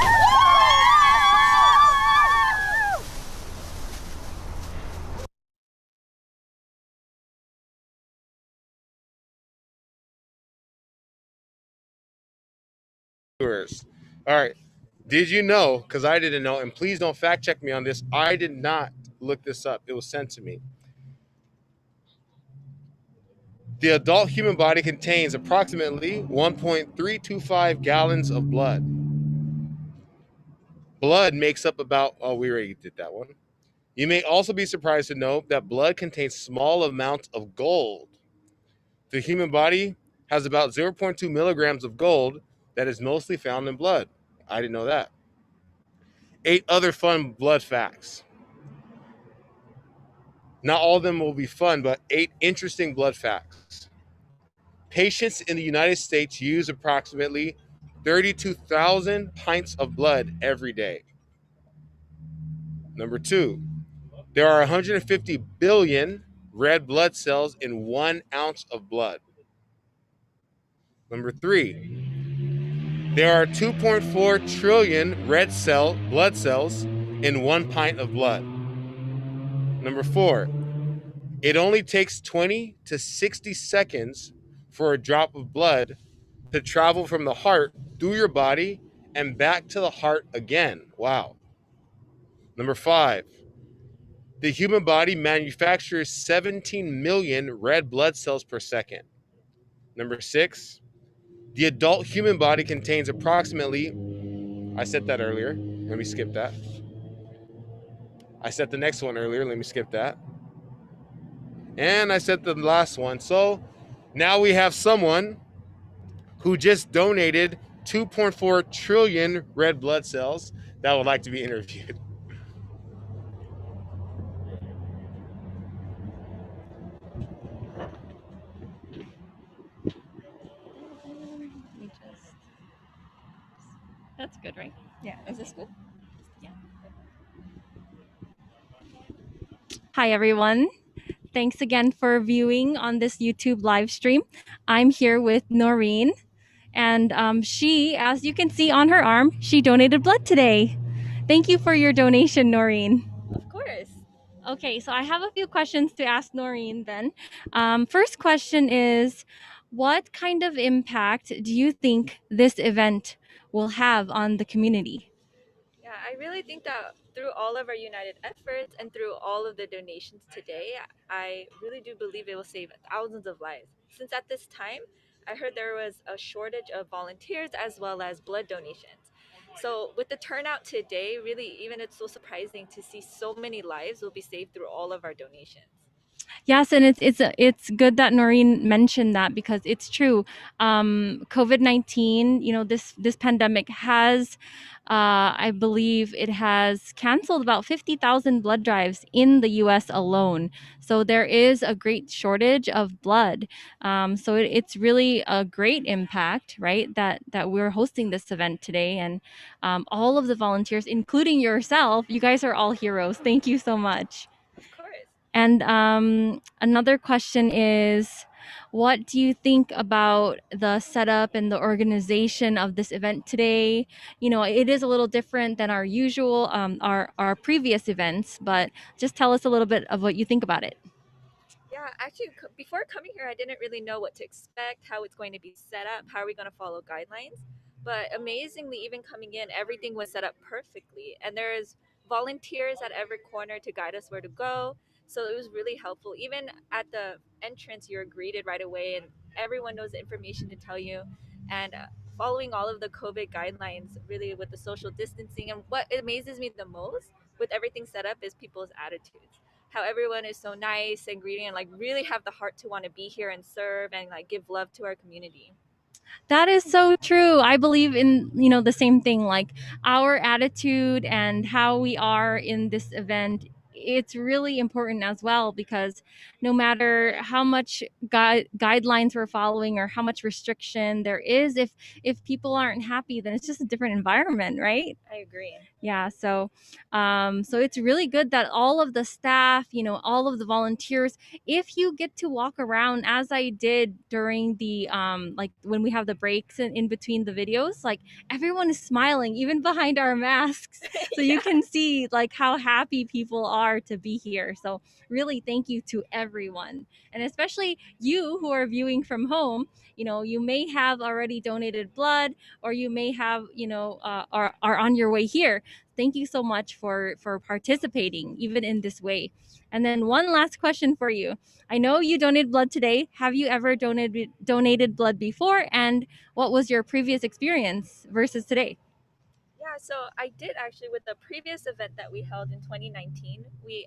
All right. Did you know, because I didn't know, and please don't fact check me on this, I did not look this up. It was sent to me. The adult human body contains approximately 1.325 gallons of blood. Blood makes up about, oh, we already did that one. You may also be surprised to know that blood contains small amounts of gold. The human body has about 0.2 milligrams of gold that is mostly found in blood. I didn't know that. 8 other fun blood facts. Not all of them will be fun, but 8 interesting blood facts. Patients in the United States use approximately 32,000 pints of blood every day. Number 2, there are 150 billion red blood cells in 1 ounce of blood. Number 3, there are 2.4 trillion blood cells in 1 pint of blood. Number 4, it only takes 20 to 60 seconds for a drop of blood to travel from the heart through your body and back to the heart again. Wow. Number 5, the human body manufactures 17 million red blood cells per second. Number 6, the adult human body contains approximately, I said that earlier. Let me skip that. I said the next one earlier. Let me skip that. And I said the last one. So now we have someone who just donated 2.4 trillion red blood cells that would like to be interviewed. That's good, right? Yeah. Is this good? Yeah. Hi, everyone. Thanks again for viewing on this YouTube live stream. I'm here with Noreen, and she, as you can see on her arm, she donated blood today. Thank you for your donation, Noreen. Of course. Okay, so I have a few questions to ask Noreen then. First question is, what kind of impact do you think this event will have on the community? Yeah, I really think that through all of our united efforts and through all of the donations today, I really do believe it will save thousands of lives. Since at this time, I heard there was a shortage of volunteers as well as blood donations. So with the turnout today, really, even it's so surprising to see so many lives will be saved through all of our donations. Yes, and it's good that Noreen mentioned that because it's true. COVID-19, this pandemic has, I believe, it has canceled about 50,000 blood drives in the U.S. alone. So there is a great shortage of blood. So it's really a great impact, right? That we're hosting this event today, and all of the volunteers, including yourself, you guys are all heroes. Thank you so much. Of course. And another question is, what do you think about the setup and the organization of this event today? It is a little different than our usual, our previous events, but just tell us a little bit of what you think about it. Yeah, actually, before coming here, I didn't really know what to expect, how it's going to be set up, how are we going to follow guidelines. But amazingly, even coming in, everything was set up perfectly. And there's volunteers at every corner to guide us where to go. So it was really helpful. Even at the entrance, you're greeted right away, and everyone knows the information to tell you. And following all of the COVID guidelines, really with the social distancing. And what amazes me the most with everything set up is people's attitudes, how everyone is so nice and greeting and like really have the heart to want to be here and serve and like give love to our community. That is so true. I believe in, the same thing, like our attitude and how we are in this event. It's really important as well because no matter how much guidelines we're following or how much restriction there is, if people aren't happy, then it's just a different environment, right? I agree. Yeah, so it's really good that all of the staff, all of the volunteers, if you get to walk around as I did during the like when we have the breaks in between the videos, like everyone is smiling even behind our masks. So you can see like how happy people are to be here. So really thank you to everyone. And especially you who are viewing from home. You may have already donated blood or you may have, are on your way here. thank you so much for participating even in this way. And then one last question for you. I know you donated blood today. Have you ever donated blood before? And what was your previous experience versus today? Yeah, so I did actually with the previous event that we held in 2019.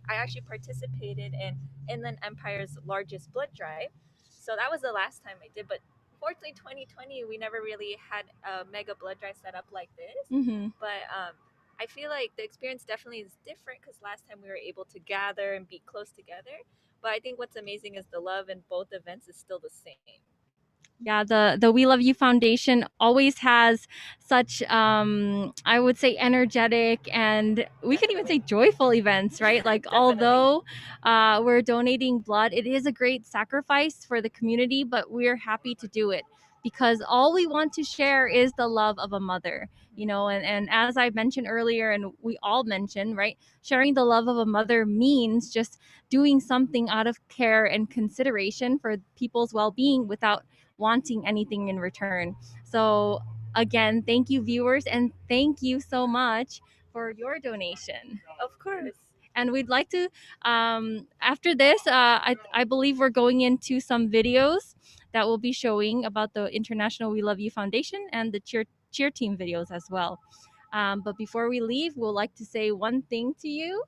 I actually participated in Inland Empire's largest blood drive. So that was the last time I did. But fortunately, 2020 we never really had a mega blood drive set up like this. But I feel like the experience definitely is different because last time we were able to gather and be close together. But I think what's amazing is the love in both events is still the same. Yeah, the We Love You Foundation always has such, I would say, energetic and we could even say joyful events, right? Like, although we're donating blood, it is a great sacrifice for the community, but we're happy to do it because all we want to share is the love of a mother, you know, and as I mentioned earlier, and we all mentioned, right? Sharing the love of a mother means just doing something out of care and consideration for people's well-being without wanting anything in return. So again, thank you viewers, and thank you so much for your donation. Of course. And we'd like to, after this, I believe we're going into some videos that will be showing about the International We Love You Foundation and the cheer team videos as well. But before we leave, we'll like to say one thing to you.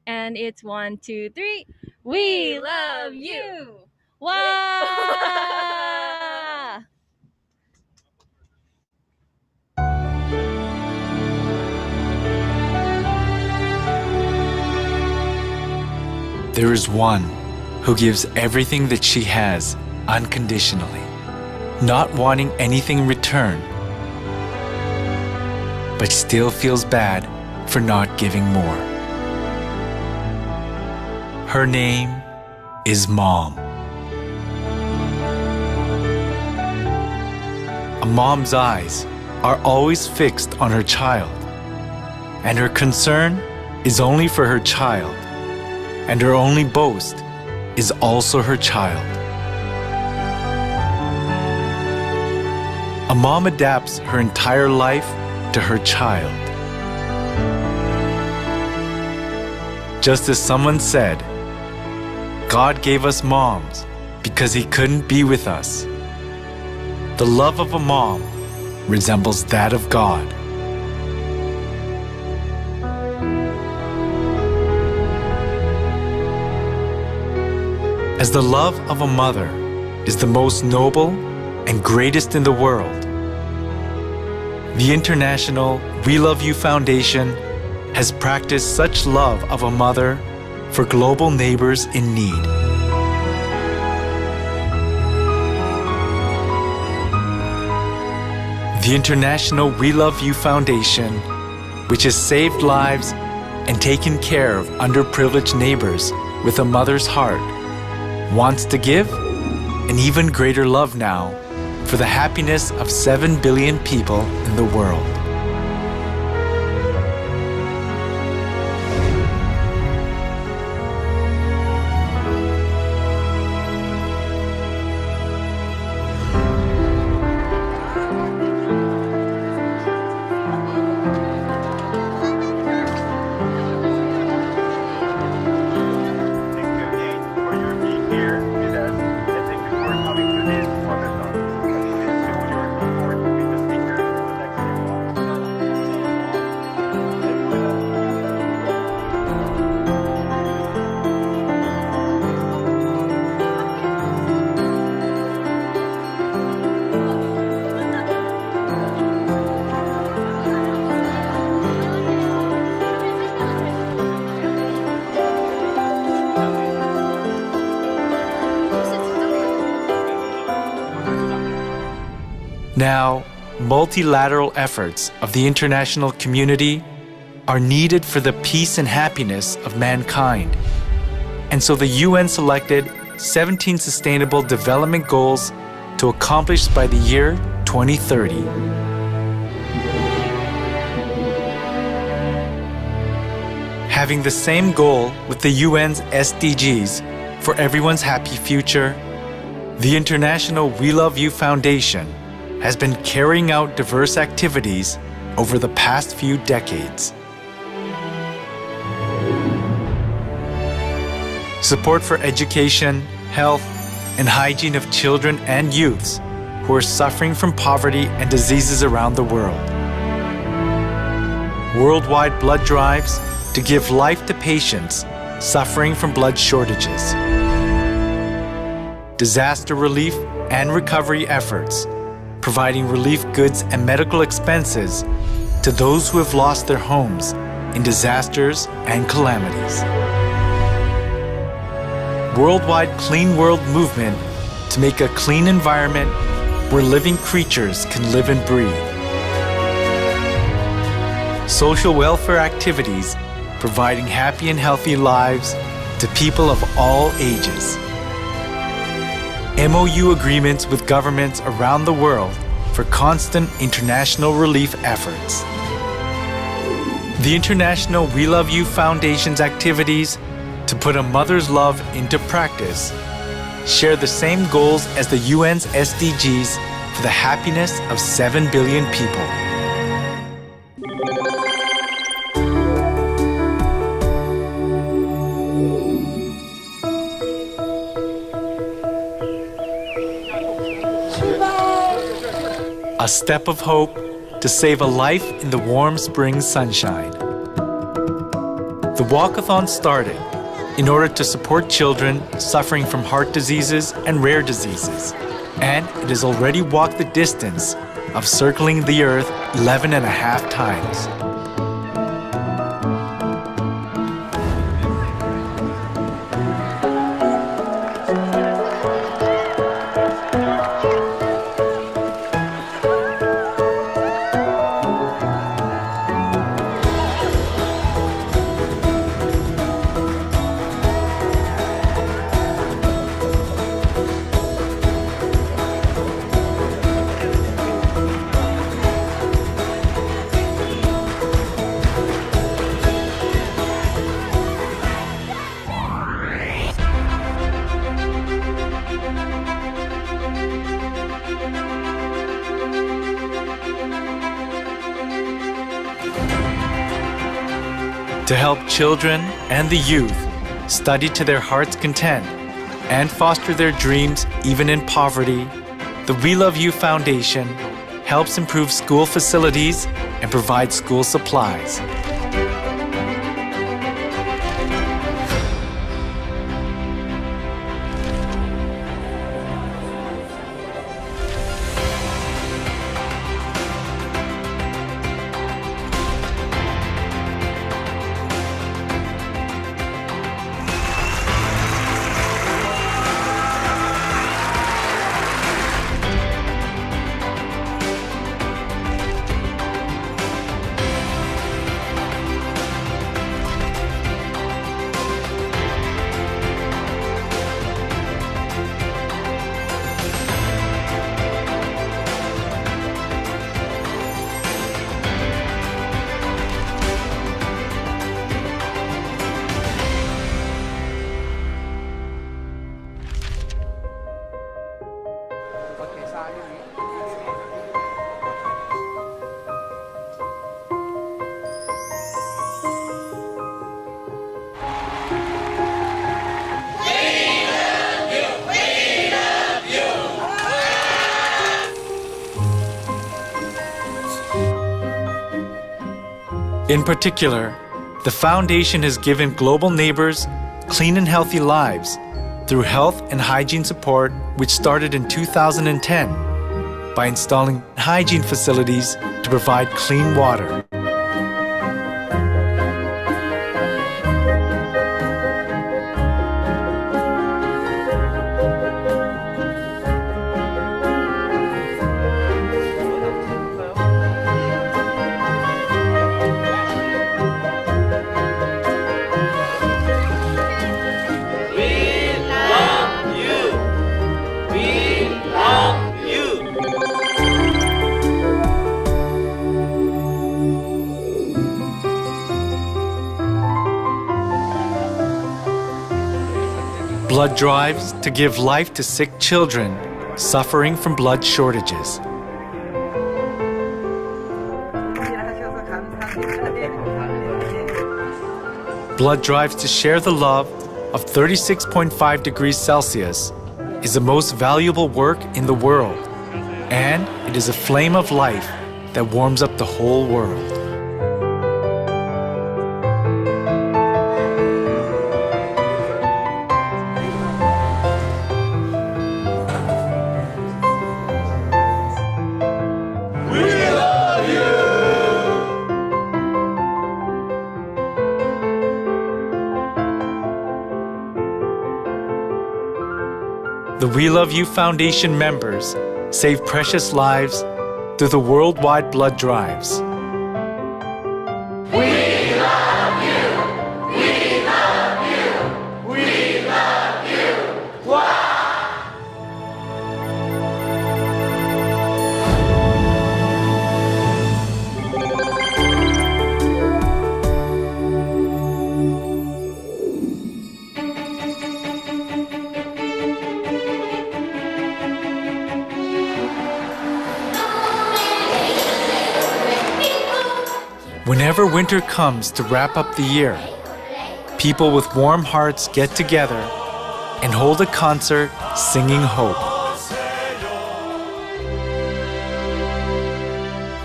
And it's 1, 2, 3. We love you. Wow! There is one who gives everything that she has unconditionally, not wanting anything in return, but still feels bad for not giving more. Her name is Mom. A mom's eyes are always fixed on her child, and her concern is only for her child, and her only boast is also her child. A mom adapts her entire life to her child. Just as someone said, God gave us moms because He couldn't be with us. The love of a mom resembles that of God. As the love of a mother is the most noble and greatest in the world, the International We Love You Foundation has practiced such love of a mother for global neighbors in need. The International We Love You Foundation, which has saved lives and taken care of underprivileged neighbors with a mother's heart, wants to give an even greater love now for the happiness of 7 billion people in the world. Now, multilateral efforts of the international community are needed for the peace and happiness of mankind. And so the UN selected 17 Sustainable Development Goals to accomplish by the year 2030. Having the same goal with the UN's SDGs for everyone's happy future, the International We Love You Foundation has been carrying out diverse activities over the past few decades. support for education, health, and hygiene of children and youths who are suffering from poverty and diseases around the world. Worldwide blood drives to give life to patients suffering from blood shortages. Disaster relief and recovery efforts, providing relief goods and medical expenses to those who have lost their homes in disasters and calamities. Worldwide Clean World movement to make a clean environment where living creatures can live and breathe. Social welfare activities providing happy and healthy lives to people of all ages. MOU agreements with governments around the world for constant international relief efforts. The International WeLoveU Foundation's activities to put a mother's love into practice share the same goals as the UN's SDGs for the happiness of 7 billion people. A step of hope to save a life in the warm spring sunshine. The walkathon started in order to support children suffering from heart diseases and rare diseases, and it has already walked the distance of circling the Earth 11.5 times. To help children and the youth study to their heart's content and foster their dreams even in poverty, the WeLoveU Foundation helps improve school facilities and provide school supplies. In particular, the Foundation has given global neighbors clean and healthy lives through health and hygiene support, which started in 2010 by installing hygiene facilities to provide clean water. Blood drives to give life to sick children suffering from blood shortages. Blood drives to share the love of 36.5 degrees Celsius is the most valuable work in the world, and it is a flame of life that warms up the whole world. The WeLoveU Foundation members save precious lives through the worldwide blood drives. Whenever winter comes to wrap up the year, people with warm hearts get together and hold a concert singing hope.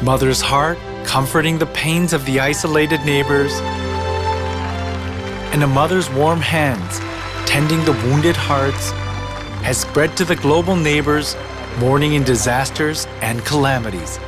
Mother's heart comforting the pains of the isolated neighbors, and a mother's warm hands tending the wounded hearts has spread to the global neighbors mourning in disasters and calamities.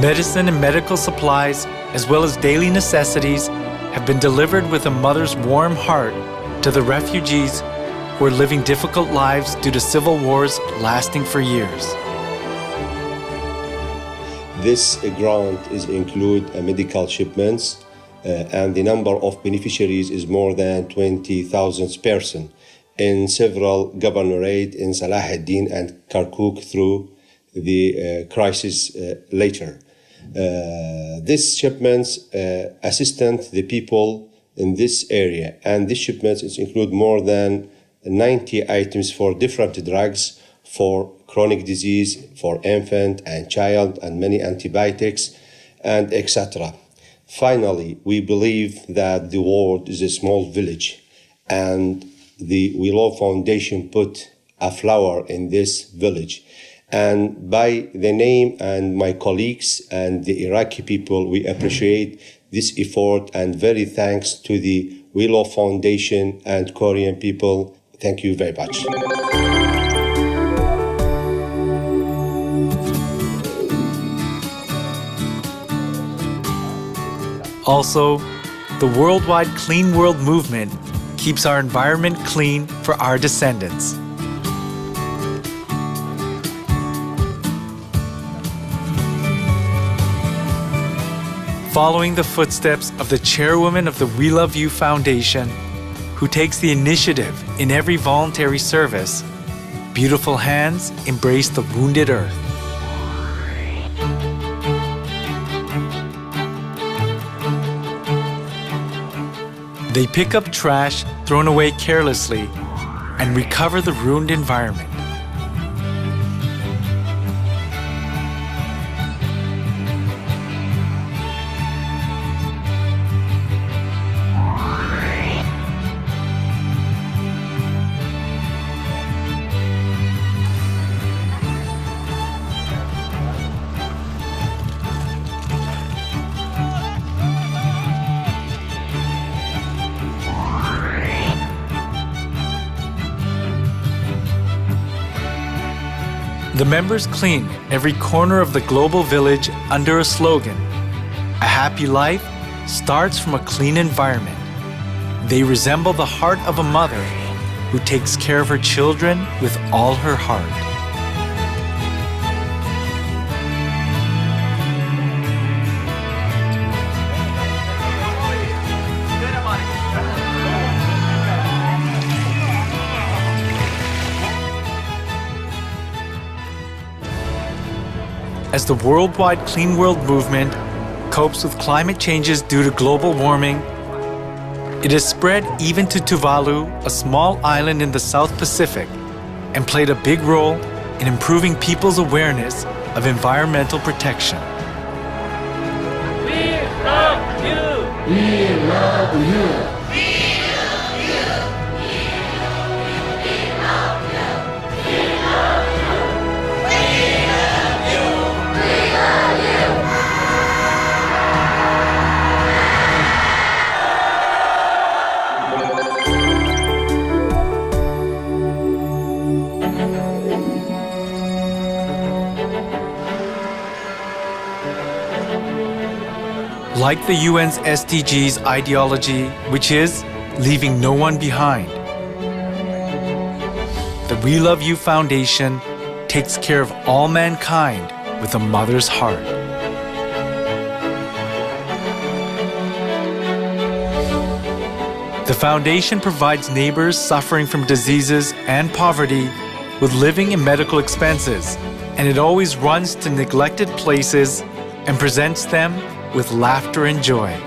Medicine and medical supplies, as well as daily necessities, have been delivered with a mother's warm heart to the refugees who are living difficult lives due to civil wars lasting for years. This grant includes medical shipments, and the number of beneficiaries is more than 20,000 persons in several governorates in Salah ad-Din and Kirkuk through the crisis later. This shipments assist the people in this area, and these shipments include more than 90 items for different drugs, for chronic disease, for infant and child, and many antibiotics, and etc. Finally, we believe that the world is a small village, and the WeLove Foundation put a flower in this village. And by the name and my colleagues and the Iraqi people, we appreciate this effort, and very thanks to the WeLove Foundation and Korean people. Thank you very much. Also, the worldwide Clean World movement keeps our environment clean for our descendants. Following the footsteps of the chairwoman of the WeLoveU Foundation, who takes the initiative in every voluntary service, beautiful hands embrace the wounded earth. They pick up trash thrown away carelessly and recover the ruined environment. The members clean every corner of the global village under a slogan: a happy life starts from a clean environment. They resemble the heart of a mother who takes care of her children with all her heart. As the worldwide Clean World movement copes with climate changes due to global warming, it has spread even to Tuvalu, a small island in the South Pacific, and played a big role in improving people's awareness of environmental protection. We love you. We love you. Like the UN's SDGs ideology, which is leaving no one behind, the WeLoveU Foundation takes care of all mankind with a mother's heart. The foundation provides neighbors suffering from diseases and poverty with living and medical expenses, and it always runs to neglected places and presents them with laughter and joy.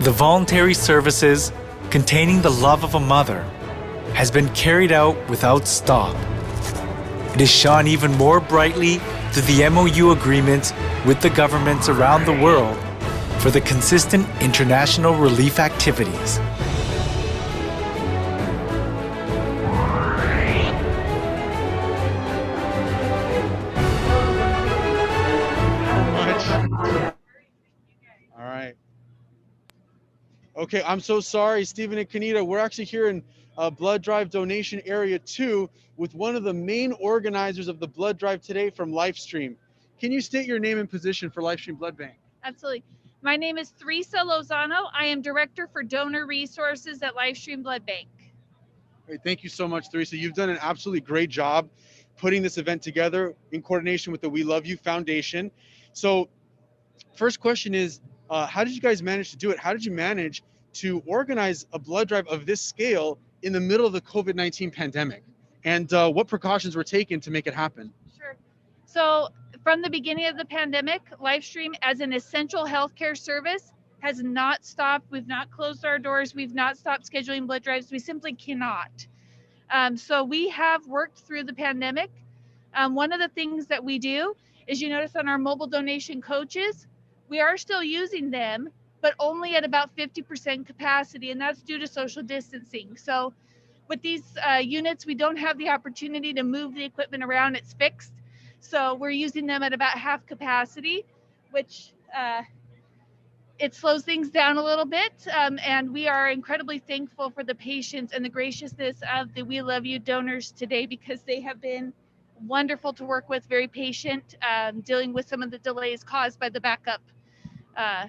The voluntary services containing the love of a mother has been carried out without stop. It is shone even more brightly through the MOU agreements with the governments around the world for the consistent international relief activities. All right. Okay, I'm so sorry, Stephen and Kanita. We're actually here in Blood Drive Donation Area 2 with one of the main organizers of the blood drive today from Livestream. Can you state your name and position for Livestream Blood Bank? Absolutely. My name is Theresa Lozano. I am Director for Donor Resources at Livestream Blood Bank. Great, thank you so much, Theresa. You've done an absolutely great job putting this event together in coordination with the WeLoveU Foundation. So first question is, how did you guys manage to do it? How did you manage to organize a blood drive of this scale in the middle of the COVID-19 pandemic? And what precautions were taken to make it happen? Sure. So from the beginning of the pandemic, Livestream as an essential healthcare service has not stopped. We've not closed our doors. We've not stopped scheduling blood drives. We simply cannot. So we have worked through the pandemic. One of the things that we do As you notice on our mobile donation coaches, we are still using them, but only at about 50% capacity, and that's due to social distancing. So with these units, we don't have the opportunity to move the equipment around, it's fixed. So we're using them at about half capacity, which it slows things down a little bit. And we are incredibly thankful for the patience and the graciousness of the We Love You donors today, because they have been wonderful to work with, very patient, dealing with some of the delays caused by the backup uh,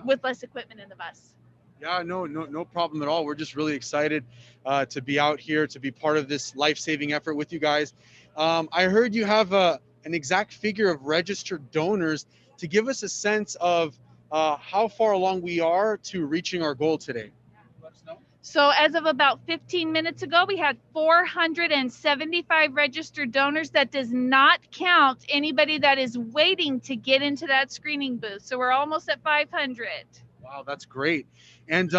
with less equipment in the bus. Yeah, no problem at all. We're just really excited to be out here, to be part of this life-saving effort with you guys. I heard you have an exact figure of registered donors to give us a sense of how far along we are to reaching our goal today. So as of about 15 minutes ago, we had 475 registered donors. That does not count anybody that is waiting to get into that screening booth. So we're almost at 500. Wow, that's great. And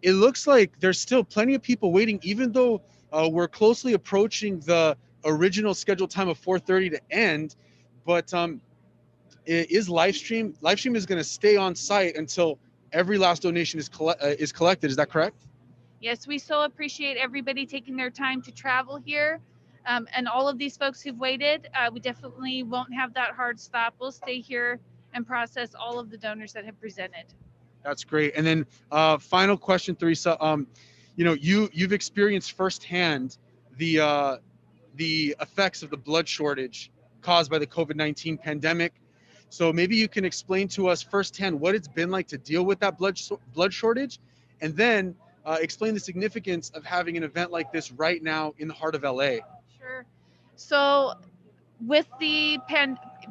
it looks like there's still plenty of people waiting, even though we're closely approaching the original scheduled time of 4:30 to end. But is Livestream is going to stay on site until every last donation is collected. Is that correct? Yes, we so appreciate everybody taking their time to travel here. And all of these folks who've waited, we definitely won't have that hard stop. We'll stay here and process all of the donors that have presented. That's great. And then final question, Teresa. You've experienced firsthand the effects of the blood shortage caused by the COVID-19 pandemic. So maybe you can explain to us firsthand what it's been like to deal with that blood shortage, and then explain the significance of having an event like this right now in the heart of LA. Sure. So with the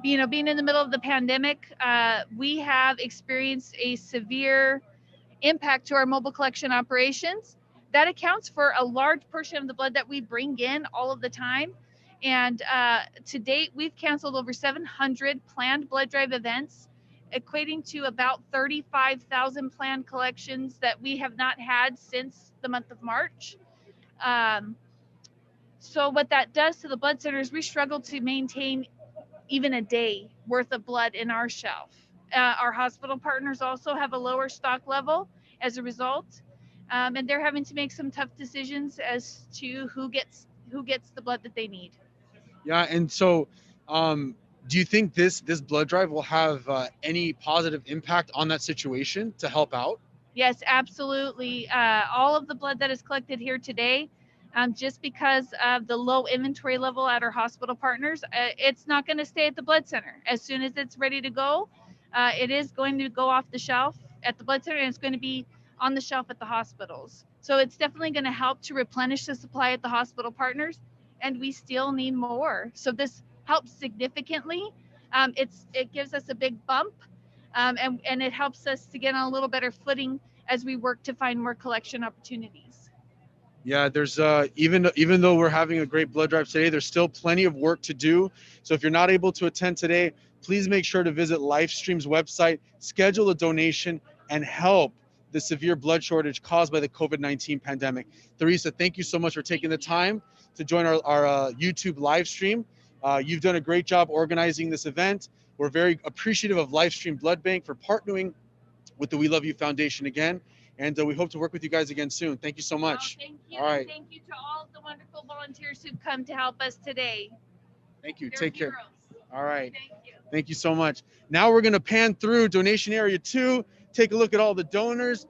being in the middle of the pandemic, we have experienced a severe impact to our mobile collection operations. That accounts for a large portion of the blood that we bring in all of the time. And to date, we've canceled over 700 planned blood drive events, equating to about 35,000 planned collections that we have not had since the month of March. So what that does to the blood centers, we struggle to maintain even a day worth of blood in our shelf. Our hospital partners also have a lower stock level as a result, and they're having to make some tough decisions as to who gets the blood that they need. Yeah, and so do you think this blood drive will have any positive impact on that situation to help out? Yes, absolutely. All of the blood that is collected here today, just because of the low inventory level at our hospital partners, it's not going to stay at the blood center. As soon as it's ready to go, it is going to go off the shelf at the blood center, and it's going to be on the shelf at the hospitals. So it's definitely going to help to replenish the supply at the hospital partners, and we still need more. So this helps significantly. It gives us a big bump, and it helps us to get on a little better footing as we work to find more collection opportunities. Yeah, there's even though we're having a great blood drive today, there's still plenty of work to do. So if you're not able to attend today, please make sure to visit Livestream's website, schedule a donation, and help the severe blood shortage caused by the COVID-19 pandemic. Teresa, thank you so much for taking the time to join our YouTube live stream. You've done a great job organizing this event. We're very appreciative of Livestream Blood Bank for partnering with the We Love You Foundation again. And we hope to work with you guys again soon. Thank you so much. Thank you. All right. Thank you to all of the wonderful volunteers who've come to help us today. Thank you. They're Take care. heroes. All right. Thank you. Thank you so much. Now we're going to pan through donation area 2, take a look at all the donors.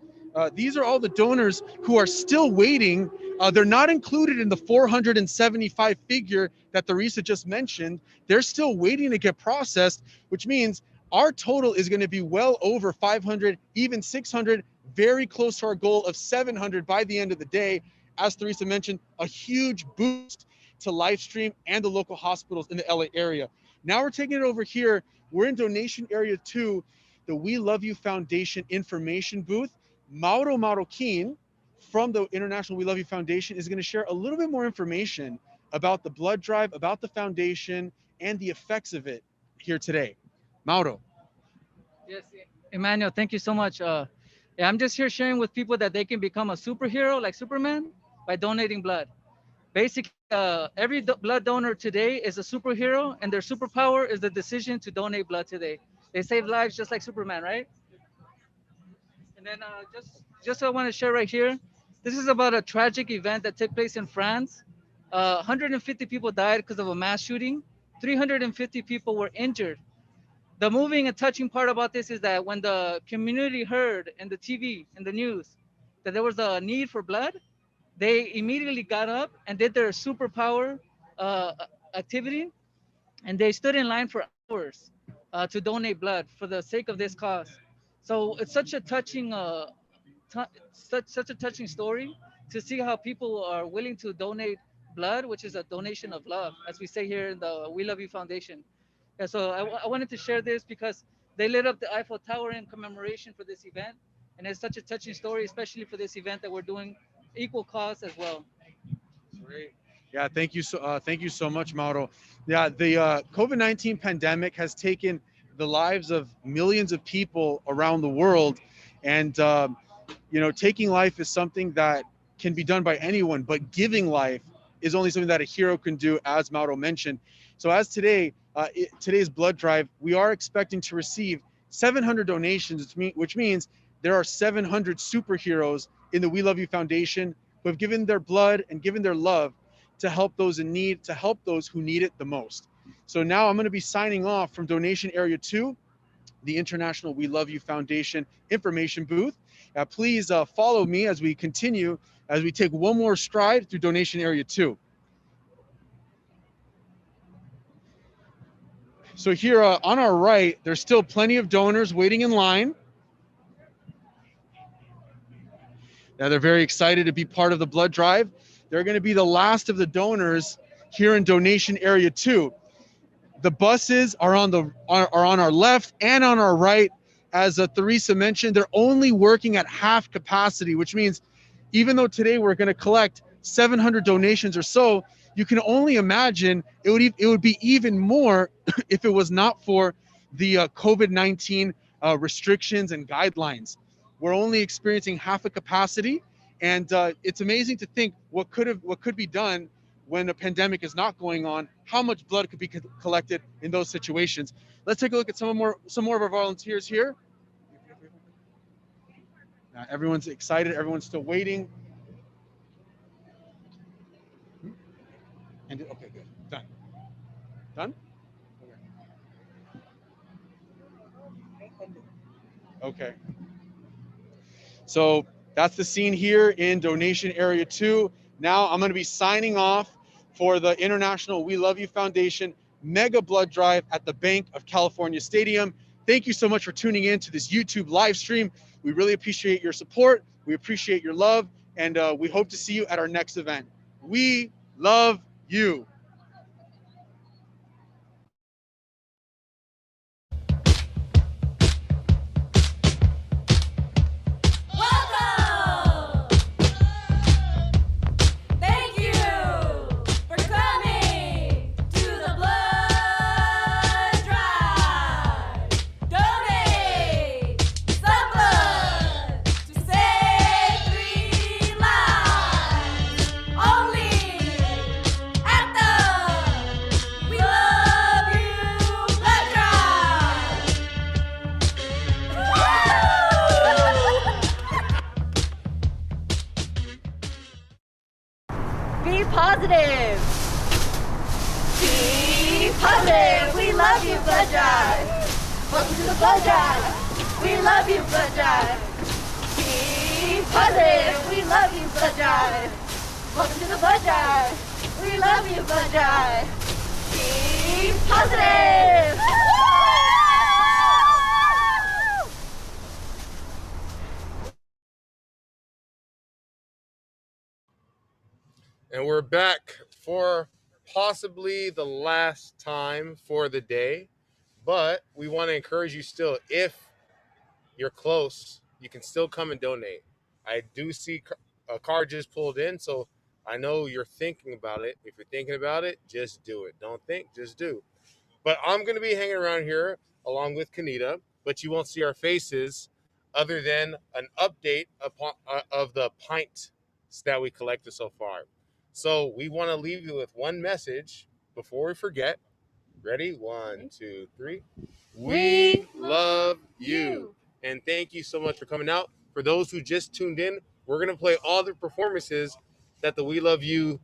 These are all the donors who are still waiting. They're not included in the 475 figure that Teresa just mentioned. They're still waiting to get processed, which means our total is going to be well over 500, even 600, very close to our goal of 700 by the end of the day. As Teresa mentioned, a huge boost to Livestream and the local hospitals in the LA area. Now we're taking it over here. We're in donation area 2, the We Love You Foundation information booth. Mauro Marroquin from the International We Love You Foundation is going to share a little bit more information about the blood drive, about the foundation, and the effects of it here today. Mauro. Yes, Emmanuel, thank you so much. I'm just here sharing with people that they can become a superhero like Superman by donating blood. Basically, every blood donor today is a superhero, and their superpower is the decision to donate blood today. They save lives just like Superman, right? And then just I want to share right here. This is about a tragic event that took place in France. 150 people died because of a mass shooting. 350 people were injured. The moving and touching part about this is that when the community heard in the TV and the news that there was a need for blood, they immediately got up and did their superpower uh, activity, and they stood in line for hours to donate blood for the sake of this cause. So it's such a touching, such a touching story to see how people are willing to donate blood, which is a donation of love, as we say here in the We Love You Foundation. And so I wanted to share this because they lit up the Eiffel Tower in commemoration for this event, and it's such a touching story, especially for this event that we're doing equal cause as well. Great. Yeah, thank you so much, Mauro. Yeah, the COVID-19 pandemic has taken the lives of millions of people around the world, and taking life is something that can be done by anyone, but giving life is only something that a hero can do, as Mauro mentioned. So as today's blood drive, we are expecting to receive 700 donations, which means there are 700 superheroes in the We Love You Foundation who have given their blood and given their love to help those in need, to help those who need it the most. So now I'm going to be signing off from Donation Area 2, the International We Love You Foundation information booth. Please follow me as we continue, as we take one more stride through Donation Area 2. So here on our right, there's still plenty of donors waiting in line. Now they're very excited to be part of the blood drive. They're going to be the last of the donors here in Donation Area 2. The buses are on our left and on our right. As Theresa mentioned, they're only working at half capacity, which means even though today we're going to collect 700 donations or so, you can only imagine it would be even more if it was not for the COVID-19 restrictions and guidelines. We're only experiencing half a capacity, and it's amazing to think what could be done when a pandemic is not going on, how much blood could be collected in those situations. Let's take a look at some more of our volunteers here. Everyone's excited, everyone's still waiting. And okay, good, done? Okay. So that's the scene here in Donation Area 2. Now I'm going to be signing off for the International We Love You Foundation Mega Blood Drive at the Bank of California Stadium. Thank you so much for tuning in to this YouTube live stream. We really appreciate your support. We appreciate your love, and we hope to see you at our next event. We love you. Thank you for coming to the blood drive. Donate some blood to save 3 lives. Only at the We Love You blood drive. Be positive. Be positive. We love you, blood drive. Welcome to the blood drive. We love you, blood drive. Be positive. We love you, blood drive. Welcome to the blood drive. We love you, blood drive. Be positive. And we're back for possibly the last time for the day, but we want to encourage you still, if you're close, you can still come and donate. I do see a car just pulled in, so I know you're thinking about it. If you're thinking about it, just do it. Don't think, just do. But I'm going to be hanging around here along with Kanita, but you won't see our faces other than an update of the pints that we collected so far. So we want to leave you with one message before we forget. Ready? 1, 2, 3. We love you. And thank you so much for coming out. For those who just tuned in, we're going to play all the performances that the We Love You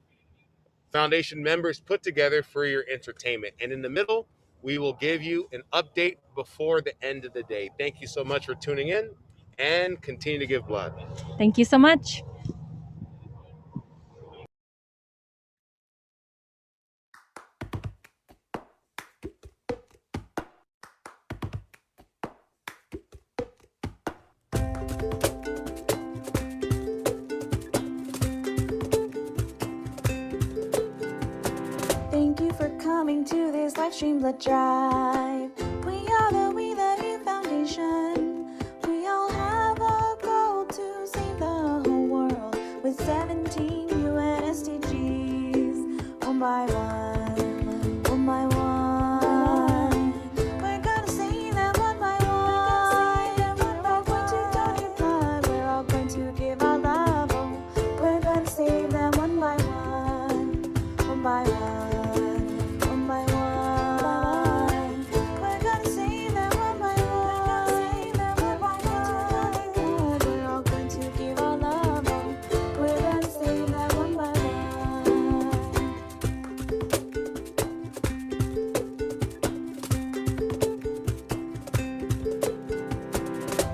Foundation members put together for your entertainment. And in the middle, we will give you an update before the end of the day. Thank you so much for tuning in, and continue to give blood. Thank you so much. Thank you for coming to this live stream blood drive. We are the WeLoveU Foundation. We all have a goal to save the whole world with 17 UN SDGs. One by one, one by one. We're gonna save them one by one. We're all going to donate blood. We're all going to give our love. We're gonna save them one by one, one by one.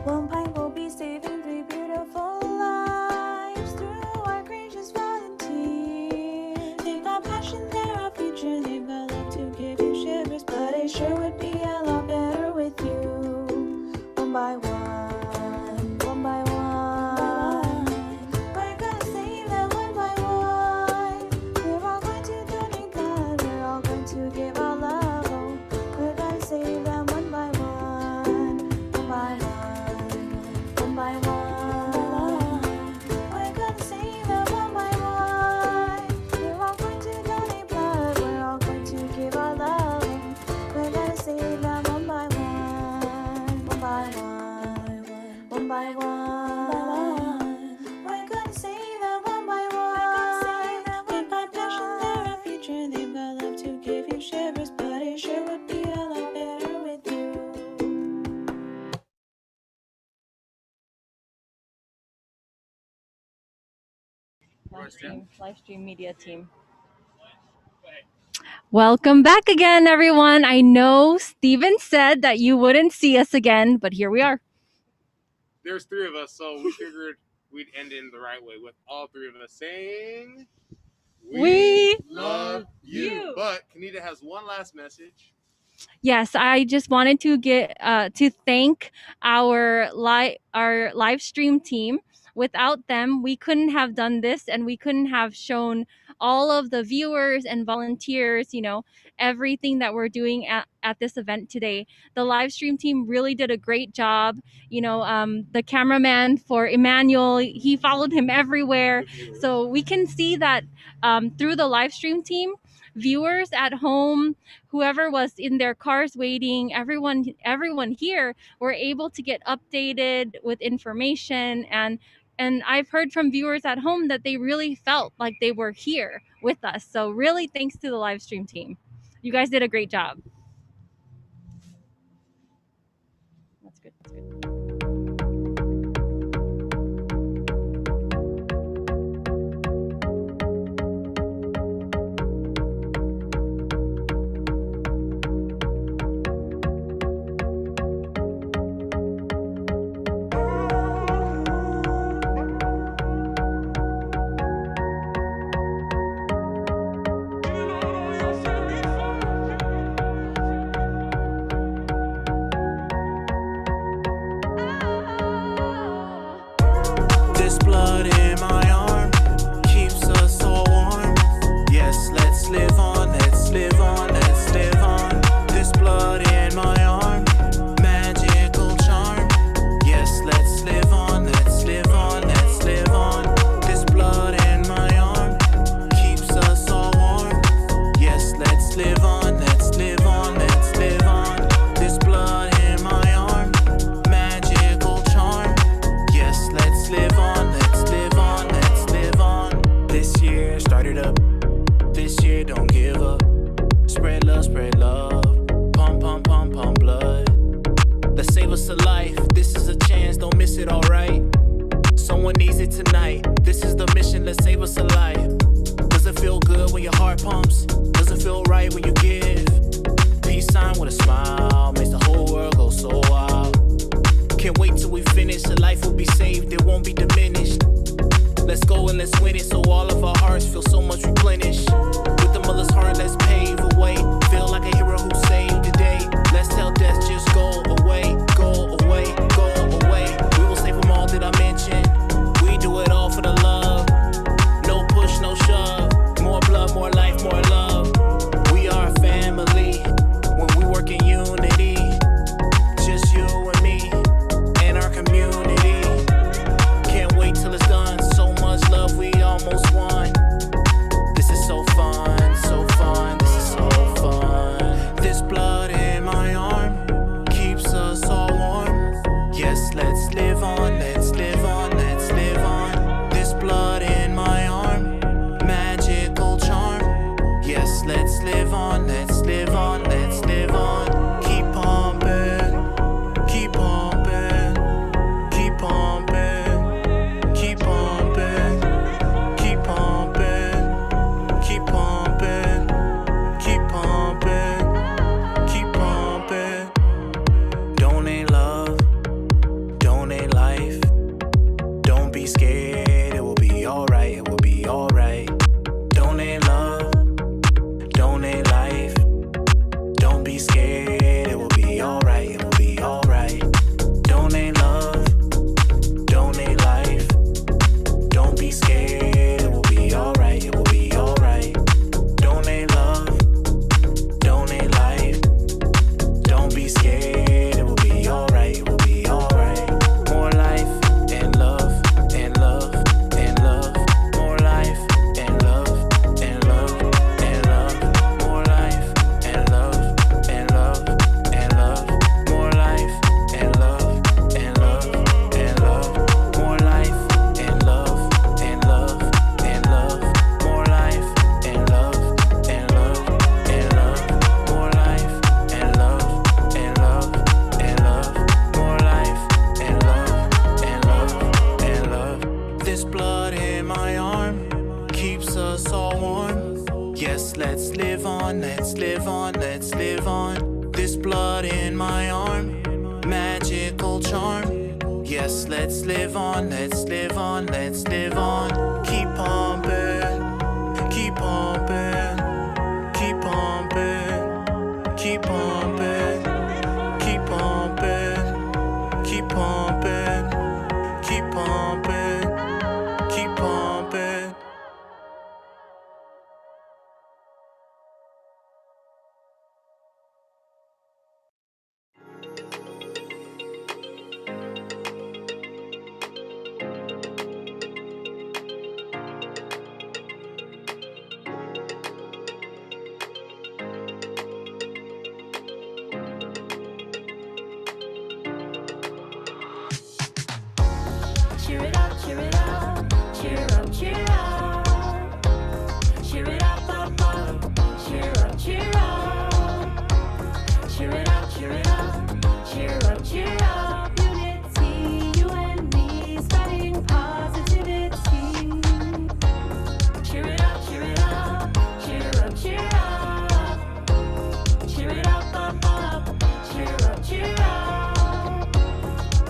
One pint will be saving 3 beautiful lives through our gracious volunteers. They've got passion, they're our future. They've got love to give you shivers, but it sure would be a lot better with you. One by one, one by one. We're gonna save them one by one. We're all going to donate blood. We're all going to give our love. Oh, we're gonna save them one by one, one by one. One by one, we're gonna save them one by one. We're all going to donate blood. We're all going to give our love. We're gonna save them one by one, one by one, one by one. We're gonna save them one by one. They've got passion, they're our future. They've got love to give you shivers, but it sure would be a lot better with you. Live stream media team. Welcome back again, everyone. I know Steven said that you wouldn't see us again, but here we are. There's 3 of us, so we figured we'd end in the right way with all 3 of us saying, We love you. But Kanita has one last message. Yes, I just wanted to get to thank our live stream team. Without them, we couldn't have done this, and we couldn't have shown all of the viewers and volunteers, everything that we're doing at this event today. The live stream team really did a great job. The cameraman for Emmanuel, he followed him everywhere. So we can see that through the live stream team, viewers at home, whoever was in their cars waiting, everyone here were able to get updated with information, and I've heard from viewers at home that they really felt like they were here with us. So really thanks to the live stream team. You guys did a great job. That's good. That's good. it alright? Someone needs it tonight. This is the mission, let's save us a life. Does it feel good when your heart pumps? Does it feel right when you give? Peace sign with a smile makes the whole world go so wild. Can't wait till we finish. A life will be saved, it won't be diminished. Let's go and let's win it so all of our hearts feel so much replenished. With the mother's heart, let's pave a way. Feel like a hero who saved the day. Let's tell death just go away, go away, go away. We will save them all that I mentioned. We do it all for the love. No push, no shove. More blood, more life, more love. We are a family when we work in unity. Just you and me and our community. Can't wait till it's done. So much love, we almost won. This is so fun, so fun. This is so fun. This blood in my arm keeps us all warm. Yes, let's live on, let's live on, let's live on. This blood in my arm, magical charm. Yes, let's live on, let's live on, let's live on. Keep pumping, keep pumping, keep pumping, keep pumping, keep pumping, keep pumping, keep pumping, keep pumping. Donate love, donate life. Don't be scared, it will be alright, it will be alright. Donate love, donate life. Don't be scared, it will be alright, it will be alright. Donate love, donate life. Don't be scared, it will be alright, it will be alright. Donate love, donate life. Don't be scared, it will be alright, it will be alright. More life and love and love and love. More life and love and love and love. More life and love and love and love. More life and love and love and love. More life and love and love and love. More life and love and love and love. More life and love and love and love. More life and love and love and love. This blood in my arm keeps us all warm. Yes, let's live on, let's live on, let's live on. This blood in my arm, magical charm. Yes, let's live on, let's live on, let's live on. Keep pumping, keep pumping, keep pumping, keep pumping, keep pumping, keep pumping, keep pumping, keep pumping. Cheer it up, cheer it up, cheer up, cheer up. Cheer it up, up, up, cheer up, cheer up. Cheer it up, cheer it up, cheer up, cheer up. Unity, you and me, spreading positivity. Cheer it up, cheer it up, cheer up, cheer up. Cheer it up, cheer up, cheer up.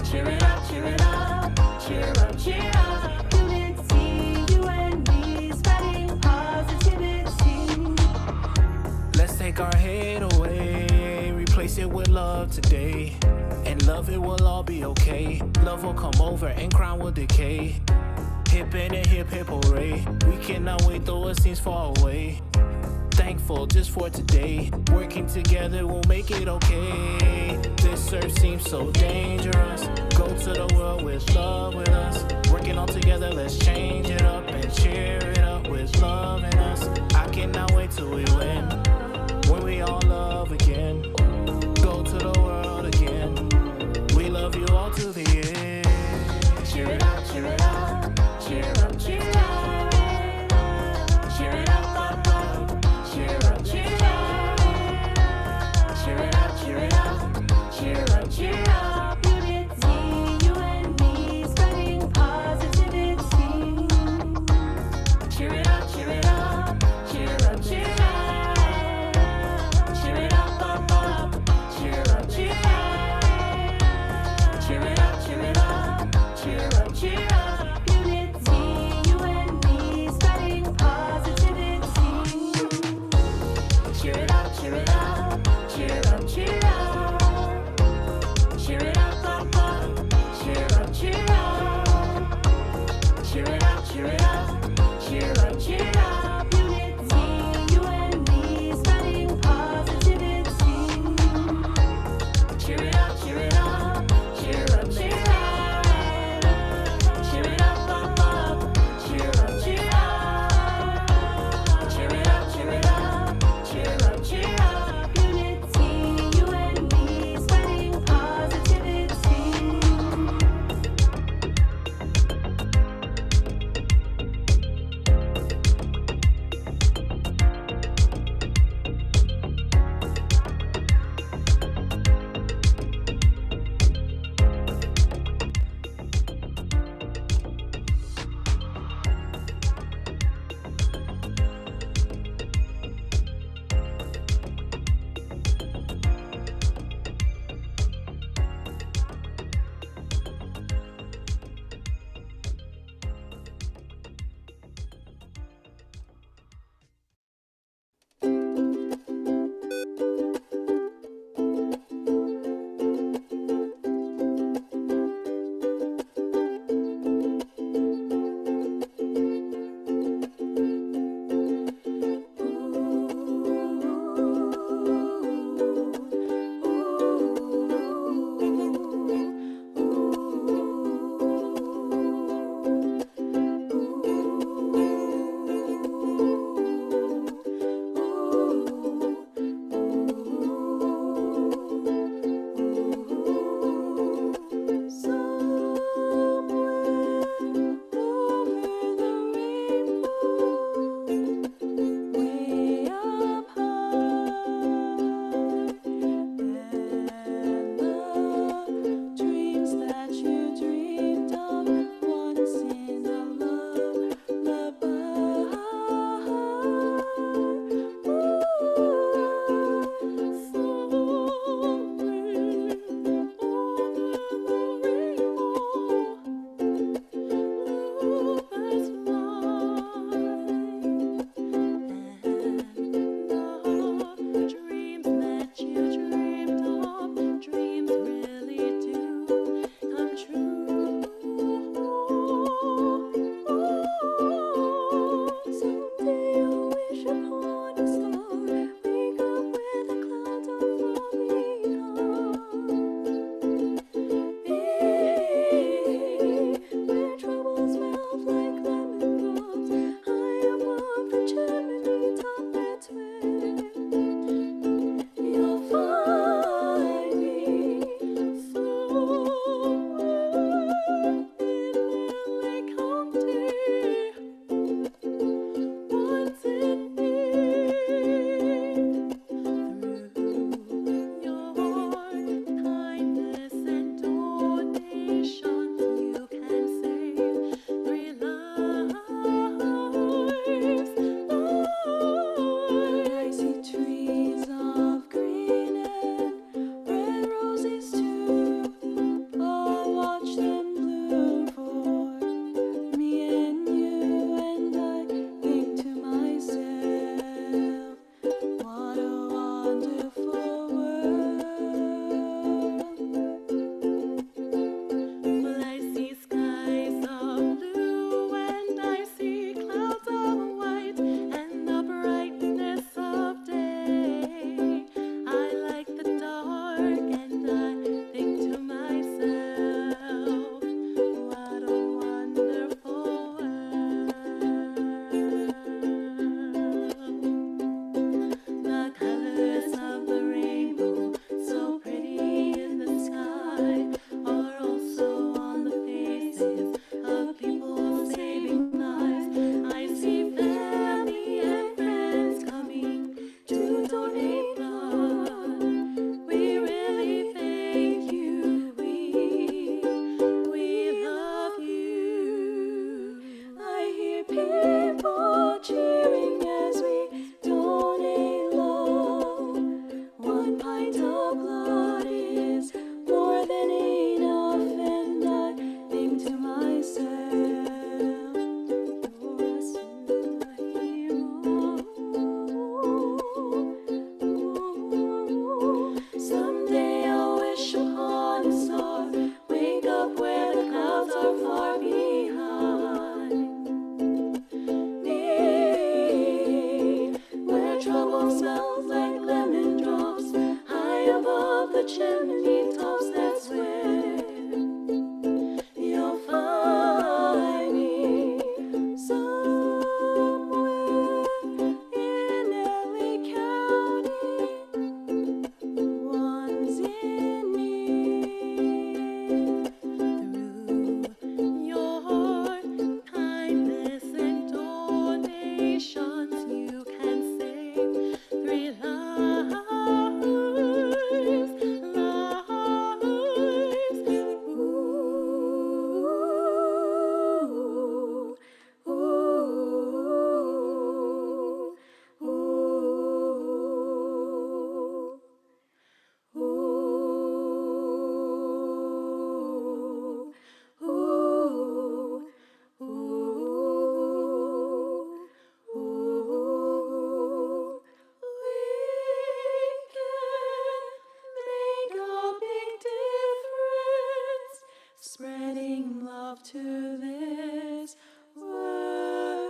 Cheer it up, cheer it up, cheer up, cheer up. Unity, you and me, spreading positivity. Let's take our hate away, replace it with love today. And love, it will all be okay. Love will come over and crime will decay. Hip and a hip hip hooray. We cannot wait though it seems far away. Thankful just for today. Working together will make it okay. This earth seems so dangerous. Go to the world with love with us. Working all together, let's change it up and cheer it up with love in us. I cannot wait till we win. When we all love again. Go to the world again. We love you all to the end. Cheer it up, cheer it up, cheer up, cheer up. Cheer it up, up, up, cheer up, cheer up. Cheer it up, cheer it up, cheer up, cheer up. Unity, you and me, love to this world.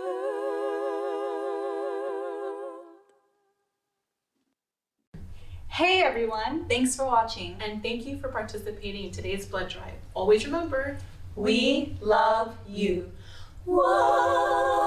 Hey everyone, thanks for watching and thank you for participating in today's blood drive. Always remember, we love you. Whoa.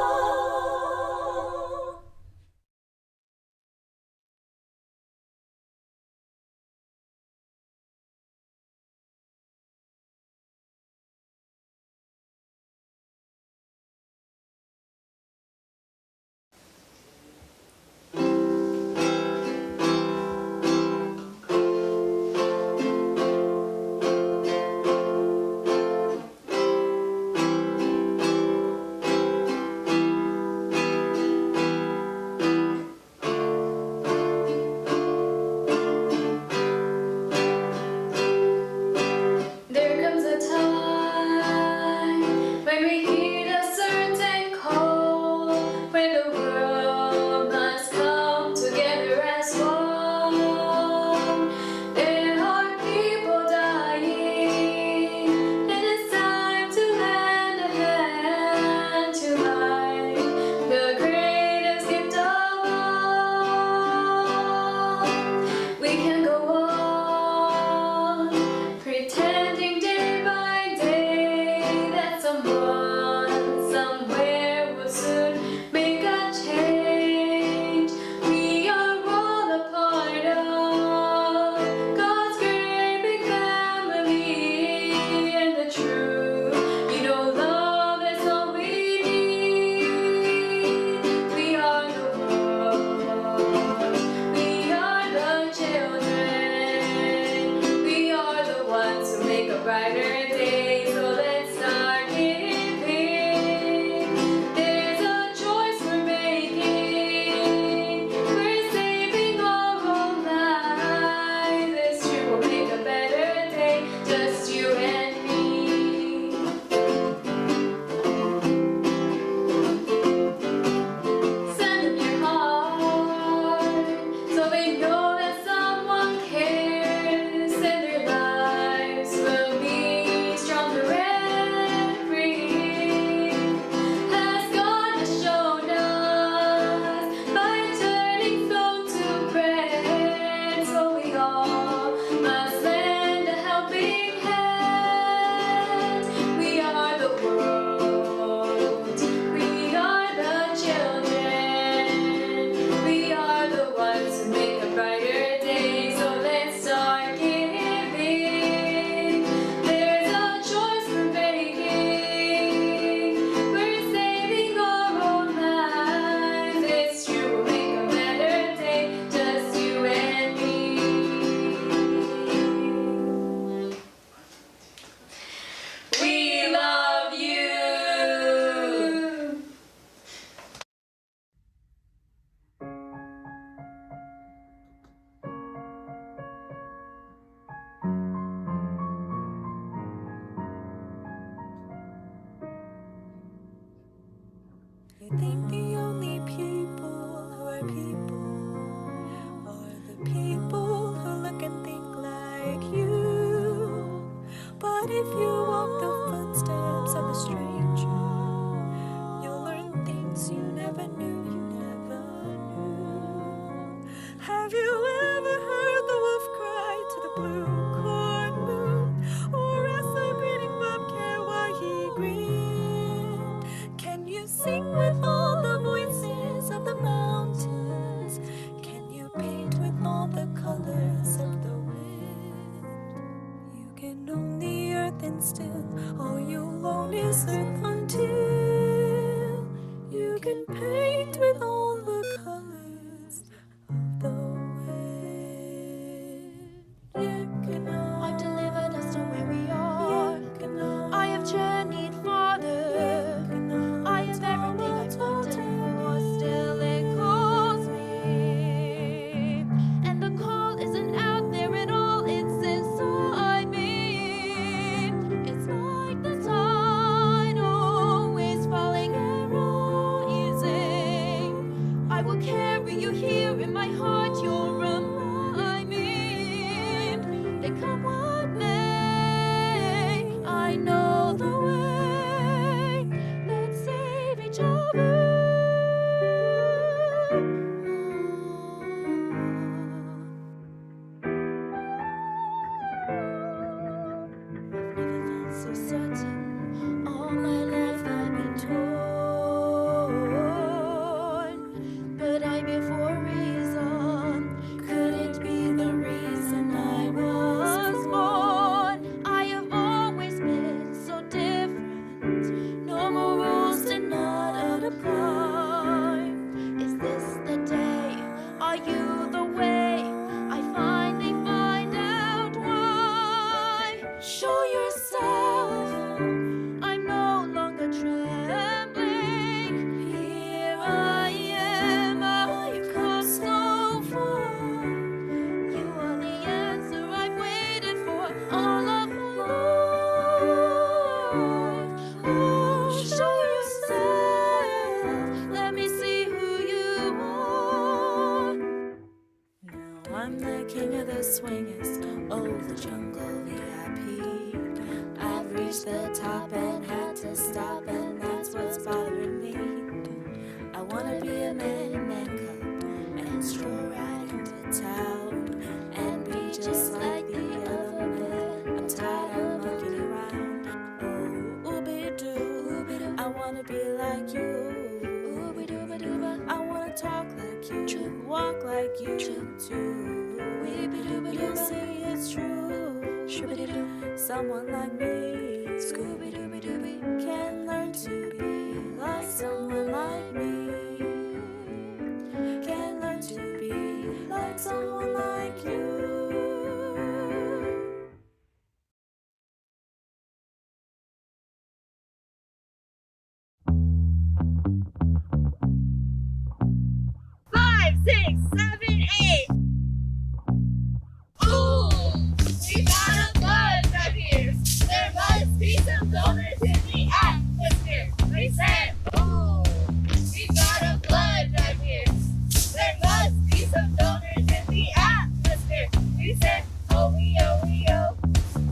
There comes a time when we heed a certain call, when the world must come together as one. There are people dying, and it's time to lend a hand to life, the greatest gift of all. We can go on pretending day by day that someone somewhere will soon make a change. We are all a part of God's great big family, and the truth, love is all we need. We are the world, we are the children, we are the ones who make a brighter day, so let's start giving. There's a choice we're making, we're saving our own lives. It's true, we'll make a better day, just you and me. Send them your heart, so they know that someone cares, and their lives will be stronger and free. As God has shown us by turning stone to bread, so we all must lend a helping hand. We are the world, we are the children, we are the ones who make a brighter day, so let's start giving. There's a choice we're making, we're saving our own lives. It's true, we'll make a better day, just you and me. We love you. You think the only people who are people are the people who look and think like you. But if you walk the footsteps of a stranger, you'll learn things you never knew, Have you ever heard the wolf cry to the blue corn moon, or ask the grinning bobcat why he grinned? Can you sing with all the voices of the mountains? Can you paint with all the colors of the wind? You can own the earth and still all you own is earth until you can paint with all the colors of the wind. I've delivered us to where we are. I have journeyed farther. I have everything I wanted more, still it calls me. And the call isn't out there at all, it's inside me. It's like the tide always falling and rising. so certain. All my life I've been torn, but I'm here for a reason. Could it be the reason I was born? I have always been so different. No more rules to not apply. Is this the day? Are you the way? I finally find out why. Show yourself. I'm no longer trembling. Here I am. I've come so far. You are the answer I've waited for all of my life. Oh, show yourself. Let me see who you are. Now I'm the king of the swingers, oh, the jungle VIP. I've reached the top and had to stop, and that's what's bothering me. I wanna be a man in man cup and stroll right into town and be just like the other men. I'm tired of monkeying around. Oh, ooby-doo, I wanna be like you. I wanna talk like you, walk like you too. You'll see it's true. Someone like me can learn to be like someone like me. Can learn to be like someone like you. 5, 6, 7, 8. Ooh, we got a buzz right here. There must be some donors in the atmosphere. We said, ooh, we got a buzz right here. There must be some donors in the atmosphere. We said, oh, we, oh, we, oh.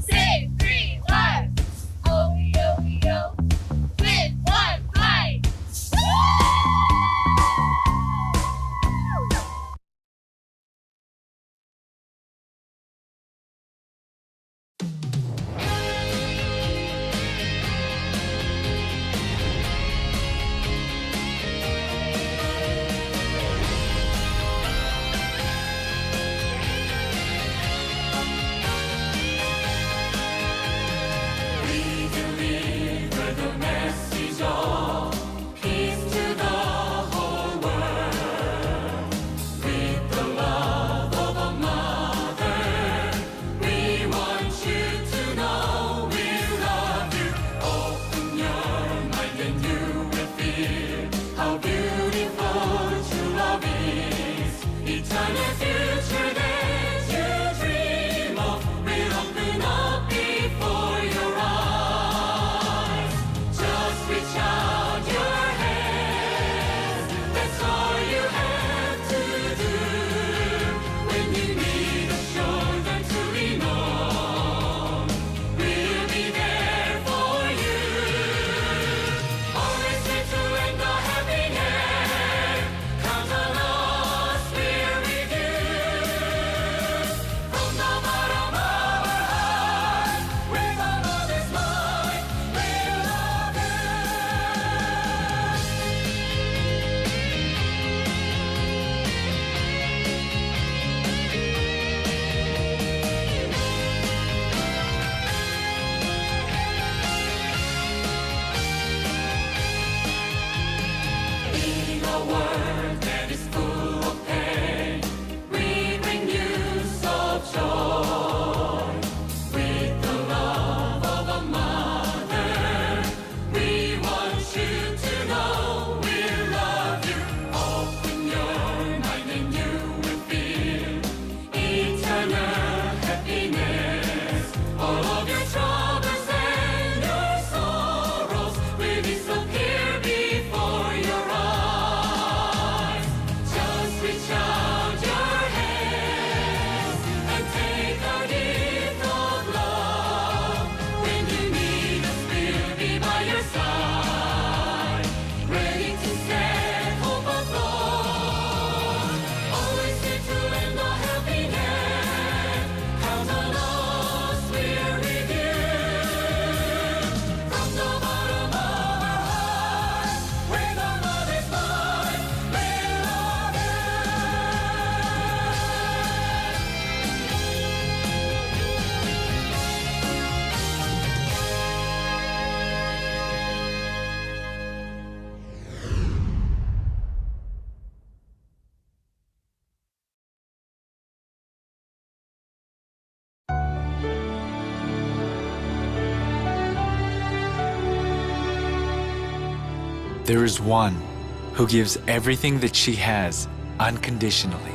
Say 3 lives. Oh, we, oh, we, oh. With one fight. We're there is one who gives everything that she has unconditionally.